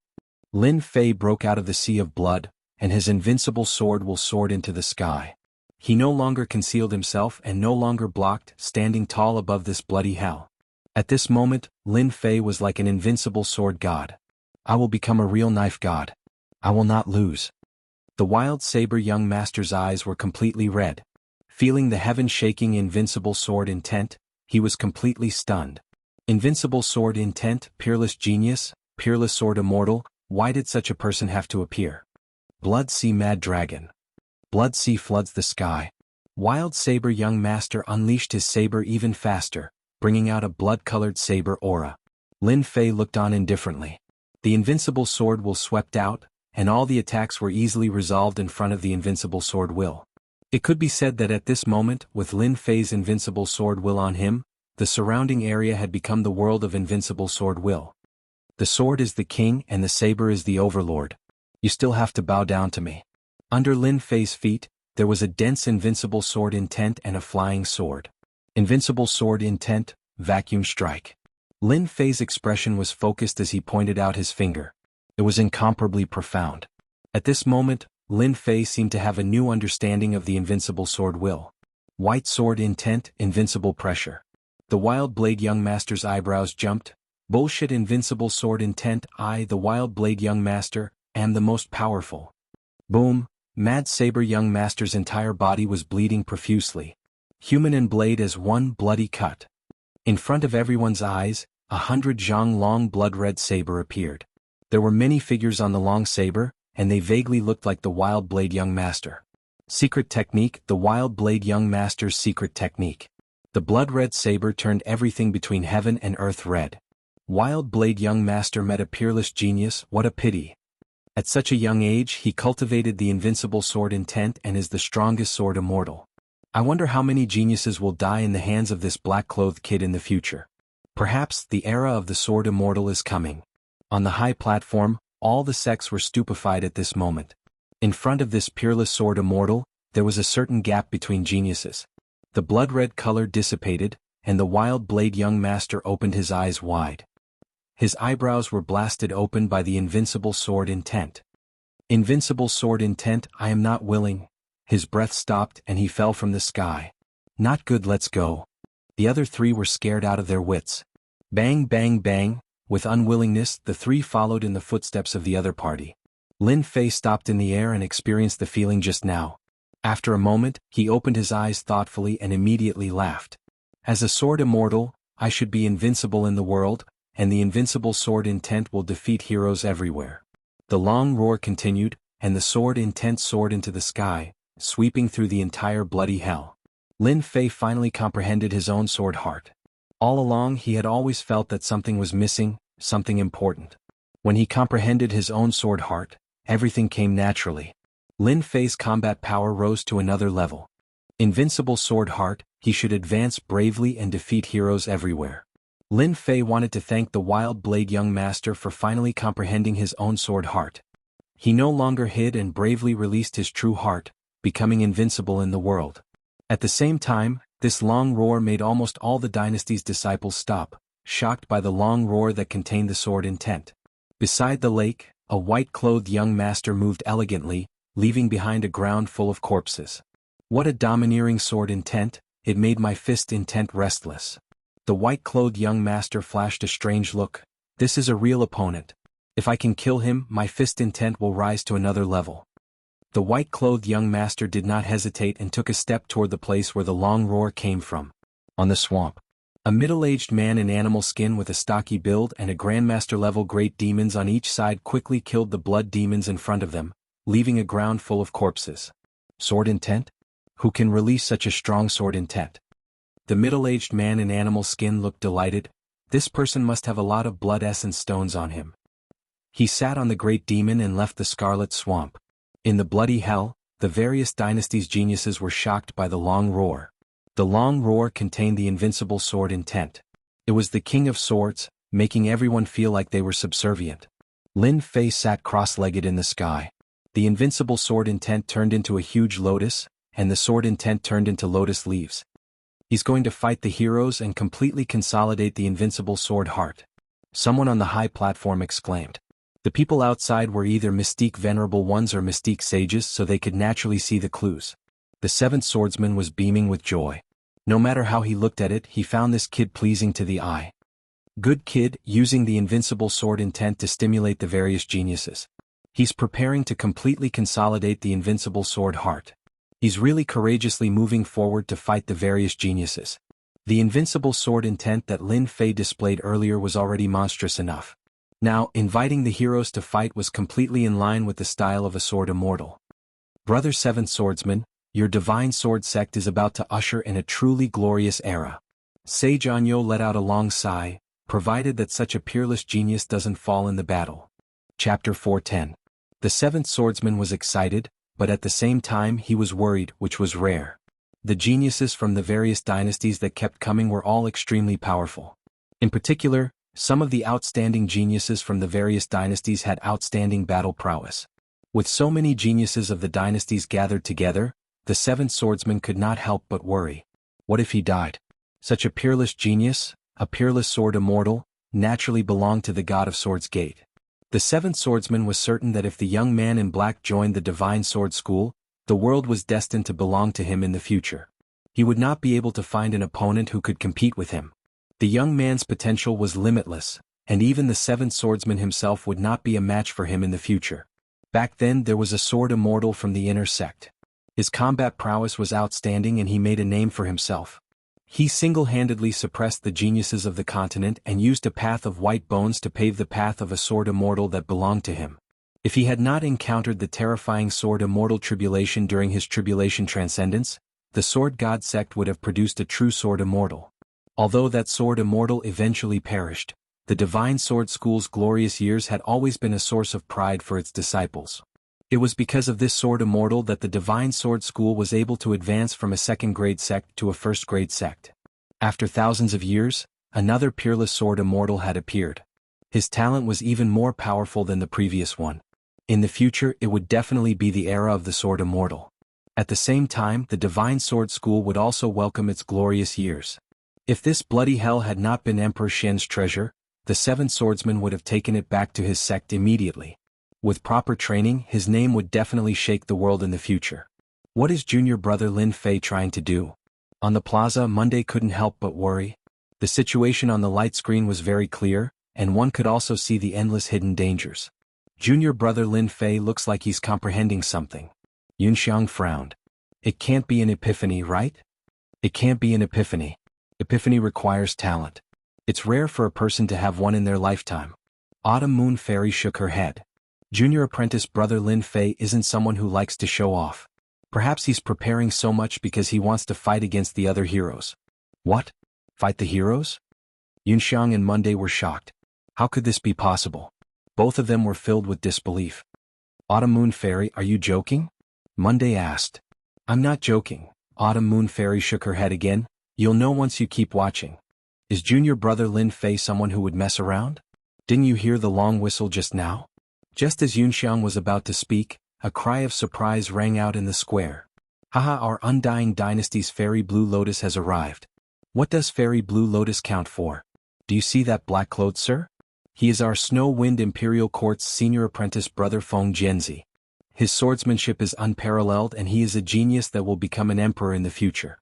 Lin Fei broke out of the sea of blood, and his invincible sword will soared into the sky. He no longer concealed himself and no longer blocked, standing tall above this bloody hell. At this moment, Lin Fei was like an invincible sword god. I will become a real knife god. I will not lose. The wild saber young master's eyes were completely red. Feeling the heaven-shaking invincible sword intent, he was completely stunned. Invincible sword intent, peerless genius, peerless sword immortal, Why did such a person have to appear? Blood Sea Mad Dragon. Blood Sea floods the sky. Wild Saber Young Master unleashed his saber even faster, bringing out a blood-colored saber aura. Lin Fei looked on indifferently. The invincible sword will swept out, and all the attacks were easily resolved in front of the invincible sword will. It could be said that at this moment, with Lin Fei's invincible sword will on him, the surrounding area had become the world of invincible sword will. The sword is the king and the saber is the overlord. You still have to bow down to me. Under Lin Fei's feet, there was a dense invincible sword intent and a flying sword. Invincible sword intent, vacuum strike. Lin Fei's expression was focused as he pointed out his finger. It was incomparably profound. At this moment, Lin Fei seemed to have a new understanding of the invincible sword will. White sword intent, invincible pressure. The Wild Blade Young Master's eyebrows jumped. Bullshit invincible sword intent, I, the Wild Blade Young Master, am the most powerful. Boom, Mad Saber Young Master's entire body was bleeding profusely. Human and blade as one bloody cut. In front of everyone's eyes, 100 zhang long blood-red saber appeared. There were many figures on the long saber, and they vaguely looked like the Wild Blade Young Master. Secret technique, the Wild Blade Young Master's secret technique. The blood-red saber turned everything between heaven and earth red. Wild Blade Young Master met a peerless genius, what a pity. At such a young age he cultivated the invincible sword intent and is the strongest sword immortal. I wonder how many geniuses will die in the hands of this black-clothed kid in the future. Perhaps the era of the sword immortal is coming. On the high platform, all the sects were stupefied at this moment. In front of this peerless sword immortal, there was a certain gap between geniuses. The blood-red color dissipated, and the Wild Blade Young Master opened his eyes wide. His eyebrows were blasted open by the invincible sword intent. Invincible sword intent, I am not willing. His breath stopped and he fell from the sky. Not good, let's go. The other three were scared out of their wits. Bang bang bang, with unwillingness the three followed in the footsteps of the other party. Lin Fei stopped in the air and experienced the feeling just now. After a moment, he opened his eyes thoughtfully and immediately laughed. As a sword immortal, I should be invincible in the world, and the invincible sword intent will defeat heroes everywhere. The long roar continued, and the sword intent soared into the sky, sweeping through the entire bloody hell. Lin Fei finally comprehended his own sword heart. All along he had always felt that something was missing, something important. When he comprehended his own sword heart, everything came naturally. Lin Fei's combat power rose to another level. Invincible sword heart, he should advance bravely and defeat heroes everywhere. Lin Fei wanted to thank the Wild Blade Young Master for finally comprehending his own sword heart. He no longer hid and bravely released his true heart, becoming invincible in the world. At the same time, this long roar made almost all the dynasty's disciples stop, shocked by the long roar that contained the sword intent. Beside the lake, a white-clothed young master moved elegantly, leaving behind a ground full of corpses. What a domineering sword intent, it made my fist intent restless. The white-clothed young master flashed a strange look. This is a real opponent. If I can kill him, my fist intent will rise to another level. The white-clothed young master did not hesitate and took a step toward the place where the long roar came from. On the swamp. A middle-aged man in animal skin with a stocky build and a grandmaster-level great demons on each side quickly killed the blood demons in front of them, leaving a ground full of corpses. Sword intent? Who can release such a strong sword intent? The middle-aged man in animal skin looked delighted. This person must have a lot of blood essence stones on him. He sat on the great demon and left the scarlet swamp. In the bloody hell, the various dynasties' geniuses were shocked by the long roar. The long roar contained the invincible sword intent. It was the king of swords, making everyone feel like they were subservient. Lin Fei sat cross-legged in the sky. The invincible sword intent turned into a huge lotus, and the sword intent turned into lotus leaves. He's going to fight the heroes and completely consolidate the invincible sword heart. Someone on the high platform exclaimed. The people outside were either mystique venerable ones or mystique sages, so they could naturally see the clues. The seventh swordsman was beaming with joy. No matter how he looked at it, he found this kid pleasing to the eye. Good kid, using the invincible sword intent to stimulate the various geniuses. He's preparing to completely consolidate the invincible sword heart. He's really courageously moving forward to fight the various geniuses. The invincible sword intent that Lin Fei displayed earlier was already monstrous enough. Now, inviting the heroes to fight was completely in line with the style of a sword immortal. Brother Seventh Swordsman, your divine sword sect is about to usher in a truly glorious era. Sage Anyo let out a long sigh, provided that such a peerless genius doesn't fall in the battle. Chapter 410. The Seventh Swordsman was excited, but at the same time he was worried, which was rare. The geniuses from the various dynasties that kept coming were all extremely powerful. In particular, some of the outstanding geniuses from the various dynasties had outstanding battle prowess. With so many geniuses of the dynasties gathered together, the Seventh Swordsman could not help but worry. What if he died? Such a peerless genius, a peerless sword immortal, naturally belonged to the god of Swords Gate. The Seventh Swordsman was certain that if the young man in black joined the Divine Sword School, the world was destined to belong to him in the future. He would not be able to find an opponent who could compete with him. The young man's potential was limitless, and even the Seventh Swordsman himself would not be a match for him in the future. Back then there was a sword immortal from the inner sect. His combat prowess was outstanding and he made a name for himself. He single-handedly suppressed the geniuses of the continent and used a path of white bones to pave the path of a sword immortal that belonged to him. If he had not encountered the terrifying sword immortal tribulation during his tribulation transcendence, the sword god sect would have produced a true sword immortal. Although that sword immortal eventually perished, the Divine Sword School's glorious years had always been a source of pride for its disciples. It was because of this sword immortal that the Divine Sword School was able to advance from a second-grade sect to a first-grade sect. After thousands of years, another peerless sword immortal had appeared. His talent was even more powerful than the previous one. In the future it would definitely be the era of the sword immortal. At the same time, the Divine Sword School would also welcome its glorious years. If this bloody hell had not been Emperor Shen's treasure, the Seventh Swordsman would have taken it back to his sect immediately. With proper training, his name would definitely shake the world in the future. What is junior brother Lin Fei trying to do? On the plaza, Monday couldn't help but worry. The situation on the light screen was very clear, and one could also see the endless hidden dangers. Junior brother Lin Fei looks like he's comprehending something. Yunxiang frowned. It can't be an epiphany, right? It can't be an epiphany. Epiphany requires talent. It's rare for a person to have one in their lifetime. Autumn Moon Fairy shook her head. Junior apprentice brother Lin Fei isn't someone who likes to show off. Perhaps he's preparing so much because he wants to fight against the other heroes. What? Fight the heroes? Yunxiang and Monday were shocked. How could this be possible? Both of them were filled with disbelief. Autumn Moon Fairy, are you joking? Monday asked. I'm not joking. Autumn Moon Fairy shook her head again. You'll know once you keep watching. Is junior brother Lin Fei someone who would mess around? Didn't you hear the long whistle just now? Just as Yunxiang was about to speak, a cry of surprise rang out in the square. Haha, our undying dynasty's Fairy Blue Lotus has arrived. What does Fairy Blue Lotus count for? Do you see that black cloth, sir? He is our Snow Wind Imperial Court's senior apprentice brother Feng Jianzi. His swordsmanship is unparalleled and he is a genius that will become an emperor in the future.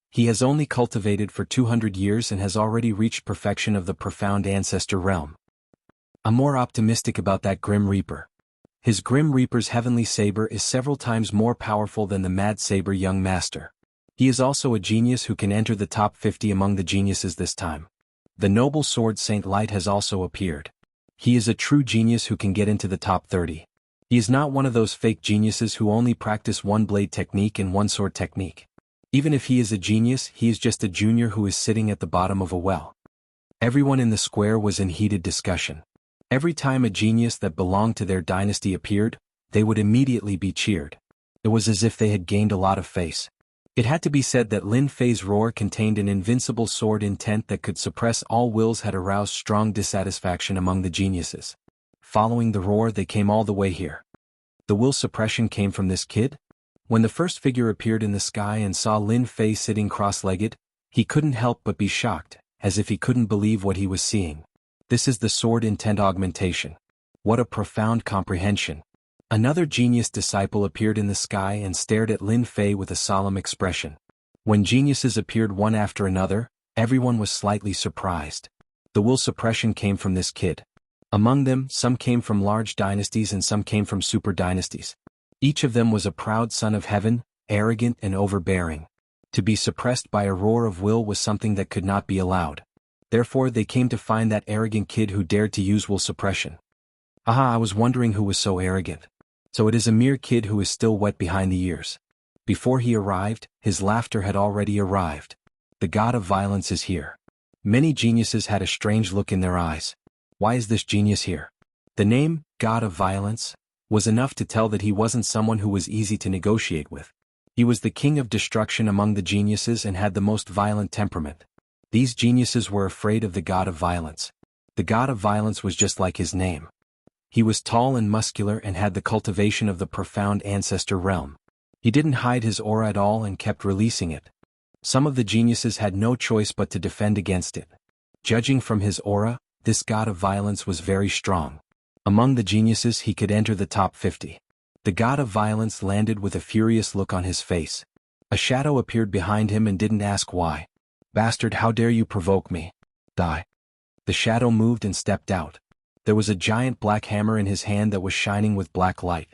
He has only cultivated for 200 years and has already reached perfection of the profound ancestor realm. I'm more optimistic about that Grim Reaper. His Grim Reaper's heavenly saber is several times more powerful than the Mad Saber young master. He is also a genius who can enter the top 50 among the geniuses this time. The noble sword Saint Light has also appeared. He is a true genius who can get into the top 30. He is not one of those fake geniuses who only practice one blade technique and one sword technique. Even if he is a genius, he is just a junior who is sitting at the bottom of a well. Everyone in the square was in heated discussion. Every time a genius that belonged to their dynasty appeared, they would immediately be cheered. It was as if they had gained a lot of face. It had to be said that Lin Fei's roar contained an invincible sword intent that could suppress all wills had aroused strong dissatisfaction among the geniuses. Following the roar, they came all the way here. The will suppression came from this kid? When the first figure appeared in the sky and saw Lin Fei sitting cross-legged, he couldn't help but be shocked, as if he couldn't believe what he was seeing. This is the sword intent augmentation. What a profound comprehension. Another genius disciple appeared in the sky and stared at Lin Fei with a solemn expression. When geniuses appeared one after another, everyone was slightly surprised. The will suppression came from this kid. Among them, some came from large dynasties and some came from super dynasties. Each of them was a proud son of heaven, arrogant and overbearing. To be suppressed by a roar of will was something that could not be allowed. Therefore they came to find that arrogant kid who dared to use will suppression. Aha, I was wondering who was so arrogant. So it is a mere kid who is still wet behind the ears. Before he arrived, his laughter had already arrived. The god of violence is here. Many geniuses had a strange look in their eyes. Why is this genius here? The name, God of Violence, was enough to tell that he wasn't someone who was easy to negotiate with. He was the king of destruction among the geniuses and had the most violent temperament. These geniuses were afraid of the god of violence. The god of violence was just like his name. He was tall and muscular and had the cultivation of the profound ancestor realm. He didn't hide his aura at all and kept releasing it. Some of the geniuses had no choice but to defend against it. Judging from his aura, this god of violence was very strong. Among the geniuses he could enter the top 50. The god of violence landed with a furious look on his face. A shadow appeared behind him and didn't ask why. Bastard, how dare you provoke me? Die. The shadow moved and stepped out. There was a giant black hammer in his hand that was shining with black light.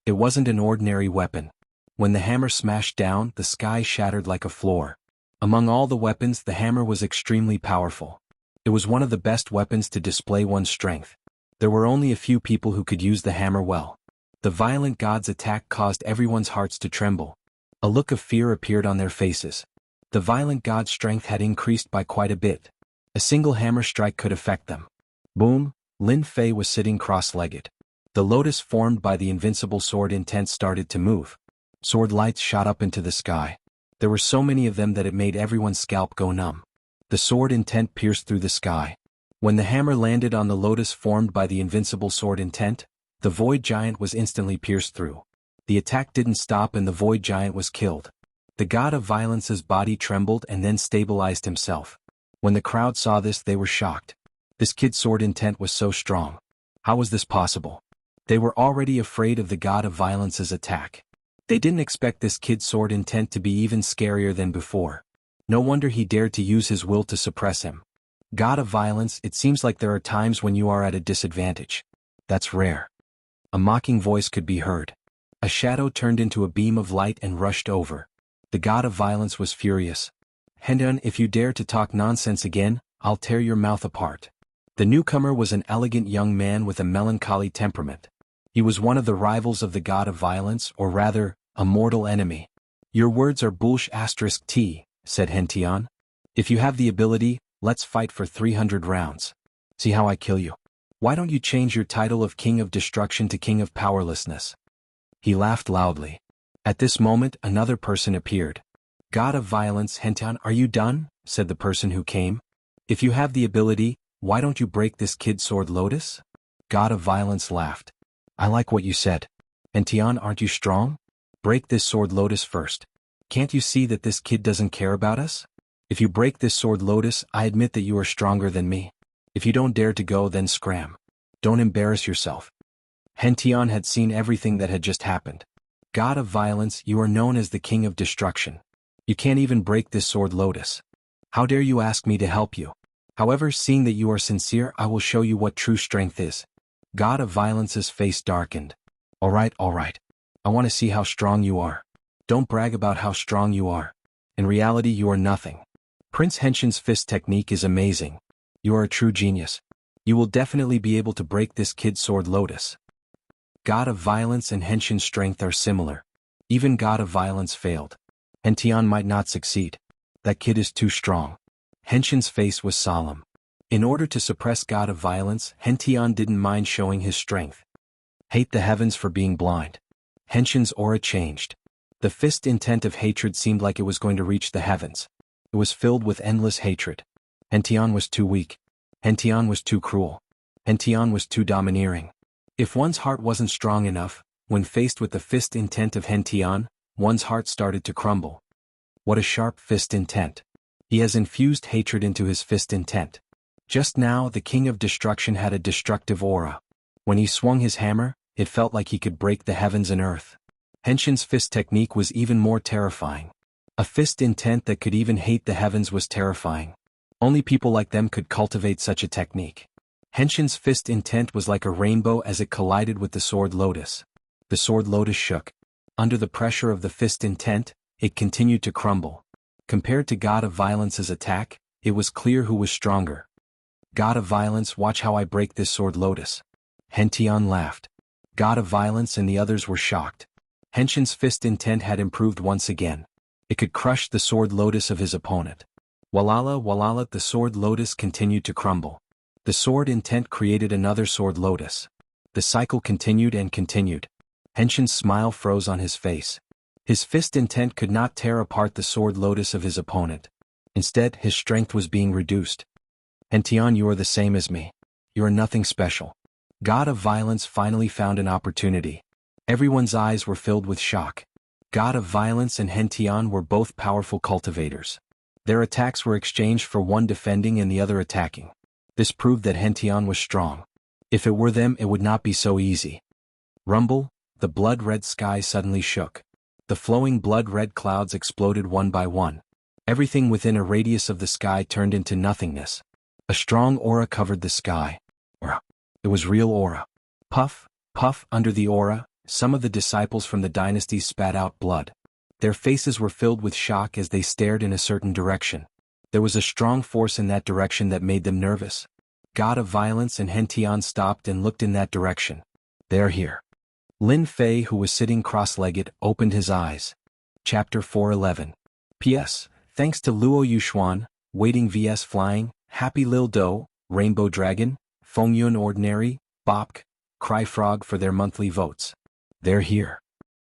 It wasn't an ordinary weapon. When the hammer smashed down, the sky shattered like a floor. Among all the weapons, the hammer was extremely powerful. It was one of the best weapons to display one's strength. There were only a few people who could use the hammer well. The violent god's attack caused everyone's hearts to tremble. A look of fear appeared on their faces. The violent god's strength had increased by quite a bit. A single hammer strike could affect them. Boom, Lin Fei was sitting cross-legged. The lotus formed by the invincible sword intent started to move. Sword lights shot up into the sky. There were so many of them that it made everyone's scalp go numb. The sword intent pierced through the sky. When the hammer landed on the lotus formed by the invincible sword intent, the void giant was instantly pierced through. The attack didn't stop and the void giant was killed. The god of violence's body trembled and then stabilized himself. When the crowd saw this, they were shocked. This kid's sword intent was so strong. How was this possible? They were already afraid of the god of violence's attack. They didn't expect this kid's sword intent to be even scarier than before. No wonder he dared to use his will to suppress him. God of violence, it seems like there are times when you are at a disadvantage. That's rare. A mocking voice could be heard. A shadow turned into a beam of light and rushed over. The god of violence was furious. Hendun, if you dare to talk nonsense again, I'll tear your mouth apart. The newcomer was an elegant young man with a melancholy temperament. He was one of the rivals of the god of violence, or rather, a mortal enemy. Your words are *T, said Hentian. If you have the ability, let's fight for 300 rounds. See how I kill you. Why don't you change your title of King of Destruction to King of Powerlessness? He laughed loudly. At this moment, another person appeared. God of Violence, Hentian, are you done? Said the person who came. If you have the ability, why don't you break this kid's sword lotus? God of Violence laughed. I like what you said. Hentian, aren't you strong? Break this sword lotus first. Can't you see that this kid doesn't care about us? If you break this sword lotus, I admit that you are stronger than me. If you don't dare to go, then scram. Don't embarrass yourself. Hentian had seen everything that had just happened. God of Violence, you are known as the King of Destruction. You can't even break this sword lotus. How dare you ask me to help you? However, seeing that you are sincere, I will show you what true strength is. God of Violence's face darkened. All right. I want to see how strong you are. Don't brag about how strong you are. In reality, you are nothing. Prince Henshin's fist technique is amazing. You are a true genius. You will definitely be able to break this kid's sword lotus. God of Violence and Henshin's strength are similar. Even God of Violence failed. Hentian might not succeed. That kid is too strong. Henshin's face was solemn. In order to suppress God of Violence, Hentian didn't mind showing his strength. Hate the heavens for being blind. Henshin's aura changed. The fist intent of hatred seemed like it was going to reach the heavens. It was filled with endless hatred. Hentian was too weak. Hentian was too cruel. Hentian was too domineering. If one's heart wasn't strong enough, when faced with the fist intent of Hentian, one's heart started to crumble. What a sharp fist intent. He has infused hatred into his fist intent. Just now, the King of Destruction had a destructive aura. When he swung his hammer, it felt like he could break the heavens and earth. Henshin's fist technique was even more terrifying. A fist intent that could even hate the heavens was terrifying. Only people like them could cultivate such a technique. Henshin's fist intent was like a rainbow as it collided with the sword lotus. The sword lotus shook. Under the pressure of the fist intent, it continued to crumble. Compared to God of Violence's attack, it was clear who was stronger. God of violence, watch how I break this sword lotus. Hentian laughed. God of violence, and the others were shocked. Henshin's fist intent had improved once again. It could crush the sword lotus of his opponent. Walala, walala, the sword lotus continued to crumble. The sword intent created another sword lotus. The cycle continued and continued. Henshin's smile froze on his face. His fist intent could not tear apart the sword lotus of his opponent. Instead, his strength was being reduced. Hentian, you are the same as me. You are nothing special. God of violence finally found an opportunity. Everyone's eyes were filled with shock. God of violence and Hentian were both powerful cultivators. Their attacks were exchanged for one defending and the other attacking. This proved that Hentian was strong. If it were them, it would not be so easy. Rumble, the blood-red sky suddenly shook. The flowing blood-red clouds exploded one by one. Everything within a radius of the sky turned into nothingness. A strong aura covered the sky. Aura. It was real aura. Puff, puff, under the aura, some of the disciples from the dynasties spat out blood. Their faces were filled with shock as they stared in a certain direction. There was a strong force in that direction that made them nervous. God of violence and Hentian stopped and looked in that direction. They're here. Lin Fei, who was sitting cross-legged, opened his eyes. Chapter 411. P.S. Thanks to Luo Yuxuan, Waiting vs Flying, Happy Lil Do, Rainbow Dragon, Fengyun Ordinary, Bopk, Cry Frog for their monthly votes. They're here.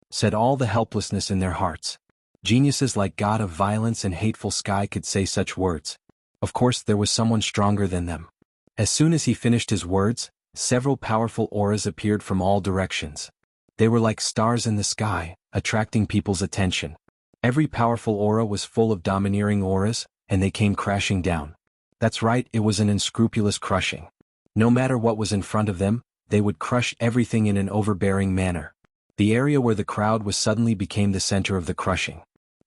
Said all the helplessness in their hearts. Geniuses like God of Violence and Hateful Sky could say such words. Of course, there was someone stronger than them. As soon as he finished his words, several powerful auras appeared from all directions. They were like stars in the sky, attracting people's attention. Every powerful aura was full of domineering auras, and they came crashing down. That's right, it was an unscrupulous crushing. No matter what was in front of them, they would crush everything in an overbearing manner. The area where the crowd was suddenly became the center of the crushing.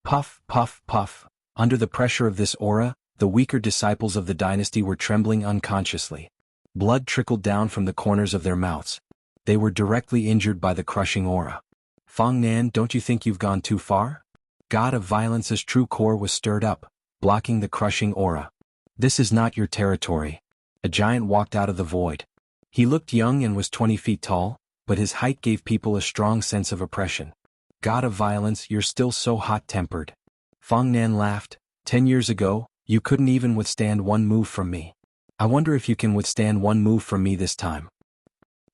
Puff, puff, puff. Under the pressure of this aura, the weaker disciples of the dynasty were trembling unconsciously. Blood trickled down from the corners of their mouths. They were directly injured by the crushing aura. Feng Nan, don't you think you've gone too far? God of Violence's true core was stirred up, blocking the crushing aura. This is not your territory. A giant walked out of the void. He looked young and was 20 feet tall, but his height gave people a strong sense of oppression. God of Violence, you're still so hot-tempered. Feng Nan laughed. 10 years ago, you couldn't even withstand one move from me. I wonder if you can withstand one move from me this time.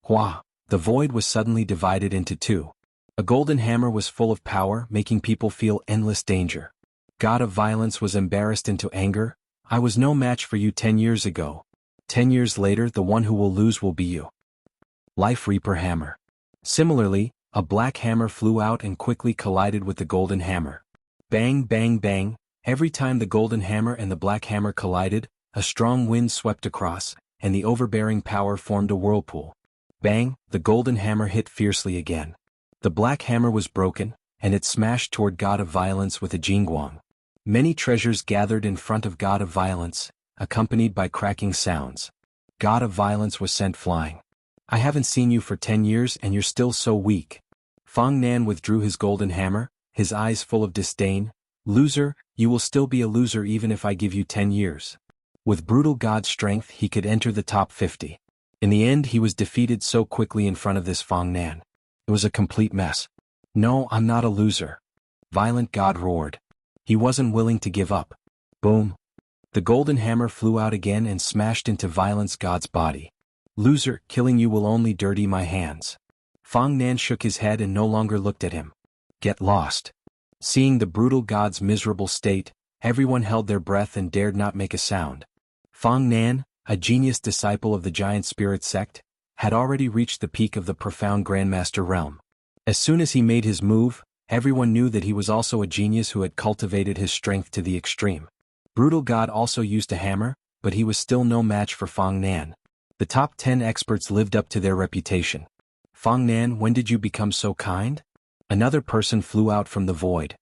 Hua! The void was suddenly divided into two. A golden hammer was full of power, making people feel endless danger. God of Violence was embarrassed into anger. I was no match for you 10 years ago. 10 years later, the one who will lose will be you. Life Reaper Hammer. Similarly, a black hammer flew out and quickly collided with the golden hammer. Bang, bang, bang. Every time the golden hammer and the black hammer collided, a strong wind swept across, and the overbearing power formed a whirlpool. Bang, the golden hammer hit fiercely again. The black hammer was broken, and it smashed toward God of Violence with a jingguang. Many treasures gathered in front of God of Violence, accompanied by cracking sounds. God of Violence was sent flying. I haven't seen you for 10 years and you're still so weak. Feng Nan withdrew his golden hammer, his eyes full of disdain. Loser, you will still be a loser even if I give you 10 years. With brutal god strength he could enter the top 50. In the end he was defeated so quickly in front of this Feng Nan. It was a complete mess. No, I'm not a loser. Violent God roared. He wasn't willing to give up. Boom. The golden hammer flew out again and smashed into Violence God's body. Loser, killing you will only dirty my hands. Feng Nan shook his head and no longer looked at him. Get lost. Seeing the brutal god's miserable state, everyone held their breath and dared not make a sound. Feng Nan, a genius disciple of the giant spirit sect, had already reached the peak of the profound Grandmaster realm. As soon as he made his move, everyone knew that he was also a genius who had cultivated his strength to the extreme. Brutal God also used a hammer, but he was still no match for Feng Nan. The top 10 experts lived up to their reputation. Feng Nan, when did you become so kind? Another person flew out from the void.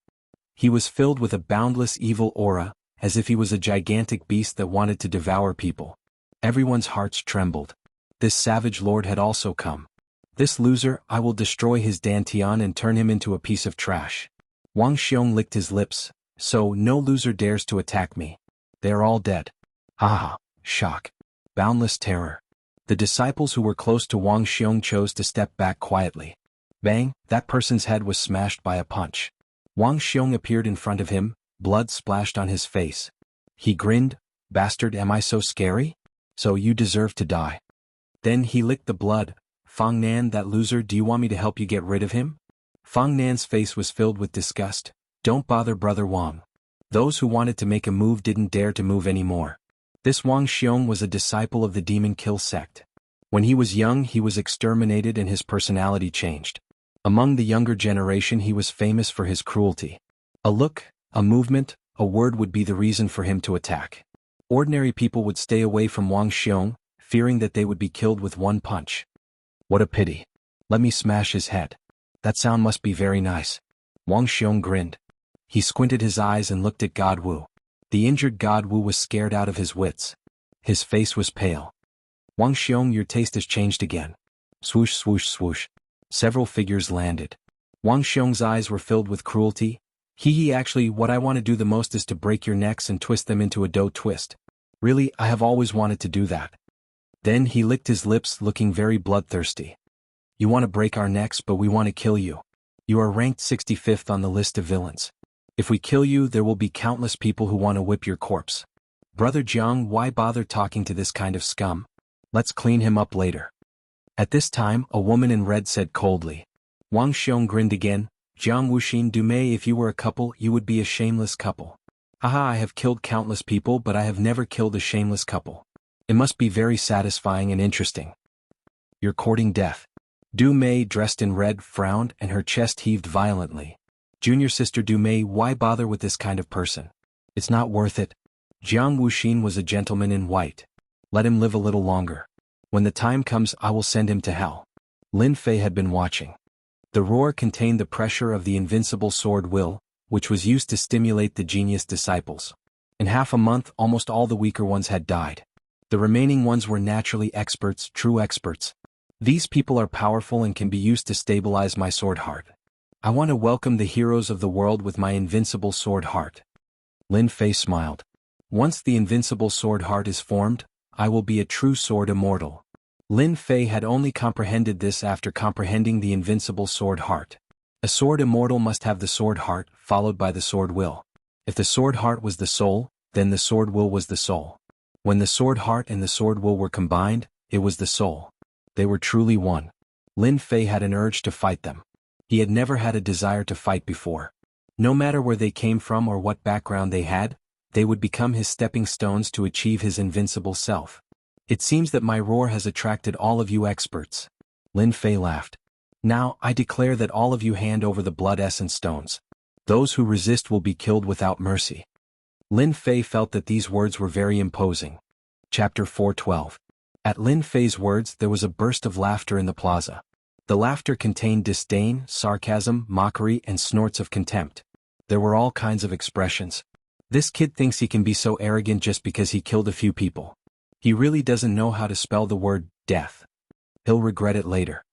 He was filled with a boundless evil aura, as if he was a gigantic beast that wanted to devour people. Everyone's hearts trembled. This savage lord had also come. This loser, I will destroy his dantian and turn him into a piece of trash. Wang Xiong licked his lips. So, no loser dares to attack me. They are all dead. Haha, shock. Boundless terror. The disciples who were close to Wang Xiong chose to step back quietly. Bang, that person's head was smashed by a punch. Wang Xiong appeared in front of him, blood splashed on his face. He grinned, "Bastard, am I so scary? So you deserve to die." Then he licked the blood. "Fang Nan, that loser, do you want me to help you get rid of him?" Fang Nan's face was filled with disgust. "Don't bother Brother Wang." Those who wanted to make a move didn't dare to move anymore. This Wang Xiong was a disciple of the Demon Kill sect. When he was young, he was exterminated and his personality changed. Among the younger generation, he was famous for his cruelty. A look, a movement, a word would be the reason for him to attack. Ordinary people would stay away from Wang Xiong, fearing that they would be killed with one punch. What a pity. Let me smash his head. That sound must be very nice. Wang Xiong grinned. He squinted his eyes and looked at God Wu. The injured God Wu was scared out of his wits. His face was pale. "Wang Xiong, your taste has changed again." Swoosh, swoosh, swoosh. Several figures landed. Wang Xiong's eyes were filled with cruelty. Actually, what I want to do the most is to break your necks and twist them into a dough twist. Really, I have always wanted to do that. Then he licked his lips, looking very bloodthirsty. "You want to break our necks, but we want to kill you. You are ranked 65th on the list of villains. If we kill you, there will be countless people who want to whip your corpse. Brother Jiang, why bother talking to this kind of scum? Let's clean him up later." At this time, a woman in red said coldly. Wang Xiong grinned again. "Jiang Wuxin Dumei, if you were a couple, you would be a shameless couple." "Haha, I have killed countless people, but I have never killed a shameless couple. It must be very satisfying and interesting." "You're courting death." Du Mei, dressed in red, frowned and her chest heaved violently. "Junior sister Du Mei, why bother with this kind of person? It's not worth it." Jiang Wuxin was a gentleman in white. "Let him live a little longer. When the time comes, I will send him to hell." Lin Fei had been watching. The roar contained the pressure of the invincible sword will, which was used to stimulate the genius disciples. In half a month, almost all the weaker ones had died. The remaining ones were naturally experts, true experts. These people are powerful and can be used to stabilize my sword heart. I want to welcome the heroes of the world with my invincible sword heart. Lin Fei smiled. Once the invincible sword heart is formed, I will be a true sword immortal. Lin Fei had only comprehended this after comprehending the invincible sword heart. A sword immortal must have the sword heart, followed by the sword will. If the sword heart was the soul, then the sword will was the soul. When the sword heart and the sword will were combined, it was the soul. They were truly one. Lin Fei had an urge to fight them. He had never had a desire to fight before. No matter where they came from or what background they had, they would become his stepping stones to achieve his invincible self. "It seems that my roar has attracted all of you experts." Lin Fei laughed. "Now, I declare that all of you hand over the blood essence stones. Those who resist will be killed without mercy." Lin Fei felt that these words were very imposing. Chapter 412. At Lin Fei's words, there was a burst of laughter in the plaza. The laughter contained disdain, sarcasm, mockery, and snorts of contempt. There were all kinds of expressions. This kid thinks he can be so arrogant just because he killed a few people. He really doesn't know how to spell the word death. He'll regret it later.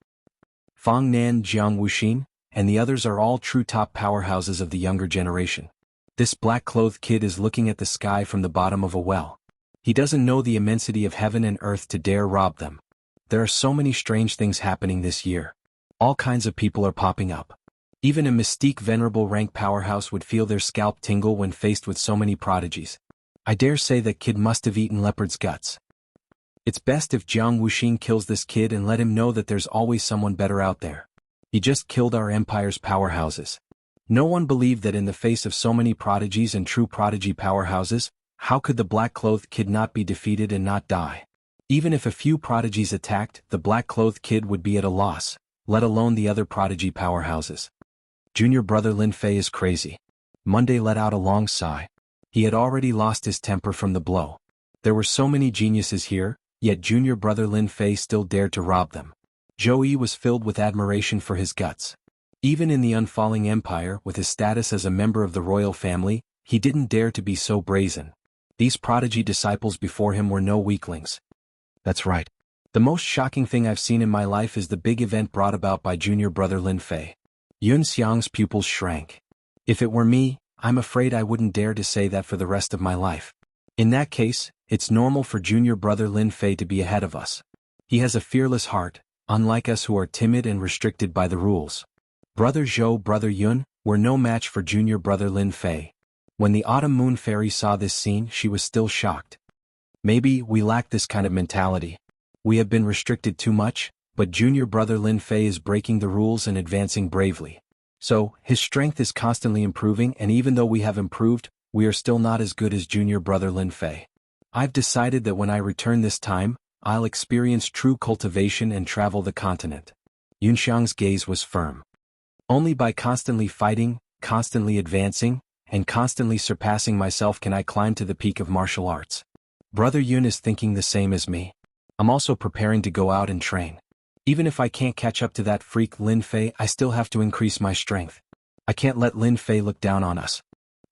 Fang Nan, Jiang Wuxin, and the others are all true top powerhouses of the younger generation. This black-clothed kid is looking at the sky from the bottom of a well. He doesn't know the immensity of heaven and earth to dare rob them. There are so many strange things happening this year. All kinds of people are popping up. Even a mystique venerable rank powerhouse would feel their scalp tingle when faced with so many prodigies. I dare say that kid must have eaten leopard's guts. It's best if Jiang Wuxin kills this kid and let him know that there's always someone better out there. He just killed our empire's powerhouses. No one believed that in the face of so many prodigies and true prodigy powerhouses, how could the black-clothed kid not be defeated and not die? Even if a few prodigies attacked, the black-clothed kid would be at a loss, let alone the other prodigy powerhouses. Junior brother Lin Fei is crazy. Monday let out a long sigh. He had already lost his temper from the blow. There were so many geniuses here, yet junior brother Lin Fei still dared to rob them. Zhou Yi was filled with admiration for his guts. Even in the unfalling empire, with his status as a member of the royal family, he didn't dare to be so brazen. These prodigy disciples before him were no weaklings. That's right. The most shocking thing I've seen in my life is the big event brought about by junior brother Lin Fei. Yun Xiang's pupils shrank. If it were me, I'm afraid I wouldn't dare to say that for the rest of my life. In that case, it's normal for junior brother Lin Fei to be ahead of us. He has a fearless heart, unlike us who are timid and restricted by the rules. Brother Zhou, brother Yun, were no match for junior brother Lin Fei. When the Autumn Moon Fairy saw this scene, she was still shocked. Maybe we lack this kind of mentality. We have been restricted too much, but junior brother Lin Fei is breaking the rules and advancing bravely. So, his strength is constantly improving, and even though we have improved, we are still not as good as junior brother Lin Fei. I've decided that when I return this time, I'll experience true cultivation and travel the continent. Yunxiang's gaze was firm. Only by constantly fighting, constantly advancing, and constantly surpassing myself can I climb to the peak of martial arts. Brother Yun is thinking the same as me. I'm also preparing to go out and train. Even if I can't catch up to that freak Lin Fei, I still have to increase my strength. I can't let Lin Fei look down on us.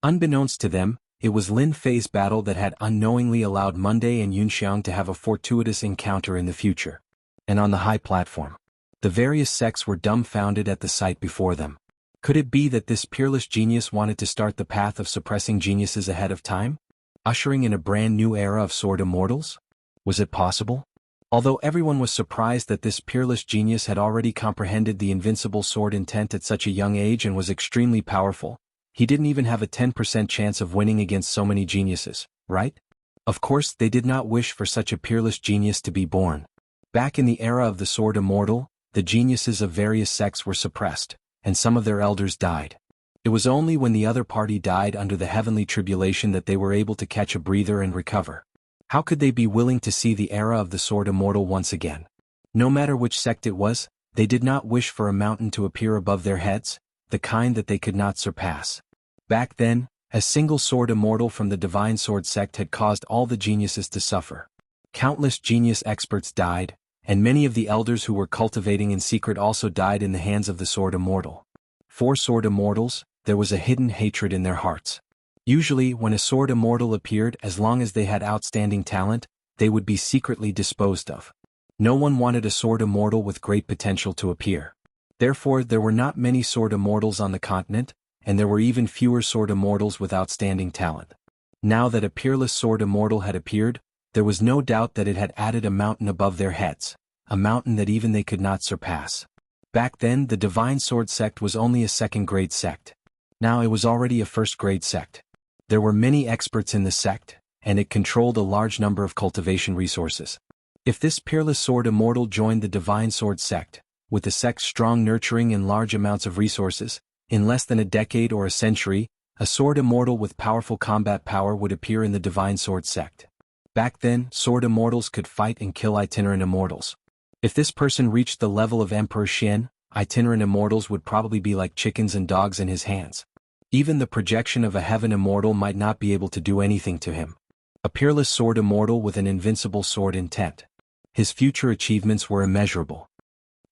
Unbeknownst to them, it was Lin Fei's battle that had unknowingly allowed Monday and Yunxiang to have a fortuitous encounter in the future. And on the high platform, the various sects were dumbfounded at the sight before them. Could it be that this peerless genius wanted to start the path of suppressing geniuses ahead of time? Ushering in a brand new era of sword immortals? Was it possible? Although everyone was surprised that this peerless genius had already comprehended the invincible sword intent at such a young age and was extremely powerful, he didn't even have a 10% chance of winning against so many geniuses, right? Of course, they did not wish for such a peerless genius to be born. Back in the era of the sword immortal, the geniuses of various sects were suppressed, and some of their elders died. It was only when the other party died under the heavenly tribulation that they were able to catch a breather and recover. How could they be willing to see the era of the sword immortal once again? No matter which sect it was, they did not wish for a mountain to appear above their heads, the kind that they could not surpass. Back then, a single sword immortal from the Divine Sword sect had caused all the geniuses to suffer. Countless genius experts died, and many of the elders who were cultivating in secret also died in the hands of the sword immortal. For sword immortals, there was a hidden hatred in their hearts. Usually, when a sword immortal appeared, as long as they had outstanding talent, they would be secretly disposed of. No one wanted a sword immortal with great potential to appear. Therefore, there were not many sword immortals on the continent, and there were even fewer sword immortals with outstanding talent. Now that a peerless sword immortal had appeared, there was no doubt that it had added a mountain above their heads, a mountain that even they could not surpass. Back then, the Divine Sword sect was only a second-grade sect. Now it was already a first-grade sect. There were many experts in the sect, and it controlled a large number of cultivation resources. If this peerless sword immortal joined the Divine Sword sect, with the sect's strong nurturing and large amounts of resources, in less than a decade or a century, a sword immortal with powerful combat power would appear in the Divine Sword sect. Back then, sword immortals could fight and kill itinerant immortals. If this person reached the level of Emperor Xian, itinerant immortals would probably be like chickens and dogs in his hands. Even the projection of a heaven immortal might not be able to do anything to him. A peerless sword immortal with an invincible sword intent. His future achievements were immeasurable.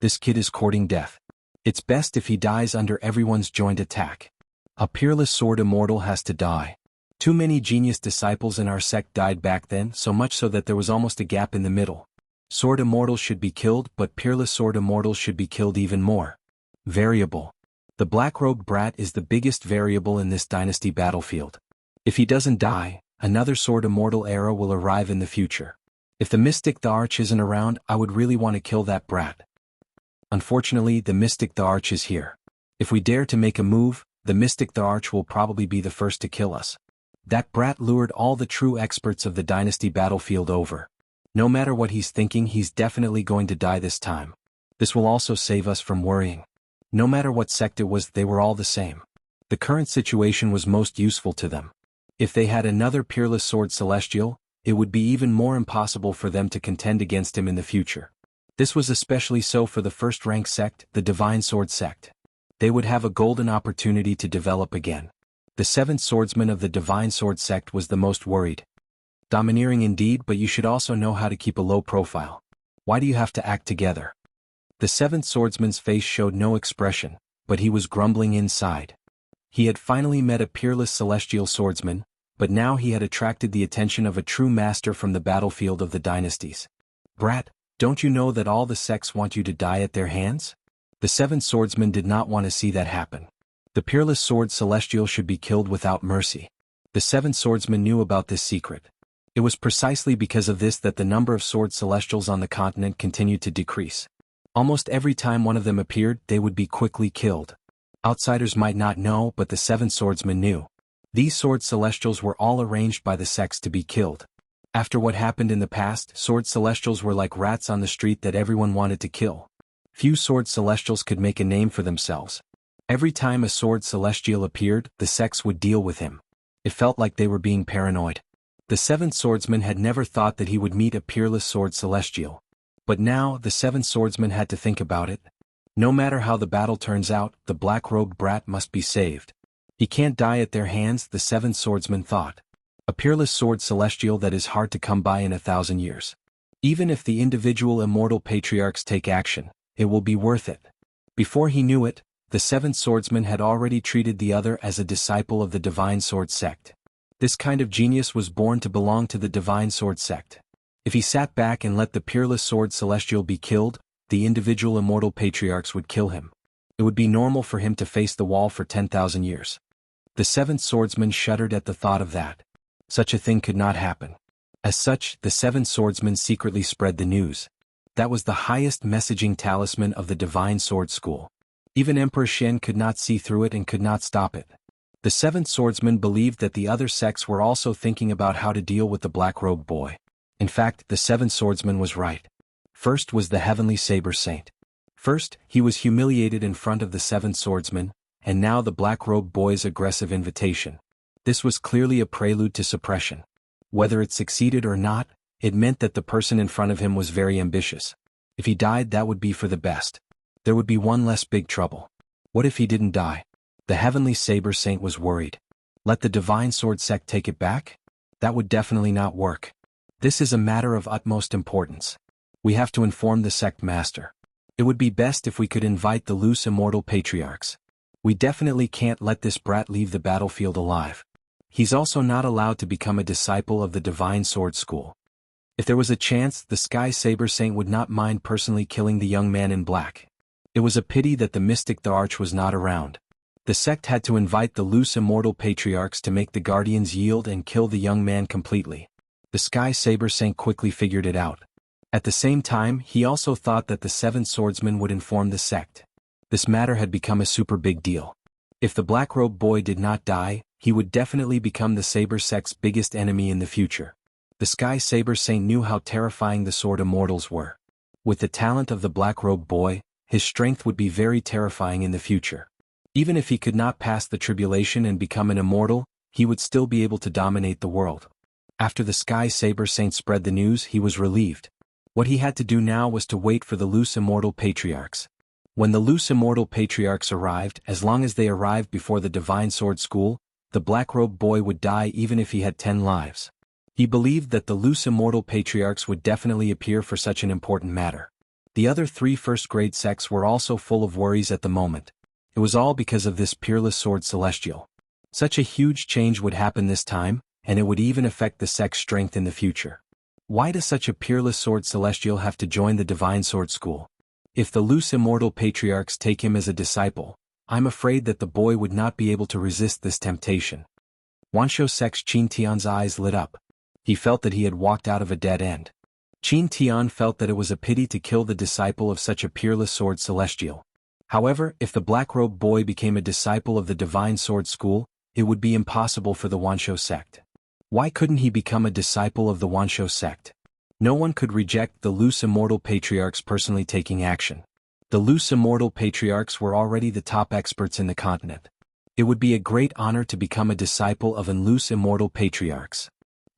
This kid is courting death. It's best if he dies under everyone's joint attack. A peerless sword immortal has to die. Too many genius disciples in our sect died back then, so much so that there was almost a gap in the middle. Sword immortals should be killed, but peerless sword immortals should be killed even more. Variable. The black-robed brat is the biggest variable in this dynasty battlefield. If he doesn't die, another sword immortal era will arrive in the future. If the mystic the Arch isn't around, I would really want to kill that brat. Unfortunately, the mystic the Arch is here. If we dare to make a move, the mystic the Arch will probably be the first to kill us. That brat lured all the true experts of the dynasty battlefield over. No matter what he's thinking, he's definitely going to die this time. This will also save us from worrying. No matter what sect it was, they were all the same. The current situation was most useful to them. If they had another peerless sword celestial, it would be even more impossible for them to contend against him in the future. This was especially so for the first-rank sect, the Divine Sword sect. They would have a golden opportunity to develop again. The seventh swordsman of the Divine Sword sect was the most worried. Domineering indeed, but you should also know how to keep a low profile. Why do you have to act together? The seventh swordsman's face showed no expression, but he was grumbling inside. He had finally met a peerless celestial swordsman, but now he had attracted the attention of a true master from the battlefield of the dynasties. Brat, don't you know that all the sects want you to die at their hands? The seventh swordsman did not want to see that happen. The peerless sword celestial should be killed without mercy. The seventh swordsman knew about this secret. It was precisely because of this that the number of sword celestials on the continent continued to decrease. Almost every time one of them appeared, they would be quickly killed. Outsiders might not know, but the seven swordsmen knew. These sword celestials were all arranged by the sects to be killed. After what happened in the past, sword celestials were like rats on the street that everyone wanted to kill. Few sword celestials could make a name for themselves. Every time a sword celestial appeared, the sects would deal with him. It felt like they were being paranoid. The seventh swordsman had never thought that he would meet a peerless sword celestial. But now, the seventh swordsman had to think about it. No matter how the battle turns out, the black-robed brat must be saved. He can't die at their hands, the seventh swordsman thought. A peerless sword celestial that is hard to come by in 1,000 years. Even if the individual immortal patriarchs take action, it will be worth it. Before he knew it, the seventh swordsman had already treated the other as a disciple of the Divine Sword sect. This kind of genius was born to belong to the Divine Sword sect. If he sat back and let the peerless sword celestial be killed, the individual immortal patriarchs would kill him. It would be normal for him to face the wall for 10,000 years. The seventh swordsman shuddered at the thought of that. Such a thing could not happen. As such, the seven swordsmen secretly spread the news. That was the highest messaging talisman of the Divine Sword School. Even Emperor Shen could not see through it and could not stop it. The seventh swordsman believed that the other sects were also thinking about how to deal with the black-robed boy. In fact, the seventh swordsman was right. First was the heavenly saber saint. First, he was humiliated in front of the seventh swordsman, and now the black-robed boy's aggressive invitation. This was clearly a prelude to suppression. Whether it succeeded or not, it meant that the person in front of him was very ambitious. If he died, that would be for the best. There would be one less big trouble. What if he didn't die? The heavenly saber saint was worried. Let the Divine Sword sect take it back? That would definitely not work. This is a matter of utmost importance. We have to inform the sect master. It would be best if we could invite the loose immortal patriarchs. We definitely can't let this brat leave the battlefield alive. He's also not allowed to become a disciple of the Divine Sword School. If there was a chance, the Sky Saber Saint would not mind personally killing the young man in black. It was a pity that the mystic the Arch was not around. The sect had to invite the loose immortal patriarchs to make the guardians yield and kill the young man completely. The Sky Saber Saint quickly figured it out. At the same time, he also thought that the seventh swordsman would inform the sect. This matter had become a super big deal. If the black-robed boy did not die, he would definitely become the Saber sect's biggest enemy in the future. The Sky Saber Saint knew how terrifying the sword immortals were. With the talent of the black-robed boy, his strength would be very terrifying in the future. Even if he could not pass the tribulation and become an immortal, he would still be able to dominate the world. After the Sky Saber Saint spread the news, he was relieved. What he had to do now was to wait for the loose immortal patriarchs. When the loose immortal patriarchs arrived, as long as they arrived before the Divine Sword School, the black-robed boy would die even if he had 10 lives. He believed that the loose immortal patriarchs would definitely appear for such an important matter. The other 3 first-grade sects were also full of worries at the moment. It was all because of this peerless sword celestial. Such a huge change would happen this time, and it would even affect the sect's strength in the future. Why does such a peerless sword celestial have to join the Divine Sword School? If the loose immortal patriarchs take him as a disciple, I'm afraid that the boy would not be able to resist this temptation. Wanshou sect's Qin Tian's eyes lit up. He felt that he had walked out of a dead end. Qin Tian felt that it was a pity to kill the disciple of such a peerless sword celestial. However, if the black-robed boy became a disciple of the Divine Sword School, it would be impossible for the Wanshou sect. Why couldn't he become a disciple of the Wanshou sect? No one could reject the loose immortal patriarchs personally taking action. The loose immortal patriarchs were already the top experts in the continent. It would be a great honor to become a disciple of an loose immortal patriarchs.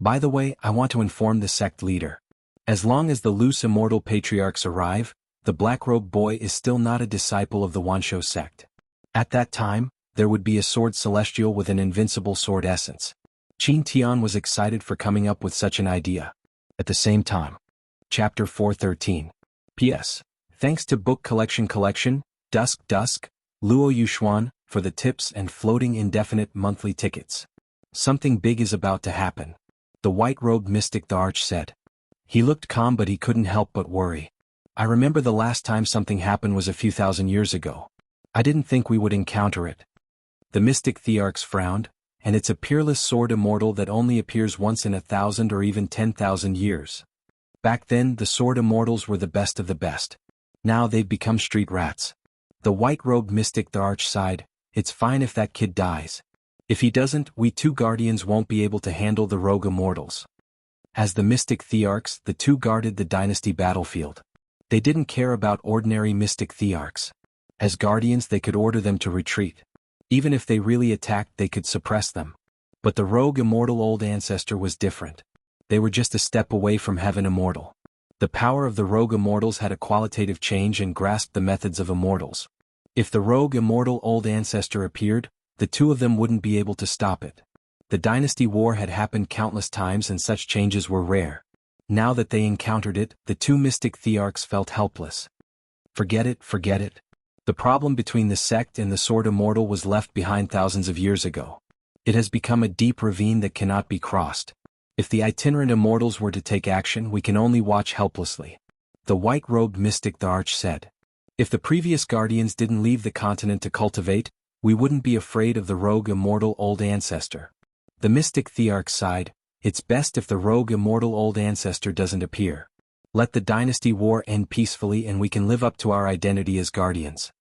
By the way, I want to inform the sect leader. As long as the loose immortal patriarchs arrive, the black-robed boy is still not a disciple of the Wanshou sect. At that time, there would be a sword celestial with an invincible sword essence. Qin Tian was excited for coming up with such an idea. At the same time. Chapter 413. P.S. Thanks to Book Collection, Dusk, Luo Yuxuan, for the tips and floating indefinite monthly tickets. Something big is about to happen. The white-robed mystic the Arch said. He looked calm but he couldn't help but worry. I remember the last time something happened was a few thousand years ago. I didn't think we would encounter it. The mystic Thearchs frowned, and it's a peerless sword immortal that only appears once in 1,000 or even 10,000 years. Back then, the sword immortals were the best of the best. Now they've become street rats. The white-robed mystic Tharch sighed, "It's fine if that kid dies. If he doesn't, we two guardians won't be able to handle the rogue immortals." As the mystic Thearchs, the two guarded the dynasty battlefield. They didn't care about ordinary mystic Thearchs. As guardians, they could order them to retreat. Even if they really attacked, they could suppress them. But the rogue immortal old ancestor was different. They were just a step away from heaven immortal. The power of the rogue immortals had a qualitative change and grasped the methods of immortals. If the rogue immortal old ancestor appeared, the two of them wouldn't be able to stop it. The dynasty war had happened countless times and such changes were rare. Now that they encountered it, the two mystic Thearchs felt helpless. Forget it, forget it. The problem between the sect and the sword immortal was left behind thousands of years ago. It has become a deep ravine that cannot be crossed. If the itinerant immortals were to take action, we can only watch helplessly. The white-robed mystic Tharch said. If the previous guardians didn't leave the continent to cultivate, we wouldn't be afraid of the rogue immortal old ancestor. The mystic Thearch sighed, "It's best if the rogue immortal old ancestor doesn't appear. Let the dynasty war end peacefully and we can live up to our identity as guardians."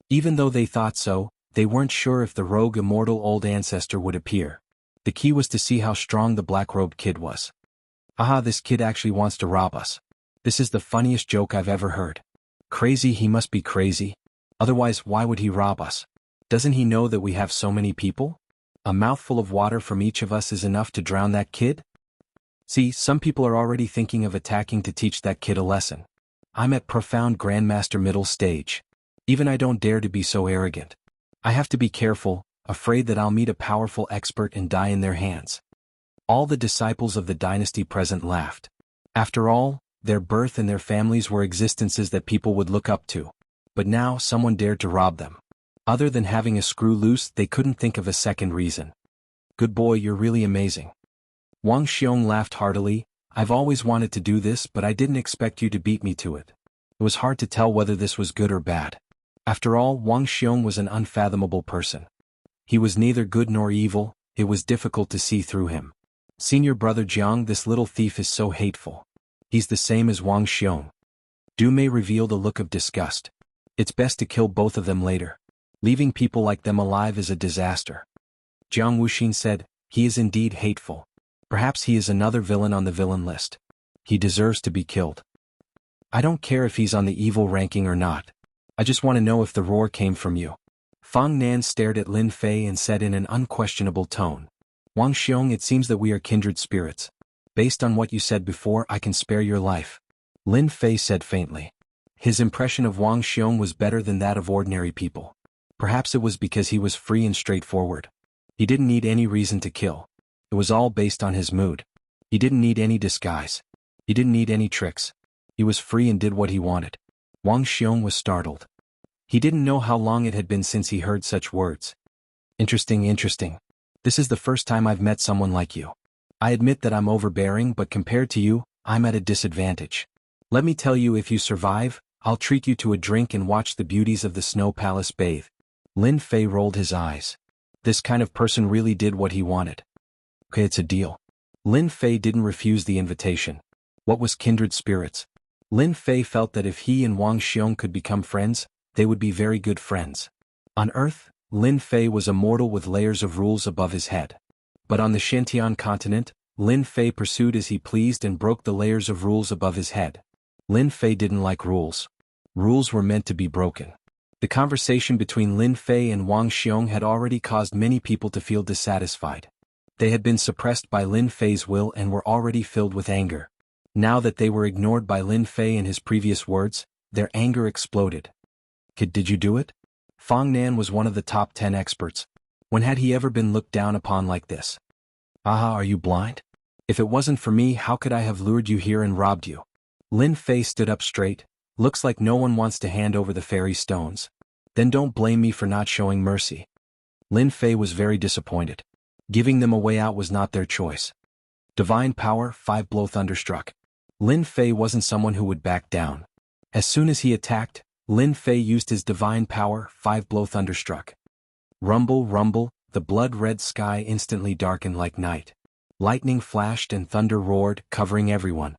Even though they thought so, they weren't sure if the rogue immortal old ancestor would appear. The key was to see how strong the black-robed kid was. "Aha, this kid actually wants to rob us. This is the funniest joke I've ever heard. Crazy, he must be crazy. Otherwise, why would he rob us? Doesn't he know that we have so many people? A mouthful of water from each of us is enough to drown that kid?" See, some people are already thinking of attacking to teach that kid a lesson. I'm at profound grandmaster middle stage. Even I don't dare to be so arrogant. I have to be careful, afraid that I'll meet a powerful expert and die in their hands. All the disciples of the dynasty present laughed. After all, their birth and their families were existences that people would look up to. But now someone dared to rob them. Other than having a screw loose, they couldn't think of a second reason. "Good boy, you're really amazing." Wang Xiong laughed heartily. "I've always wanted to do this, but I didn't expect you to beat me to it." It was hard to tell whether this was good or bad. After all, Wang Xiong was an unfathomable person. He was neither good nor evil, it was difficult to see through him. "Senior brother Jiang, this little thief is so hateful. He's the same as Wang Xiong." Du Mei revealed a look of disgust. "It's best to kill both of them later. Leaving people like them alive is a disaster." Jiang Wuxin said, "He is indeed hateful. Perhaps he is another villain on the villain list. He deserves to be killed. I don't care if he's on the evil ranking or not. I just want to know if the roar came from you." Fang Nan stared at Lin Fei and said in an unquestionable tone, "Wang Xiong, it seems that we are kindred spirits. Based on what you said before, I can spare your life." Lin Fei said faintly. His impression of Wang Xiong was better than that of ordinary people. Perhaps it was because he was free and straightforward. He didn't need any reason to kill. It was all based on his mood. He didn't need any disguise. He didn't need any tricks. He was free and did what he wanted. Wang Xiong was startled. He didn't know how long it had been since he heard such words. Interesting. This is the first time I've met someone like you. I admit that I'm overbearing, but compared to you, I'm at a disadvantage. Let me tell you, if you survive, I'll treat you to a drink and watch the beauties of the Snow Palace bathe." Lin Fei rolled his eyes. This kind of person really did what he wanted. "Okay, it's a deal." Lin Fei didn't refuse the invitation. What was kindred spirits? Lin Fei felt that if he and Wang Xiong could become friends, they would be very good friends. On Earth, Lin Fei was a mortal with layers of rules above his head. But on the Shantian continent, Lin Fei pursued as he pleased and broke the layers of rules above his head. Lin Fei didn't like rules. Rules were meant to be broken. The conversation between Lin Fei and Wang Xiong had already caused many people to feel dissatisfied. They had been suppressed by Lin Fei's will and were already filled with anger. Now that they were ignored by Lin Fei and his previous words, their anger exploded. "Kid, did you do it?" Fang Nan was one of the top 10 experts. When had he ever been looked down upon like this? "Aha, are you blind? If it wasn't for me, how could I have lured you here and robbed you?" Lin Fei stood up straight. "Looks like no one wants to hand over the fairy stones. Then don't blame me for not showing mercy." Lin Fei was very disappointed. Giving them a way out was not their choice. Divine power, 5-blow thunderstruck. Lin Fei wasn't someone who would back down. As soon as he attacked, Lin Fei used his divine power, 5-blow thunderstruck. Rumble, rumble, the blood-red sky instantly darkened like night. Lightning flashed and thunder roared, covering everyone.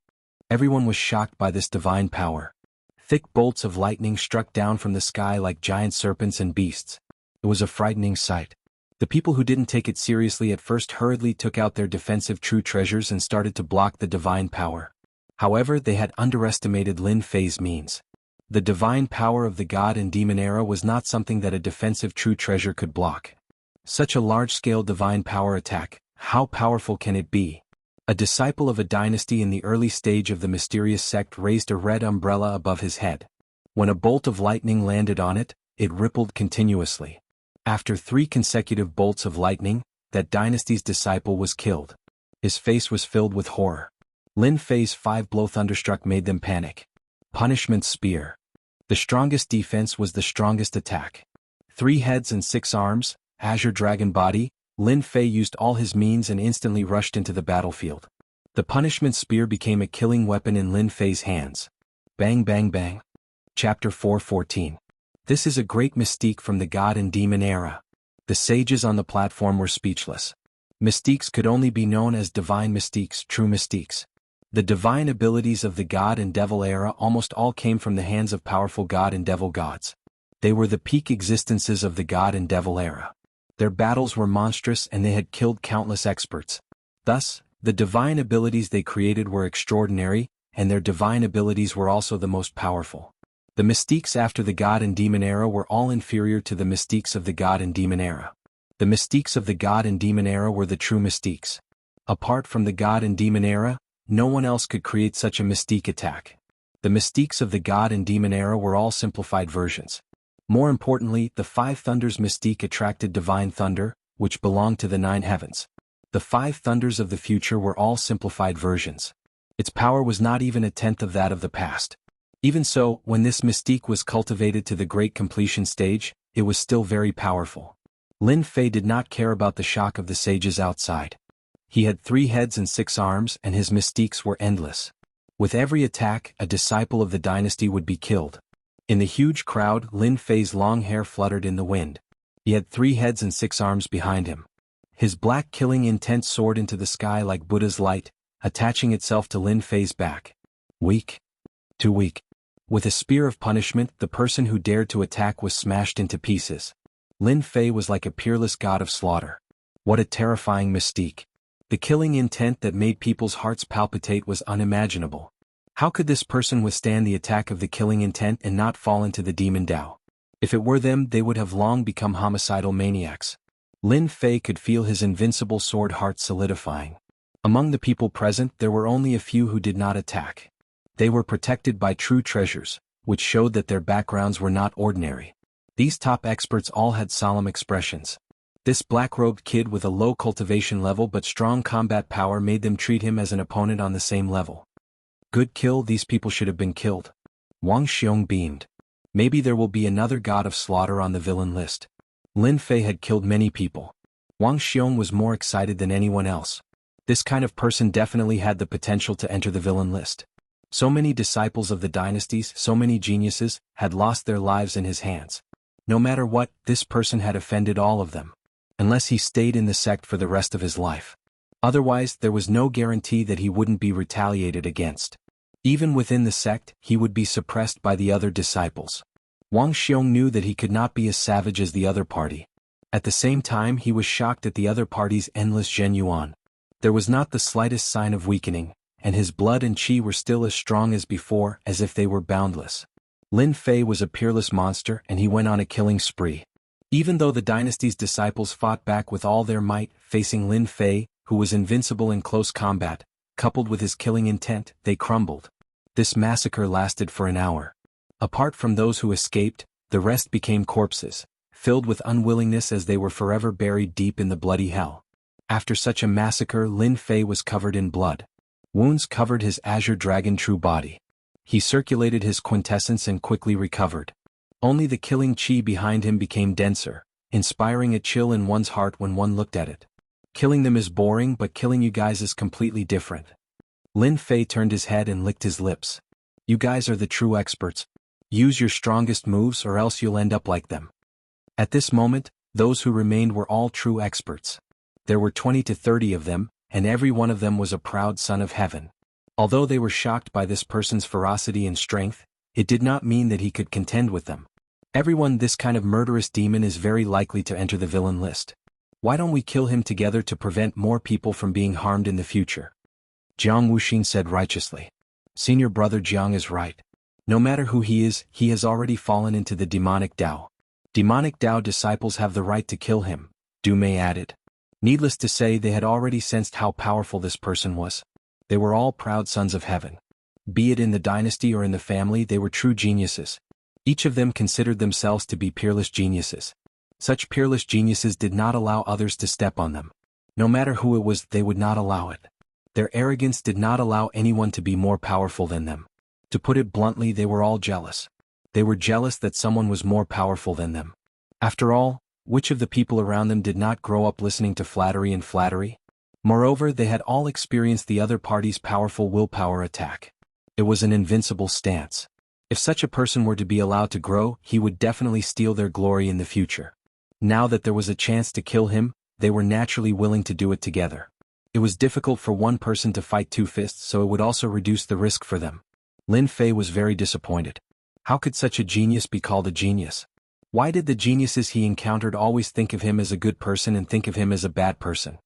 Everyone was shocked by this divine power. Thick bolts of lightning struck down from the sky like giant serpents and beasts. It was a frightening sight. The people who didn't take it seriously at first hurriedly took out their defensive true treasures and started to block the divine power. However, they had underestimated Lin Fei's means. The divine power of the god and demon era was not something that a defensive true treasure could block. Such a large-scale divine power attack, how powerful can it be? A disciple of a dynasty in the early stage of the mysterious sect raised a red umbrella above his head. When a bolt of lightning landed on it, it rippled continuously. After 3 consecutive bolts of lightning, that dynasty's disciple was killed. His face was filled with horror. Lin Fei's 5-blow thunderstruck made them panic. Punishment spear. The strongest defense was the strongest attack. 3 heads and 6 arms, azure dragon body, Lin Fei used all his means and instantly rushed into the battlefield. The punishment spear became a killing weapon in Lin Fei's hands. Bang bang bang. Chapter 4:14. This is a great mystique from the god and demon era. The sages on the platform were speechless. Mystiques could only be known as divine mystiques, true mystiques. The divine abilities of the god and devil era almost all came from the hands of powerful god and devil gods. They were the peak existences of the god and devil era. Their battles were monstrous and they had killed countless experts. Thus, the divine abilities they created were extraordinary, and their divine abilities were also the most powerful. The mystiques after the god and demon era were all inferior to the mystiques of the god and demon era. The mystiques of the god and demon era were the true mystiques. Apart from the god and demon era, no one else could create such a mystique attack. The mystiques of the god and demon era were all simplified versions. More importantly, the 5 thunders mystique attracted divine thunder, which belonged to the 9 heavens. The 5 thunders of the future were all simplified versions. Its power was not even a tenth of that of the past. Even so, when this mystique was cultivated to the great completion stage, it was still very powerful. Lin Fei did not care about the shock of the sages outside. He had 3 heads and 6 arms and his mystiques were endless. With every attack, a disciple of the dynasty would be killed. In the huge crowd, Lin Fei's long hair fluttered in the wind. He had 3 heads and 6 arms behind him. His black killing intent soared into the sky like Buddha's light, attaching itself to Lin Fei's back. Weak. Too weak. With a spear of punishment, the person who dared to attack was smashed into pieces. Lin Fei was like a peerless god of slaughter. What a terrifying mystique. The killing intent that made people's hearts palpitate was unimaginable. How could this person withstand the attack of the killing intent and not fall into the demon Tao? If it were them, they would have long become homicidal maniacs. Lin Fei could feel his invincible sword heart solidifying. Among the people present, there were only a few who did not attack. They were protected by true treasures, which showed that their backgrounds were not ordinary. These top experts all had solemn expressions. This black-robed kid with a low cultivation level but strong combat power made them treat him as an opponent on the same level. Good kill, these people should have been killed. Wang Xiong beamed. Maybe there will be another god of slaughter on the villain list. Lin Fei had killed many people. Wang Xiong was more excited than anyone else. This kind of person definitely had the potential to enter the villain list. So many disciples of the dynasties, so many geniuses, had lost their lives in his hands. No matter what, this person had offended all of them. Unless he stayed in the sect for the rest of his life. Otherwise, there was no guarantee that he wouldn't be retaliated against. Even within the sect, he would be suppressed by the other disciples. Wang Xiong knew that he could not be as savage as the other party. At the same time, he was shocked at the other party's endless Zhenyuan. There was not the slightest sign of weakening, and his blood and qi were still as strong as before, as if they were boundless. Lin Fei was a peerless monster and he went on a killing spree. Even though the dynasty's disciples fought back with all their might, facing Lin Fei, who was invincible in close combat, coupled with his killing intent, they crumbled. This massacre lasted for an hour. Apart from those who escaped, the rest became corpses, filled with unwillingness as they were forever buried deep in the bloody hell. After such a massacre, Lin Fei was covered in blood. Wounds covered his azure dragon true body. He circulated his quintessence and quickly recovered. Only the killing qi behind him became denser, inspiring a chill in one's heart when one looked at it. Killing them is boring, but killing you guys is completely different. Lin Fei turned his head and licked his lips. You guys are the true experts. Use your strongest moves or else you'll end up like them. At this moment, Those who remained were all true experts. There were 20 to 30 of them, and every one of them was a proud son of heaven. Although they were shocked by this person's ferocity and strength, it did not mean that he could contend with them. Everyone this kind of murderous demon is very likely to enter the villain list. Why don't we kill him together to prevent more people from being harmed in the future? Jiang Wuxin said righteously. Senior brother Jiang is right. No matter who he is, he has already fallen into the demonic Tao. Demonic Tao disciples have the right to kill him, Du Mei added. Needless to say, they had already sensed how powerful this person was. They were all proud sons of heaven. Be it in the dynasty or in the family, they were true geniuses. Each of them considered themselves to be peerless geniuses. Such peerless geniuses did not allow others to step on them. No matter who it was, they would not allow it. Their arrogance did not allow anyone to be more powerful than them. To put it bluntly, they were all jealous. They were jealous that someone was more powerful than them. After all, which of the people around them did not grow up listening to flattery and flattery? Moreover, they had all experienced the other party's powerful willpower attack. It was an invincible stance. If such a person were to be allowed to grow, he would definitely steal their glory in the future. Now that there was a chance to kill him, they were naturally willing to do it together. It was difficult for one person to fight two fists, so it would also reduce the risk for them. Lin Fei was very disappointed. How could such a genius be called a genius? Why did the geniuses he encountered always think of him as a good person and think of him as a bad person?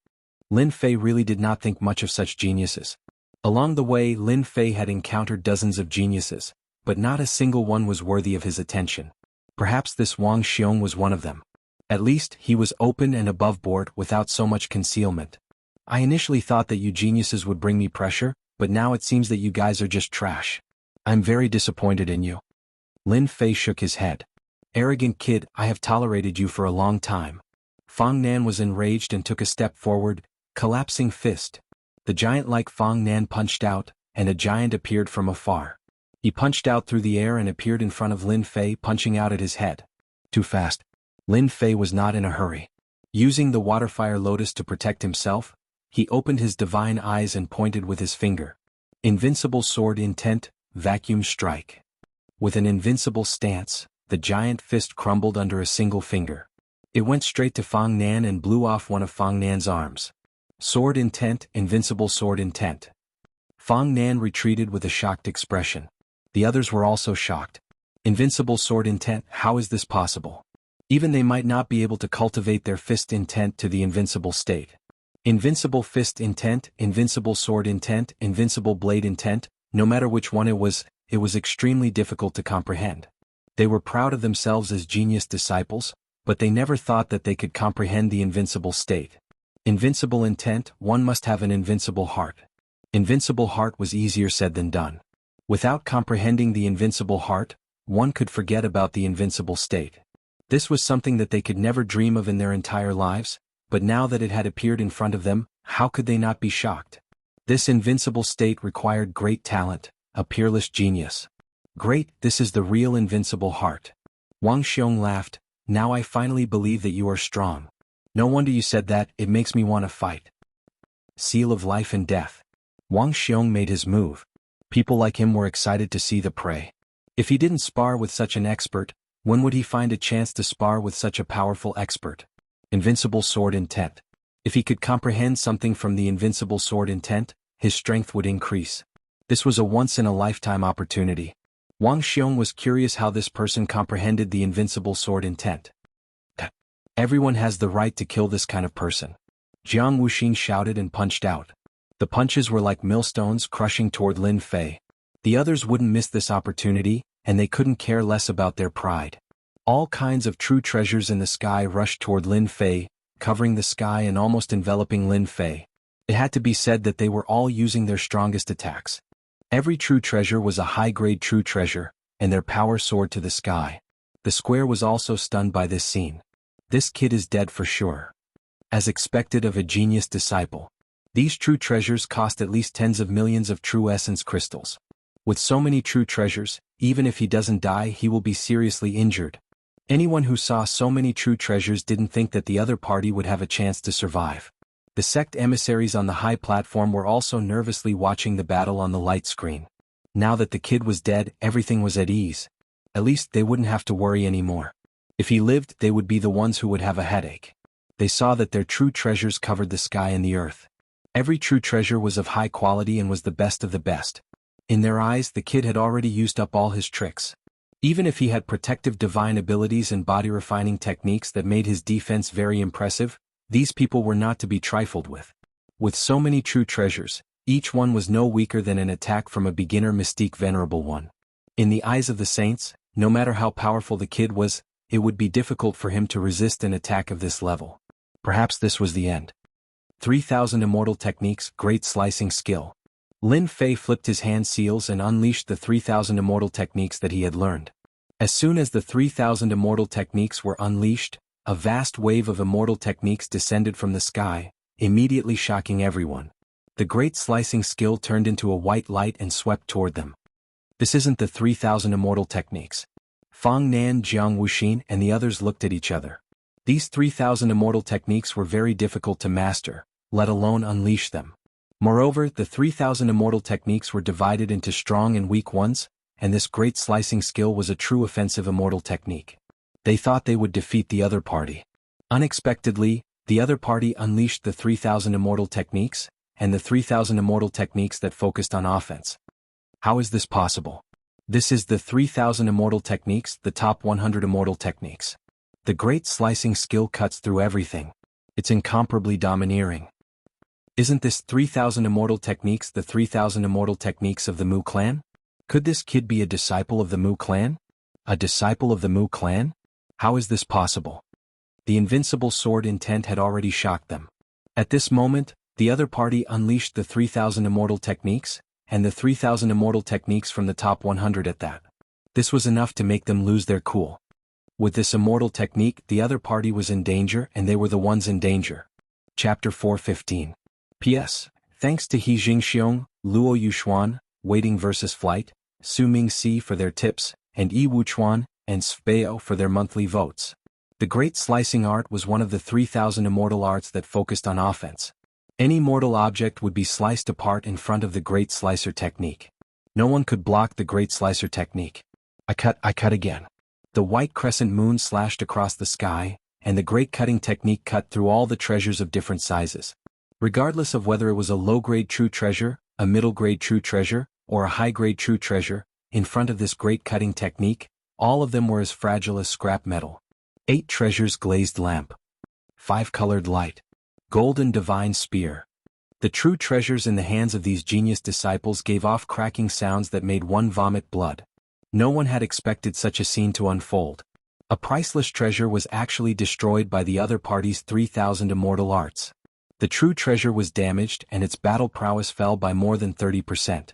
Lin Fei really did not think much of such geniuses. Along the way, Lin Fei had encountered dozens of geniuses, but not a single one was worthy of his attention. Perhaps this Wang Xiong was one of them. At least, he was open and above board without so much concealment. I initially thought that you geniuses would bring me pressure, but now it seems that you guys are just trash. I'm very disappointed in you. Lin Fei shook his head. Arrogant kid, I have tolerated you for a long time. Fang Nan was enraged and took a step forward, collapsing fist. The giant-like Fang Nan punched out, and a giant appeared from afar. He punched out through the air and appeared in front of Lin Fei, punching out at his head. Too fast. Lin Fei was not in a hurry. Using the waterfire lotus to protect himself, he opened his divine eyes and pointed with his finger. Invincible sword intent, vacuum strike. With an invincible stance, the giant fist crumbled under a single finger. It went straight to Fang Nan and blew off one of Fang Nan's arms. Sword intent, invincible sword intent. Fang Nan retreated with a shocked expression. The others were also shocked. Invincible sword intent, how is this possible? Even they might not be able to cultivate their fist intent to the invincible state. Invincible fist intent, invincible sword intent, invincible blade intent, no matter which one it was extremely difficult to comprehend. They were proud of themselves as genius disciples, but they never thought that they could comprehend the invincible state. Invincible intent, one must have an invincible heart. Invincible heart was easier said than done. Without comprehending the invincible heart, one could forget about the invincible state. This was something that they could never dream of in their entire lives, but now that it had appeared in front of them, how could they not be shocked? This invincible state required great talent, a peerless genius. Great, this is the real invincible heart. Wang Xiong laughed. Now I finally believe that you are strong. No wonder you said that, it makes me want to fight. Seal of life and death. Wang Xiong made his move. People like him were excited to see the prey. If he didn't spar with such an expert, when would he find a chance to spar with such a powerful expert? Invincible sword intent. If he could comprehend something from the invincible sword intent, his strength would increase. This was a once-in-a-lifetime opportunity. Wang Xiong was curious how this person comprehended the invincible sword intent. Everyone has the right to kill this kind of person. Jiang Wuxin shouted and punched out. The punches were like millstones crushing toward Lin Fei. The others wouldn't miss this opportunity, and they couldn't care less about their pride. All kinds of true treasures in the sky rushed toward Lin Fei, covering the sky and almost enveloping Lin Fei. It had to be said that they were all using their strongest attacks. Every true treasure was a high-grade true treasure, and their power soared to the sky. The square was also stunned by this scene. This kid is dead for sure. As expected of a genius disciple. These true treasures cost at least tens of millions of true essence crystals. With so many true treasures, even if he doesn't die, he will be seriously injured. Anyone who saw so many true treasures didn't think that the other party would have a chance to survive. The sect emissaries on the high platform were also nervously watching the battle on the light screen. Now that the kid was dead, everything was at ease. At least they wouldn't have to worry anymore. If he lived, they would be the ones who would have a headache. They saw that their true treasures covered the sky and the earth. Every true treasure was of high quality and was the best of the best. In their eyes, the kid had already used up all his tricks. Even if he had protective divine abilities and body-refining techniques that made his defense very impressive, these people were not to be trifled with. With so many true treasures, each one was no weaker than an attack from a beginner mystique venerable one. In the eyes of the saints, no matter how powerful the kid was, it would be difficult for him to resist an attack of this level. Perhaps this was the end. 3,000 Immortal Techniques, Great Slicing Skill. Lin Fei flipped his hand seals and unleashed the 3,000 Immortal Techniques that he had learned. As soon as the 3,000 Immortal Techniques were unleashed, a vast wave of Immortal Techniques descended from the sky, immediately shocking everyone. The Great Slicing Skill turned into a white light and swept toward them. This isn't the 3,000 Immortal Techniques. Fang Nan, Jiang Wuxin, and the others looked at each other. These 3,000 Immortal Techniques were very difficult to master, let alone unleash them. Moreover, the 3,000 Immortal Techniques were divided into strong and weak ones, and this Great Slicing Skill was a true offensive Immortal Technique. They thought they would defeat the other party. Unexpectedly, the other party unleashed the 3,000 Immortal Techniques, and the 3,000 Immortal Techniques that focused on offense. How is this possible? This is the 3,000 Immortal Techniques, the top 100 Immortal Techniques. The Great Slicing Skill cuts through everything. It's incomparably domineering. Isn't this 3,000 Immortal Techniques the 3,000 Immortal Techniques of the Mu clan? Could this kid be a disciple of the Mu clan? A disciple of the Mu clan? How is this possible? The invincible sword intent had already shocked them. At this moment, the other party unleashed the 3,000 Immortal Techniques, and the 3,000 Immortal Techniques from the top 100 at that. This was enough to make them lose their cool. With this Immortal Technique, the other party was in danger and they were the ones in danger. Chapter 4:15. P.S. Thanks to He Jingxiong, Luo Yuxuan, Waiting vs. Flight, Su Mingxi for their tips, and Yi Wuchuan and Sfeo for their monthly votes. The Great Slicing Art was one of the 3,000 immortal arts that focused on offense. Any mortal object would be sliced apart in front of the Great Slicer technique. No one could block the Great Slicer technique. I cut again. The white crescent moon slashed across the sky, and the Great Cutting technique cut through all the treasures of different sizes. Regardless of whether it was a low-grade true treasure, a middle-grade true treasure, or a high-grade true treasure, in front of this Great Cutting technique, all of them were as fragile as scrap metal. 8 treasures glazed lamp. 5-colored light. Golden divine spear. The true treasures in the hands of these genius disciples gave off cracking sounds that made one vomit blood. No one had expected such a scene to unfold. A priceless treasure was actually destroyed by the other party's 3,000 immortal arts. The true treasure was damaged and its battle prowess fell by more than 30%.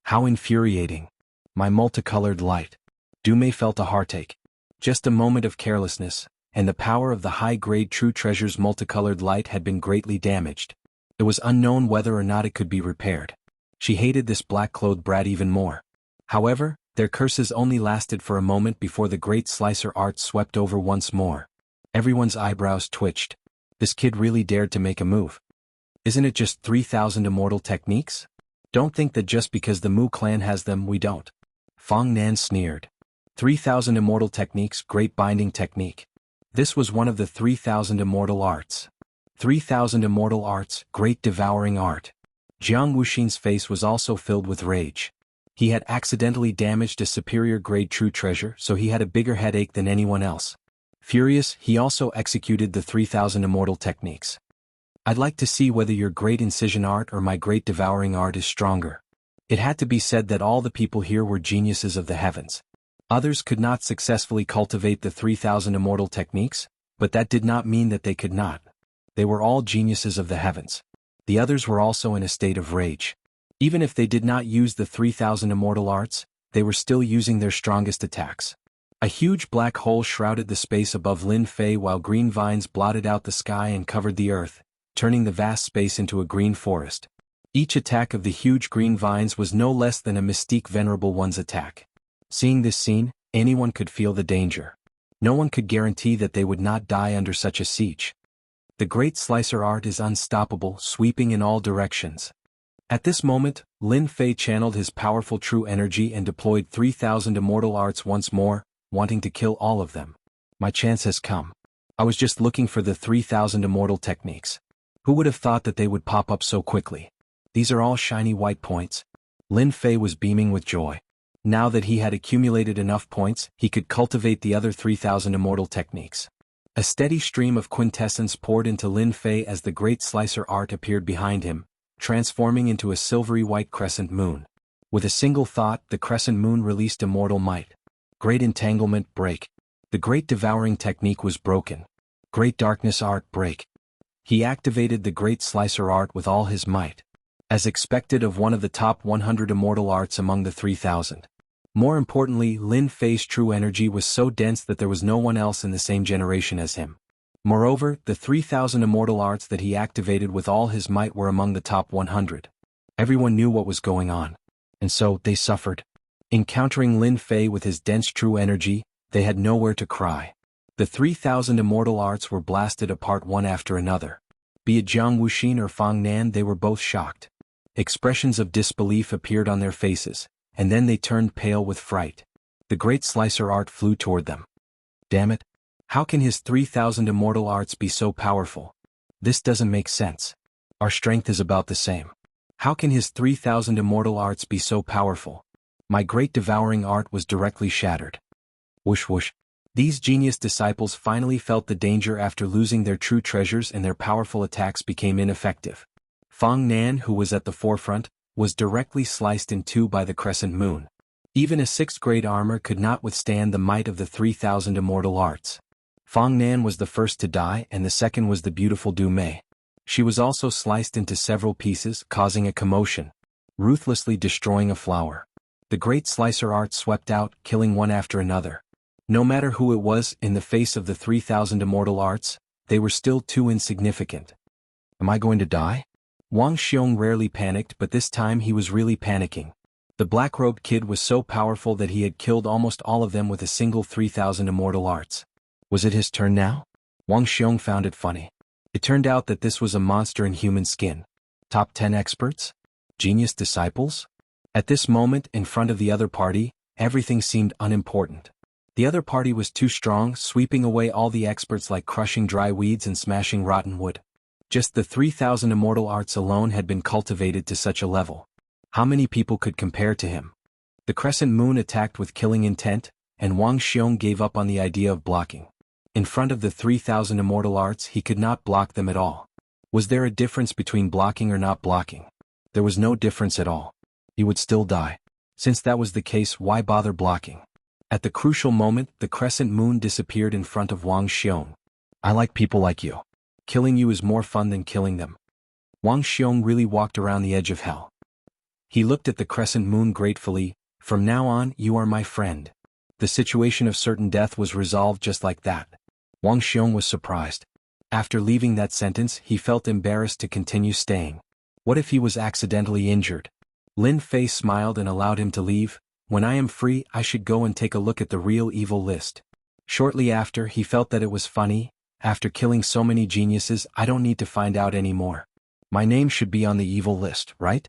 How infuriating. My multicolored light. Dume felt a heartache. Just a moment of carelessness, and the power of the high-grade true treasure's multicolored light had been greatly damaged. It was unknown whether or not it could be repaired. She hated this black-clothed brat even more. However, their curses only lasted for a moment before the Great Slicer art swept over once more. Everyone's eyebrows twitched. This kid really dared to make a move. Isn't it just 3,000 immortal techniques? Don't think that just because the Mu clan has them we don't. Fang Nan sneered. 3,000 immortal techniques, Great Binding Technique. This was one of the 3,000 immortal arts. 3,000 immortal arts, Great Devouring Art. Jiang Wuxin's face was also filled with rage. He had accidentally damaged a superior grade true treasure, so he had a bigger headache than anyone else. Furious, he also executed the 3,000 immortal techniques. I'd like to see whether your Great Incision Art or my Great Devouring Art is stronger. It had to be said that all the people here were geniuses of the heavens. Others could not successfully cultivate the 3,000 immortal techniques, but that did not mean that they could not. They were all geniuses of the heavens. The others were also in a state of rage. Even if they did not use the 3,000 immortal arts, they were still using their strongest attacks. A huge black hole shrouded the space above Lin Fei while green vines blotted out the sky and covered the earth, turning the vast space into a green forest. Each attack of the huge green vines was no less than a mystique venerable one's attack. Seeing this scene, anyone could feel the danger. No one could guarantee that they would not die under such a siege. The Great Slicer art is unstoppable, sweeping in all directions. At this moment, Lin Fei channeled his powerful true energy and deployed 3,000 immortal arts once more, wanting to kill all of them. My chance has come. I was just looking for the 3,000 immortal techniques. Who would have thought that they would pop up so quickly? These are all shiny white points. Lin Fei was beaming with joy. Now that he had accumulated enough points, he could cultivate the other 3,000 immortal techniques. A steady stream of quintessence poured into Lin Fei as the great slicer art appeared behind him, transforming into a silvery white crescent moon. With a single thought, the crescent moon released immortal might. Great entanglement break. The great devouring technique was broken. Great darkness art break. He activated the great slicer art with all his might. As expected of one of the top 100 immortal arts among the 3,000. More importantly, Lin Fei's true energy was so dense that there was no one else in the same generation as him. Moreover, the 3,000 immortal arts that he activated with all his might were among the top 100. Everyone knew what was going on. And so, they suffered. Encountering Lin Fei with his dense true energy, they had nowhere to cry. The 3,000 immortal arts were blasted apart one after another. Be it Jiang Wuxin or Fang Nan, they were both shocked. Expressions of disbelief appeared on their faces, and then they turned pale with fright. The great slicer art flew toward them. Damn it! How can his 3,000 immortal arts be so powerful? This doesn't make sense. Our strength is about the same. How can his 3,000 immortal arts be so powerful? My great devouring art was directly shattered. Whoosh whoosh. These genius disciples finally felt the danger after losing their true treasures, and their powerful attacks became ineffective. Fang Nan, who was at the forefront, was directly sliced in two by the crescent moon. Even a 6th grade armor could not withstand the might of the 3,000 immortal arts. Fang Nan was the first to die, and the second was the beautiful Du Mei. She was also sliced into several pieces, causing a commotion, ruthlessly destroying a flower. The great slicer art swept out, killing one after another. No matter who it was, in the face of the 3,000 immortal arts, they were still too insignificant. Am I going to die? Wang Xiong rarely panicked, but this time he was really panicking. The black-robed kid was so powerful that he had killed almost all of them with a single 3,000 immortal arts. Was it his turn now? Wang Xiong found it funny. It turned out that this was a monster in human skin. Top 10 experts? Genius disciples? At this moment, in front of the other party, everything seemed unimportant. The other party was too strong, sweeping away all the experts like crushing dry weeds and smashing rotten wood. Just the 3,000 immortal arts alone had been cultivated to such a level. How many people could compare to him? The crescent moon attacked with killing intent, and Wang Xiong gave up on the idea of blocking. In front of the 3,000 immortal arts, he could not block them at all. Was there a difference between blocking or not blocking? There was no difference at all. He would still die. Since that was the case, why bother blocking? At the crucial moment, the crescent moon disappeared in front of Wang Xiong. I like people like you. Killing you is more fun than killing them. Wang Xiong really walked around the edge of hell. He looked at the crescent moon gratefully. From now on, you are my friend. The situation of certain death was resolved just like that. Wang Xiong was surprised. After leaving that sentence, he felt embarrassed to continue staying. What if he was accidentally injured? Lin Fei smiled and allowed him to leave. When I am free, I should go and take a look at the real evil list. Shortly after, he felt that it was funny. After killing so many geniuses, I don't need to find out anymore. My name should be on the evil list, right?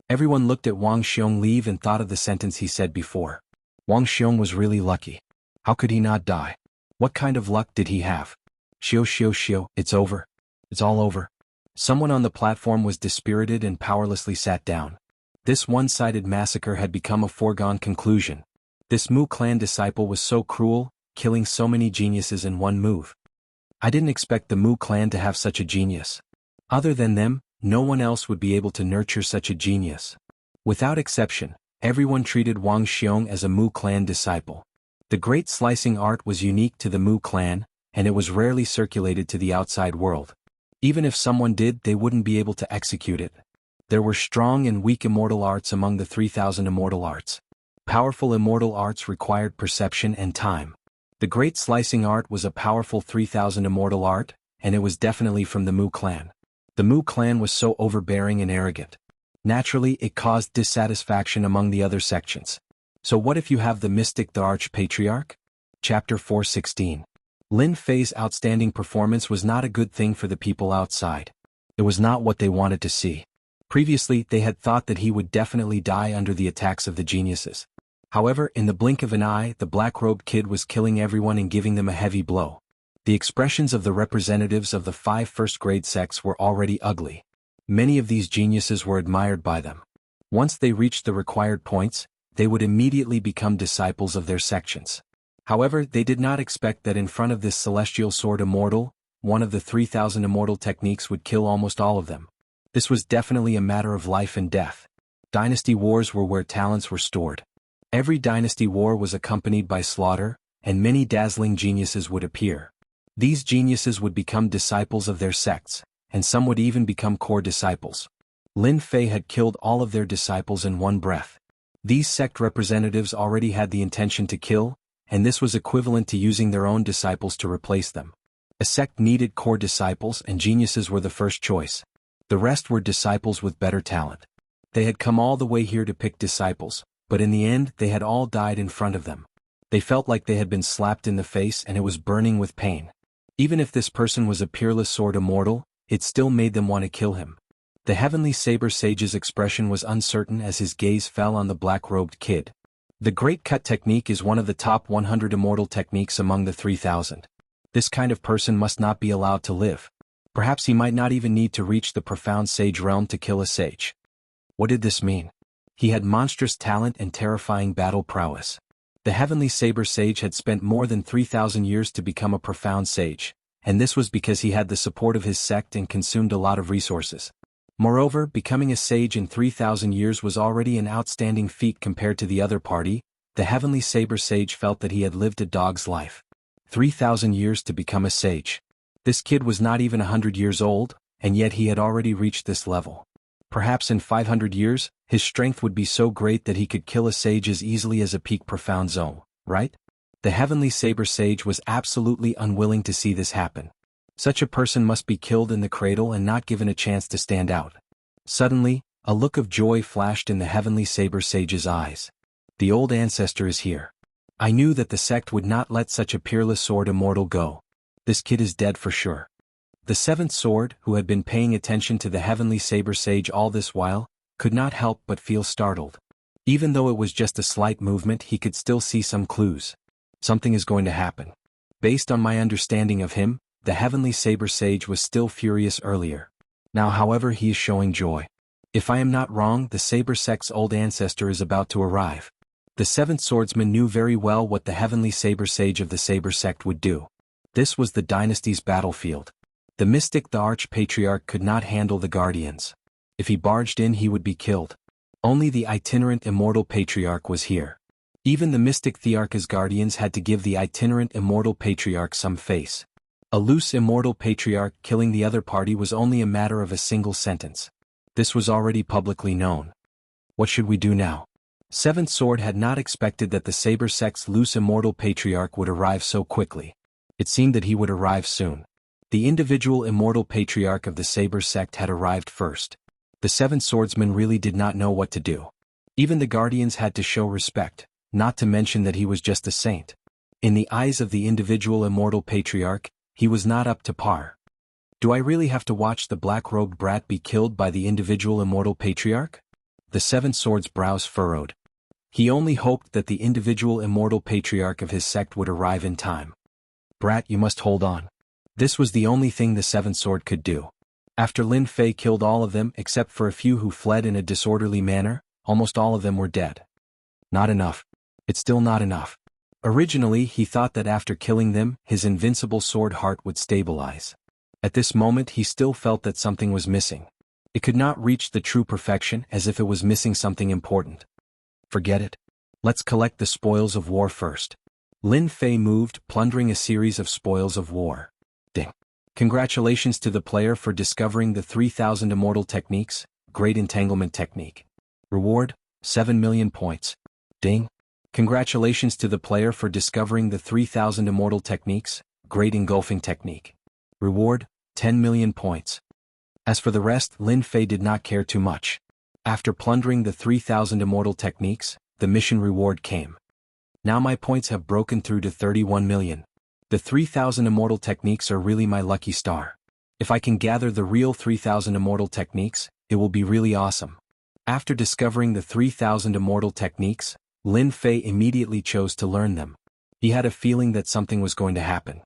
Everyone looked at Wang Xiong leave and thought of the sentence he said before. Wang Xiong was really lucky. How could he not die? What kind of luck did he have? Xiao, it's over. It's all over. Someone on the platform was dispirited and powerlessly sat down. This one-sided massacre had become a foregone conclusion. This Mu clan disciple was so cruel, killing so many geniuses in one move. I didn't expect the Mu clan to have such a genius. Other than them, no one else would be able to nurture such a genius. Without exception, everyone treated Wang Xiong as a Mu clan disciple. The great slicing art was unique to the Mu clan, and it was rarely circulated to the outside world. Even if someone did, they wouldn't be able to execute it. There were strong and weak immortal arts among the 3,000 immortal arts. Powerful immortal arts required perception and time. The great slicing art was a powerful 3,000 immortal art, and it was definitely from the Mu clan. The Mu clan was so overbearing and arrogant. Naturally, it caused dissatisfaction among the other sections. So what if you have the mystic, the Arch-Patriarch? Chapter 4:16. Lin Fei's outstanding performance was not a good thing for the people outside. It was not what they wanted to see. Previously, they had thought that he would definitely die under the attacks of the geniuses. However, in the blink of an eye, the black-robed kid was killing everyone and giving them a heavy blow. The expressions of the representatives of the 5 first-grade sects were already ugly. Many of these geniuses were admired by them. Once they reached the required points, they would immediately become disciples of their sections. However, they did not expect that in front of this celestial sword immortal, one of the 3,000 immortal techniques would kill almost all of them. This was definitely a matter of life and death. Dynasty wars were where talents were stored. Every dynasty war was accompanied by slaughter, and many dazzling geniuses would appear. These geniuses would become disciples of their sects, and some would even become core disciples. Lin Fei had killed all of their disciples in one breath. These sect representatives already had the intention to kill, and this was equivalent to using their own disciples to replace them. A sect needed core disciples, and geniuses were the first choice. The rest were disciples with better talent. They had come all the way here to pick disciples, but in the end they had all died in front of them. They felt like they had been slapped in the face and it was burning with pain. Even if this person was a peerless sword immortal, it still made them want to kill him. The heavenly saber sage's expression was uncertain as his gaze fell on the black-robed kid. The Great Cut technique is one of the top 100 immortal techniques among the 3,000. This kind of person must not be allowed to live. Perhaps he might not even need to reach the profound sage realm to kill a sage. What did this mean? He had monstrous talent and terrifying battle prowess. The heavenly saber sage had spent more than 3,000 years to become a profound sage, and this was because he had the support of his sect and consumed a lot of resources. Moreover, becoming a sage in 3,000 years was already an outstanding feat compared to the other party. The heavenly saber sage felt that he had lived a dog's life. 3,000 years to become a sage. This kid was not even 100 years old, and yet he had already reached this level. Perhaps in 500 years, his strength would be so great that he could kill a sage as easily as a peak profound zone, right? The heavenly saber sage was absolutely unwilling to see this happen. Such a person must be killed in the cradle and not given a chance to stand out. Suddenly, a look of joy flashed in the heavenly saber sage's eyes. The old ancestor is here. I knew that the sect would not let such a peerless sword immortal go. This kid is dead for sure. The seventh sword, who had been paying attention to the heavenly saber sage all this while, could not help but feel startled. Even though it was just a slight movement, he could still see some clues. Something is going to happen. Based on my understanding of him, the heavenly saber sage was still furious earlier. Now, however, he is showing joy. If I am not wrong, the saber sect's old ancestor is about to arrive. The seventh swordsman knew very well what the heavenly saber sage of the saber sect would do. This was the dynasty's battlefield. The mystic, the arch-patriarch, could not handle the guardians. If he barged in, he would be killed. Only the itinerant immortal patriarch was here. Even the mystic thearch's guardians had to give the itinerant immortal patriarch some face. A loose immortal patriarch killing the other party was only a matter of a single sentence. This was already publicly known. What should we do now? Seventh Sword had not expected that the Saber Sect's loose immortal patriarch would arrive so quickly. It seemed that he would arrive soon. The individual immortal patriarch of the Saber Sect had arrived first. The Seven Swordsmen really did not know what to do. Even the guardians had to show respect, not to mention that he was just a saint. In the eyes of the individual immortal patriarch, he was not up to par. Do I really have to watch the black-robed brat be killed by the individual immortal patriarch? The Seven Swords' brows furrowed. He only hoped that the individual immortal patriarch of his sect would arrive in time. Brat, you must hold on. This was the only thing the Seventh Sword could do. After Lin Fei killed all of them except for a few who fled in a disorderly manner, almost all of them were dead. Not enough. It's still not enough. Originally, he thought that after killing them, his invincible sword heart would stabilize. At this moment, he still felt that something was missing. It could not reach the true perfection, as if it was missing something important. Forget it. Let's collect the spoils of war first. Lin Fei moved, plundering a series of spoils of war. Ding. Congratulations to the player for discovering the 3000 immortal techniques, Great Entanglement Technique. Reward, 7 million points. Ding. Congratulations to the player for discovering the 3000 immortal techniques, Great Engulfing Technique. Reward, 10 million points. As for the rest, Lin Fei did not care too much. After plundering the 3000 immortal techniques, the mission reward came. Now my points have broken through to 31 million. The 3000 immortal techniques are really my lucky star. If I can gather the real 3000 immortal techniques, it will be really awesome. After discovering the 3000 immortal techniques, Lin Fei immediately chose to learn them. He had a feeling that something was going to happen.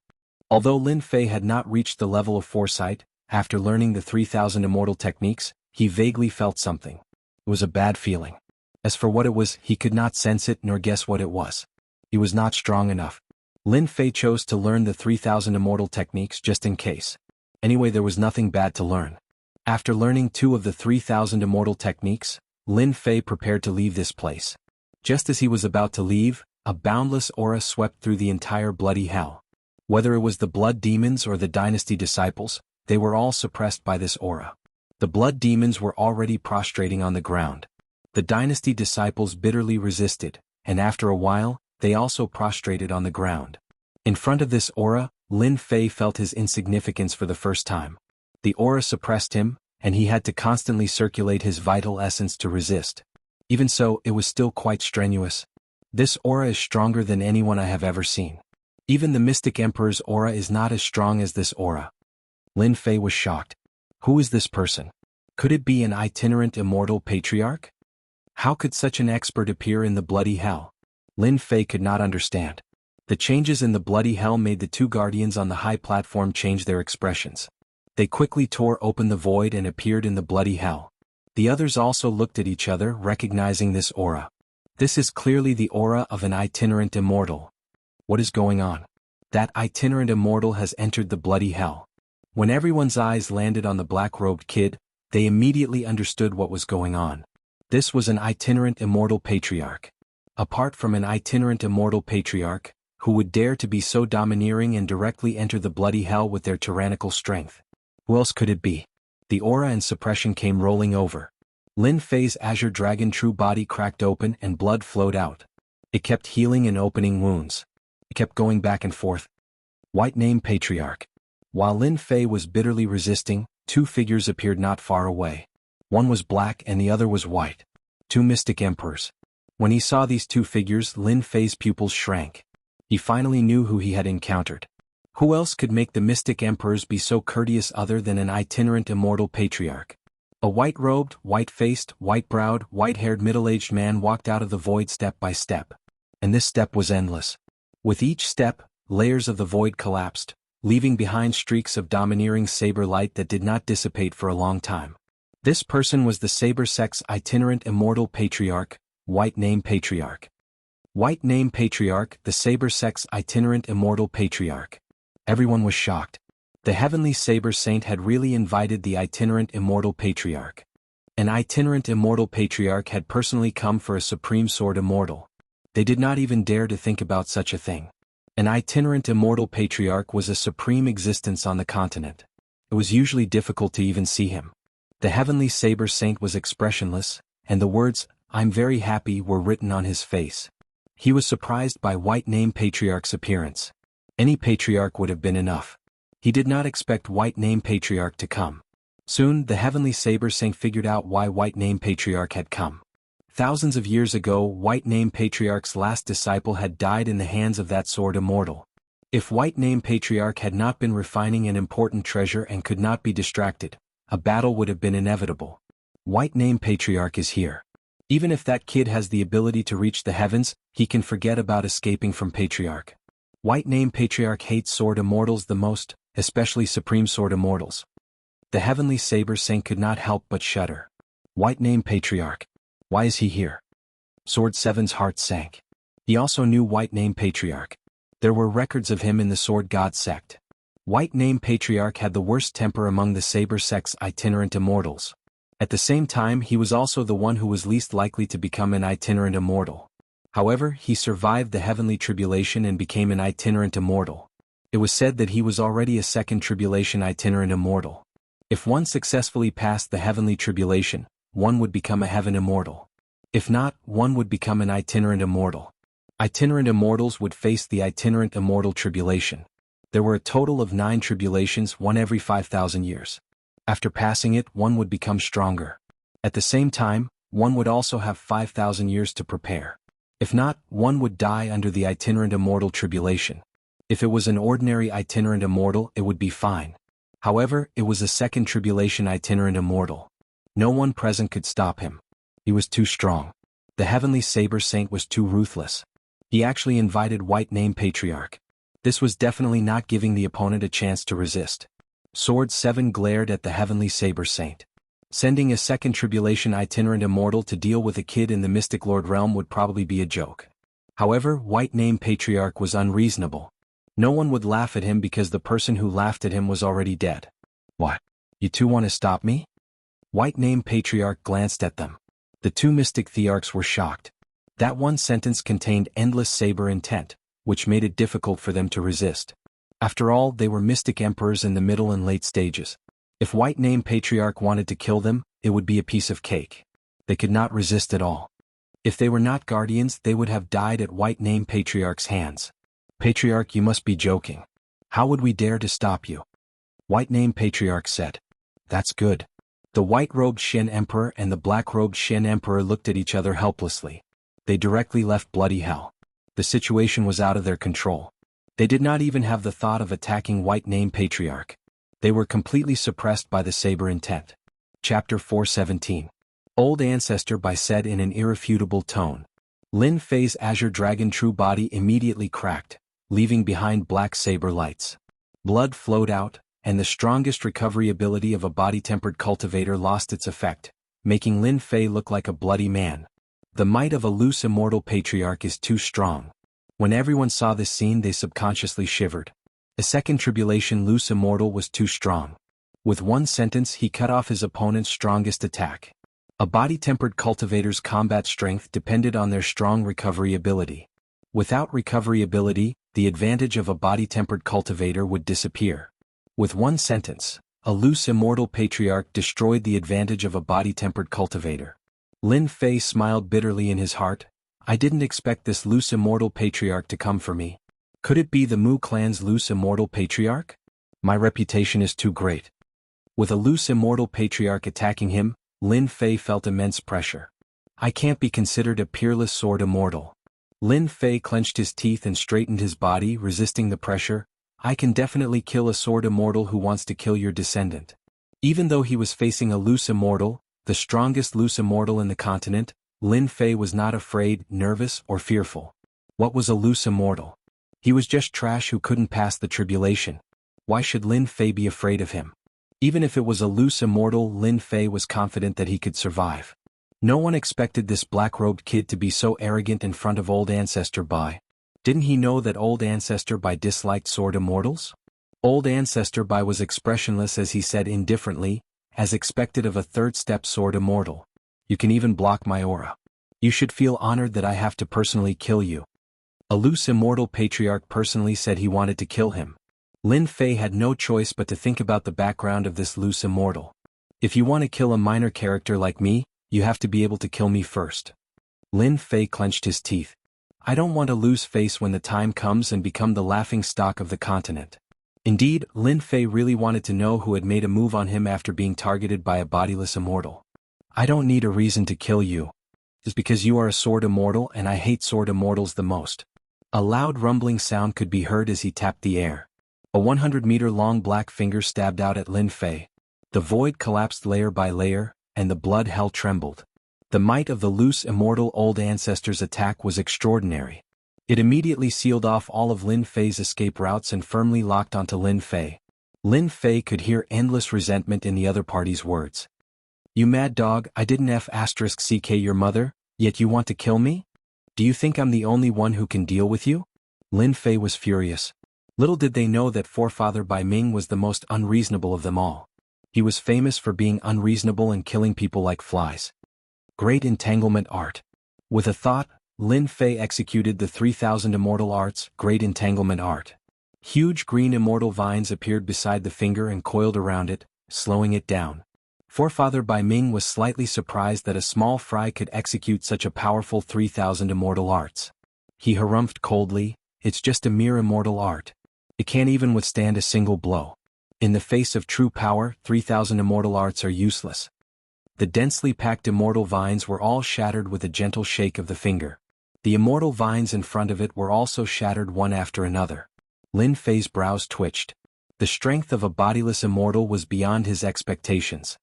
Although Lin Fei had not reached the level of foresight, after learning the 3,000 immortal techniques, he vaguely felt something. It was a bad feeling. As for what it was, he could not sense it nor guess what it was. He was not strong enough. Lin Fei chose to learn the 3,000 immortal techniques just in case. Anyway, there was nothing bad to learn. After learning 2 of the 3,000 immortal techniques, Lin Fei prepared to leave this place. Just as he was about to leave, a boundless aura swept through the entire bloody hell. Whether it was the blood demons or the dynasty disciples, they were all suppressed by this aura. The blood demons were already prostrating on the ground. The dynasty disciples bitterly resisted, and after a while, they also prostrated on the ground. In front of this aura, Lin Fei felt his insignificance for the first time. The aura suppressed him, and he had to constantly circulate his vital essence to resist. Even so, it was still quite strenuous. This aura is stronger than anyone I have ever seen. Even the Mystic Emperor's aura is not as strong as this aura. Lin Fei was shocked. Who is this person? Could it be an itinerant immortal patriarch? How could such an expert appear in the bloody hell? Lin Fei could not understand. The changes in the bloody hell made the 2 guardians on the high platform change their expressions. They quickly tore open the void and appeared in the bloody hell. The others also looked at each other, recognizing this aura. This is clearly the aura of an itinerant immortal. What is going on? That itinerant immortal has entered the bloody hell. When everyone's eyes landed on the black-robed kid, they immediately understood what was going on. This was an itinerant immortal patriarch. Apart from an itinerant immortal patriarch, who would dare to be so domineering and directly enter the bloody hell with their tyrannical strength? Who else could it be? The aura and suppression came rolling over. Lin Fei's azure dragon true body cracked open and blood flowed out. It kept healing and opening wounds. It kept going back and forth. White name patriarch. While Lin Fei was bitterly resisting, 2 figures appeared not far away. One was black and the other was white. 2 mystic emperors. When he saw these 2 figures, Lin Fei's pupils shrank. He finally knew who he had encountered. Who else could make the mystic emperors be so courteous other than an itinerant immortal patriarch? A white-robed, white-faced, white-browed, white-haired middle-aged man walked out of the void step by step. And this step was endless. With each step, layers of the void collapsed, leaving behind streaks of domineering saber light that did not dissipate for a long time. This person was the Saber Sex itinerant immortal patriarch, White Name Patriarch. White Name Patriarch, the Saber Sex itinerant immortal patriarch. Everyone was shocked. The heavenly Saber Saint had really invited the itinerant immortal patriarch. An itinerant immortal patriarch had personally come for a supreme sword immortal. They did not even dare to think about such a thing. An itinerant immortal patriarch was a supreme existence on the continent. It was usually difficult to even see him. The heavenly Saber Saint was expressionless, and the words, "I'm very happy," were written on his face. He was surprised by White Name Patriarch's appearance. Any patriarch would have been enough. He did not expect White Name Patriarch to come. Soon, the heavenly Saber Saint figured out why White Name Patriarch had come. Thousands of years ago, White Name Patriarch's last disciple had died in the hands of that sword immortal. If White Name Patriarch had not been refining an important treasure and could not be distracted, a battle would have been inevitable. White Name Patriarch is here. Even if that kid has the ability to reach the heavens, he can forget about escaping from Patriarch. White Name Patriarch hates sword immortals the most, especially supreme sword immortals. The heavenly Saber Saint could not help but shudder. White Name Patriarch. Why is he here? Sword Seven's heart sank. He also knew White Name Patriarch. There were records of him in the Sword God sect. White Name Patriarch had the worst temper among the Saber Sect's itinerant immortals. At the same time, he was also the one who was least likely to become an itinerant immortal. However, he survived the heavenly tribulation and became an itinerant immortal. It was said that he was already a second tribulation itinerant immortal. If one successfully passed the heavenly tribulation, one would become a heaven immortal. If not, one would become an itinerant immortal. Itinerant immortals would face the itinerant immortal tribulation. There were a total of 9 tribulations, one every 5,000 years. After passing it, one would become stronger. At the same time, one would also have 5,000 years to prepare. If not, one would die under the itinerant immortal tribulation. If it was an ordinary itinerant immortal, it would be fine. However, it was a second tribulation itinerant immortal. No one present could stop him. He was too strong. The heavenly saber saint was too ruthless. He actually invited White Name Patriarch. This was definitely not giving the opponent a chance to resist. Sword 7 glared at the heavenly saber saint. Sending a second tribulation itinerant immortal to deal with a kid in the Mystic Lord realm would probably be a joke. However, White Name Patriarch was unreasonable. No one would laugh at him because the person who laughed at him was already dead. What? You two want to stop me? White Name Patriarch glanced at them. The two Mystic Thearchs were shocked. That one sentence contained endless saber intent, which made it difficult for them to resist. After all, they were Mystic Emperors in the middle and late stages. If White Name Patriarch wanted to kill them, it would be a piece of cake. They could not resist at all. If they were not guardians, they would have died at White Name Patriarch's hands. Patriarch, you must be joking. How would we dare to stop you? White Name Patriarch said. That's good. The white-robed Shen Emperor and the black-robed Shen Emperor looked at each other helplessly. They directly left bloody hell. The situation was out of their control. They did not even have the thought of attacking White Name Patriarch. They were completely suppressed by the saber intent. Chapter 417. Old Ancestor by said in an irrefutable tone. Lin Fei's azure dragon true body immediately cracked, leaving behind black saber lights. Blood flowed out, and the strongest recovery ability of a body-tempered cultivator lost its effect, making Lin Fei look like a bloody man. The might of a loose immortal patriarch is too strong. When everyone saw this scene, they subconsciously shivered. A second tribulation loose immortal was too strong. With one sentence, he cut off his opponent's strongest attack. A body-tempered cultivator's combat strength depended on their strong recovery ability. Without recovery ability, the advantage of a body-tempered cultivator would disappear. With one sentence, a loose immortal patriarch destroyed the advantage of a body-tempered cultivator. Lin Fei smiled bitterly in his heart. I didn't expect this loose immortal patriarch to come for me. Could it be the Mu clan's loose immortal patriarch? My reputation is too great. With a loose immortal patriarch attacking him, Lin Fei felt immense pressure. I can't be considered a peerless sword immortal. Lin Fei clenched his teeth and straightened his body, resisting the pressure. I can definitely kill a sword immortal who wants to kill your descendant. Even though he was facing a loose immortal, the strongest loose immortal in the continent, Lin Fei was not afraid, nervous, or fearful. What was a loose immortal? He was just trash who couldn't pass the tribulation. Why should Lin Fei be afraid of him? Even if it was a loose immortal, Lin Fei was confident that he could survive. No one expected this black-robed kid to be so arrogant in front of Old Ancestor Bai. Didn't he know that Old Ancestor Bai disliked sword immortals? Old Ancestor Bai was expressionless as he said indifferently, as expected of a third-step sword immortal. You can even block my aura. You should feel honored that I have to personally kill you. A loose immortal patriarch personally said he wanted to kill him. Lin Fei had no choice but to think about the background of this loose immortal. If you want to kill a minor character like me, you have to be able to kill me first. Lin Fei clenched his teeth. I don't want to lose face when the time comes and become the laughing stock of the continent. Indeed, Lin Fei really wanted to know who had made a move on him after being targeted by a bodiless immortal. I don't need a reason to kill you. It's because you are a sword immortal and I hate sword immortals the most. A loud rumbling sound could be heard as he tapped the air. A 100-meter-long black finger stabbed out at Lin Fei. The void collapsed layer by layer, and the blood hell trembled. The might of the loose immortal Old Ancestor's attack was extraordinary. It immediately sealed off all of Lin Fei's escape routes and firmly locked onto Lin Fei. Lin Fei could hear endless resentment in the other party's words. You mad dog, I didn't F***ck your mother, yet you want to kill me? Do you think I'm the only one who can deal with you? Lin Fei was furious. Little did they know that Forefather Bai Ming was the most unreasonable of them all. He was famous for being unreasonable and killing people like flies. Great entanglement art. With a thought, Lin Fei executed the 3000 immortal arts, Great Entanglement Art. Huge green immortal vines appeared beside the finger and coiled around it, slowing it down. Forefather Bai Ming was slightly surprised that a small fry could execute such a powerful 3000 immortal arts. He harumphed coldly, it's just a mere immortal art. It can't even withstand a single blow. In the face of true power, 3000 immortal arts are useless. The densely packed immortal vines were all shattered with a gentle shake of the finger. The immortal vines in front of it were also shattered one after another. Lin Fei's brows twitched. The strength of a bodiless immortal was beyond his expectations.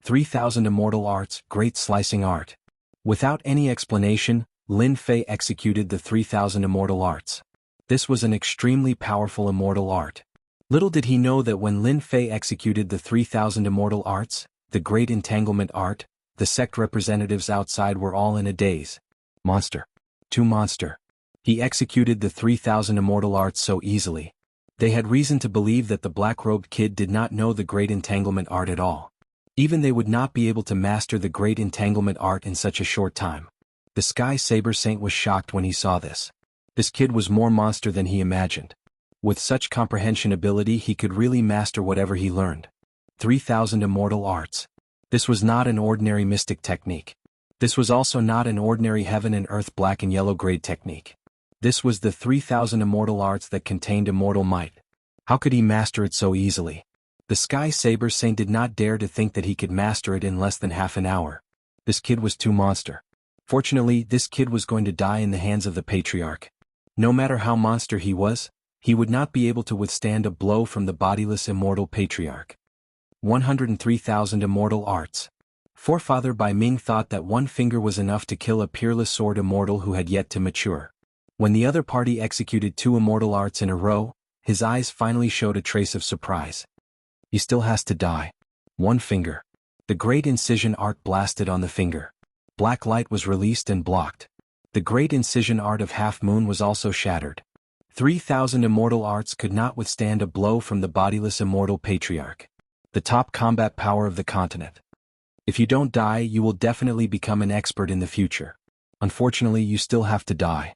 3000 immortal arts, great slicing art. Without any explanation, Lin Fei executed the 3,000 immortal arts. This was an extremely powerful immortal art. Little did he know that when Lin Fei executed the 3,000 immortal arts, the great entanglement art, the sect representatives outside were all in a daze. Monster. Too monster. He executed the 3,000 immortal arts so easily. They had reason to believe that the black-robed kid did not know the great entanglement art at all. Even they would not be able to master the great entanglement art in such a short time. The Sky Saber Saint was shocked when he saw this. This kid was more monster than he imagined. With such comprehension ability he could really master whatever he learned. 3,000 immortal arts. This was not an ordinary mystic technique. This was also not an ordinary heaven and earth black and yellow grade technique. This was the 3,000 immortal arts that contained immortal might. How could he master it so easily? The Sky Saber Saint did not dare to think that he could master it in less than half an hour. This kid was too monster. Fortunately, this kid was going to die in the hands of the Patriarch. No matter how monster he was, he would not be able to withstand a blow from the bodiless immortal Patriarch. 103,000 immortal arts. Forefather Bai Ming thought that one finger was enough to kill a peerless sword immortal who had yet to mature. When the other party executed 2 immortal arts in a row, his eyes finally showed a trace of surprise. He still has to die. 1 finger. The great incision art blasted on the finger. Black light was released and blocked. The great incision art of Half Moon was also shattered. 3,000 immortal arts could not withstand a blow from the bodiless immortal Patriarch. The top combat power of the continent. If you don't die, you will definitely become an expert in the future. Unfortunately, you still have to die.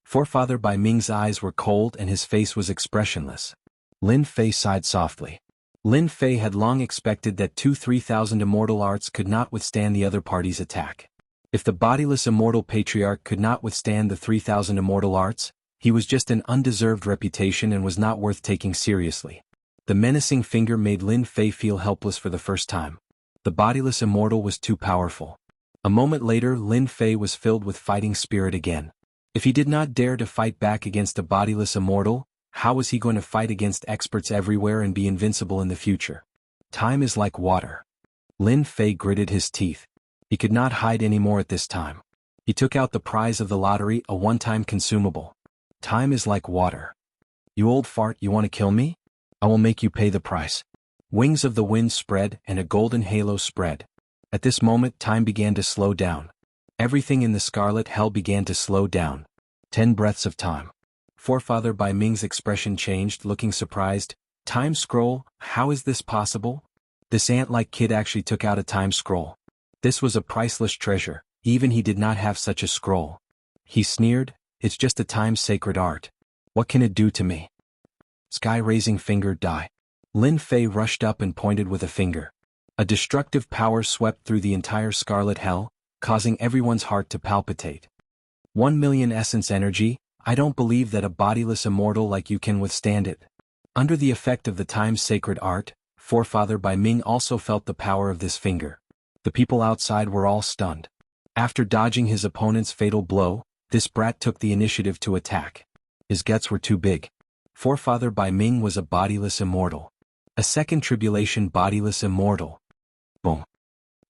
Forefather Bai Ming's eyes were cold and his face was expressionless. Lin Fei sighed softly. Lin Fei had long expected that 3,000 immortal arts could not withstand the other party's attack. If the bodiless immortal Patriarch could not withstand the 3,000 immortal arts, he was just an undeserved reputation and was not worth taking seriously. The menacing finger made Lin Fei feel helpless for the first time. The bodiless immortal was too powerful. A moment later, Lin Fei was filled with fighting spirit again. If he did not dare to fight back against a bodiless immortal, how was he going to fight against experts everywhere and be invincible in the future? Time is like water. Lin Fei gritted his teeth. He could not hide anymore at this time. He took out the prize of the lottery, a one-time consumable. Time is like water. You old fart, you want to kill me? I will make you pay the price. Wings of the wind spread and a golden halo spread. At this moment time began to slow down. Everything in the scarlet hell began to slow down. 10 breaths of time. Forefather Bai Ming's expression changed, looking surprised. Time scroll, how is this possible? This ant-like kid actually took out a time scroll. This was a priceless treasure, even he did not have such a scroll. He sneered, it's just a time-sacred art. What can it do to me? Sky-raising finger die. Lin Fei rushed up and pointed with a finger. A destructive power swept through the entire scarlet hell, causing everyone's heart to palpitate. 1 million essence energy, I don't believe that a bodiless immortal like you can withstand it. Under the effect of the time-sacred art, Forefather Bai Ming also felt the power of this finger. The people outside were all stunned. After dodging his opponent's fatal blow, this brat took the initiative to attack. His guts were too big. Forefather Bai Ming was a bodiless immortal. A second tribulation bodiless immortal. Boom.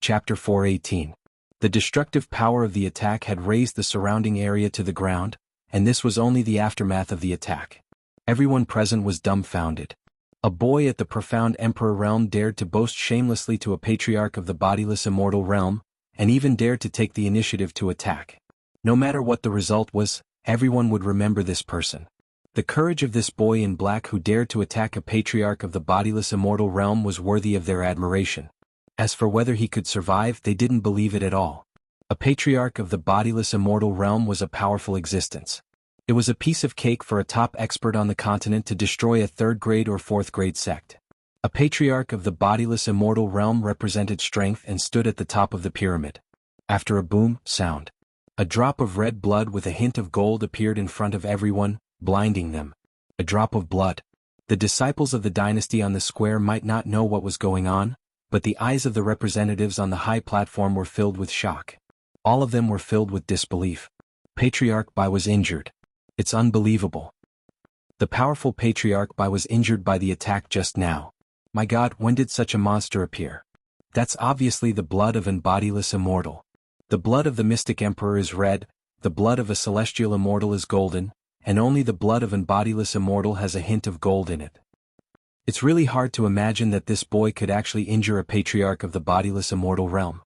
Chapter 418. The destructive power of the attack had raised the surrounding area to the ground, and this was only the aftermath of the attack. Everyone present was dumbfounded. A boy at the profound Emperor realm dared to boast shamelessly to a patriarch of the bodiless immortal realm, and even dared to take the initiative to attack. No matter what the result was, everyone would remember this person. The courage of this boy in black who dared to attack a patriarch of the bodiless immortal realm was worthy of their admiration. As for whether he could survive, they didn't believe it at all. A patriarch of the bodiless immortal realm was a powerful existence. It was a piece of cake for a top expert on the continent to destroy a 3rd grade or 4th grade sect. A patriarch of the bodiless immortal realm represented strength and stood at the top of the pyramid. After a boom sound, a drop of red blood with a hint of gold appeared in front of everyone, blinding them. A drop of blood. The disciples of the dynasty on the square might not know what was going on, but the eyes of the representatives on the high platform were filled with shock. All of them were filled with disbelief. Patriarch Bai was injured. It's unbelievable. The powerful Patriarch Bai was injured by the attack just now. My God, when did such a monster appear? That's obviously the blood of an bodiless immortal. The blood of the mystic emperor is red, the blood of a celestial immortal is golden, and only the blood of an bodiless immortal has a hint of gold in it. It's really hard to imagine that this boy could actually injure a patriarch of the bodiless immortal realm.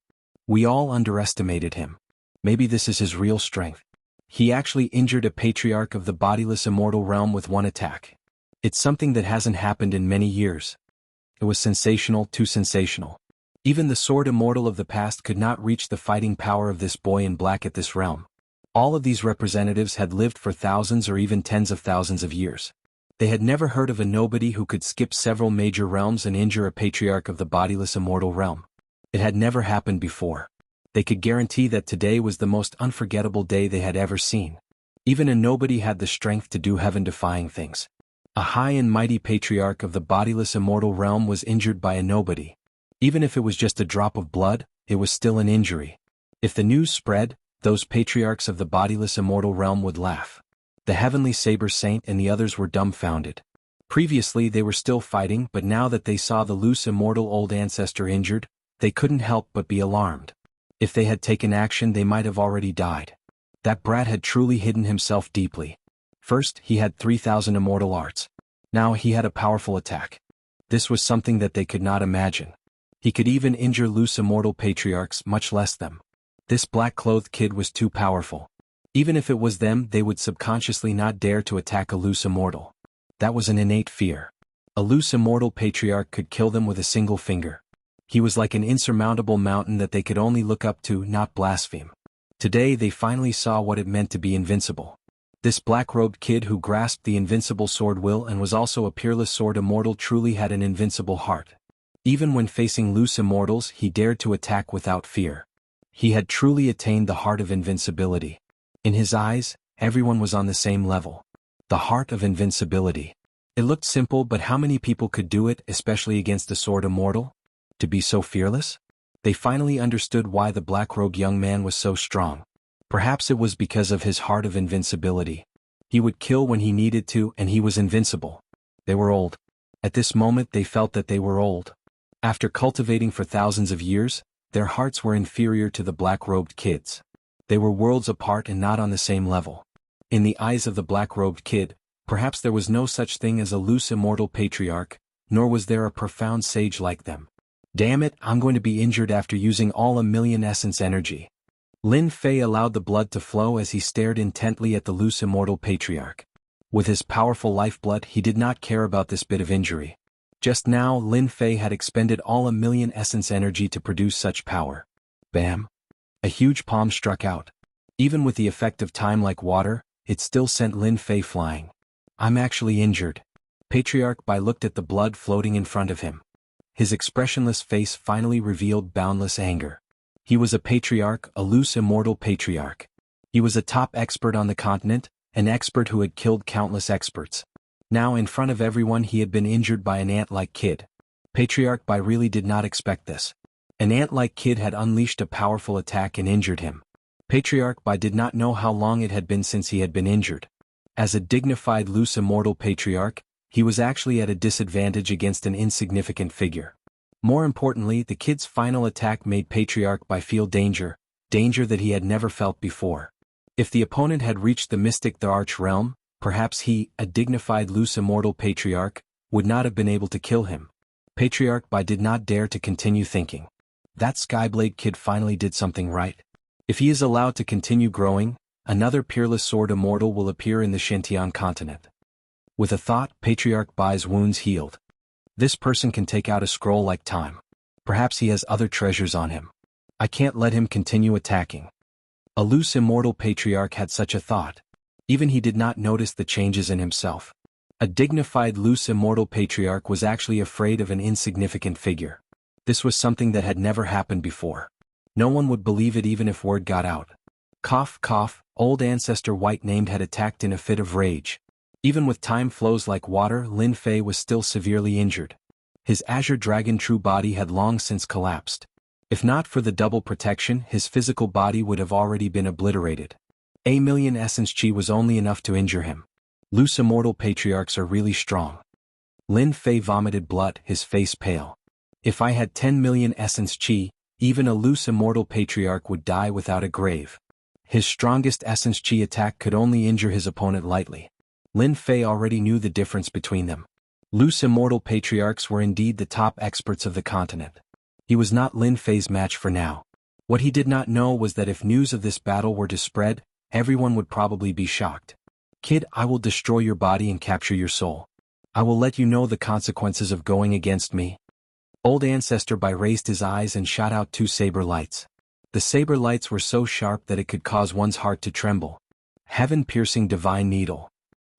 We all underestimated him. Maybe this is his real strength. He actually injured a patriarch of the bodiless immortal realm with one attack. It's something that hasn't happened in many years. It was sensational, too sensational. Even the sword immortal of the past could not reach the fighting power of this boy in black at this realm. All of these representatives had lived for thousands or even tens of thousands of years. They had never heard of a nobody who could skip several major realms and injure a patriarch of the bodiless immortal realm. It had never happened before. They could guarantee that today was the most unforgettable day they had ever seen. Even a nobody had the strength to do heaven-defying things. A high and mighty patriarch of the bodiless immortal realm was injured by a nobody. Even if it was just a drop of blood, it was still an injury. If the news spread, those patriarchs of the bodiless immortal realm would laugh. The heavenly saber saint and the others were dumbfounded. Previously they were still fighting, but now that they saw the loose immortal old ancestor injured, they couldn't help but be alarmed. If they had taken action, they might have already died. That brat had truly hidden himself deeply. First, he had 3,000 immortal arts. Now he had a powerful attack. This was something that they could not imagine. He could even injure loose immortal patriarchs, much less them. This black-clothed kid was too powerful. Even if it was them, they would subconsciously not dare to attack a loose immortal. That was an innate fear. A loose immortal patriarch could kill them with a single finger. He was like an insurmountable mountain that they could only look up to, not blaspheme. Today they finally saw what it meant to be invincible. This black-robed kid who grasped the invincible sword will and was also a peerless sword immortal truly had an invincible heart. Even when facing loose immortals, he dared to attack without fear. He had truly attained the heart of invincibility. In his eyes, everyone was on the same level. The heart of invincibility. It looked simple, but how many people could do it, especially against a sword immortal? To be so fearless? They finally understood why the black-robed young man was so strong. Perhaps it was because of his heart of invincibility. He would kill when he needed to, and he was invincible. They were old. At this moment they felt that they were old. After cultivating for thousands of years, their hearts were inferior to the black-robed kids. They were worlds apart and not on the same level. In the eyes of the black-robed kid, perhaps there was no such thing as a loose immortal patriarch, nor was there a profound sage like them. Damn it, I'm going to be injured after using all 1,000,000 essence energy. Lin Fei allowed the blood to flow as he stared intently at the loose immortal patriarch. With his powerful lifeblood, he did not care about this bit of injury. Just now, Lin Fei had expended all 1,000,000 essence energy to produce such power. Bam! A huge palm struck out. Even with the effect of time like water, it still sent Lin Fei flying. I'm actually injured. Patriarch Bai looked at the blood floating in front of him. His expressionless face finally revealed boundless anger. He was a patriarch, a loose immortal patriarch. He was a top expert on the continent, an expert who had killed countless experts. Now in front of everyone he had been injured by an ant-like kid. Patriarch Bai really did not expect this. An ant-like kid had unleashed a powerful attack and injured him. Patriarch Bai did not know how long it had been since he had been injured. As a dignified loose immortal patriarch, he was actually at a disadvantage against an insignificant figure. More importantly, the kid's final attack made Patriarch Bai feel danger that he had never felt before. If the opponent had reached the mystic the arch realm, perhaps he, a dignified loose immortal patriarch, would not have been able to kill him. Patriarch Bai did not dare to continue thinking. That Skyblade kid finally did something right. If he is allowed to continue growing, another peerless sword immortal will appear in the Shintian continent. With a thought, Patriarch Bai's wounds healed. This person can take out a scroll like time. Perhaps he has other treasures on him. I can't let him continue attacking. A loose immortal patriarch had such a thought. Even he did not notice the changes in himself. A dignified loose immortal patriarch was actually afraid of an insignificant figure. This was something that had never happened before. No one would believe it even if word got out. Cough, cough, old ancestor White-named had attacked in a fit of rage. Even with time flows like water, Lin Fei was still severely injured. His azure dragon true body had long since collapsed. If not for the double protection, his physical body would have already been obliterated. 1,000,000 essence chi was only enough to injure him. Loose immortal patriarchs are really strong. Lin Fei vomited blood, his face pale. If I had 10,000,000 essence chi, Even a loose immortal patriarch would die without a grave. His strongest essence chi attack could only injure his opponent lightly. Lin Fei already knew the difference between them. Loose immortal patriarchs were indeed the top experts of the continent. He was not Lin Fei's match for now. What he did not know was that if news of this battle were to spread, everyone would probably be shocked. Kid, I will destroy your body and capture your soul. I will let you know the consequences of going against me. Old Ancestor Bai raised his eyes and shot out two saber lights. The saber lights were so sharp that it could cause one's heart to tremble. Heaven-piercing divine needle.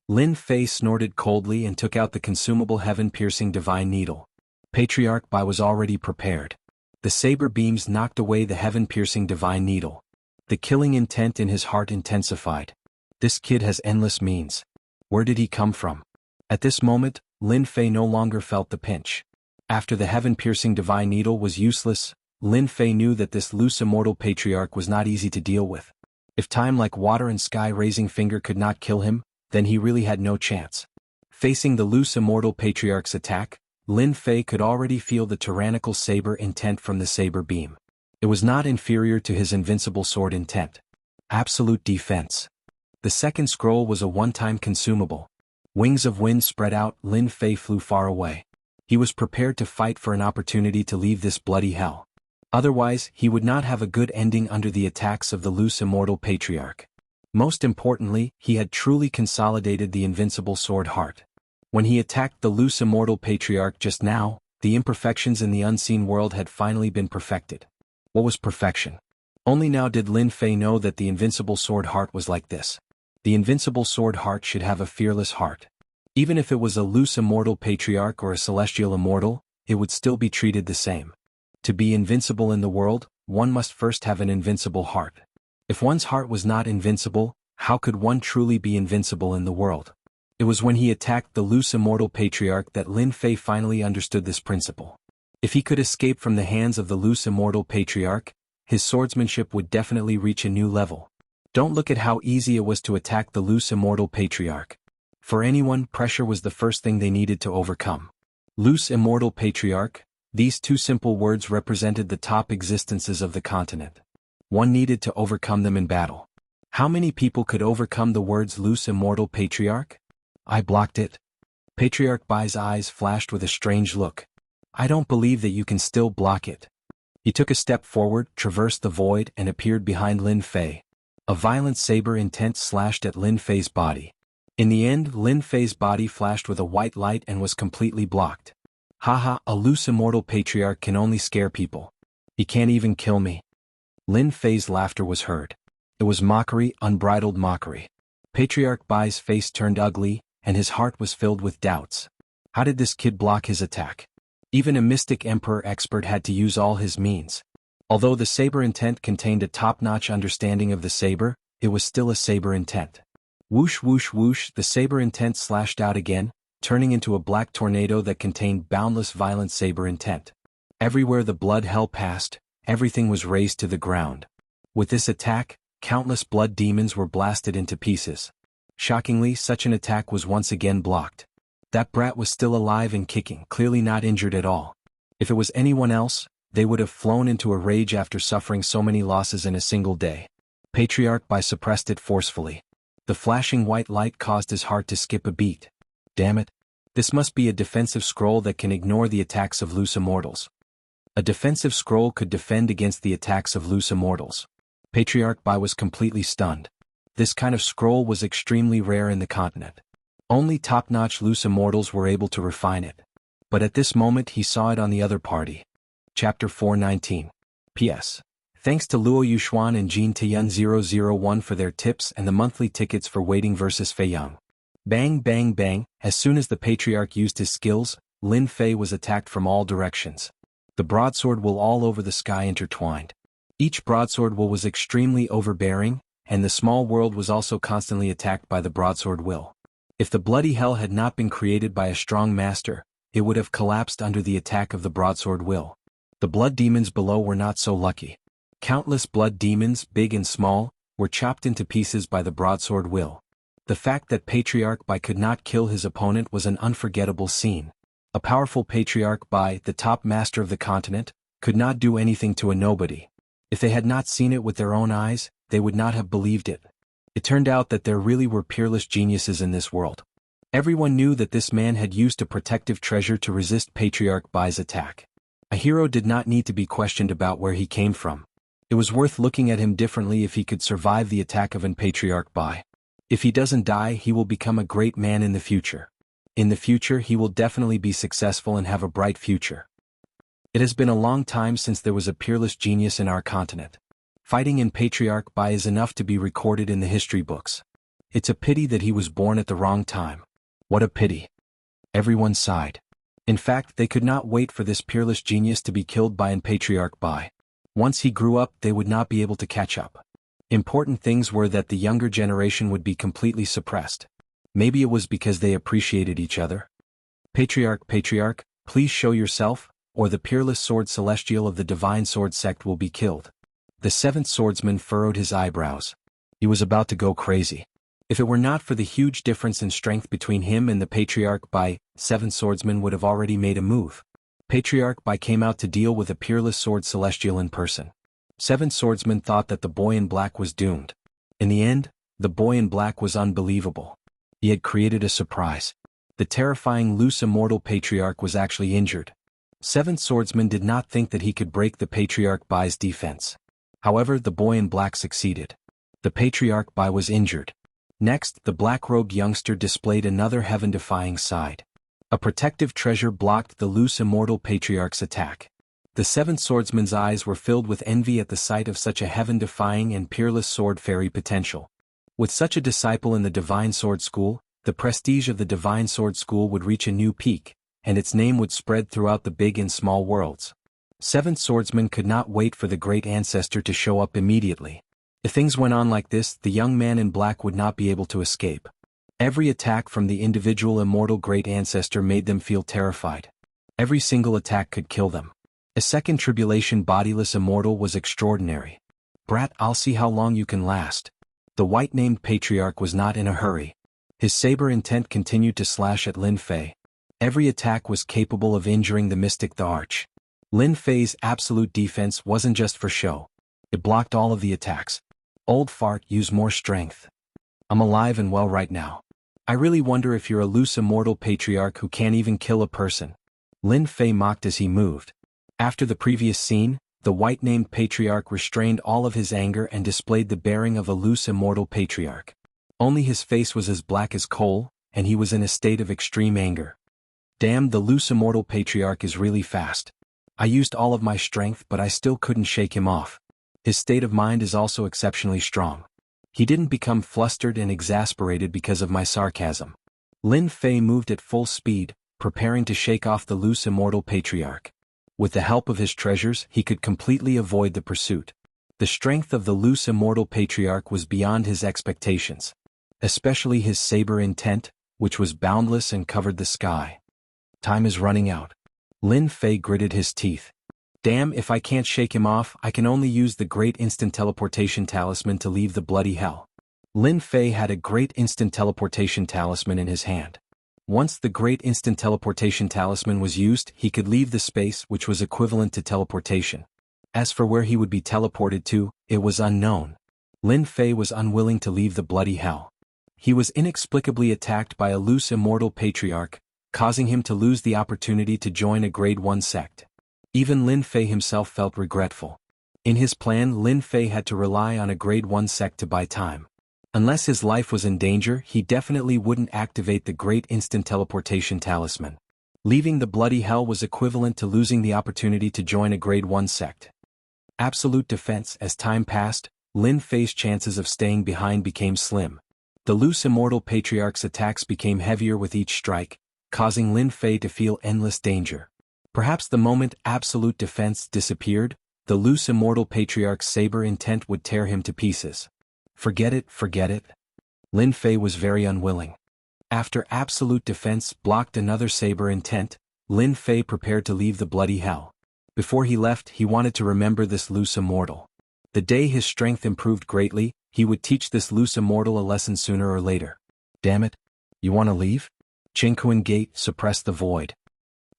Lin Fei snorted coldly and took out the consumable heaven-piercing divine needle. Patriarch Bai was already prepared. The saber beams knocked away the heaven-piercing divine needle. The killing intent in his heart intensified. This kid has endless means. Where did he come from? At this moment, Lin Fei no longer felt the pinch. After the heaven-piercing divine needle was useless, Lin Fei knew that this loose immortal patriarch was not easy to deal with. If time like water and sky-raising finger could not kill him, then he really had no chance. Facing the loose immortal patriarch's attack, Lin Fei could already feel the tyrannical saber intent from the saber beam. It was not inferior to his invincible sword intent. Absolute defense. The second scroll was a one-time consumable. Wings of wind spread out, Lin Fei flew far away. He was prepared to fight for an opportunity to leave this bloody hell. Otherwise, he would not have a good ending under the attacks of the loose immortal patriarch. Most importantly, he had truly consolidated the invincible sword heart. When he attacked the loose immortal patriarch just now, the imperfections in the unseen world had finally been perfected. What was perfection? Only now did Lin Fei know that the invincible sword heart was like this. The invincible sword heart should have a fearless heart. Even if it was a loose immortal patriarch or a celestial immortal, it would still be treated the same. To be invincible in the world, one must first have an invincible heart. If one's heart was not invincible, how could one truly be invincible in the world? It was when he attacked the loose immortal patriarch that Lin Fei finally understood this principle. If he could escape from the hands of the loose immortal patriarch, his swordsmanship would definitely reach a new level. Don't look at how easy it was to attack the loose immortal patriarch. For anyone, pressure was the first thing they needed to overcome. Loose immortal patriarch, these two simple words represented the top existences of the continent. One needed to overcome them in battle. How many people could overcome the words loose immortal patriarch? I blocked it. Patriarch Bai's eyes flashed with a strange look. I don't believe that you can still block it. He took a step forward, traversed the void, and appeared behind Lin Fei. A violent saber intent slashed at Lin Fei's body. In the end, Lin Fei's body flashed with a white light and was completely blocked. Haha, a loose immortal patriarch can only scare people. He can't even kill me. Lin Fei's laughter was heard. It was mockery, unbridled mockery. Patriarch Bai's face turned ugly, and his heart was filled with doubts. How did this kid block his attack? Even a mystic emperor expert had to use all his means. Although the saber intent contained a top-notch understanding of the saber, it was still a saber intent. Whoosh whoosh whoosh, the saber intent slashed out again, turning into a black tornado that contained boundless violent saber intent. Everywhere the blood hell passed, everything was razed to the ground. With this attack, countless blood demons were blasted into pieces. Shockingly, such an attack was once again blocked. That brat was still alive and kicking, clearly not injured at all. If it was anyone else, they would have flown into a rage after suffering so many losses in a single day. Patriarch Bai suppressed it forcefully. The flashing white light caused his heart to skip a beat. Damn it. This must be a defensive scroll that can ignore the attacks of loose immortals. A defensive scroll could defend against the attacks of loose immortals. Patriarch Bai was completely stunned. This kind of scroll was extremely rare in the continent. Only top-notch loose immortals were able to refine it. But at this moment he saw it on the other party. Chapter 419. P.S. Thanks to Luo Yuxuan and Jin Tian 001 for their tips and the monthly tickets for Waiting vs. Fei Yang. Bang bang bang, as soon as the patriarch used his skills, Lin Fei was attacked from all directions. The broadsword will all over the sky intertwined. Each broadsword will was extremely overbearing, and the small world was also constantly attacked by the broadsword will. If the bloody hell had not been created by a strong master, it would have collapsed under the attack of the broadsword will. The blood demons below were not so lucky. Countless blood demons, big and small, were chopped into pieces by the broadsword will. The fact that Patriarch Bai could not kill his opponent was an unforgettable scene. A powerful Patriarch Bai, the top master of the continent, could not do anything to a nobody. If they had not seen it with their own eyes, they would not have believed it. It turned out that there really were peerless geniuses in this world. Everyone knew that this man had used a protective treasure to resist Patriarch Bai's attack. A hero did not need to be questioned about where he came from. It was worth looking at him differently if he could survive the attack of an Patriarch Bai. If he doesn't die, he will become a great man in the future. In the future, he will definitely be successful and have a bright future. It has been a long time since there was a peerless genius in our continent. Fighting in Patriarch Bai is enough to be recorded in the history books. It's a pity that he was born at the wrong time. What a pity. Everyone sighed. In fact, they could not wait for this peerless genius to be killed by an Patriarch Bai. Once he grew up, they would not be able to catch up. Important things were that the younger generation would be completely suppressed. Maybe it was because they appreciated each other. Patriarch, please show yourself, or the peerless sword celestial of the divine sword sect will be killed. The seventh swordsman furrowed his eyebrows. He was about to go crazy. If it were not for the huge difference in strength between him and the Patriarch Bai, seven swordsmen would have already made a move. Patriarch Bai came out to deal with a peerless sword celestial in person. Seven swordsmen thought that the boy in black was doomed. In the end, the boy in black was unbelievable. He had created a surprise. The terrifying loose immortal Patriarch was actually injured. Seven swordsmen did not think that he could break the Patriarch Bai's defense. However, the boy in black succeeded. The Patriarch Bai was injured. Next, the black-robed youngster displayed another heaven-defying side. A protective treasure blocked the loose immortal Patriarch's attack. The seven swordsmen's eyes were filled with envy at the sight of such a heaven-defying and peerless sword fairy potential. With such a disciple in the Divine Sword School, the prestige of the Divine Sword School would reach a new peak, and its name would spread throughout the big and small worlds. Seven swordsmen could not wait for the great ancestor to show up immediately. If things went on like this, the young man in black would not be able to escape. Every attack from the individual immortal great ancestor made them feel terrified. Every single attack could kill them. A second tribulation bodiless immortal was extraordinary. Brat, I'll see how long you can last. The white-named Patriarch was not in a hurry. His saber intent continued to slash at Lin Fei. Every attack was capable of injuring the mystic the Arch. Lin Fei's absolute defense wasn't just for show. It blocked all of the attacks. Old fart, use more strength. I'm alive and well right now. I really wonder if you're a loose immortal Patriarch who can't even kill a person. Lin Fei mocked as he moved. After the previous scene, the white-named Patriarch restrained all of his anger and displayed the bearing of a loose immortal Patriarch. Only his face was as black as coal, and he was in a state of extreme anger. Damn, the loose immortal Patriarch is really fast. I used all of my strength, but I still couldn't shake him off. His state of mind is also exceptionally strong. He didn't become flustered and exasperated because of my sarcasm. Lin Fei moved at full speed, preparing to shake off the loose immortal Patriarch. With the help of his treasures, he could completely avoid the pursuit. The strength of the loose immortal Patriarch was beyond his expectations. Especially his saber intent, which was boundless and covered the sky. Time is running out. Lin Fei gritted his teeth. Damn, if I can't shake him off, I can only use the great instant teleportation talisman to leave the bloody hell. Lin Fei had a great instant teleportation talisman in his hand. Once the great instant teleportation talisman was used, he could leave the space, which was equivalent to teleportation. As for where he would be teleported to, it was unknown. Lin Fei was unwilling to leave the bloody hell. He was inexplicably attacked by a loose immortal Patriarch, causing him to lose the opportunity to join a grade 1 sect. Even Lin Fei himself felt regretful. In his plan, Lin Fei had to rely on a grade 1 sect to buy time. Unless his life was in danger, he definitely wouldn't activate the great instant teleportation talisman. Leaving the bloody hell was equivalent to losing the opportunity to join a grade 1 sect. Absolute defense. As time passed, Lin Fei's chances of staying behind became slim. The loose immortal Patriarch's attacks became heavier with each strike, causing Lin Fei to feel endless danger. Perhaps the moment absolute defense disappeared, the loose immortal Patriarch's saber intent would tear him to pieces. Forget it. Lin Fei was very unwilling. After absolute defense blocked another saber intent, Lin Fei prepared to leave the bloody hell. Before he left, he wanted to remember this loose immortal. The day his strength improved greatly, he would teach this loose immortal a lesson sooner or later. Damn it. You want to leave? Qingquan Gate, suppress the void.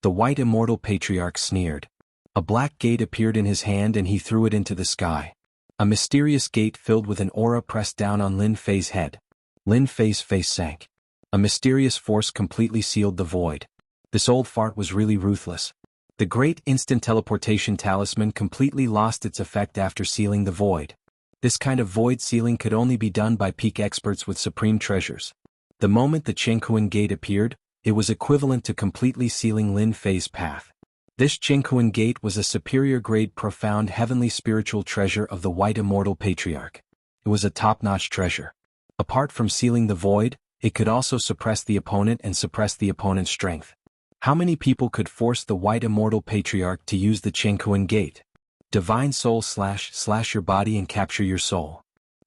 The white immortal Patriarch sneered. A black gate appeared in his hand and he threw it into the sky. A mysterious gate filled with an aura pressed down on Lin Fei's head. Lin Fei's face sank. A mysterious force completely sealed the void. This old fart was really ruthless. The great instant teleportation talisman completely lost its effect after sealing the void. This kind of void sealing could only be done by peak experts with supreme treasures. The moment the Qinghuan gate appeared, it was equivalent to completely sealing Lin Fei's path. This Qinghuan gate was a superior grade profound heavenly spiritual treasure of the White Immortal Patriarch. It was a top-notch treasure. Apart from sealing the void, it could also suppress the opponent and suppress the opponent's strength. How many people could force the White Immortal Patriarch to use the Qinghuan gate? Divine Soul slash your body and capture your soul.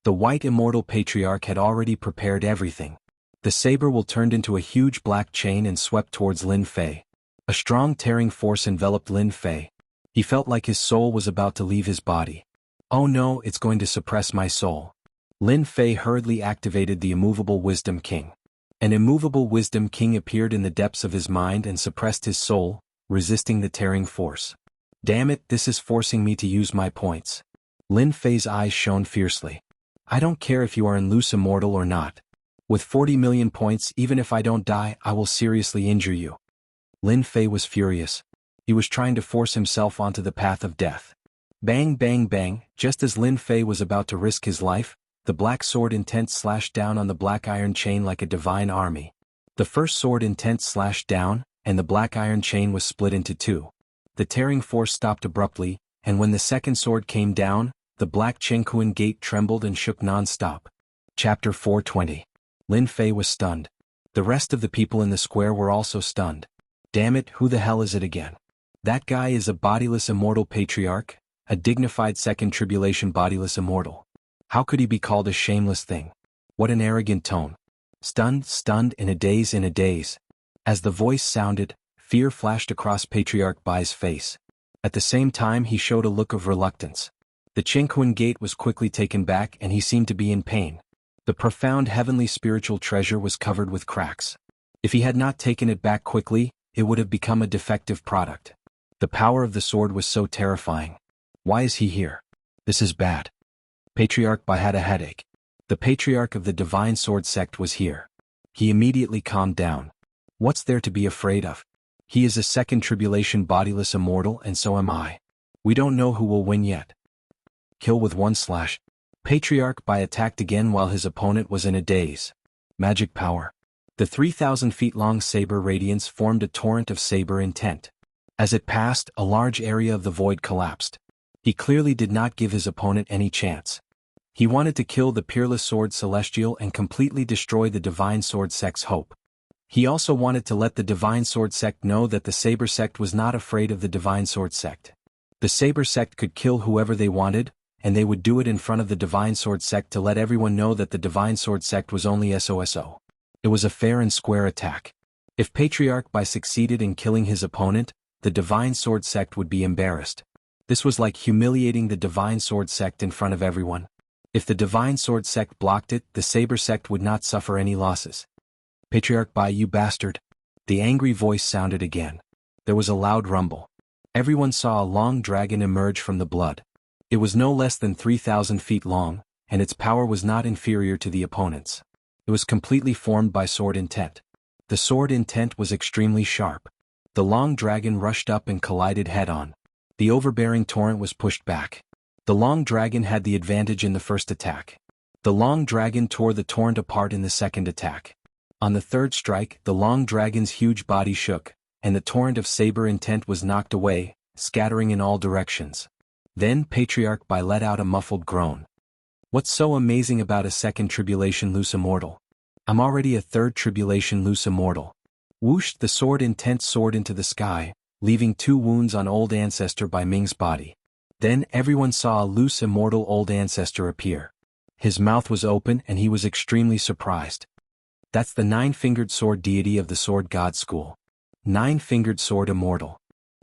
The White Immortal Patriarch had already prepared everything. The saber will turned into a huge black chain and swept towards Lin Fei. A strong tearing force enveloped Lin Fei. He felt like his soul was about to leave his body. Oh no, it's going to suppress my soul. Lin Fei hurriedly activated the Immovable Wisdom King. An Immovable Wisdom King appeared in the depths of his mind and suppressed his soul, resisting the tearing force. Damn it, this is forcing me to use my points. Lin Fei's eyes shone fiercely. I don't care if you are in loose immortal or not. With 40 million points, even if I don't die, I will seriously injure you. Lin Fei was furious. He was trying to force himself onto the path of death. Bang bang bang, just as Lin Fei was about to risk his life, the black sword intent slashed down on the black iron chain like a divine army. The first sword intent slashed down, and the black iron chain was split into two. The tearing force stopped abruptly, and when the second sword came down, the black Qinghuan gate trembled and shook non-stop. Chapter 420. Lin Fei was stunned. The rest of the people in the square were also stunned. Damn it, who the hell is it again? That guy is a bodiless immortal patriarch, a dignified second tribulation bodiless immortal. How could he be called a shameless thing? What an arrogant tone. Stunned, in a daze. As the voice sounded, fear flashed across Patriarch Bai's face. At the same time he showed a look of reluctance. The Qinghuan gate was quickly taken back and he seemed to be in pain. The profound heavenly spiritual treasure was covered with cracks. If he had not taken it back quickly, it would have become a defective product. The power of the sword was so terrifying. Why is he here? This is bad. Patriarch Bai had a headache. The Patriarch of the Divine Sword sect was here. He immediately calmed down. What's there to be afraid of? He is a second tribulation bodiless immortal and so am I. We don't know who will win yet. Kill with one slash. Patriarch Bai attacked again while his opponent was in a daze. Magic power. The 3,000 feet long saber radiance formed a torrent of saber intent. As it passed, a large area of the void collapsed. He clearly did not give his opponent any chance. He wanted to kill the Peerless Sword Celestial and completely destroy the Divine Sword Sect's hope. He also wanted to let the Divine Sword Sect know that the Saber Sect was not afraid of the Divine Sword Sect. The Saber Sect could kill whoever they wanted, and they would do it in front of the Divine Sword Sect to let everyone know that the Divine Sword Sect was only SOSO. It was a fair and square attack. If Patriarch Bai succeeded in killing his opponent, the Divine Sword Sect would be embarrassed. This was like humiliating the Divine Sword Sect in front of everyone. If the Divine Sword Sect blocked it, the Saber Sect would not suffer any losses. Patriarch Bai, you bastard. The angry voice sounded again. There was a loud rumble. Everyone saw a long dragon emerge from the blood. It was no less than 3,000 feet long, and its power was not inferior to the opponent's. It was completely formed by sword intent. The sword intent was extremely sharp. The long dragon rushed up and collided head-on. The overbearing torrent was pushed back. The long dragon had the advantage in the first attack. The long dragon tore the torrent apart in the second attack. On the third strike, the long dragon's huge body shook, and the torrent of saber intent was knocked away, scattering in all directions. Then Patriarch Bai let out a muffled groan. What's so amazing about a second tribulation loose immortal? I'm already a third tribulation loose immortal. Whooshed the sword intent soared into the sky, leaving 2 wounds on Old Ancestor Bai Ming's body. Then everyone saw a loose immortal Old Ancestor appear. His mouth was open and he was extremely surprised. That's the 9-fingered sword deity of the sword god school. 9-fingered sword immortal.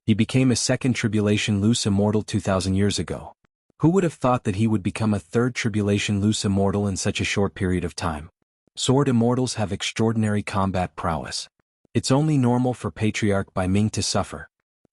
He became a second tribulation loose immortal 2,000 years ago. Who would have thought that he would become a third tribulation loose immortal in such a short period of time? Sword immortals have extraordinary combat prowess. It's only normal for Patriarch Bai Ming to suffer.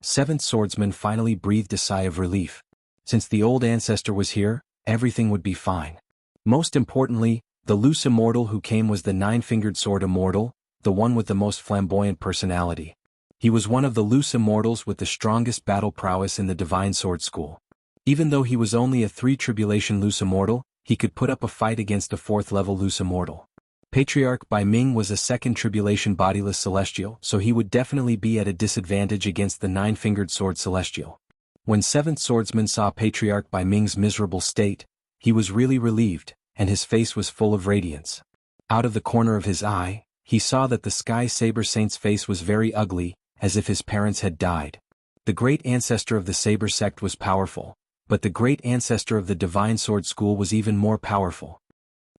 Seventh Swordsman finally breathed a sigh of relief. Since the old ancestor was here, everything would be fine. Most importantly, the loose immortal who came was the nine-fingered sword immortal, the one with the most flamboyant personality. He was one of the loose immortals with the strongest battle prowess in the Divine Sword School. Even though he was only a 3 tribulation loose immortal, he could put up a fight against a 4th-level loose immortal. Patriarch Bai Ming was a 2nd tribulation bodiless celestial, so he would definitely be at a disadvantage against the nine-fingered sword celestial. When 7th Swordsman saw Patriarch Bai Ming's miserable state, he was really relieved, and his face was full of radiance. Out of the corner of his eye, he saw that the Sky Saber Saint's face was very ugly, as if his parents had died. The great ancestor of the Saber sect was powerful, but the great ancestor of the Divine Sword School was even more powerful.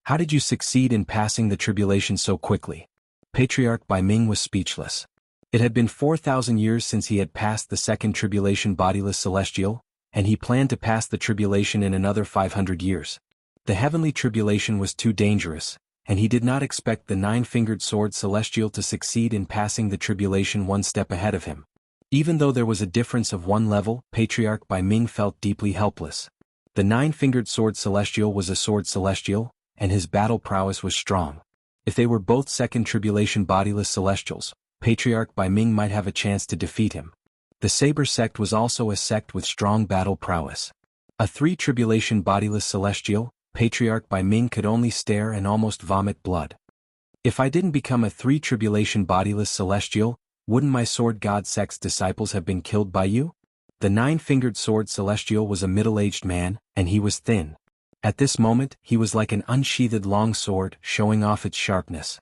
How did you succeed in passing the tribulation so quickly? Patriarch Bai Ming was speechless. It had been 4,000 years since he had passed the 2nd tribulation bodiless celestial, and he planned to pass the tribulation in another 500 years. The heavenly tribulation was too dangerous, and he did not expect the nine-fingered sword celestial to succeed in passing the tribulation one step ahead of him. Even though there was a difference of 1 level, Patriarch Bai Ming felt deeply helpless. The nine-fingered sword celestial was a sword celestial, and his battle prowess was strong. If they were both 2nd tribulation bodiless celestials, Patriarch Bai Ming might have a chance to defeat him. The Saber sect was also a sect with strong battle prowess. A 3 tribulation bodiless celestial, Patriarch Bai Ming could only stare and almost vomit blood. If I didn't become a 3 tribulation bodiless celestial, wouldn't my sword god sect's disciples have been killed by you? The nine-fingered sword celestial was a middle-aged man, and he was thin. At this moment, he was like an unsheathed long sword, showing off its sharpness.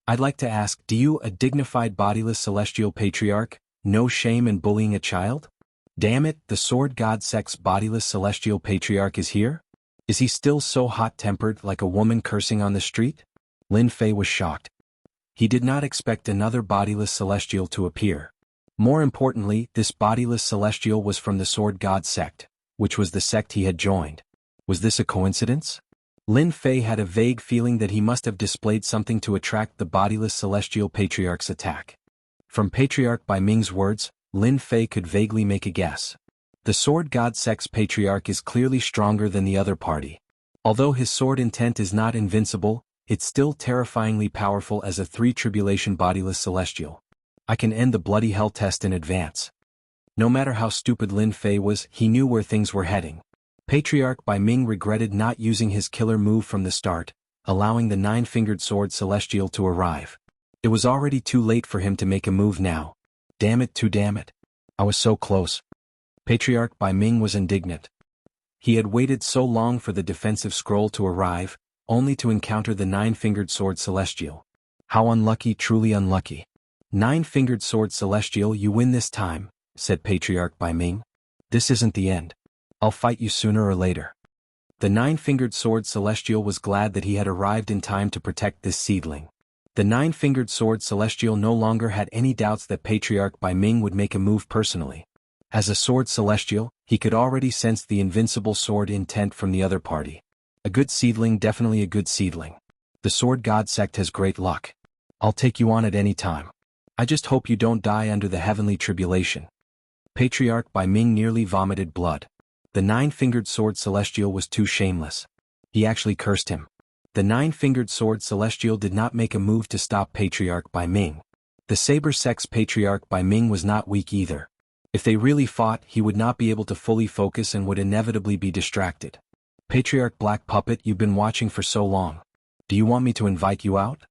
I'd like to ask, do you, a dignified bodiless celestial patriarch, know shame in bullying a child? Damn it, the sword god sect's bodiless celestial patriarch is here? Is he still so hot-tempered like a woman cursing on the street? Lin Fei was shocked. He did not expect another bodiless celestial to appear. More importantly, this bodiless celestial was from the sword god sect, which was the sect he had joined. Was this a coincidence? Lin Fei had a vague feeling that he must have displayed something to attract the bodiless celestial patriarch's attack. From Patriarch Bai Ming's words, Lin Fei could vaguely make a guess. The sword god sect's patriarch is clearly stronger than the other party. Although his sword intent is not invincible, it's still terrifyingly powerful as a 3 tribulation bodiless celestial. I can end the bloody hell test in advance. No matter how stupid Lin Fei was, he knew where things were heading. Patriarch Bai Ming regretted not using his killer move from the start, allowing the nine-fingered sword celestial to arrive. It was already too late for him to make a move now. Damn it. I was so close. Patriarch Bai Ming was indignant. He had waited so long for the defensive scroll to arrive, only to encounter the nine-fingered sword celestial. How unlucky, truly unlucky. Nine-fingered sword celestial, you win this time, said Patriarch Bai Ming. This isn't the end. I'll fight you sooner or later. The nine-fingered sword celestial was glad that he had arrived in time to protect this seedling. The nine-fingered sword celestial no longer had any doubts that Patriarch Bai Ming would make a move personally. As a sword celestial, he could already sense the invincible sword intent from the other party. A good seedling, definitely a good seedling. The sword god sect has great luck. I'll take you on at any time. I just hope you don't die under the heavenly tribulation. Patriarch Bai Ming nearly vomited blood. The nine-fingered sword celestial was too shameless. He actually cursed him. The nine-fingered sword celestial did not make a move to stop Patriarch Bai Ming. The Saber sect's Patriarch Bai Ming was not weak either. If they really fought, he would not be able to fully focus and would inevitably be distracted. Patriarch Black Puppet, you've been watching for so long. Do you want me to invite you out?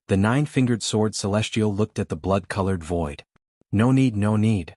The nine-fingered sword celestial looked at the blood-colored void. No need.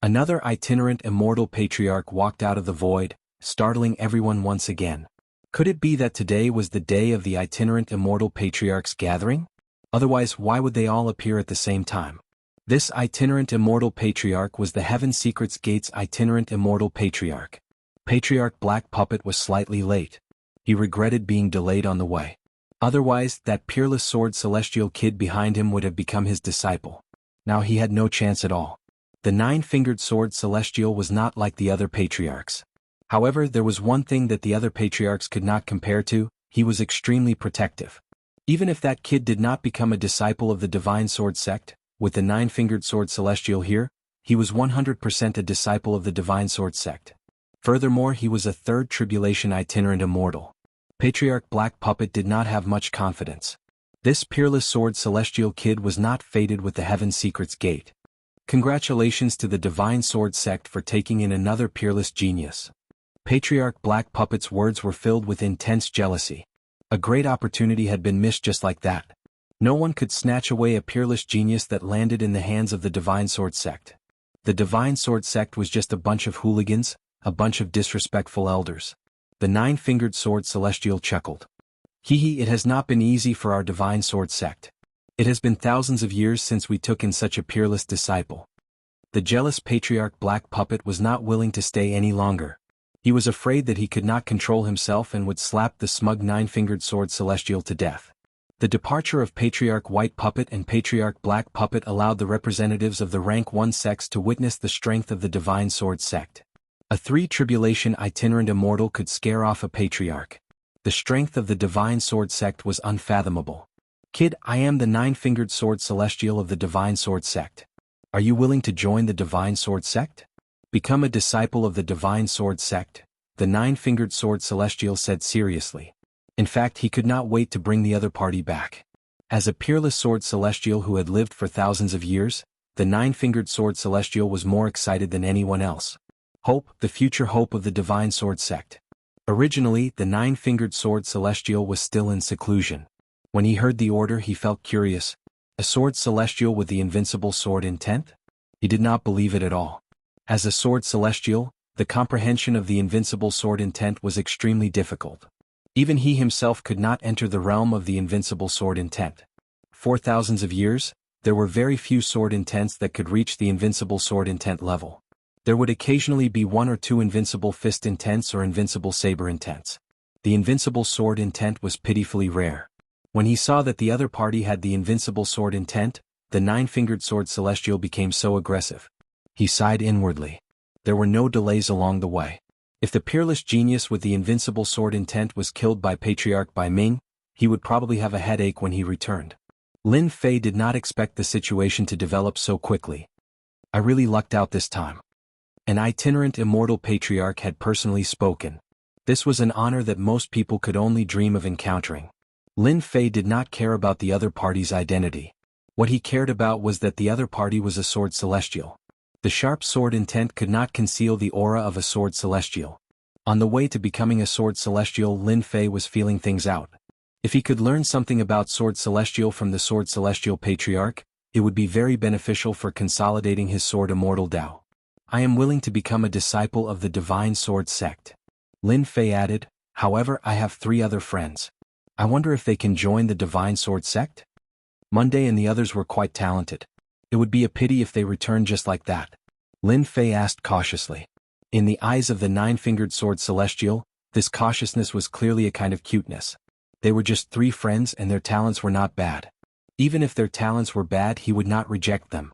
Another itinerant immortal patriarch walked out of the void, startling everyone once again. Could it be that today was the day of the itinerant immortal patriarch's gathering? Otherwise, why would they all appear at the same time? This itinerant immortal patriarch was the Heaven Secrets Gate's itinerant immortal patriarch. Patriarch Black Puppet was slightly late. He regretted being delayed on the way. Otherwise, that peerless sword celestial kid behind him would have become his disciple. Now he had no chance at all. The nine-fingered sword celestial was not like the other patriarchs. However, there was one thing that the other patriarchs could not compare to: he was extremely protective. Even if that kid did not become a disciple of the Divine Sword Sect, with the nine-fingered sword celestial here, He was 100% a disciple of the Divine Sword sect. Furthermore, he was a third tribulation itinerant immortal. Patriarch Black Puppet did not have much confidence. This peerless sword celestial kid was not fated with the Heaven Secrets Gate. Congratulations to the Divine Sword sect for taking in another peerless genius. Patriarch Black Puppet's words were filled with intense jealousy. A great opportunity had been missed just like that. No one could snatch away a peerless genius that landed in the hands of the Divine Sword sect. The Divine Sword sect was just a bunch of hooligans, a bunch of disrespectful elders. The nine-fingered sword celestial chuckled. Hee, it has not been easy for our Divine Sword sect. It has been thousands of years since we took in such a peerless disciple. The jealous Patriarch Black Puppet was not willing to stay any longer. He was afraid that he could not control himself and would slap the smug nine-fingered sword celestial to death. The departure of Patriarch White Puppet and Patriarch Black Puppet allowed the representatives of the Rank 1 sects to witness the strength of the Divine Sword sect. A three-tribulation itinerant immortal could scare off a patriarch. The strength of the Divine Sword sect was unfathomable. Kid, I am the nine-fingered sword celestial of the Divine Sword sect. Are you willing to join the Divine Sword sect? Become a disciple of the Divine Sword sect, the nine-fingered sword celestial said seriously. In fact, he could not wait to bring the other party back. As a peerless sword celestial who had lived for thousands of years, the nine-fingered sword celestial was more excited than anyone else. Hope, the future hope of the Divine Sword sect. Originally, the nine-fingered sword celestial was still in seclusion. When he heard the order, he felt curious. A sword celestial with the invincible sword intent? He did not believe it at all. As a sword celestial, the comprehension of the invincible sword intent was extremely difficult. Even he himself could not enter the realm of the invincible sword intent. For thousands of years, there were very few sword intents that could reach the invincible sword intent level. There would occasionally be one or two invincible fist intents or invincible saber intents. The invincible sword intent was pitifully rare. When he saw that the other party had the invincible sword intent, the nine-fingered sword celestial became so aggressive. He sighed inwardly. There were no delays along the way. If the peerless genius with the invincible sword intent was killed by Patriarch Bai Ming, he would probably have a headache when he returned. Lin Fei did not expect the situation to develop so quickly. I really lucked out this time. An itinerant immortal patriarch had personally spoken. This was an honor that most people could only dream of encountering. Lin Fei did not care about the other party's identity. What he cared about was that the other party was a sword celestial. The sharp sword intent could not conceal the aura of a sword celestial. On the way to becoming a sword celestial, Lin Fei was feeling things out. If he could learn something about sword celestial from the sword celestial patriarch, it would be very beneficial for consolidating his sword immortal Dao. I am willing to become a disciple of the Divine Sword sect. Lin Fei added, however, I have 3 other friends. I wonder if they can join the Divine Sword sect? Monday and the others were quite talented. It would be a pity if they returned just like that. Lin Fei asked cautiously. In the eyes of the nine-fingered sword celestial, this cautiousness was clearly a kind of cuteness. They were just 3 friends and their talents were not bad. Even if their talents were bad, he would not reject them.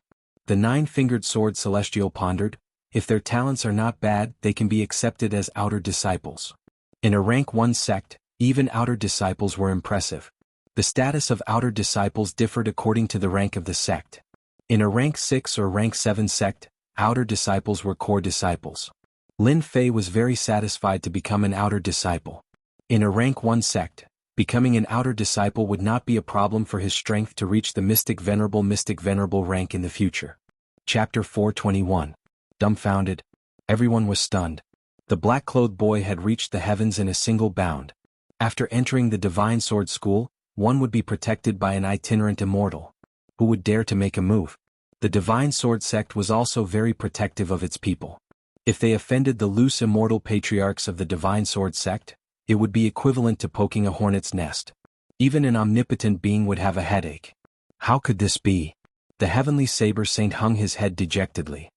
The nine-fingered sword celestial pondered, if their talents are not bad, they can be accepted as outer disciples. In a rank 1 sect, even outer disciples were impressive. The status of outer disciples differed according to the rank of the sect. In a rank 6 or rank 7 sect, outer disciples were core disciples. Lin Fei was very satisfied to become an outer disciple. In a rank 1 sect, becoming an outer disciple would not be a problem for his strength to reach the Mystic Venerable rank in the future. Chapter 421. Dumbfounded. Everyone was stunned. The black-clothed boy had reached the heavens in a single bound. After entering the Divine Sword School, one would be protected by an itinerant immortal. Who would dare to make a move? The Divine Sword sect was also very protective of its people. If they offended the loose immortal patriarchs of the Divine Sword sect, it would be equivalent to poking a hornet's nest. Even an omnipotent being would have a headache. How could this be? The heavenly saber saint hung his head dejectedly.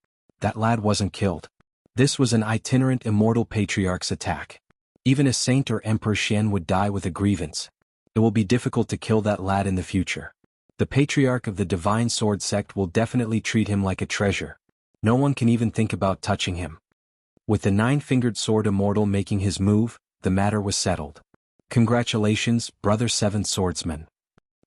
That lad wasn't killed. This was an itinerant immortal patriarch's attack. Even a saint or Emperor Xian would die with a grievance. It will be difficult to kill that lad in the future. The patriarch of the Divine Sword sect will definitely treat him like a treasure. No one can even think about touching him. With the nine-fingered sword immortal making his move, the matter was settled. Congratulations, brother 7th swordsman.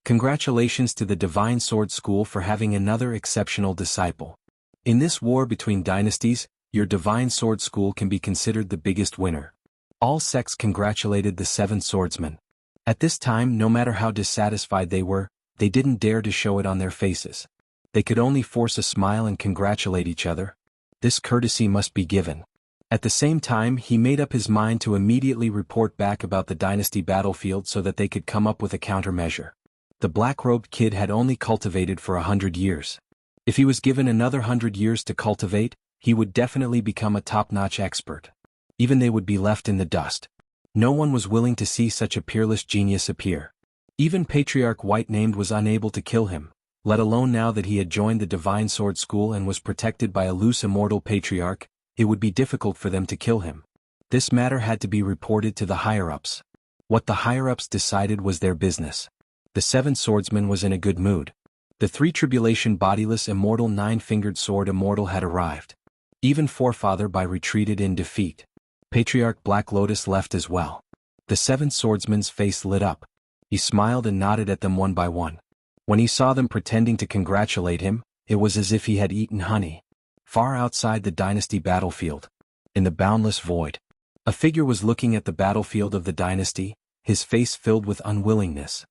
Congratulations to the Divine Sword School for having another exceptional disciple. In this war between dynasties, your divine sword school can be considered the biggest winner. All sects congratulated the seven swordsmen. At this time, no matter how dissatisfied they were, they didn't dare to show it on their faces. They could only force a smile and congratulate each other. This courtesy must be given. At the same time, he made up his mind to immediately report back about the dynasty battlefield so that they could come up with a countermeasure. The black-robed kid had only cultivated for 100 years. If he was given another 100 years to cultivate, he would definitely become a top-notch expert. Even they would be left in the dust. No one was willing to see such a peerless genius appear. Even Patriarch White-Named was unable to kill him, let alone now that he had joined the Divine Sword School and was protected by a loose immortal patriarch. It would be difficult for them to kill him. This matter had to be reported to the higher-ups. What the higher-ups decided was their business. The seven swordsmen was in a good mood. The three tribulation bodiless immortal nine-fingered sword immortal had arrived. Even Forefather by retreated in defeat. Patriarch Black Lotus left as well. The seven swordsmen's face lit up. He smiled and nodded at them one by one. When he saw them pretending to congratulate him, it was as if he had eaten honey. Far outside the dynasty battlefield, in the boundless void, a figure was looking at the battlefield of the dynasty, his face filled with unwillingness.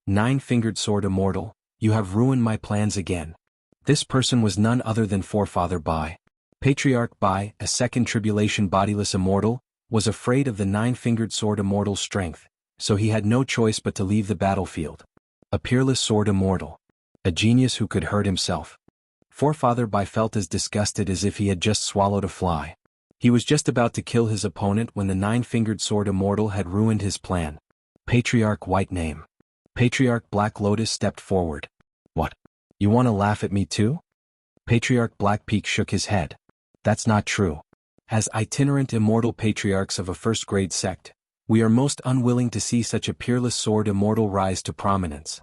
Nine-fingered sword immortal, you have ruined my plans again. This person was none other than Forefather Bai. Patriarch Bai, a second tribulation bodiless immortal, was afraid of the nine-fingered sword immortal's strength, so he had no choice but to leave the battlefield. A peerless sword immortal. A genius who could hurt himself. Forefather Bai felt as disgusted as if he had just swallowed a fly. He was just about to kill his opponent when the nine-fingered sword immortal had ruined his plan. Patriarch White-Name. Patriarch Black Lotus stepped forward. What? You want to laugh at me too? Patriarch Black Peak shook his head. That's not true. As itinerant immortal patriarchs of a first-grade sect, we are most unwilling to see such a peerless sword immortal rise to prominence.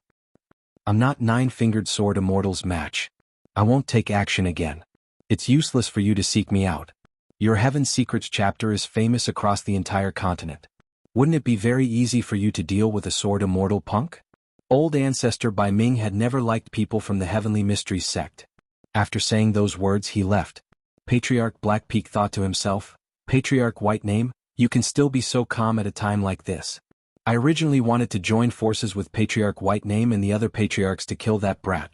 I'm not nine-fingered sword immortal's match. I won't take action again. It's useless for you to seek me out. Your Heaven Secrets chapter is famous across the entire continent. Wouldn't it be very easy for you to deal with a sword immortal punk? Old Ancestor Bai Ming had never liked people from the Heavenly Mysteries sect. After saying those words, he left. Patriarch Black Peak thought to himself, Patriarch White-Name, you can still be so calm at a time like this. I originally wanted to join forces with Patriarch White-Name and the other patriarchs to kill that brat.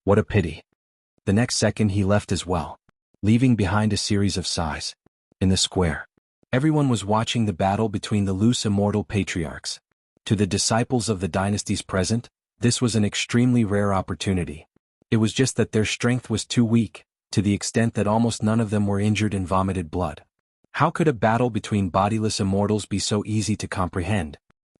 What a pity. The next second he left as well, leaving behind a series of sighs. In the square, everyone was watching the battle between the loose immortal patriarchs. To the disciples of the dynasties present, this was an extremely rare opportunity. It was just that their strength was too weak, to the extent that almost none of them were injured and vomited blood. How could a battle between bodiless immortals be so easy to comprehend?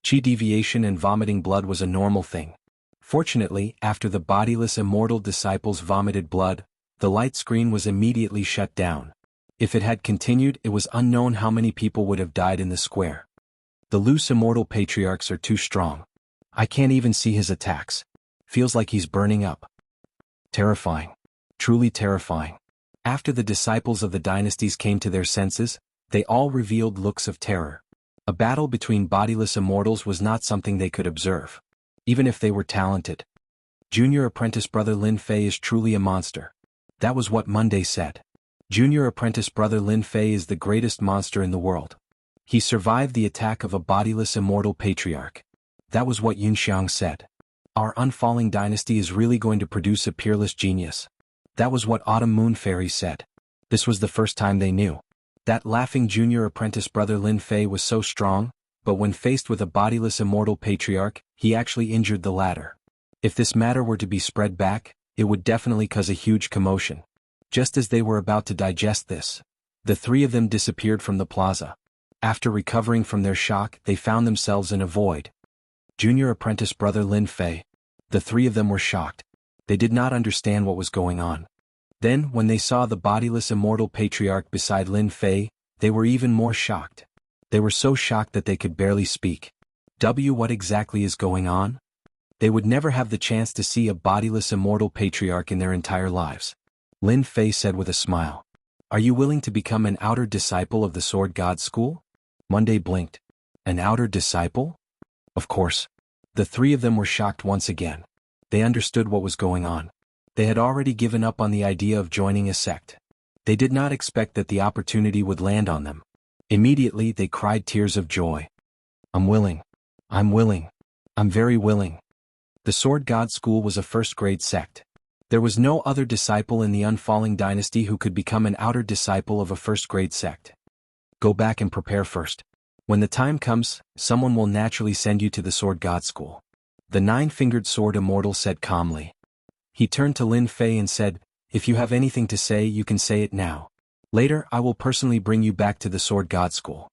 Chi deviation and vomiting blood was a normal thing. Fortunately, after the bodiless immortal disciples vomited blood, the light screen was immediately shut down. If it had continued, it was unknown how many people would have died in the square. The loose immortal patriarchs are too strong. I can't even see his attacks. Feels like he's burning up. Terrifying. Truly terrifying. After the disciples of the dynasties came to their senses, they all revealed looks of terror. A battle between bodiless immortals was not something they could observe, even if they were talented. Junior apprentice brother Lin Fei is truly a monster. That was what Monday said. Junior apprentice brother Lin Fei is the greatest monster in the world. He survived the attack of a bodiless immortal patriarch. That was what Yunxiang said. Our unfalling dynasty is really going to produce a peerless genius. That was what Autumn Moon Fairy said. This was the first time they knew. That laughing junior apprentice brother Lin Fei was so strong, but when faced with a bodiless immortal patriarch, he actually injured the latter. If this matter were to be spread back, it would definitely cause a huge commotion. Just as they were about to digest this, the three of them disappeared from the plaza. After recovering from their shock, they found themselves in a void. Junior apprentice brother Lin Fei. The three of them were shocked. They did not understand what was going on. Then, when they saw the bodiless immortal patriarch beside Lin Fei, they were even more shocked. They were so shocked that they could barely speak. What exactly is going on? They would never have the chance to see a bodiless immortal patriarch in their entire lives. Lin Fei said with a smile. Are you willing to become an outer disciple of the Sword God School? Monday blinked. An outer disciple? Of course. The three of them were shocked once again. They understood what was going on. They had already given up on the idea of joining a sect. They did not expect that the opportunity would land on them. Immediately they cried tears of joy. I'm willing. I'm willing. I'm very willing. The Sword God School was a first-grade sect. There was no other disciple in the Unfalling Dynasty who could become an outer disciple of a first-grade sect. Go back and prepare first. When the time comes, someone will naturally send you to the Sword God School. The Nine-Fingered Sword Immortal said calmly. He turned to Lin Fei and said, if you have anything to say, you can say it now. Later, I will personally bring you back to the Sword God School.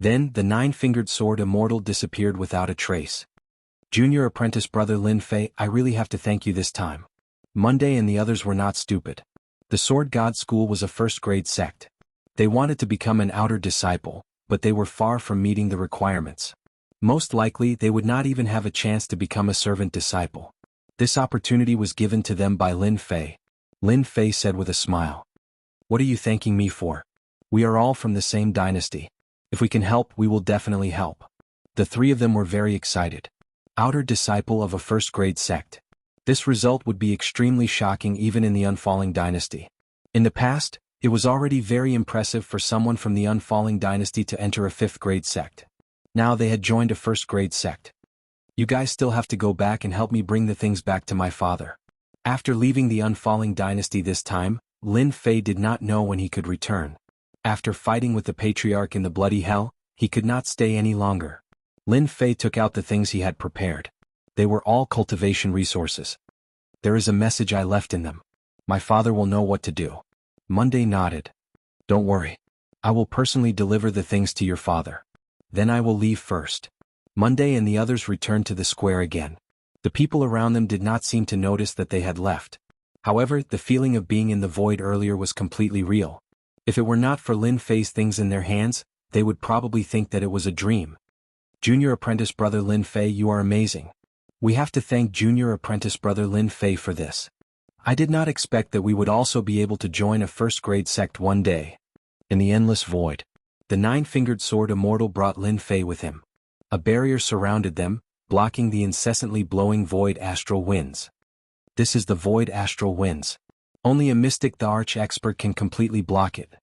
Then, the Nine-Fingered Sword Immortal disappeared without a trace. Junior apprentice brother Lin Fei, I really have to thank you this time. Monday and the others were not stupid. The Sword God School was a first-grade sect. They wanted to become an outer disciple, but they were far from meeting the requirements. Most likely, they would not even have a chance to become a servant disciple. This opportunity was given to them by Lin Fei. Lin Fei said with a smile. What are you thanking me for? We are all from the same dynasty. If we can help, we will definitely help. The three of them were very excited. Outer disciple of a first-grade sect. This result would be extremely shocking even in the Unfalling Dynasty. In the past, it was already very impressive for someone from the Unfalling Dynasty to enter a fifth-grade sect. Now they had joined a first-grade sect. You guys still have to go back and help me bring the things back to my father. After leaving the Unfalling Dynasty this time, Lin Fei did not know when he could return. After fighting with the Patriarch in the bloody hell, he could not stay any longer. Lin Fei took out the things he had prepared. They were all cultivation resources. There is a message I left in them. My father will know what to do. Monday nodded. Don't worry. I will personally deliver the things to your father. Then I will leave first. Monday and the others returned to the square again. The people around them did not seem to notice that they had left. However, the feeling of being in the void earlier was completely real. If it were not for Lin Fei's things in their hands, they would probably think that it was a dream. Junior apprentice brother Lin Fei, you are amazing. We have to thank junior apprentice brother Lin Fei for this. I did not expect that we would also be able to join a first-grade sect one day. In the endless void, the Nine-Fingered Sword Immortal brought Lin Fei with him. A barrier surrounded them, blocking the incessantly blowing void astral winds. This is the void astral winds. Only a mystic the arch-expert can completely block it.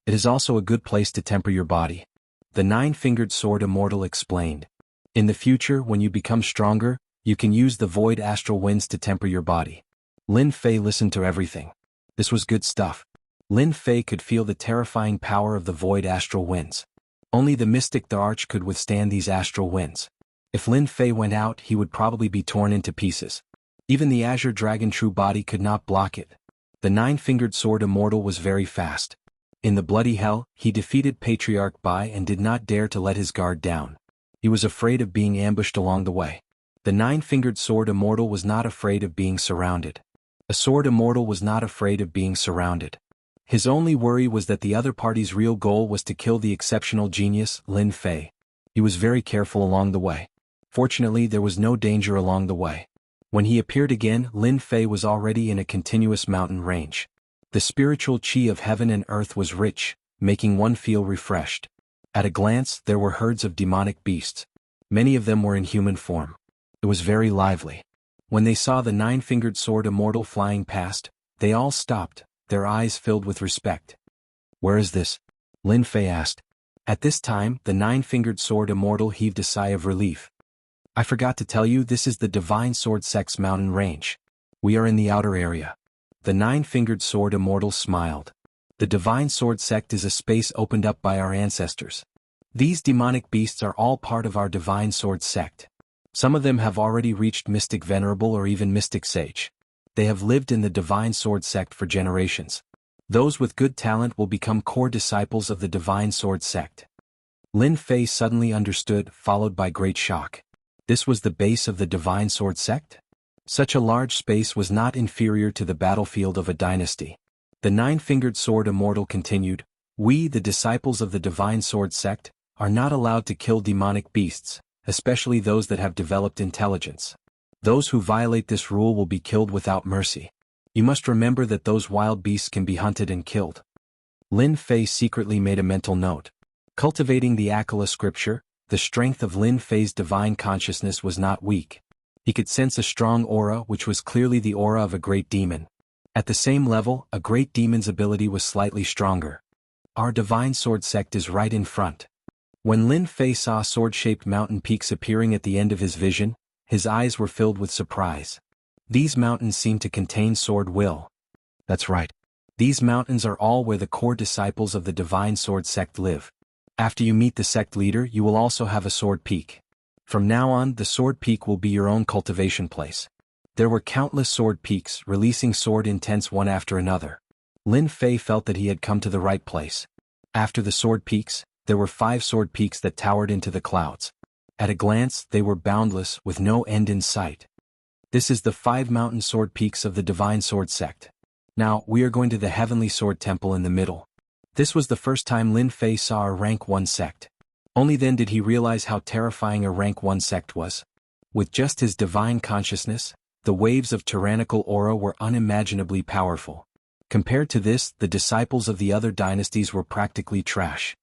It is also a good place to temper your body. The Nine-Fingered Sword Immortal explained. In the future, when you become stronger, you can use the void astral winds to temper your body. Lin Fei listened to everything. This was good stuff. Lin Fei could feel the terrifying power of the void astral winds. Only the mystic the arch could withstand these astral winds. If Lin Fei went out, he would probably be torn into pieces. Even the Azure Dragon true body could not block it. The Nine-Fingered Sword Immortal was very fast. In the bloody hell, he defeated Patriarch Bai and did not dare to let his guard down. He was afraid of being ambushed along the way. The Nine-Fingered Sword Immortal was not afraid of being surrounded. A Sword Immortal was not afraid of being surrounded. His only worry was that the other party's real goal was to kill the exceptional genius, Lin Fei. He was very careful along the way. Fortunately, there was no danger along the way. When he appeared again, Lin Fei was already in a continuous mountain range. The spiritual qi of heaven and earth was rich, making one feel refreshed. At a glance, there were herds of demonic beasts. Many of them were in human form. It was very lively. When they saw the Nine-Fingered Sword Immortal flying past, they all stopped, their eyes filled with respect. Where is this? Lin Fei asked. At this time, the Nine-Fingered Sword Immortal heaved a sigh of relief. I forgot to tell you, this is the Divine Sword Sect's mountain range. We are in the outer area. The Nine-Fingered Sword Immortal smiled. The Divine Sword Sect is a space opened up by our ancestors. These demonic beasts are all part of our Divine Sword Sect. Some of them have already reached Mystic Venerable or even Mystic Sage. They have lived in the Divine Sword Sect for generations. Those with good talent will become core disciples of the Divine Sword Sect. Lin Fei suddenly understood, followed by great shock. This was the base of the Divine Sword Sect? Such a large space was not inferior to the battlefield of a dynasty. The Nine-Fingered Sword Immortal continued, we, the disciples of the Divine Sword Sect, are not allowed to kill demonic beasts, especially those that have developed intelligence. Those who violate this rule will be killed without mercy. You must remember that those wild beasts can be hunted and killed. Lin Fei secretly made a mental note. Cultivating the Akala scripture, the strength of Lin Fei's divine consciousness was not weak. He could sense a strong aura which was clearly the aura of a great demon. At the same level, a great demon's ability was slightly stronger. Our divine sword sect is right in front. When Lin Fei saw sword-shaped mountain peaks appearing at the end of his vision, his eyes were filled with surprise. These mountains seem to contain sword will. That's right. These mountains are all where the core disciples of the divine sword sect live. After you meet the sect leader, you will also have a sword peak. From now on, the sword peak will be your own cultivation place. There were countless sword peaks, releasing sword intents one after another. Lin Fei felt that he had come to the right place. After the sword peaks, there were 5 sword peaks that towered into the clouds. At a glance, they were boundless, with no end in sight. This is the 5 mountain sword peaks of the divine sword sect. Now, we are going to the heavenly sword temple in the middle. This was the first time Lin Fei saw a rank 1 sect. Only then did he realize how terrifying a rank 1 sect was. With just his divine consciousness, the waves of tyrannical aura were unimaginably powerful. Compared to this, the disciples of the other dynasties were practically trash.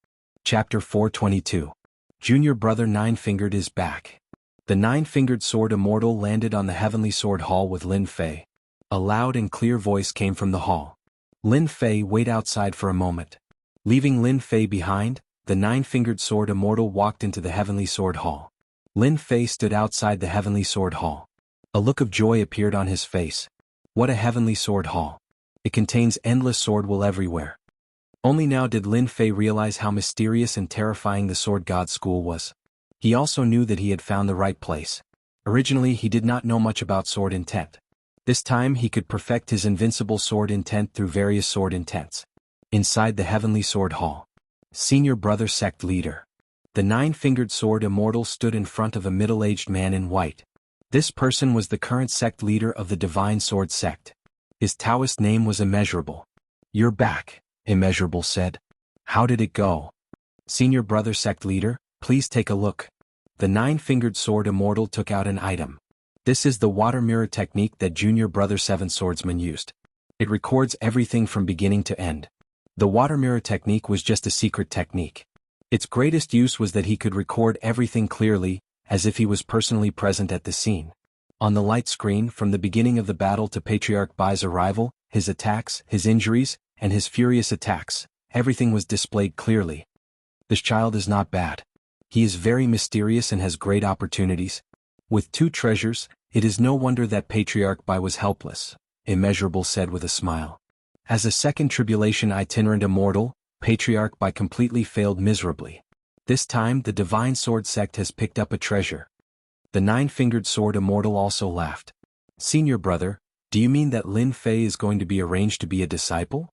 Chapter 422. Junior brother Nine-Fingered is back. The Nine-Fingered Sword Immortal landed on the Heavenly Sword Hall with Lin Fei. A loud and clear voice came from the hall. Lin Fei, wait outside for a moment. Leaving Lin Fei behind, the Nine-Fingered Sword Immortal walked into the Heavenly Sword Hall. Lin Fei stood outside the Heavenly Sword Hall. A look of joy appeared on his face. What a Heavenly Sword Hall. It contains endless sword will everywhere. Only now did Lin Fei realize how mysterious and terrifying the Sword God School was. He also knew that he had found the right place. Originally he did not know much about sword intent. This time he could perfect his invincible sword intent through various sword intents. Inside the Heavenly Sword Hall. Senior Brother Sect Leader. The Nine-Fingered Sword Immortal stood in front of a middle-aged man in white. This person was the current sect leader of the Divine Sword Sect. His Taoist name was Immeasurable. You're back, Immeasurable said. How did it go? Senior Brother Sect Leader, please take a look. The Nine-Fingered Sword Immortal took out an item. This is the water mirror technique that Junior Brother Seven Swordsman used. It records everything from beginning to end. The water mirror technique was just a secret technique. Its greatest use was that he could record everything clearly, as if he was personally present at the scene. On the light screen, from the beginning of the battle to Patriarch Bai's arrival, his attacks, his injuries, and his furious attacks, everything was displayed clearly. This child is not bad. He is very mysterious and has great opportunities. With 2 treasures, it is no wonder that Patriarch Bai was helpless, Immeasurable said with a smile. As a second tribulation itinerant immortal, Patriarch Bai completely failed miserably. This time the Divine Sword Sect has picked up a treasure. The Nine-Fingered Sword Immortal also laughed. Senior brother, do you mean that Lin Fei is going to be arranged to be a disciple?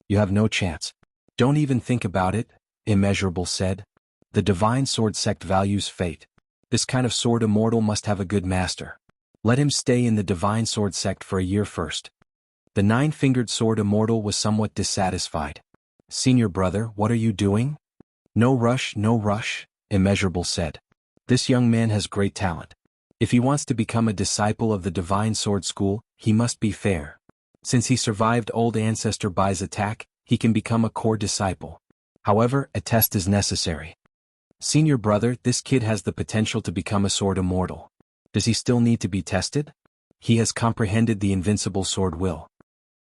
You have no chance. Don't even think about it, Immeasurable said. The Divine Sword Sect values fate. This kind of sword immortal must have a good master. Let him stay in the Divine Sword Sect for a year first. The Nine-Fingered Sword Immortal was somewhat dissatisfied. Senior brother, what are you doing? No rush, Immeasurable said. This young man has great talent. If he wants to become a disciple of the Divine Sword School, he must be fair. Since he survived old ancestor Bai's attack, he can become a core disciple. However, a test is necessary. Senior brother, this kid has the potential to become a sword immortal. Does he still need to be tested? He has comprehended the invincible sword will.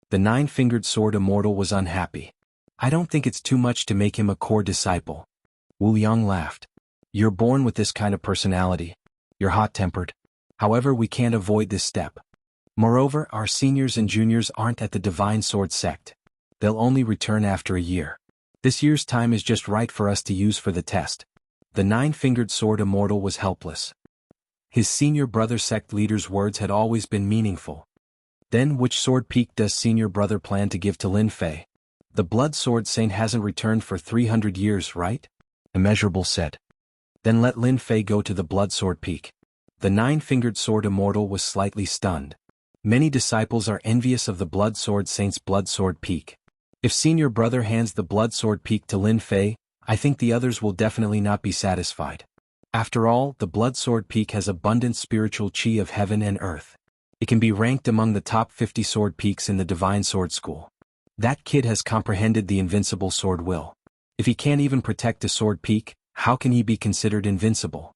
The Nine-Fingered Sword Immortal was unhappy. I don't think it's too much to make him a core disciple. Wu Yang laughed. You're born with this kind of personality. You're hot-tempered. However, we can't avoid this step. Moreover, our seniors and juniors aren't at the Divine Sword Sect. They'll only return after a year. This year's time is just right for us to use for the test. The Nine-Fingered Sword Immortal was helpless. His senior brother sect leader's words had always been meaningful. Then which sword peak does senior brother plan to give to Lin Fei? The Blood Sword Saint hasn't returned for 300 years, right? Immeasurable said. Then let Lin Fei go to the Blood Sword Peak. The Nine-Fingered Sword Immortal was slightly stunned. Many disciples are envious of the Blood Sword Saint's Blood Sword Peak. If senior brother hands the Blood Sword Peak to Lin Fei, I think the others will definitely not be satisfied. After all, the Blood Sword Peak has abundant spiritual chi of heaven and earth. It can be ranked among the top 50 sword peaks in the Divine Sword School. That kid has comprehended the invincible sword will. If he can't even protect a sword peak, how can he be considered invincible?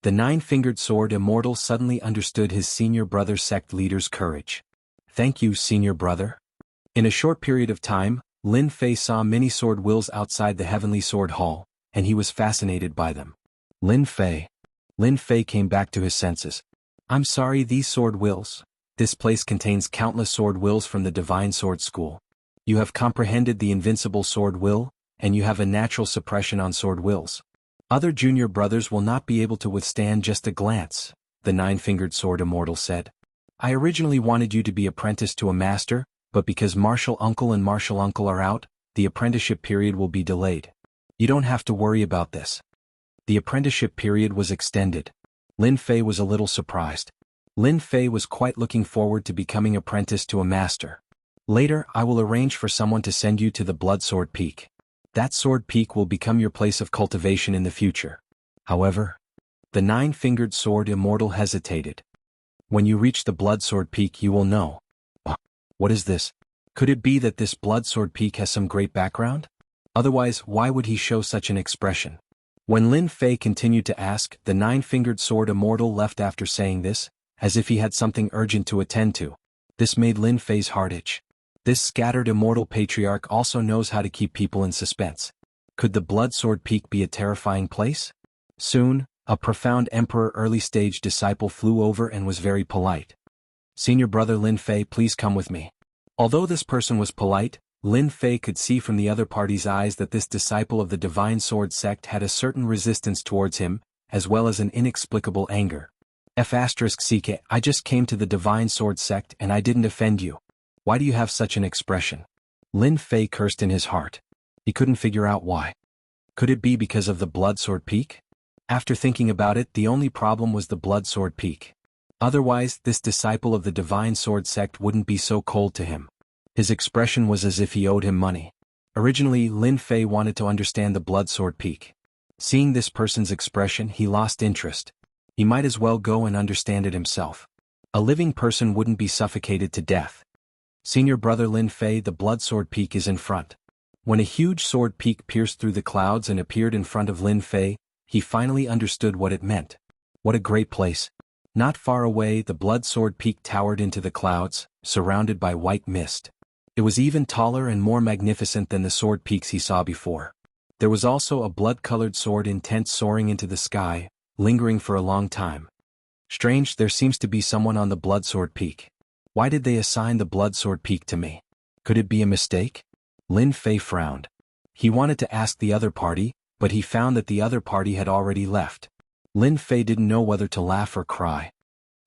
The nine-fingered sword immortal suddenly understood his senior brother sect leader's courage. Thank you, senior brother. In a short period of time, Lin Fei saw many sword wills outside the Heavenly Sword Hall, and he was fascinated by them. Lin Fei. Lin Fei came back to his senses. I'm sorry, these sword wills. This place contains countless sword wills from the Divine Sword School. You have comprehended the invincible sword will, and you have a natural suppression on sword wills. Other junior brothers will not be able to withstand just a glance, the nine-fingered sword immortal said. I originally wanted you to be apprenticed to a master, but because Martial Uncle and Martial Uncle are out, the apprenticeship period will be delayed. You don't have to worry about this. The apprenticeship period was extended. Lin Fei was a little surprised. Lin Fei was quite looking forward to becoming apprenticed to a master. Later, I will arrange for someone to send you to the Blood Sword Peak. That sword peak will become your place of cultivation in the future. However, the nine-fingered sword immortal hesitated. When you reach the Blood Sword Peak you will know. What is this? Could it be that this Blood Sword Peak has some great background? Otherwise, why would he show such an expression? When Lin Fei continued to ask, the nine-fingered sword immortal left after saying this, as if he had something urgent to attend to. This made Lin Fei's heart itch. This scattered immortal patriarch also knows how to keep people in suspense. Could the Blood Sword Peak be a terrifying place? Soon, a profound emperor early-stage disciple flew over and was very polite. Senior brother Lin Fei, please come with me. Although this person was polite, Lin Fei could see from the other party's eyes that this disciple of the Divine Sword sect had a certain resistance towards him, as well as an inexplicable anger. F***CK, I just came to the Divine Sword sect and I didn't offend you. Why do you have such an expression? Lin Fei cursed in his heart. He couldn't figure out why. Could it be because of the Blood Sword Peak? After thinking about it, the only problem was the Blood Sword Peak. Otherwise, this disciple of the Divine Sword sect wouldn't be so cold to him. His expression was as if he owed him money. Originally, Lin Fei wanted to understand the Blood Sword Peak. Seeing this person's expression, he lost interest. He might as well go and understand it himself. A living person wouldn't be suffocated to death. Senior brother Lin Fei, the Blood Sword Peak is in front. When a huge sword peak pierced through the clouds and appeared in front of Lin Fei, he finally understood what it meant. What a great place. Not far away, the Blood Sword Peak towered into the clouds, surrounded by white mist. It was even taller and more magnificent than the sword peaks he saw before. There was also a blood-colored sword intent soaring into the sky, lingering for a long time. Strange, there seems to be someone on the Blood Sword Peak. Why did they assign the Blood Sword Peak to me? Could it be a mistake? Lin Fei frowned. He wanted to ask the other party, but he found that the other party had already left. Lin Fei didn't know whether to laugh or cry.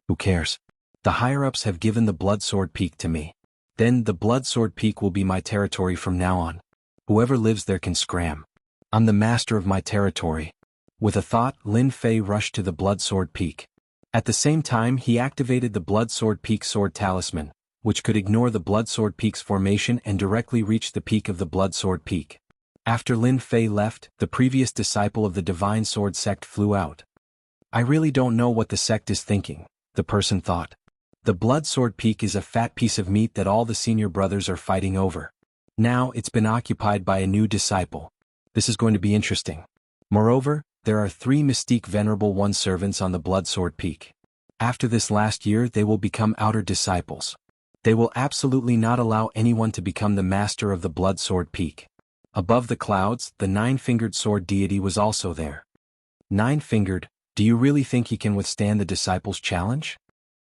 Who cares? The higher-ups have given the Blood Sword Peak to me. Then the Blood Sword Peak will be my territory from now on. Whoever lives there can scram. I'm the master of my territory. With a thought, Lin Fei rushed to the Blood Sword Peak. At the same time, he activated the Blood Sword Peak Sword Talisman, which could ignore the Blood Sword Peak's formation and directly reach the peak of the Blood Sword Peak. After Lin Fei left, the previous disciple of the Divine Sword sect flew out. I really don't know what the sect is thinking, the person thought. The Blood Sword Peak is a fat piece of meat that all the senior brothers are fighting over. Now it's been occupied by a new disciple. This is going to be interesting. Moreover, there are 3 Mystique Venerable One servants on the Blood Sword Peak. After this last year they will become outer disciples. They will absolutely not allow anyone to become the master of the Blood Sword Peak. Above the clouds, the nine-fingered sword deity was also there. Nine-fingered, do you really think he can withstand the disciples' challenge?